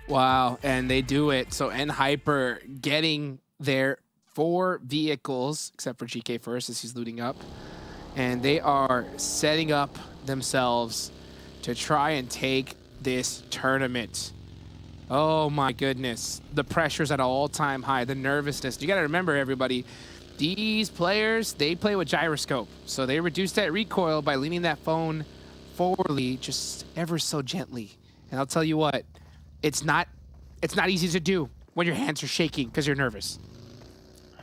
Speaker 4: Wow, and they do it. So NHyper getting their 4 vehicles, except for GK first as he's looting up. And they are setting up themselves to try and take this tournament. Oh my goodness. The pressure's at an all-time high. The nervousness. You got to remember, everybody, these players, they play with gyroscope. So they reduce that recoil by leaning that phone forwardly just ever so gently. And I'll tell you what, it's not easy to do when your hands are shaking because you're nervous.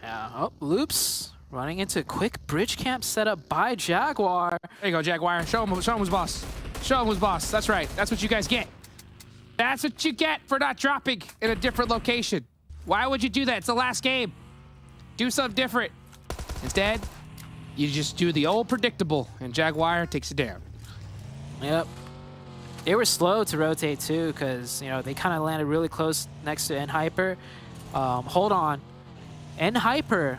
Speaker 5: Yeah. Oh, Loops running into a quick bridge camp setup by Jaguar.
Speaker 4: There you go, Jaguar. Show him who's boss. Show him who's boss. That's right. That's what you guys get. That's what you get for not dropping in a different location. Why would you do that? It's the last game. Do something different. Instead, you just do the old predictable, and Jaguar takes it down.
Speaker 5: Yep. They were slow to rotate too, because they kind of landed really close next to NHyper. Hold on. NHyper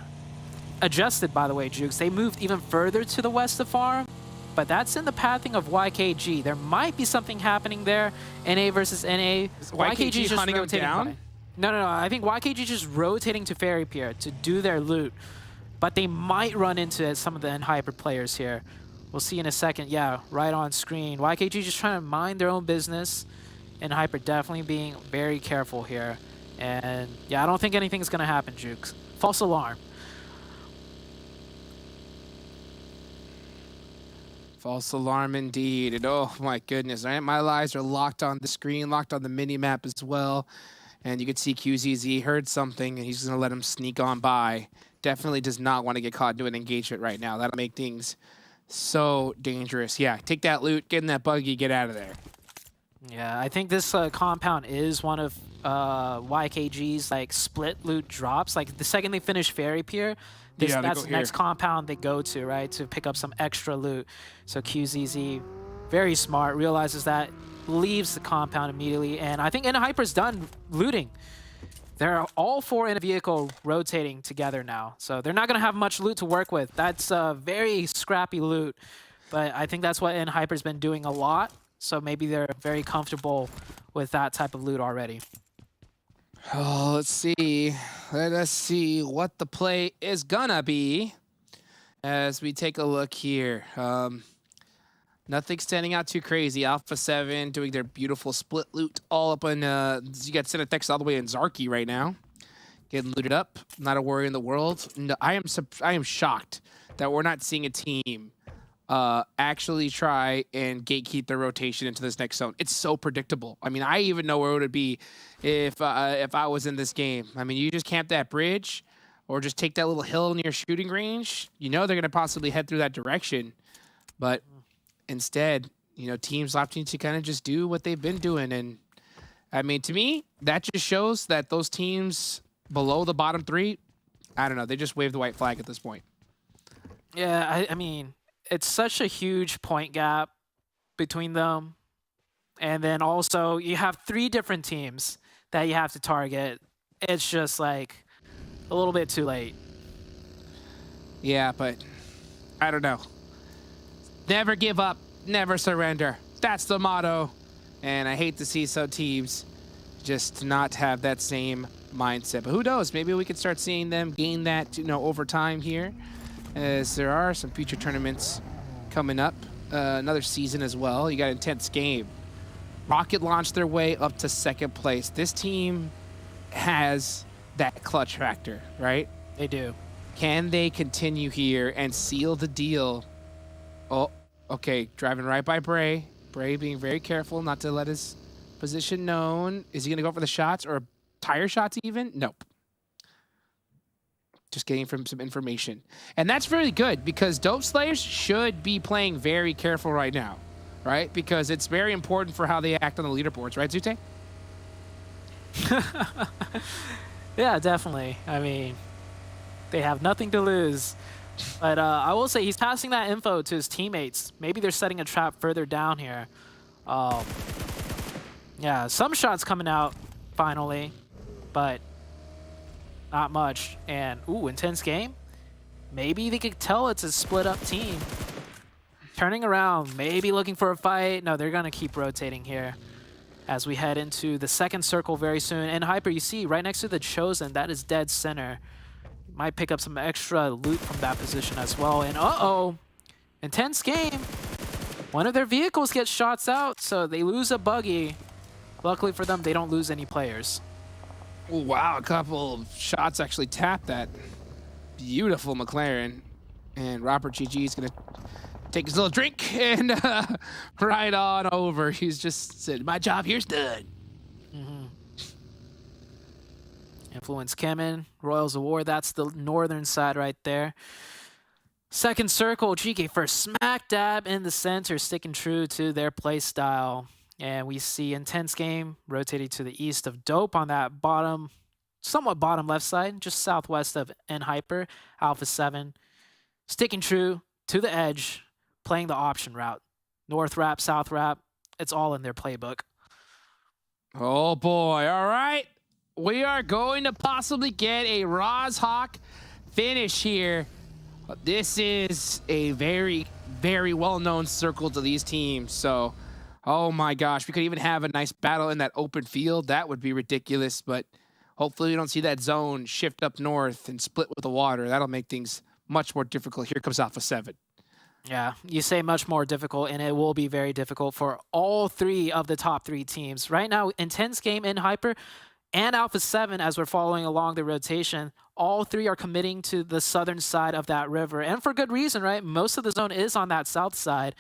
Speaker 5: adjusted, by the way, Jukes. They moved even further to the west of farm, but that's in the pathing of YKG. There might be something happening there. NA versus NA.
Speaker 4: YKG
Speaker 5: just
Speaker 4: hunting them
Speaker 5: rotating
Speaker 4: down?
Speaker 5: by. No. I think YKG just rotating to Fairy Pier to do their loot, but they might run into some of the NHyper players here. We'll see in a second. Yeah, right on screen. YKG just trying to mind their own business, and Hyper definitely being very careful here. And yeah, I don't think anything's going to happen, Jukes. False alarm.
Speaker 4: False alarm indeed. And oh my goodness, right? My lives are locked on the screen, locked on the mini map as well. And you can see QZZ heard something and he's going to let him sneak on by. Definitely does not want to get caught doing engagement right now. That'll make things so dangerous. Yeah, take that loot, get in that buggy, get out of there.
Speaker 5: Yeah, I think this compound is one of YKG's like split loot drops. Like the second they finish Fairy Pier, that's the next compound they go to, right, to pick up some extra loot. So QZZ, very smart, realizes that, leaves the compound immediately, and I think Hyper's done looting. They're all four in a vehicle rotating together now, so they're not going to have much loot to work with. That's very scrappy loot, but I think that's what Hyper's been doing a lot, so maybe they're very comfortable with that type of loot already.
Speaker 4: Oh, let's see. Let us see what the play is gonna be as we take a look here. Nothing standing out too crazy. Alpha 7 doing their beautiful split loot all up on, you got Cinetex all the way in Zarky right now. Getting looted up. Not a worry in the world. No, I am shocked that we're not seeing a team actually try and gatekeep their rotation into this next zone. It's so predictable. I mean, I even know where it would be if I was in this game. I mean, you just camp that bridge or just take that little hill near shooting range. You know they're going to possibly head through that direction. But instead, you know, teams opting to kind of just do what they've been doing. And I mean, to me, that just shows that those teams below the bottom three, I don't know, they just wave the white flag at this point.
Speaker 5: Yeah, I mean, it's such a huge point gap between them. And then also you have 3 different teams that you have to target. It's just like a little bit too late.
Speaker 4: Yeah, but I don't know. Never give up, never surrender. That's the motto. And I hate to see some teams just not have that same mindset. But who knows? Maybe we could start seeing them gain that, you know, over time here, as there are some future tournaments coming up. Another season as well. You got Intense Game. Rocket launched their way up to 2nd place. This team has that clutch factor, right?
Speaker 5: They do.
Speaker 4: Can they continue here and seal the deal? Oh, okay. Driving right by Bray. Bray being very careful not to let his position known. Is he going to go for the shots or tire shots even? Nope. Just getting from some information. And that's really good because Dope Slayers should be playing very careful right now, right? Because it's very important for how they act on the leaderboards, right, Zute?
Speaker 5: Yeah, definitely. I mean, they have nothing to lose. But I will say he's passing that info to his teammates. Maybe they're setting a trap further down here. Yeah, some shots coming out finally, but not much. And, ooh, Intense Game. Maybe they could tell it's a split-up team. Turning around, maybe looking for a fight. No, they're going to keep rotating here as we head into the 2nd circle very soon. And Hyper, you see, right next to the Chosen, that is dead center. Might pick up some extra loot from that position as well. And uh-oh, Intense Game. One of their vehicles gets shots out, so they lose a buggy. Luckily for them, they don't lose any players.
Speaker 4: Oh, wow, a couple of shots actually tapped that beautiful McLaren. And Robert GG is going to take his little drink and ride on over. He's just said, my job here's done.
Speaker 5: Influence CHEMIN, Royals of War, that's the northern side right there. 2nd circle, GK first smack dab in the center, sticking true to their play style. And we see Intense Game rotating to the east of Dope on that bottom, somewhat bottom left side, just southwest of Hyper. Alpha 7, sticking true to the edge, playing the option route. North wrap, south wrap, it's all in their playbook.
Speaker 4: Oh boy, all right. We are going to possibly get a Rozhawk finish here. This is a very, very well-known circle to these teams. So, oh my gosh, we could even have a nice battle in that open field. That would be ridiculous, but hopefully we don't see that zone shift up north and split with the water. That'll make things much more difficult. Here comes Alpha 7.
Speaker 5: Yeah, you say much more difficult, and it will be very difficult for all three of the top three teams. Right now, Intense Game in Hyper and Alpha 7, as we're following along the rotation, all three are committing to the southern side of that river. And for good reason, right? Most of the zone is on that south side.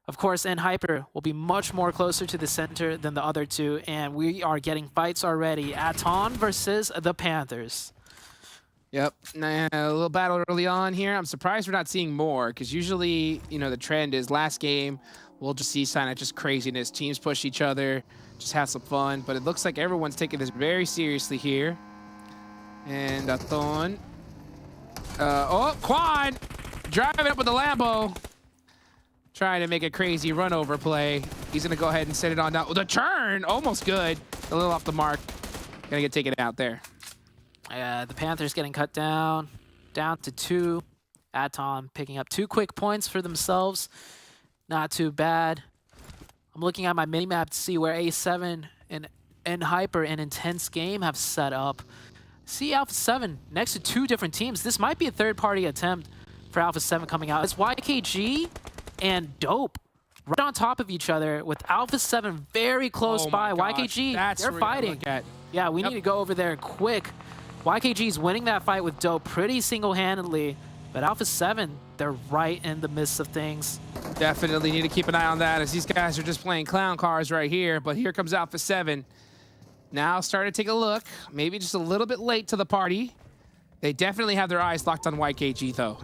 Speaker 5: Of course, in Hyper will be much more closer to the center than the other two, and we are getting fights already. ATON versus the Panthers.
Speaker 4: Yep, a little battle early on here. I'm surprised we're not seeing more, because usually, you know, the trend is last game, we'll just see sign of just craziness. Teams push each other, just have some fun. But it looks like everyone's taking this very seriously here. And ATON. Oh, Quan! Driving up with the Lambo. Trying to make a crazy run over play. He's going to go ahead and set it on down. The turn! Almost good. A little off the mark. Gonna get taken out there.
Speaker 5: The Panthers getting cut down to 2. ATON picking up 2 quick points for themselves. Not too bad. I'm looking at my minimap to see where A7 and Hyper and Intense Game have set up. See Alpha 7 next to 2 different teams. This might be a third-party attempt for Alpha 7 coming out. It's YKG and Dope right on top of each other with Alpha 7 very close by. YKG, they're fighting. Yeah, we need to go over there quick. YKG's winning that fight with Dope pretty single-handedly, but Alpha 7, they're right in the midst of things.
Speaker 4: Definitely need to keep an eye on that, as these guys are just playing clown cars right here. But here comes Alpha 7. Now starting to take a look. Maybe just a little bit late to the party. They definitely have their eyes locked on YKG, though.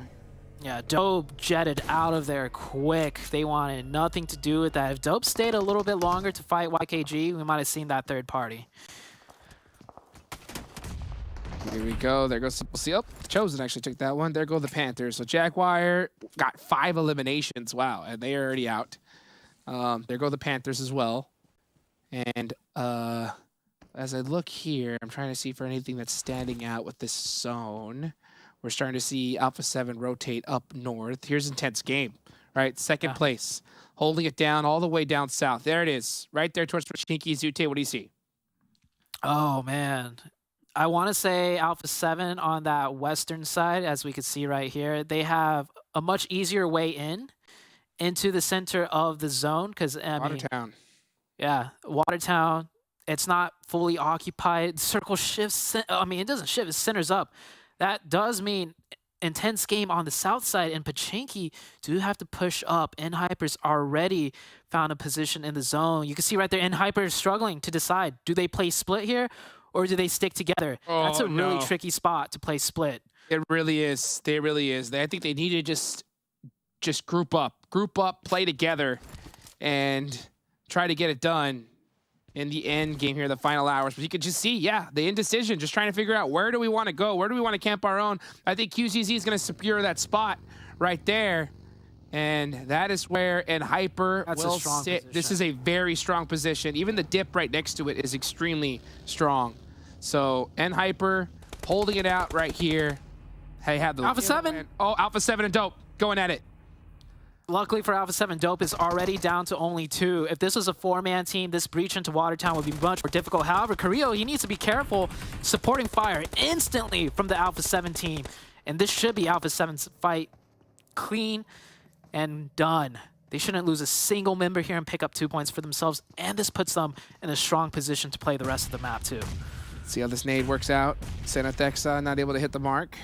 Speaker 5: Yeah, Dope jetted out of there quick. They wanted nothing to do with that. If Dope stayed a little bit longer to fight YKG, we might have seen that third party.
Speaker 4: Here we go. There goes Simple C. Oh, Chosen actually took that one. There go the Panthers. So Jaguar got 5 eliminations. Wow, and they are already out. There go the Panthers as well. And as I look here, I'm trying to see for anything that's standing out with this zone. We're starting to see Alpha 7 rotate up north. Here's Intense Game, right? Second place. Holding it down all the way down south. There it is. Right there towards Pachinki. Zute, what do you see?
Speaker 5: Oh, man. I want to say Alpha 7 on that western side, as we can see right here. They have a much easier way into the center of the zone. Because
Speaker 4: Watertown.
Speaker 5: Yeah, Watertown. It's not fully occupied. Circle shifts. I mean, it doesn't shift. It centers up. That does mean Intense Game on the south side, and Pachinki do have to push up. N-Hyper's already found a position in the zone. You can see right there, N-Hyper is struggling to decide. Do they play split here, or do they stick together? That's a really tricky spot to play split.
Speaker 4: It really is. It really is. I think they need to just group up, play together, and try to get it done in the end game here, the final hours. But you could just see, yeah, the indecision, just trying to figure out where do we want to go? Where do we want to camp our own? I think QZZ is going to secure that spot right there. And that is where N-Hyper will sit. Position. This is a very strong position. Even the dip right next to it is extremely strong. So N-Hyper holding it out right here. They have the
Speaker 5: Alpha 7.
Speaker 4: Oh, Alpha 7 and Dope going at it.
Speaker 5: Luckily for Alpha 7, Dope is already down to only 2. If this was a 4-man team, this breach into Watertown would be much more difficult. However, Carrillo, he needs to be careful supporting fire instantly from the Alpha 7 team. And this should be Alpha 7's fight clean and done. They shouldn't lose a single member here and pick up 2 points for themselves. And this puts them in a strong position to play the rest of the map, too.
Speaker 4: See how this nade works out. Senathexa not able to hit the mark.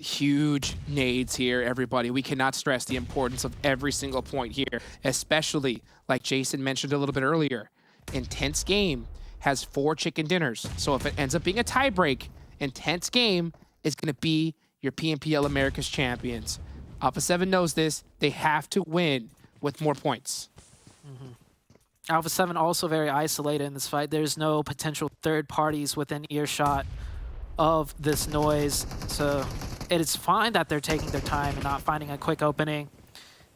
Speaker 4: Huge nades here, everybody. We cannot stress the importance of every single point here, especially, like Jason mentioned a little bit earlier, Intense Game has 4 chicken dinners. So if it ends up being a tiebreak, Intense Game is going to be your PMPL Americas champions. Alpha 7 knows this. They have to win with more points.
Speaker 5: Alpha 7 also very isolated in this fight. There's no potential third parties within earshot of this noise. So it is fine that they're taking their time and not finding a quick opening.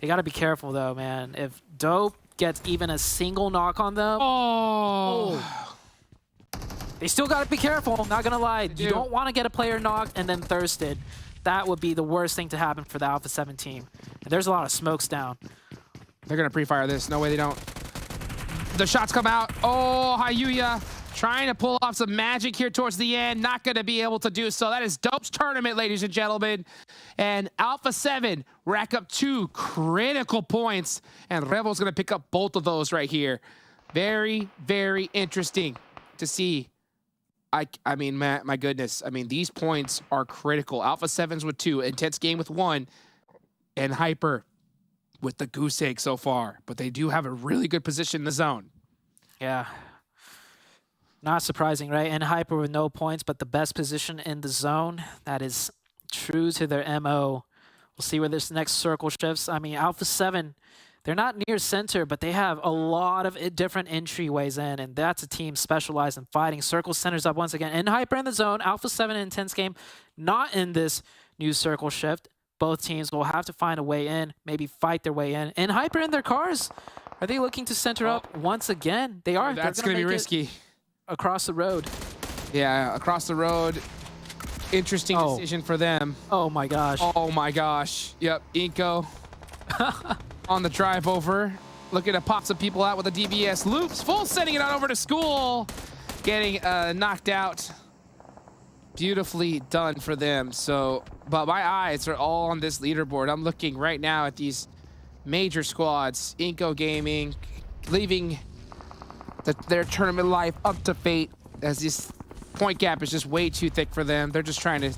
Speaker 5: They got to be careful, though, man. If Dope gets even a single knock on them, they still got to be careful. Not going to lie. You don't want to get a player knocked and then thirsted. That would be the worst thing to happen for the Alpha 7 team. And there's a lot of smokes down.
Speaker 4: They're going to pre-fire this. No way they don't. The shots come out. Oh, Hayuya trying to pull off some magic here towards the end. Not going to be able to do so. That is Dope's tournament, ladies and gentlemen. And Alpha 7 rack up 2 critical points. And Rebel's going to pick up both of those right here. Very, very interesting to see. I mean, my goodness. I mean, these points are critical. Alpha 7's with 2. Intense Game with 1. And Hyper with the goose egg so far. But they do have a really good position in the zone.
Speaker 5: Yeah. Not surprising, right? And Hyper with no points, but the best position in the zone. That is true to their MO. We'll see where this next circle shifts. I mean, Alpha 7, they're not near center, but they have a lot of different entryways in, and that's a team specialized in fighting. Circle centers up once again. And Hyper in the zone. Alpha 7 in Intense Game, not in this new circle shift. Both teams will have to find a way in, maybe fight their way in. And Hyper in their cars. Are they looking to center up once again? They are.
Speaker 4: That's going to be risky.
Speaker 5: Across the road.
Speaker 4: Yeah, across the road. Interesting decision for them.
Speaker 5: Oh my gosh.
Speaker 4: Oh my gosh. Yep, INCO on the drive over. Looking to pop some people out with the DBS loops. Full sending it on over to School. Getting knocked out. Beautifully done for them. So, but my eyes are all on this leaderboard. I'm looking right now at these major squads. INCO Gaming leaving their tournament life up to fate, as this point gap is just way too thick for them. They're just trying to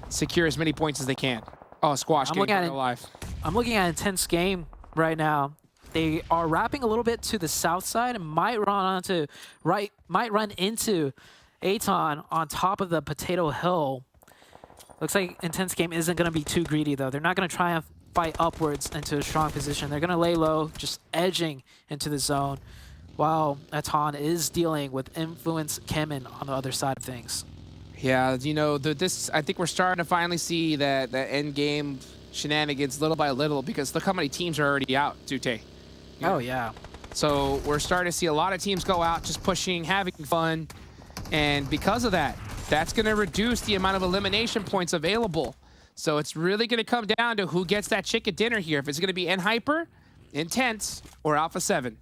Speaker 4: secure as many points as they can. Oh, Squash getting alive. I'm
Speaker 5: looking at Intense Game right now. They are wrapping a little bit to the south side and might run into ATON on top of the Potato Hill. Looks like Intense Game isn't going to be too greedy, though. They're not going to try and fight upwards into a strong position. They're going to lay low, just edging into the zone, while ATON is dealing with Influence CHEMIN on the other side of things.
Speaker 4: Yeah, you know, I think we're starting to finally see that end game shenanigans little by little, because look how many teams are already out, Dute.
Speaker 5: Oh, yeah.
Speaker 4: So we're starting to see a lot of teams go out, just pushing, having fun. And because of that, that's going to reduce the amount of elimination points available. So it's really going to come down to who gets that chicken dinner here. If it's going to be Hyper, Intense, or Alpha 7.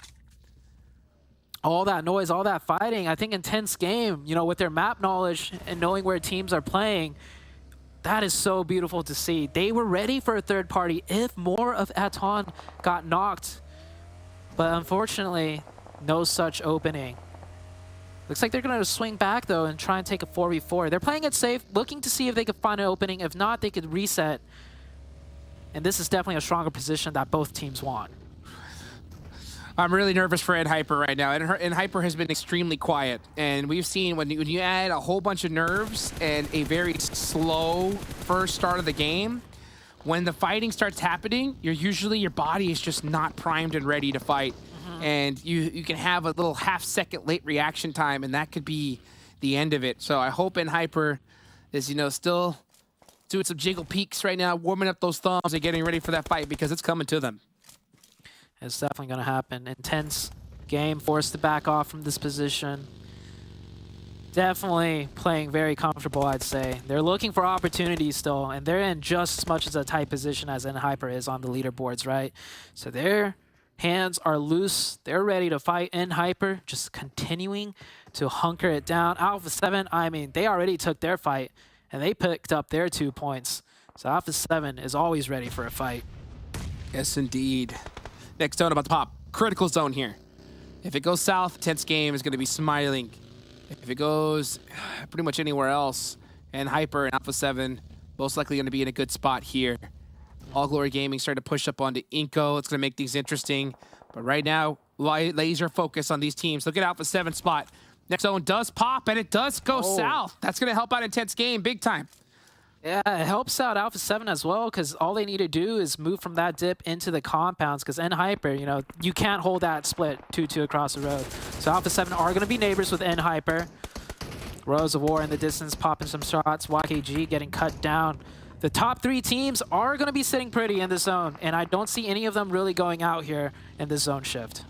Speaker 5: All that noise, all that fighting. I think Intense Game, you know, with their map knowledge and knowing where teams are playing, that is so beautiful to see. They were ready for a third party if more of ATON got knocked. But unfortunately, no such opening. Looks like they're going to swing back, though, and try and take a 4v4. They're playing it safe, looking to see if they could find an opening. If not, they could reset. And this is definitely a stronger position that both teams want.
Speaker 4: I'm really nervous for Hyper right now. And Hyper has been extremely quiet. And we've seen when you add a whole bunch of nerves and a very slow first start of the game, when the fighting starts happening, your body is just not primed and ready to fight. And you can have a little half-second late reaction time, and that could be the end of it. So I hope Hyper is, you know, still doing some jiggle peaks right now, warming up those thumbs and getting ready for that fight, because it's coming to them.
Speaker 5: It's definitely going to happen. Intense Game, forced to back off from this position. Definitely playing very comfortable, I'd say. They're looking for opportunities still, and they're in just as much as a tight position as Hyper is on the leaderboards, right? So they're hands are loose. They're ready to fight Hyper, just continuing to hunker it down. Alpha 7, I mean, they already took their fight, and they picked up their 2 points. So Alpha 7 is always ready for a fight.
Speaker 4: Yes, indeed. Next zone about to pop. Critical zone here. If it goes south, Intense Game is going to be smiling. If it goes pretty much anywhere else, Hyper and Alpha 7 most likely going to be in a good spot here. All Glory Gaming starting to push up onto INCO. It's going to make things interesting. But right now, laser focus on these teams. Look at Alpha 7 spot. Next zone does pop, and it does go south. That's going to help out Intense Game big time.
Speaker 5: Yeah, it helps out Alpha 7 as well, because all they need to do is move from that dip into the compounds, because Hyper, you know, you can't hold that split 2-2 across the road. So Alpha 7 are going to be neighbors with Hyper. Rose of War in the distance, popping some shots. YKG getting cut down. The top 3 teams are going to be sitting pretty in the zone, and I don't see any of them really going out here in this zone shift.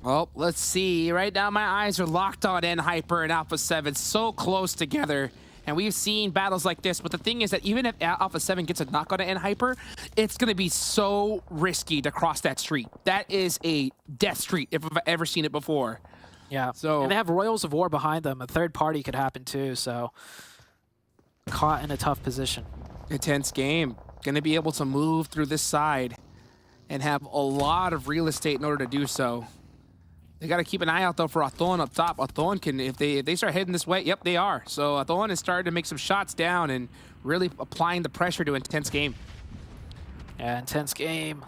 Speaker 4: Well, let's see. Right now, my eyes are locked on Hyper and Alpha 7, so close together. And we've seen battles like this, but the thing is that even if Alpha 7 gets a knock on Hyper, it's going to be so risky to cross that street. That is a death street, if I've ever seen it before.
Speaker 5: Yeah.
Speaker 4: So
Speaker 5: And they have Royals of War behind them. A third party could happen too. So caught in a tough position.
Speaker 4: intense game. Going to be able to move through this side and have a lot of real estate in order to do so. They got to keep an eye out, though, for ATON up top. ATON can, if they start heading this way, yep, they are. So ATON is starting to make some shots down and really applying the pressure to intense game.
Speaker 5: Yeah, intense game.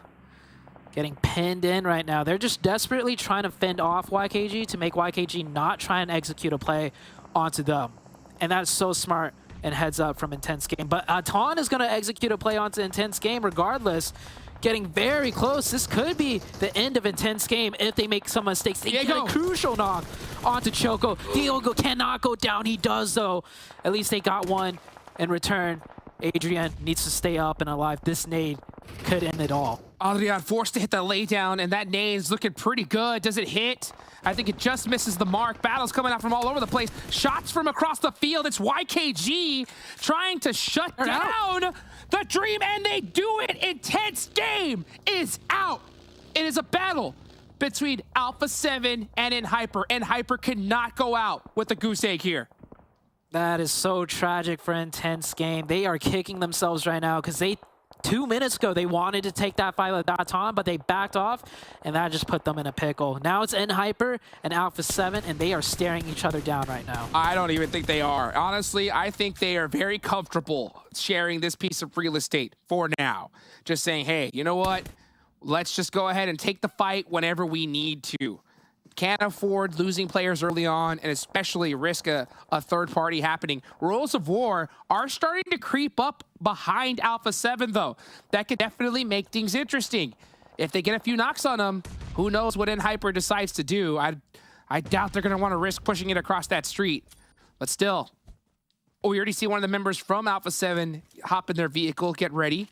Speaker 5: Getting pinned in right now. They're just desperately trying to fend off YKG to make YKG not try and execute a play onto them. And that's so smart and heads up from intense game. But ATON is going to execute a play onto intense game regardless. Getting very close. This could be the end of intense game if they make some mistakes. They get a crucial knock onto Choco. Diogo cannot go down. He does, though. At least they got one in return. Adrian needs to stay up and alive. This nade could end it all.
Speaker 4: Adrian forced to hit the laydown, and that nade's looking pretty good. Does it hit? I think it just misses the mark. Battles coming out from all over the place. Shots from across the field. It's YKG trying to shut down the dream, and they do it. Intense game is out. It is a battle between Alpha 7 and NHyper. NHyper cannot go out with the goose egg here.
Speaker 5: That is so tragic for intense game. They are kicking themselves right now because 2 minutes ago, they wanted to take that fight with ATON, but they backed off, and that just put them in a pickle. Now it's NHyper and Alpha 7, and they are staring each other down right now.
Speaker 4: I don't even think they are. Honestly, I think they are very comfortable sharing this piece of real estate for now. Just saying, hey, you know what? Let's just go ahead and take the fight whenever we need to. Can't afford losing players early on, and especially risk a third party happening. Royals of War are starting to creep up behind Alpha 7, though. That could definitely make things interesting. If they get a few knocks on them, who knows what NHyper decides to do. I doubt they're going to want to risk pushing it across that street. But still, we already see one of the members from Alpha 7 hop in their vehicle, get ready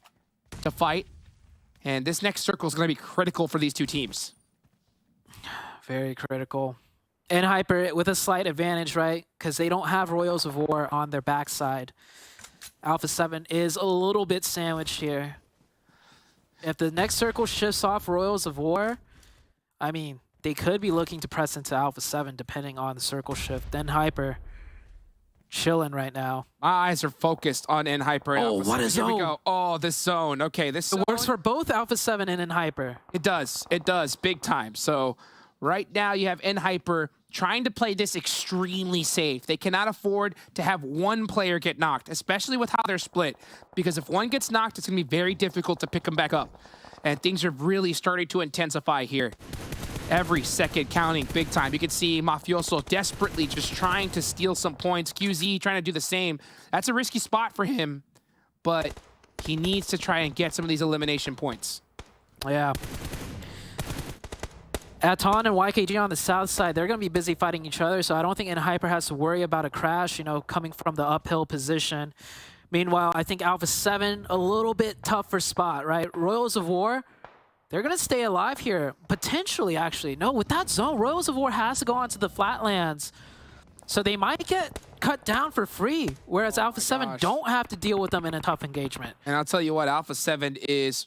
Speaker 4: to fight. And this next circle is going to be critical for these two teams.
Speaker 5: Very critical. NHyper with a slight advantage, right? Because they don't have Royals of War on their backside. Alpha 7 is a little bit sandwiched here. If the next circle shifts off Royals of War, I mean, they could be looking to press into Alpha 7 depending on the circle shift. NHyper chilling right now.
Speaker 4: My eyes are focused on NHyper.
Speaker 5: Oh, what a zone.
Speaker 4: Here we go. Oh, this zone. Okay, this zone.
Speaker 5: It works for both Alpha 7 and NHyper.
Speaker 4: It does. It does. Big time. So right now you have NHyper trying to play this extremely safe. They cannot afford to have one player get knocked, especially with how they're split. Because if one gets knocked, it's going to be very difficult to pick them back up. And things are really starting to intensify here. Every second counting big time. You can see Mafioso desperately just trying to steal some points. QZ trying to do the same. That's a risky spot for him, but he needs to try and get some of these elimination points.
Speaker 5: Yeah. ATON and YKG on the south side, they're going to be busy fighting each other, so I don't think NHyper has to worry about a crash, you know, coming from the uphill position. Meanwhile, I think Alpha 7, a little bit tougher spot, right? Royals of War, they're going to stay alive here. Potentially, actually. No, with that zone, Royals of War has to go onto the flatlands. So they might get cut down for free, whereas Alpha 7 don't have to deal with them in a tough engagement.
Speaker 4: And I'll tell you what, Alpha 7 is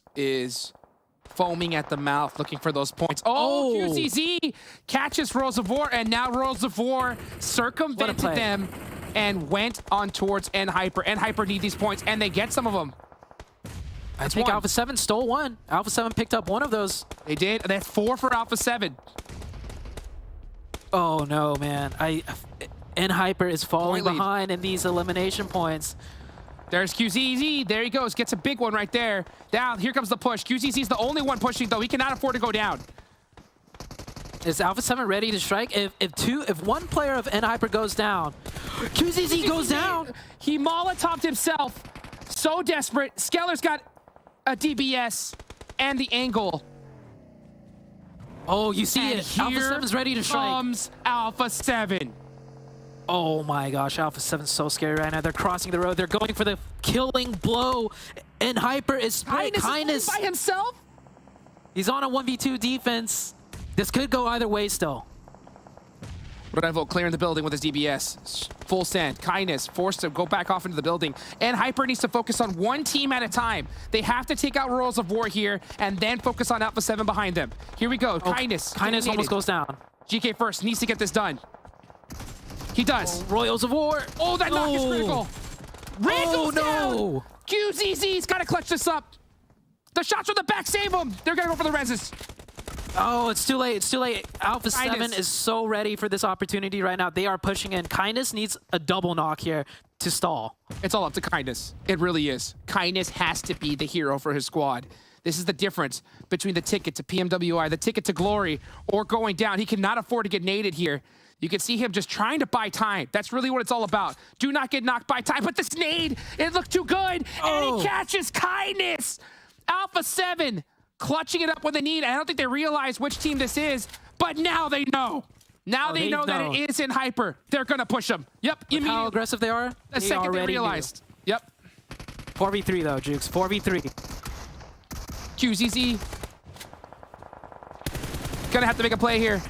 Speaker 4: foaming at the mouth, looking for those points. Oh, QCZ catches Royals of War, and now Royals of War circumvented them and went on towards NHyper. NHyper need these points, and they get some of them.
Speaker 5: I think Alpha 7 stole one. Alpha 7 picked up one of those.
Speaker 4: They did. That's 4 for Alpha 7.
Speaker 5: Oh, no, man. NHyper is falling behind in these elimination points.
Speaker 4: There's QZZ. There he goes. Gets a big one right there. Down. Here comes the push. QZZ's the only one pushing, though. He cannot afford to go down.
Speaker 5: Is Alpha 7 ready to strike? If one player of NHyper goes down, QZZ goes down.
Speaker 4: He Molotoved himself. So desperate. Skeller's got a DBS and the angle.
Speaker 5: Oh, you see it. Alpha 7's ready to strike.
Speaker 4: Comes Alpha 7.
Speaker 5: Oh my gosh, Alpha 7's so scary right now. They're crossing the road. They're going for the killing blow. NHyper is split. Kindness
Speaker 4: by himself.
Speaker 5: He's on a 1v2 defense. This could go either way still.
Speaker 4: Red Eye Volt clearing the building with his DBS. Full send. Kindness forced to go back off into the building. And NHyper needs to focus on one team at a time. They have to take out Royals of War here and then focus on Alpha 7 behind them. Here we go.
Speaker 5: Oh,
Speaker 4: Kindness.
Speaker 5: Kindness almost goes down.
Speaker 4: GK first, needs to get this done. He does.
Speaker 5: Royals of War.
Speaker 4: Oh, that knock is critical. Red goes down. QZZ's got to clutch this up. The shots from the back save him. They're going to go for the reses.
Speaker 5: Oh, it's too late. It's too late. Alpha 7 is so ready for this opportunity right now. They are pushing in. Kindness needs a double knock here to stall.
Speaker 4: It's all up to Kindness. It really is. Kindness has to be the hero for his squad. This is the difference between the ticket to PMWI, the ticket to glory, or going down. He cannot afford to get naded here. You can see him just trying to buy time. That's really what it's all about. Do not get knocked by time. But this nade, it looked too good. And he catches Kindness. Alpha 7 clutching it up when they need. I don't think they realize which team this is, but now they know. Now they know that it is in Hyper. They're going to push him. Yep.
Speaker 5: How aggressive they are?
Speaker 4: The second they realized. Yep.
Speaker 5: 4v3 though, Jukes. 4v3.
Speaker 4: QZZ. Gonna have to make a play here.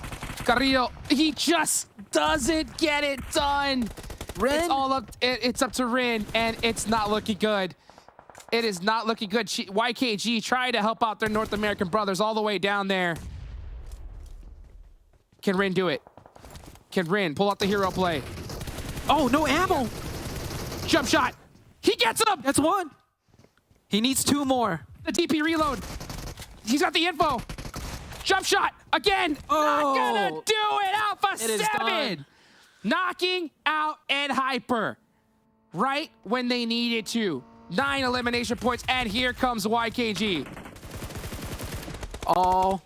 Speaker 4: Carrillo, he just doesn't get it done.
Speaker 5: Rin?
Speaker 4: It's all up. It's up to Rin, and it's not looking good. It is not looking good. YKG trying to help out their North American brothers all the way down there. Can Rin do it? Can Rin pull out the hero play?
Speaker 5: Oh, no ammo.
Speaker 4: Jump shot. He gets him.
Speaker 5: That's one. He needs two more.
Speaker 4: The DP reload. He's got the info. Jump shot again. Not gonna do it. Alpha 7 knocking out and Hyper right when they needed to. 9 elimination points, and here comes YKG.
Speaker 5: All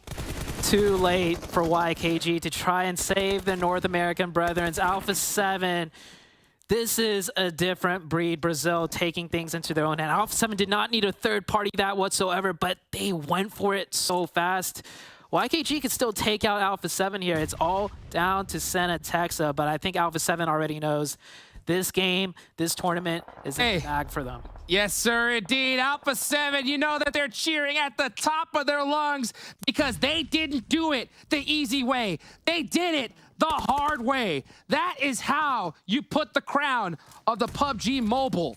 Speaker 5: too late for YKG to try and save the North American brethren. Alpha 7. This is a different breed. Brazil taking things into their own hand. Alpha 7 did not need a third party that whatsoever, but they went for it so fast. YKG could still take out Alpha 7 here. It's all down to Senna Texa, but I think Alpha 7 already knows this game, this tournament is in the bag for them.
Speaker 4: Yes, sir, indeed. Alpha 7, you know that they're cheering at the top of their lungs because they didn't do it the easy way. They did it the hard way. That is how you put the crown of the PUBG Mobile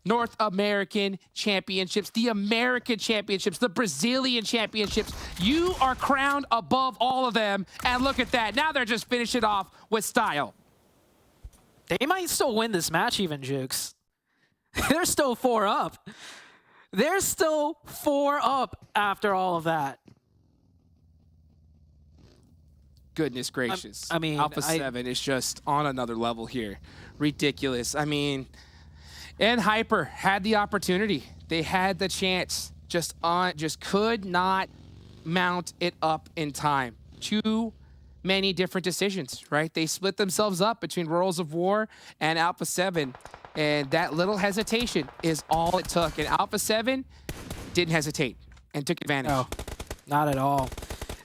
Speaker 4: North American Championships, the American Championships, the Brazilian Championships. You are crowned above all of them, and look at that. Now they're just finishing it off with style.
Speaker 5: They might still win this match even, Jukes. They're still 4 up. They're still 4 up after all of that.
Speaker 4: Goodness gracious.
Speaker 5: I mean,
Speaker 4: Alpha 7 is just on another level here. Ridiculous. I mean, and Hyper had the opportunity. They had the chance. Just could not mount it up in time. Too many different decisions, right? They split themselves up between Royals of War and Alpha 7. And that little hesitation is all it took. And Alpha 7 didn't hesitate and took advantage.
Speaker 5: No, not at all.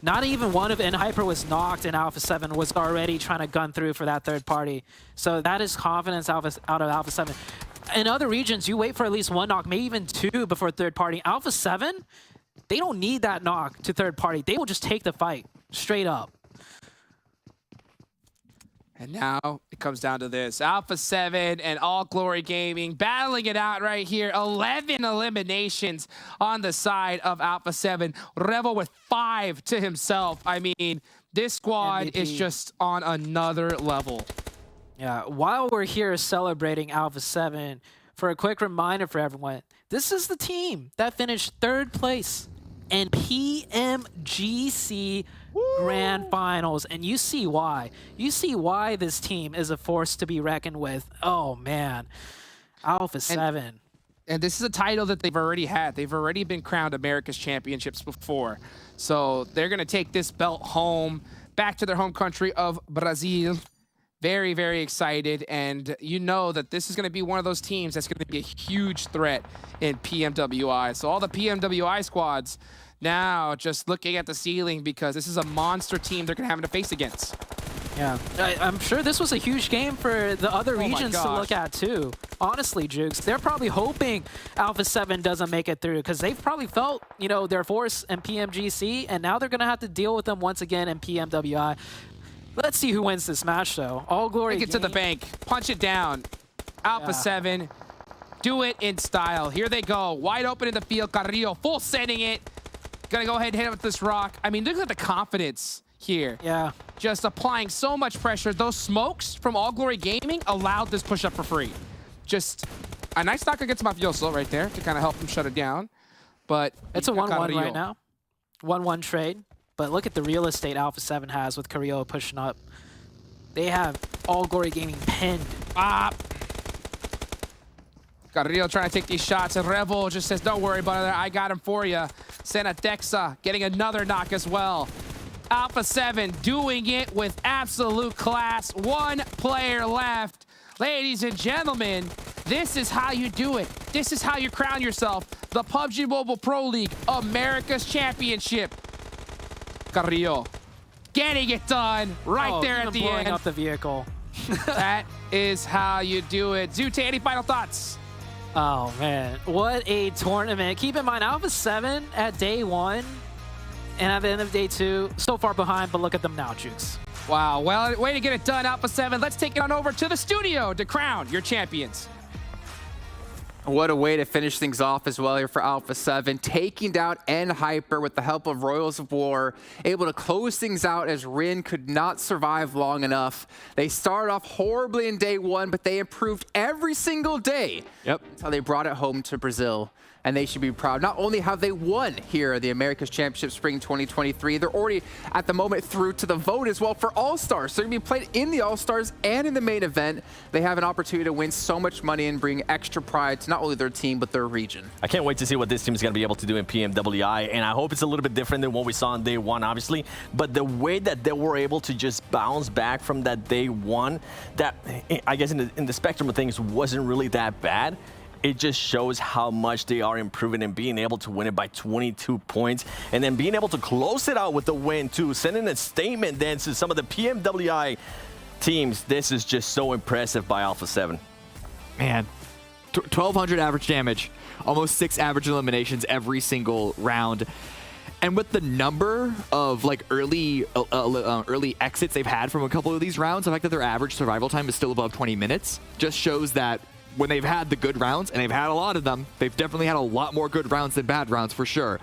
Speaker 5: Not even one of Hyper was knocked, and Alpha 7 was already trying to gun through for that third party. So that is confidence out of Alpha 7. In other regions, you wait for at least 1 knock, maybe even 2 before third party. Alpha 7, they don't need that knock to third party. They will just take the fight straight up.
Speaker 4: And now it comes down to this. Alpha 7 and All Glory Gaming battling it out right here. 11 eliminations on the side of Alpha 7. Revel with 5 to himself. I mean, this squad
Speaker 5: MVP
Speaker 4: is just on another level.
Speaker 5: Yeah, while we're here celebrating Alpha 7, for a quick reminder for everyone, this is the team that finished 3rd place in PMGC Grand Finals, and you see why. You see why this team is a force to be reckoned with. Oh, man. Alpha 7.
Speaker 4: And this is a title that they've already had. They've already been crowned America's Championships before. So they're going to take this belt home, back to their home country of Brazil. Very, very excited. And you know that this is going to be one of those teams that's going to be a huge threat in PMWI. So all the PMWI squads now just looking at the ceiling because this is a monster team they're going to have to face against.
Speaker 5: Yeah, I'm sure this was a huge game for the other regions to look at too. Honestly, Jukes, they're probably hoping Alpha 7 doesn't make it through because they've probably felt, you know, their force in PMGC, and now they're going to have to deal with them once again in PMWI. Let's see who wins this match, though. All Glory.
Speaker 4: Take it to the bank. Punch it down. Alpha 7. Do it in style. Here they go. Wide open in the field. Carrillo full sending it. Gonna go ahead and hit it with this rock. I mean, look at the confidence here.
Speaker 5: Yeah.
Speaker 4: Just applying so much pressure. Those smokes from All Glory Gaming allowed this push up for free. Just a nice knock against Mafioso right there to kind of help him shut it down. But
Speaker 5: It's a 1-1 right now. 1-1 trade. But look at the real estate Alpha 7 has with Carrillo pushing up. They have All Glory Gaming pinned.
Speaker 4: Carrillo trying to take these shots, and Revo just says, don't worry about it, I got him for you. Sena Dexa getting another knock as well. Alpha 7 doing it with absolute class. One player left. Ladies and gentlemen, this is how you do it. This is how you crown yourself the PUBG Mobile Pro League Americas Championship. Carrillo getting it done right there at the
Speaker 5: blowing
Speaker 4: end.
Speaker 5: up the vehicle.
Speaker 4: That is how you do it. Zute, any final thoughts?
Speaker 5: Oh, man. What a tournament. Keep in mind, Alpha 7 at day 1 and at the end of day 2, so far behind, but look at them now, Jukes.
Speaker 4: Wow, well, way to get it done, Alpha 7. Let's take it on over to the studio to crown your champions.
Speaker 1: What a way to finish things off as well here for Alpha 7, taking down Hyper with the help of Royals of War, able to close things out as Rin could not survive long enough. They started off horribly in day 1, but they improved every single day.
Speaker 2: Yep.
Speaker 1: That's how they brought it home to Brazil. And they should be proud. Not only have they won here at the Americas Championship Spring 2023, they're already at the moment through to the vote as well for All-Stars. So they're going to be played in the All-Stars and in the main event. They have an opportunity to win so much money and bring extra pride to not only their team, but their region.
Speaker 3: I can't wait to see what this team is going to be able to do in PMWI, and I hope it's a little bit different than what we saw on day 1, obviously. But the way that they were able to just bounce back from that day 1, that I guess in the spectrum of things wasn't really that bad. It just shows how much they are improving and being able to win it by 22 points and then being able to close it out with the win too, sending a statement then to some of the PMWI teams. This is just so impressive by Alpha 7.
Speaker 2: Man, 1,200 average damage, almost 6 average eliminations every single round. And with the number of like early exits they've had from a couple of these rounds, the fact that their average survival time is still above 20 minutes just shows that when they've had the good rounds, and they've had a lot of them, they've definitely had a lot more good rounds than bad rounds for sure.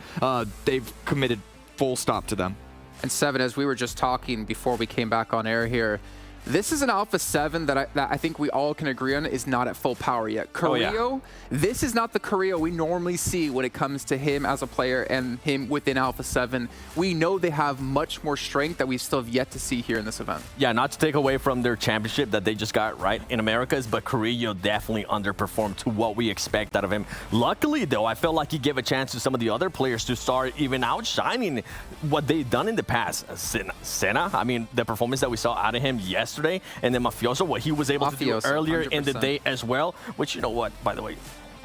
Speaker 2: They've committed full stop to them.
Speaker 1: And 7, as we were just talking before we came back on air here, this is an Alpha 7 that I think we all can agree on is not at full power yet. Carrillo, this is not the Carrillo we normally see when it comes to him as a player and him within Alpha 7. We know they have much more strength that we still have yet to see here in this event.
Speaker 3: Yeah, not to take away from their championship that they just got right in Americas, but Carrillo definitely underperformed to what we expect out of him. Luckily, though, I felt like he gave a chance to some of the other players to start even outshining what they've done in the past. Senna, I mean, the performance that we saw out of him yesterday, and then Mafioso, what he was able to do earlier 100%. In the day as well, which, you know what, by the way,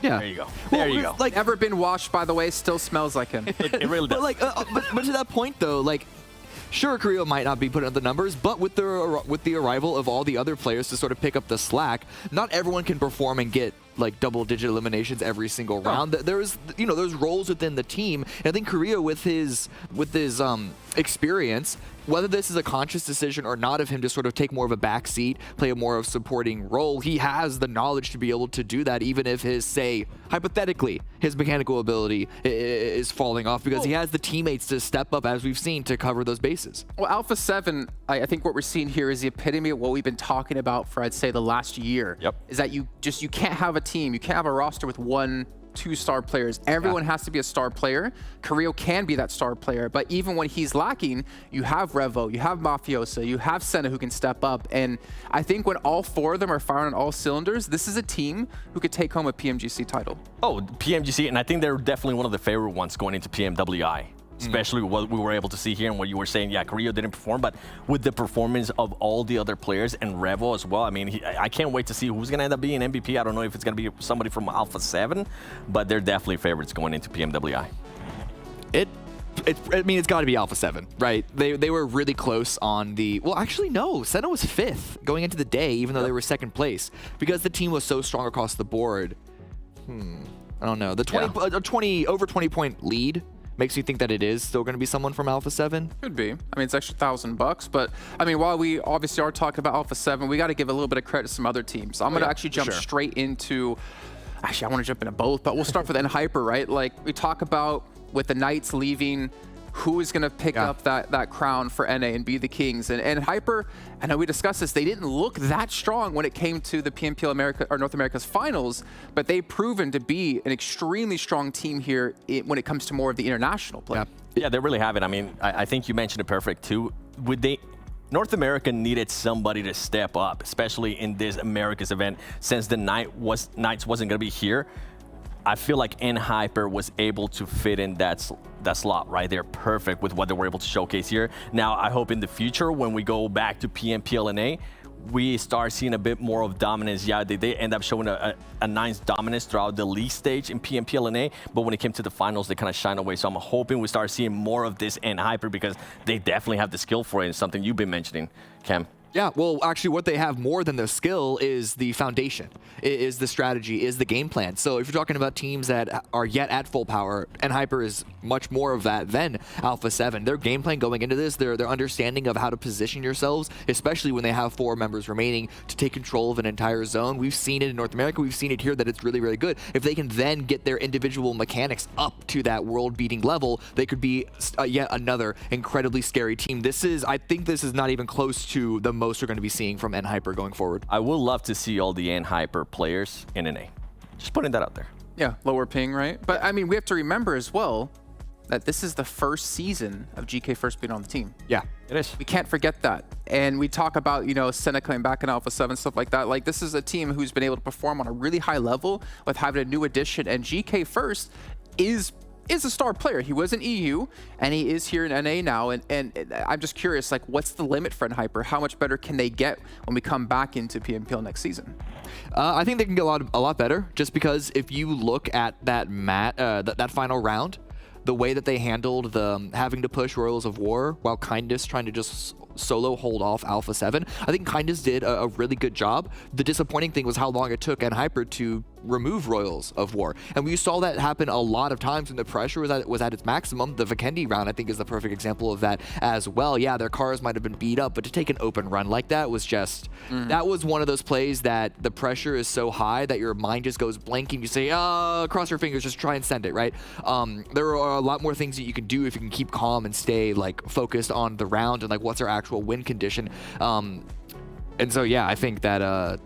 Speaker 2: yeah,
Speaker 3: there you go. There you go.
Speaker 1: Like, never been washed, by the way, still smells like him.
Speaker 3: It really does.
Speaker 2: But like, but to that point though, like, sure, Carrillo might not be putting up the numbers, but with the arrival of all the other players to sort of pick up the slack, not everyone can perform and get like double-digit eliminations every single round. There's roles within the team, and I think Carrillo with his experience, whether this is a conscious decision or not of him to sort of take more of a back seat, play a more of supporting role, he has the knowledge to be able to do that, even if his, say, hypothetically, his mechanical ability is falling off, because he has the teammates to step up, as we've seen, to cover those bases.
Speaker 1: Well, Alpha 7, I think what we're seeing here is the epitome of what we've been talking about for, I'd say, the last year.
Speaker 3: Yep.
Speaker 1: Is that you can't have a team, you can't have a roster with 1, 2 star players. Everyone has to be a star player. Carrillo can be that star player, but even when he's lacking, you have Revo, you have Mafiosa, you have Senna who can step up. And I think when all 4 of them are firing on all cylinders, this is a team who could take home a PMGC title.
Speaker 3: Oh, PMGC, and I think they're definitely one of the favorite ones going into PMWI. Especially what we were able to see here and what you were saying. Yeah, Carrillo didn't perform, but with the performance of all the other players and Revo as well, I mean, I can't wait to see who's going to end up being MVP. I don't know if it's going to be somebody from Alpha 7, but they're definitely favorites going into PMWI.
Speaker 2: I mean, it's got to be Alpha 7, right? They were really close on the... Well, actually, no. Senna was 5th going into the day, even though they were 2nd place, because the team was so strong across the board. I don't know. The over 20 point lead makes me think that it is still going to be someone from Alpha 7.
Speaker 1: Could be. I mean, it's extra $1,000, but I mean, while we obviously are talking about Alpha 7, we got to give a little bit of credit to some other teams. I'm going to actually jump straight into... Actually, I want to jump into both, but we'll start with Hyper, right? Like, we talk about with the Knights leaving who is going to pick up that crown for NA and be the kings. And Hyper, I know we discussed this, they didn't look that strong when it came to the PMPL America or North America's finals, but they've proven to be an extremely strong team here when it comes to more of the international play.
Speaker 3: Yeah, they really have it. I mean, I think you mentioned it perfect too. North America needed somebody to step up, especially in this Americas event, since the Knights wasn't going to be here. I feel like Hyper was able to fit in that slot right there perfect with what they were able to showcase here. Now, I hope in the future, when we go back to PMPL NA, we start seeing a bit more of dominance. Yeah, they end up showing a nice dominance throughout the league stage in PMPL NA, but when it came to the finals, they kind of shine away. So I'm hoping we start seeing more of this Hyper because they definitely have the skill for it. It's something you've been mentioning, Cam.
Speaker 2: Yeah, well, actually, what they have more than the skill is the foundation, is the strategy, is the game plan. So if you're talking about teams that are yet at full power, Hyper is much more of that than Alpha 7. Their game plan going into this, their understanding of how to position yourselves, especially when they have 4 members remaining to take control of an entire zone. We've seen it in North America. We've seen it here that it's really, really good. If they can then get their individual mechanics up to that world-beating level, they could be yet another incredibly scary team. I think this is not even close to the most we're going to be seeing from Hyper going forward.
Speaker 3: I would love to see all the Hyper players in NA. Just putting that out there.
Speaker 1: Yeah, lower ping, right? But I mean, we have to remember as well that this is the first season of GK First being on the team.
Speaker 2: Yeah,
Speaker 3: it is.
Speaker 1: We can't forget that. And we talk about, you know, Senna coming back in Alpha 7, stuff like that. Like, this is a team who's been able to perform on a really high level with having a new addition. And GK First is a star player. He was in EU, and he is here in NA now. And I'm just curious, like, what's the limit for Hyper? How much better can they get when we come back into PMPL next season?
Speaker 2: I think they can get a lot better, just because if you look at that final round, the way that they handled the having to push Royals of War while Kindness trying to just solo hold off Alpha 7, I think Kindness did a really good job. The disappointing thing was how long it took Hyper to remove Royals of War. And we saw that happen a lot of times when the pressure was at its maximum. The Vikendi round, I think, is the perfect example of that as well. Yeah, their cars might have been beat up, but to take an open run like that was just, that was one of those plays that the pressure is so high that your mind just goes blank and you say, cross your fingers, just try and send it, right? There are a lot more things that you can do if you can keep calm and stay like focused on the round and like what's our actual win condition. And so, yeah, I think that,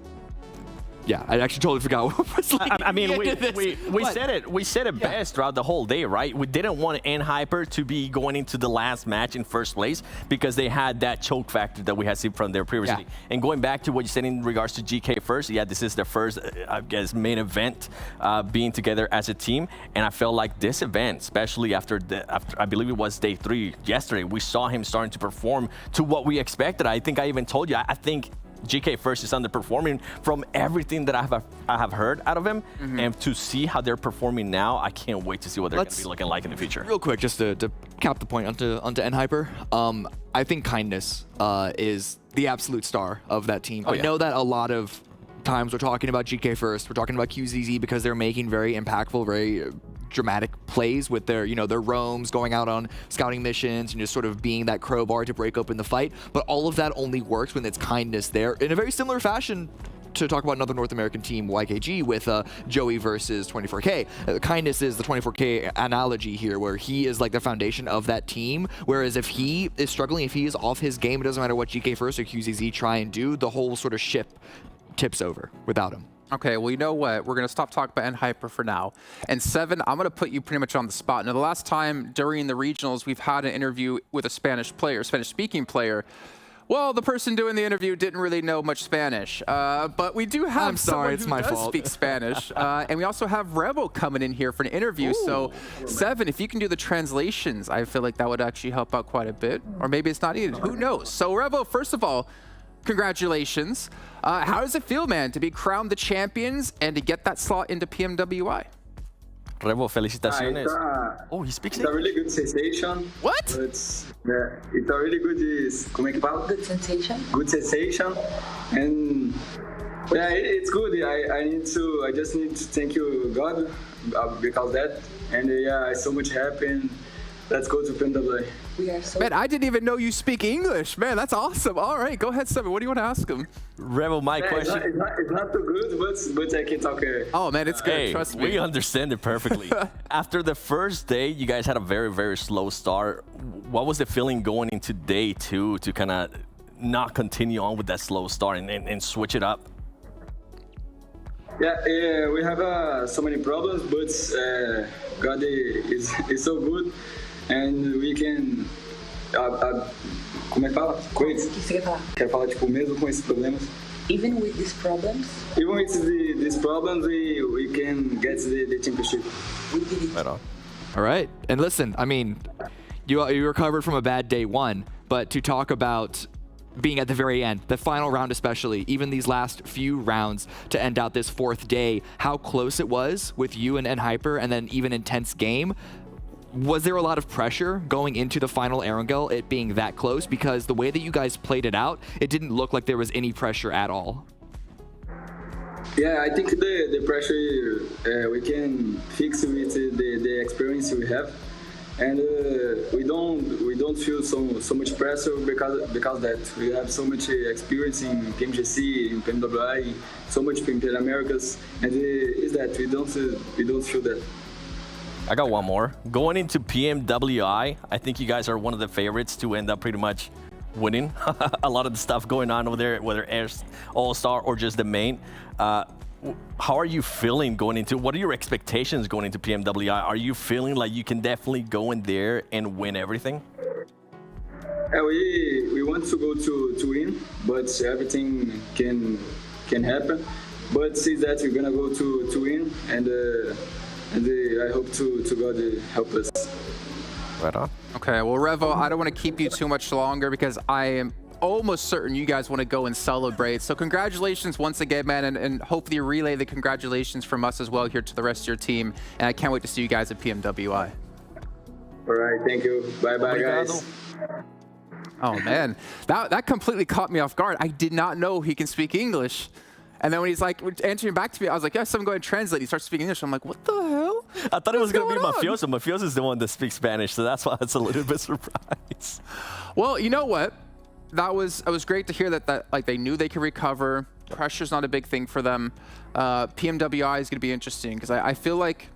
Speaker 2: yeah, I actually totally forgot what was like.
Speaker 3: I mean, we said it best throughout the whole day, right? We didn't want Hyper to be going into the last match in first place because they had that choke factor that we had seen from there previously. Yeah. And going back to what you said in regards to GK First, yeah, this is their first, I guess, main event being together as a team. And I felt like this event, especially after I believe it was day 3 yesterday, we saw him starting to perform to what we expected. I think I even told you, I think GK First is underperforming from everything that I have heard out of him, and to see how they're performing now, I can't wait to see what they're going to be looking like in the future.
Speaker 2: Real quick, just to cap the point onto Hyper, I think Kindness is the absolute star of that team. I know that a lot of times we're talking about GK First, we're talking about QZZ because they're making very impactful, very dramatic plays with their, you know, their roams, going out on scouting missions and just sort of being that crowbar to break open the fight. But all of that only works when it's Kindness there in a very similar fashion to talk about another North American team, YKG, with Joey versus 24K. Kindness is the 24K analogy here, where he is like the foundation of that team, whereas if he is struggling, if he is off his game, it doesn't matter what GK First or QZZ try and do, the whole sort of ship tips over without him.
Speaker 1: Okay, well, you know what? We're going to stop talking about Hyper for now. And 7, I'm going to put you pretty much on the spot. Now, the last time during the regionals, we've had an interview with a Spanish-speaking player. Well, the person doing the interview didn't really know much Spanish, but we do have someone who does speak Spanish. And we also have Rebel coming in here for an interview. Ooh. So 7, if you can do the translations, I feel like that would actually help out quite a bit. Or maybe it's not needed. Who knows? So Rebel, first of all, congratulations. How does it feel, man, to be crowned the champions and to get that slot into PMWI?
Speaker 3: Revo, felicitaciones. Oh, he speaks
Speaker 6: It's a really good sensation.
Speaker 1: What?
Speaker 6: It's a really good, como é que fala? Good sensation. Good sensation. And yeah, it's good. I just need to thank you, God, because that. And yeah, I'm so much happy. Let's go to PMPL.
Speaker 7: We are so
Speaker 1: Man, I didn't even know you speak English. Man, that's awesome. All right, go ahead, Seven. What do you want to ask him?
Speaker 3: Rebel, my
Speaker 6: Yeah,
Speaker 3: question.
Speaker 6: it's not too good, but I can talk.
Speaker 1: Oh, man, it's good.
Speaker 3: Hey,
Speaker 1: Trust me.
Speaker 3: we understand it perfectly. After the first day, you guys had a very, very slow start. What was the feeling going into day 2 to kind of not continue on with that slow start and switch it up?
Speaker 6: Yeah, we have so many problems, but God is so good, and we can. Como é que fala?
Speaker 7: O que você quer falar?
Speaker 6: Quero falar, tipo, mesmo com esses problemas.
Speaker 7: Even with these problems,
Speaker 6: Even with these problems, we can get the championship.
Speaker 7: we did it.
Speaker 3: Right on.
Speaker 2: All right. And listen, I mean, you recovered from a bad day 1, but to talk about being at the very end, the final round especially, even these last few rounds to end out this 4th day, how close it was with you and Hyper, and then even intense game. Was there a lot of pressure going into the final Erangel, it being that close? Because the way that you guys played it out, it didn't look like there was any pressure at all.
Speaker 6: Yeah, I think the pressure we can fix with the experience we have, and we don't feel so much pressure because that we have so much experience in PMGC, in PMWI, so much PMPL Americas, and is that we don't feel that.
Speaker 3: I got one more. Going into PMWI, I think you guys are one of the favorites to end up pretty much winning a lot of the stuff going on over there, whether it's All-Star or just the main. How are you feeling going into, what are your expectations going into PMWI? Are you feeling like you can definitely go in there and win everything?
Speaker 6: Yeah, we want to go to win, but everything can happen. But see that we're gonna go to win, and I hope to God help us.
Speaker 3: Right on.
Speaker 1: Okay, well, Revo, I don't want to keep you too much longer because I am almost certain you guys want to go and celebrate. So congratulations once again, man, and hopefully relay the congratulations from us as well here to the rest of your team. And I can't wait to see you guys at PMWI.
Speaker 6: All right, thank you. Bye-bye, guys.
Speaker 1: Oh, man. That completely caught me off guard. I did not know he can speak English. And then when he's like answering back to me, I was like, yes, I'm going to translate. He starts speaking English. I'm like, what the hell?
Speaker 3: I thought it was going to be
Speaker 1: going on?
Speaker 3: Mafioso. Mafioso is the one that speaks Spanish, so that's why it's a little bit surprised.
Speaker 1: Well, you know what? It was great to hear that like they knew they could recover. Pressure's not a big thing for them. PMWI is going to be interesting because I feel like,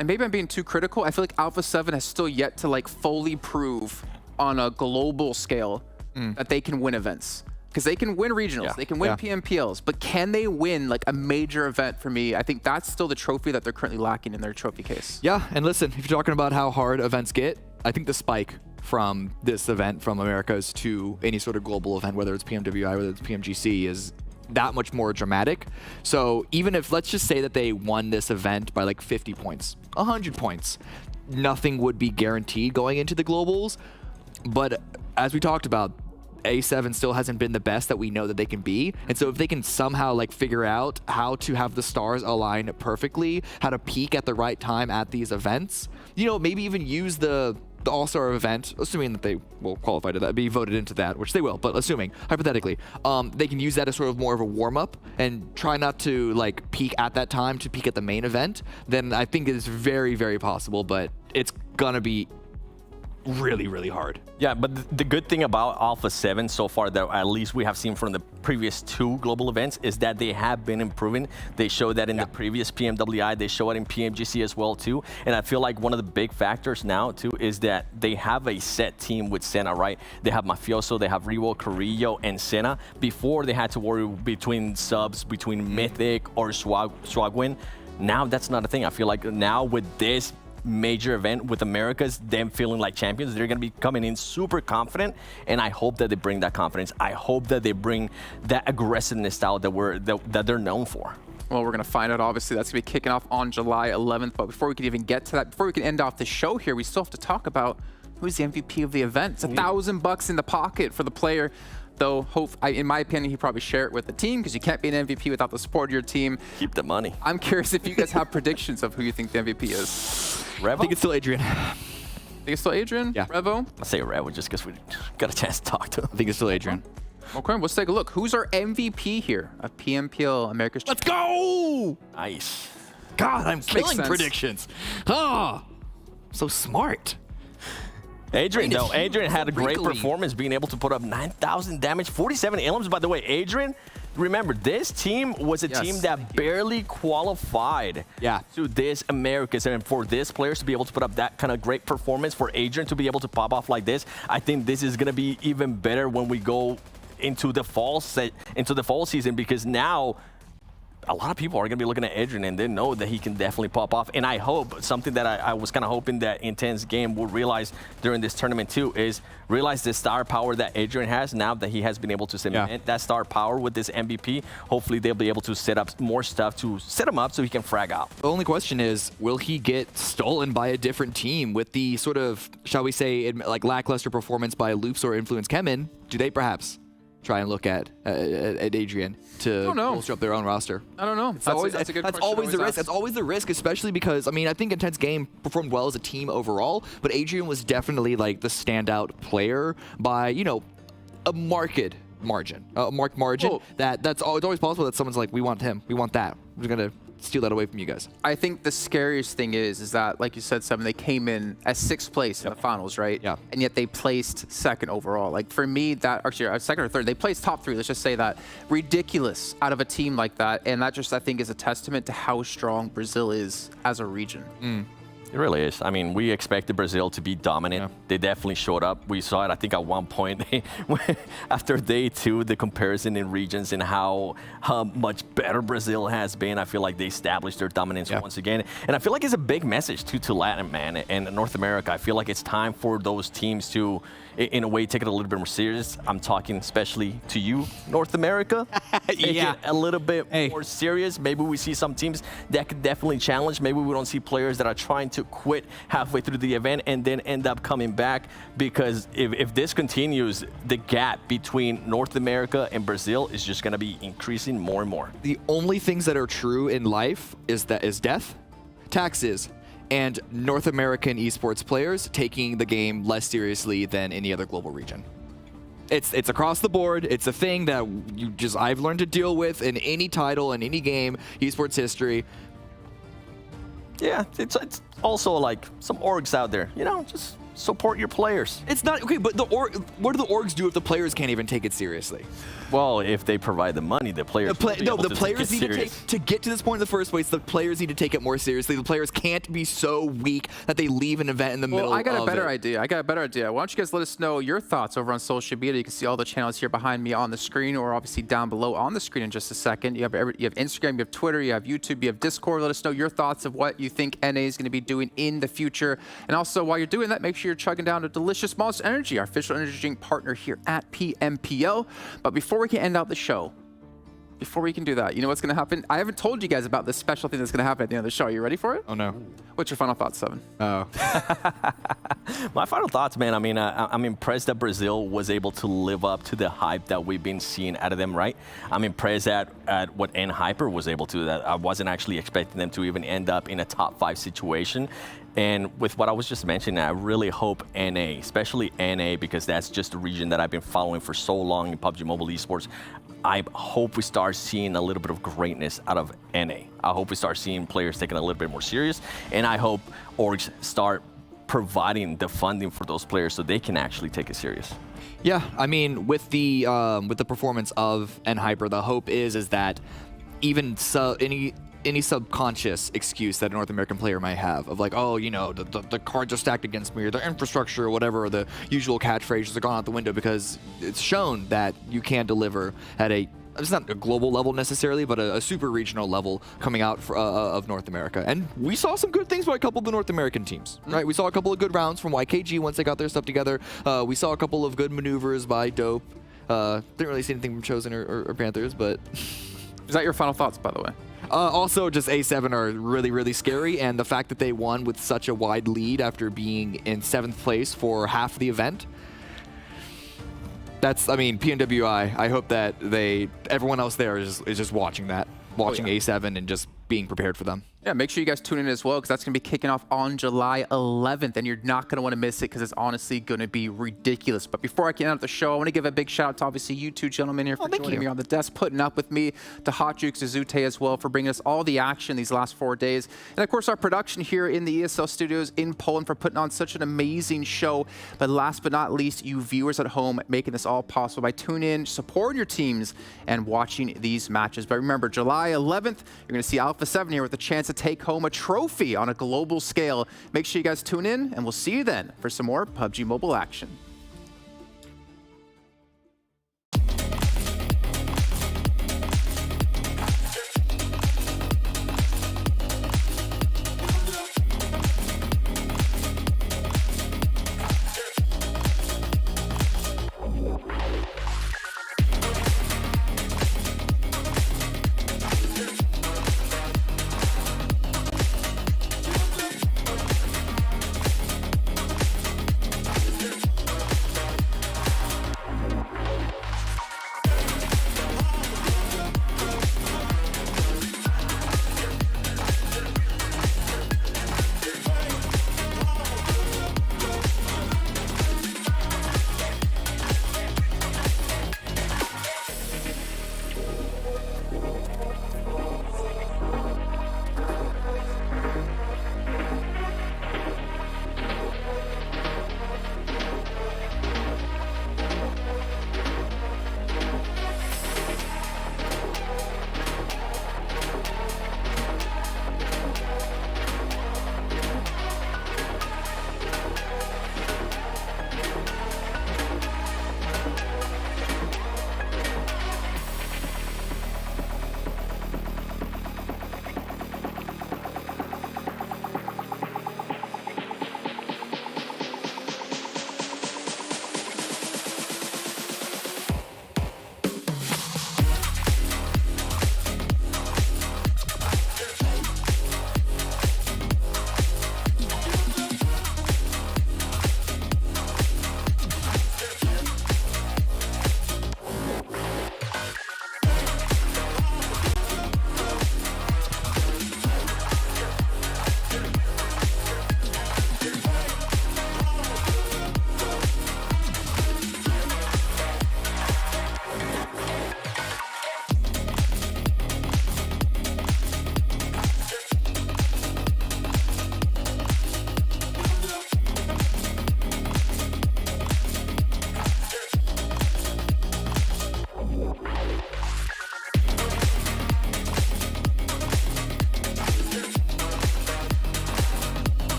Speaker 1: and maybe I'm being too critical, I feel like Alpha 7 has still yet to like fully prove on a global scale that they can win events. Because they can win regionals, they can win PMPLs, but can they win like a major event? For me, I think that's still the trophy that they're currently lacking in their trophy case.
Speaker 2: Yeah, and listen, if you're talking about how hard events get, I think the spike from this event, from Americas to any sort of global event, whether it's PMWI, whether it's PMGC, is that much more dramatic. So even if, let's just say that they won this event by like 50 points, 100 points, nothing would be guaranteed going into the globals. But as we talked about, A7 still hasn't been the best that we know that they can be. And so if they can somehow like figure out how to have the stars align perfectly, how to peak at the right time at these events, you know, maybe even use the All-Star event, assuming that they will qualify to that, be voted into that, which they will, but assuming, hypothetically, they can use that as sort of more of a warm-up and try not to like peak at that time to peak at the main event, then I think it is very, very possible, but it's gonna be really, really hard.
Speaker 3: Yeah, but the good thing about Alpha 7 so far, that at least we have seen from the previous 2 global events, is that they have been improving. They showed that in the previous PMWI, they show it in PMGC as well too. And I feel like one of the big factors now too is that they have a set team with Senna, right? They have Mafioso, they have Rivo, Carrillo, and Senna. Before they had to worry between subs, between Mythic or Swagwin. Now that's not a thing. I feel like now with this major event with Americas, them feeling like champions, they're going to be coming in super confident, and I hope that they bring that confidence. I hope that they bring that aggressiveness style that they're known for.
Speaker 1: Well, we're going to find out. Obviously, that's going to be kicking off on July 11th. But before we can even get to that, before we can end off the show here, we still have to talk about who's the MVP of the event. It's $1,000 in the pocket for the player. Though, in my opinion, he probably share it with the team because you can't be an MVP without the support of your team.
Speaker 3: Keep the money.
Speaker 1: I'm curious if you guys have predictions of who you think the MVP is.
Speaker 3: Revo?
Speaker 2: I think it's still Adrian.
Speaker 1: Think it's still Adrian?
Speaker 2: Yeah.
Speaker 1: Revo?
Speaker 3: I'll say Revo just because we got a chance to talk to him.
Speaker 2: I think it's still Adrian.
Speaker 1: Okay, let's take a look. Who's our MVP here of PMPL Americas
Speaker 2: Let's go!
Speaker 3: Nice.
Speaker 2: God, I'm killing
Speaker 1: sense.
Speaker 2: predictions. Ah, so smart.
Speaker 3: Adrian, though, Adrian had a great
Speaker 2: wrinkly.
Speaker 3: performance, being able to put up 9,000 damage, 47 elims. By the way, Adrian, remember, this team was a team that barely qualified to this Americas. And for this players to be able to put up that kind of great performance, for Adrian to be able to pop off like this, I think this is going to be even better when we go into the fall season, because now a lot of people are going to be looking at Adrian and they know that he can definitely pop off. And I hope, something that I was kind of hoping that Intense Game will realize during this tournament too, is realize the star power that Adrian has now that he has been able to cement that star power with this MVP. Hopefully they'll be able to set up more stuff to set him up so he can frag out.
Speaker 2: The only question is, will he get stolen by a different team with the sort of, shall we say, like lackluster performance by Loops or Influence CHEMIN? Do they perhaps try and look at Adrian to bolster up their own roster?
Speaker 1: I don't know. That's a good question.
Speaker 2: That's always the risk. That's always the risk, especially because, I mean, I think Intense Game performed well as a team overall, but Adrian was definitely like the standout player by, you know, a marked margin. It's always possible that someone's like, we want him, we want that. We're going to steal that away from you guys.
Speaker 1: I think the scariest thing is that, like you said, Seven, they came in as 6th place in the finals, right?
Speaker 2: Yeah.
Speaker 1: And yet they placed 2nd overall. Like, for me, that actually 2nd or 3rd, they placed top 3. Let's just say that. Ridiculous out of a team like that. And that just, I think, is a testament to how strong Brazil is as a region.
Speaker 3: It really is. I mean, we expected Brazil to be dominant.
Speaker 2: Yeah.
Speaker 3: They definitely showed up. We saw it, I think, at one point after day 2, the comparison in regions and how much better Brazil has been. I feel like they established their dominance once again. And I feel like it's a big message to Latin, man, and North America. I feel like it's time for those teams to, in a way, take it a little bit more serious. I'm talking especially to you, North America. Take it a little bit more serious. Maybe we see some teams that could definitely challenge. Maybe we don't see players that are trying to quit halfway through the event and then end up coming back, because if this continues, the gap between North America and Brazil is just going to be increasing more and more.
Speaker 2: The only things that are true in life is death, taxes, and North American esports players taking the game less seriously than any other global region. It's across the board. It's a thing that I've learned to deal with in any title, in any game, esports history.
Speaker 3: Yeah, it's also like some orgs out there, you know, just support your players.
Speaker 2: It's not okay, but what do the orgs do if the players can't even take it seriously?
Speaker 3: Well, if they provide the money, the players
Speaker 2: the players need to get to this point in the first place. The players need to take it more seriously. The players can't be so weak that they leave an event in the middle.
Speaker 1: I got a better idea. Why don't you guys let us know your thoughts over on social media? You can see all the channels here behind me on the screen, or obviously down below on the screen in just a second. You have Instagram, you have Twitter, you have YouTube, you have Discord. Let us know your thoughts of what you think NA is going to be doing in the future. And also, while you're doing that, make sure you're chugging down a delicious Monster Energy, our official energy drink partner here at PMPL. But before we can end out the show, before we can do that, you know what's going to happen? I haven't told you guys about this special thing that's going to happen at the end of the show. Are you ready for it?
Speaker 2: Oh, no.
Speaker 1: What's your final thoughts, Seven?
Speaker 2: Oh.
Speaker 3: My final thoughts, man, I mean, I'm impressed that Brazil was able to live up to the hype that we've been seeing out of them, right? I'm impressed at what Hyper was able to. That I wasn't actually expecting them to even end up in a top 5 situation. And with what I was just mentioning, I really hope NA, especially NA, because that's just a region that I've been following for so long in PUBG Mobile Esports. I hope we start seeing a little bit of greatness out of NA. I hope we start seeing players taking a little bit more serious, and I hope orgs start providing the funding for those players so they can actually take it serious.
Speaker 2: Yeah, I mean, with the performance of Hyper, the hope is that even any subconscious excuse that a North American player might have of like, oh, you know, the cards are stacked against me, or the infrastructure or whatever, or the usual catchphrases are gone out the window, because it's shown that you can deliver at it's not a global level necessarily, but a super regional level coming out of North America. And we saw some good things by a couple of the North American teams, right? We saw a couple of good rounds from YKG once they got their stuff together. We saw a couple of good maneuvers by Dope. Didn't really see anything from Chosen or Panthers, but...
Speaker 1: Is that your final thoughts, by the way?
Speaker 2: Also, just A7 are really, really scary, and the fact that they won with such a wide lead after being in 7th place for half the event, that's, I mean, PNWI, I hope that everyone else there is just watching that, watching A7 and just being prepared for them.
Speaker 1: Yeah, make sure you guys tune in as well, because that's going to be kicking off on July 11th, and you're not going to want to miss it, because it's honestly going to be ridiculous. But before I get out of the show, I want to give a big shout out to obviously you two gentlemen here for joining me on the desk, putting up with me, to Hot Jukes, Zute as well, for bringing us all the action these last 4 days. And of course, our production here in the ESL studios in Poland for putting on such an amazing show. But last but not least, you viewers at home making this all possible by tuning in, supporting your teams, and watching these matches. But remember, July 11th, you're going to see Alpha 7 here with a chance to take home a trophy on a global scale. Make sure you guys tune in, and we'll see you then for some more PUBG Mobile action.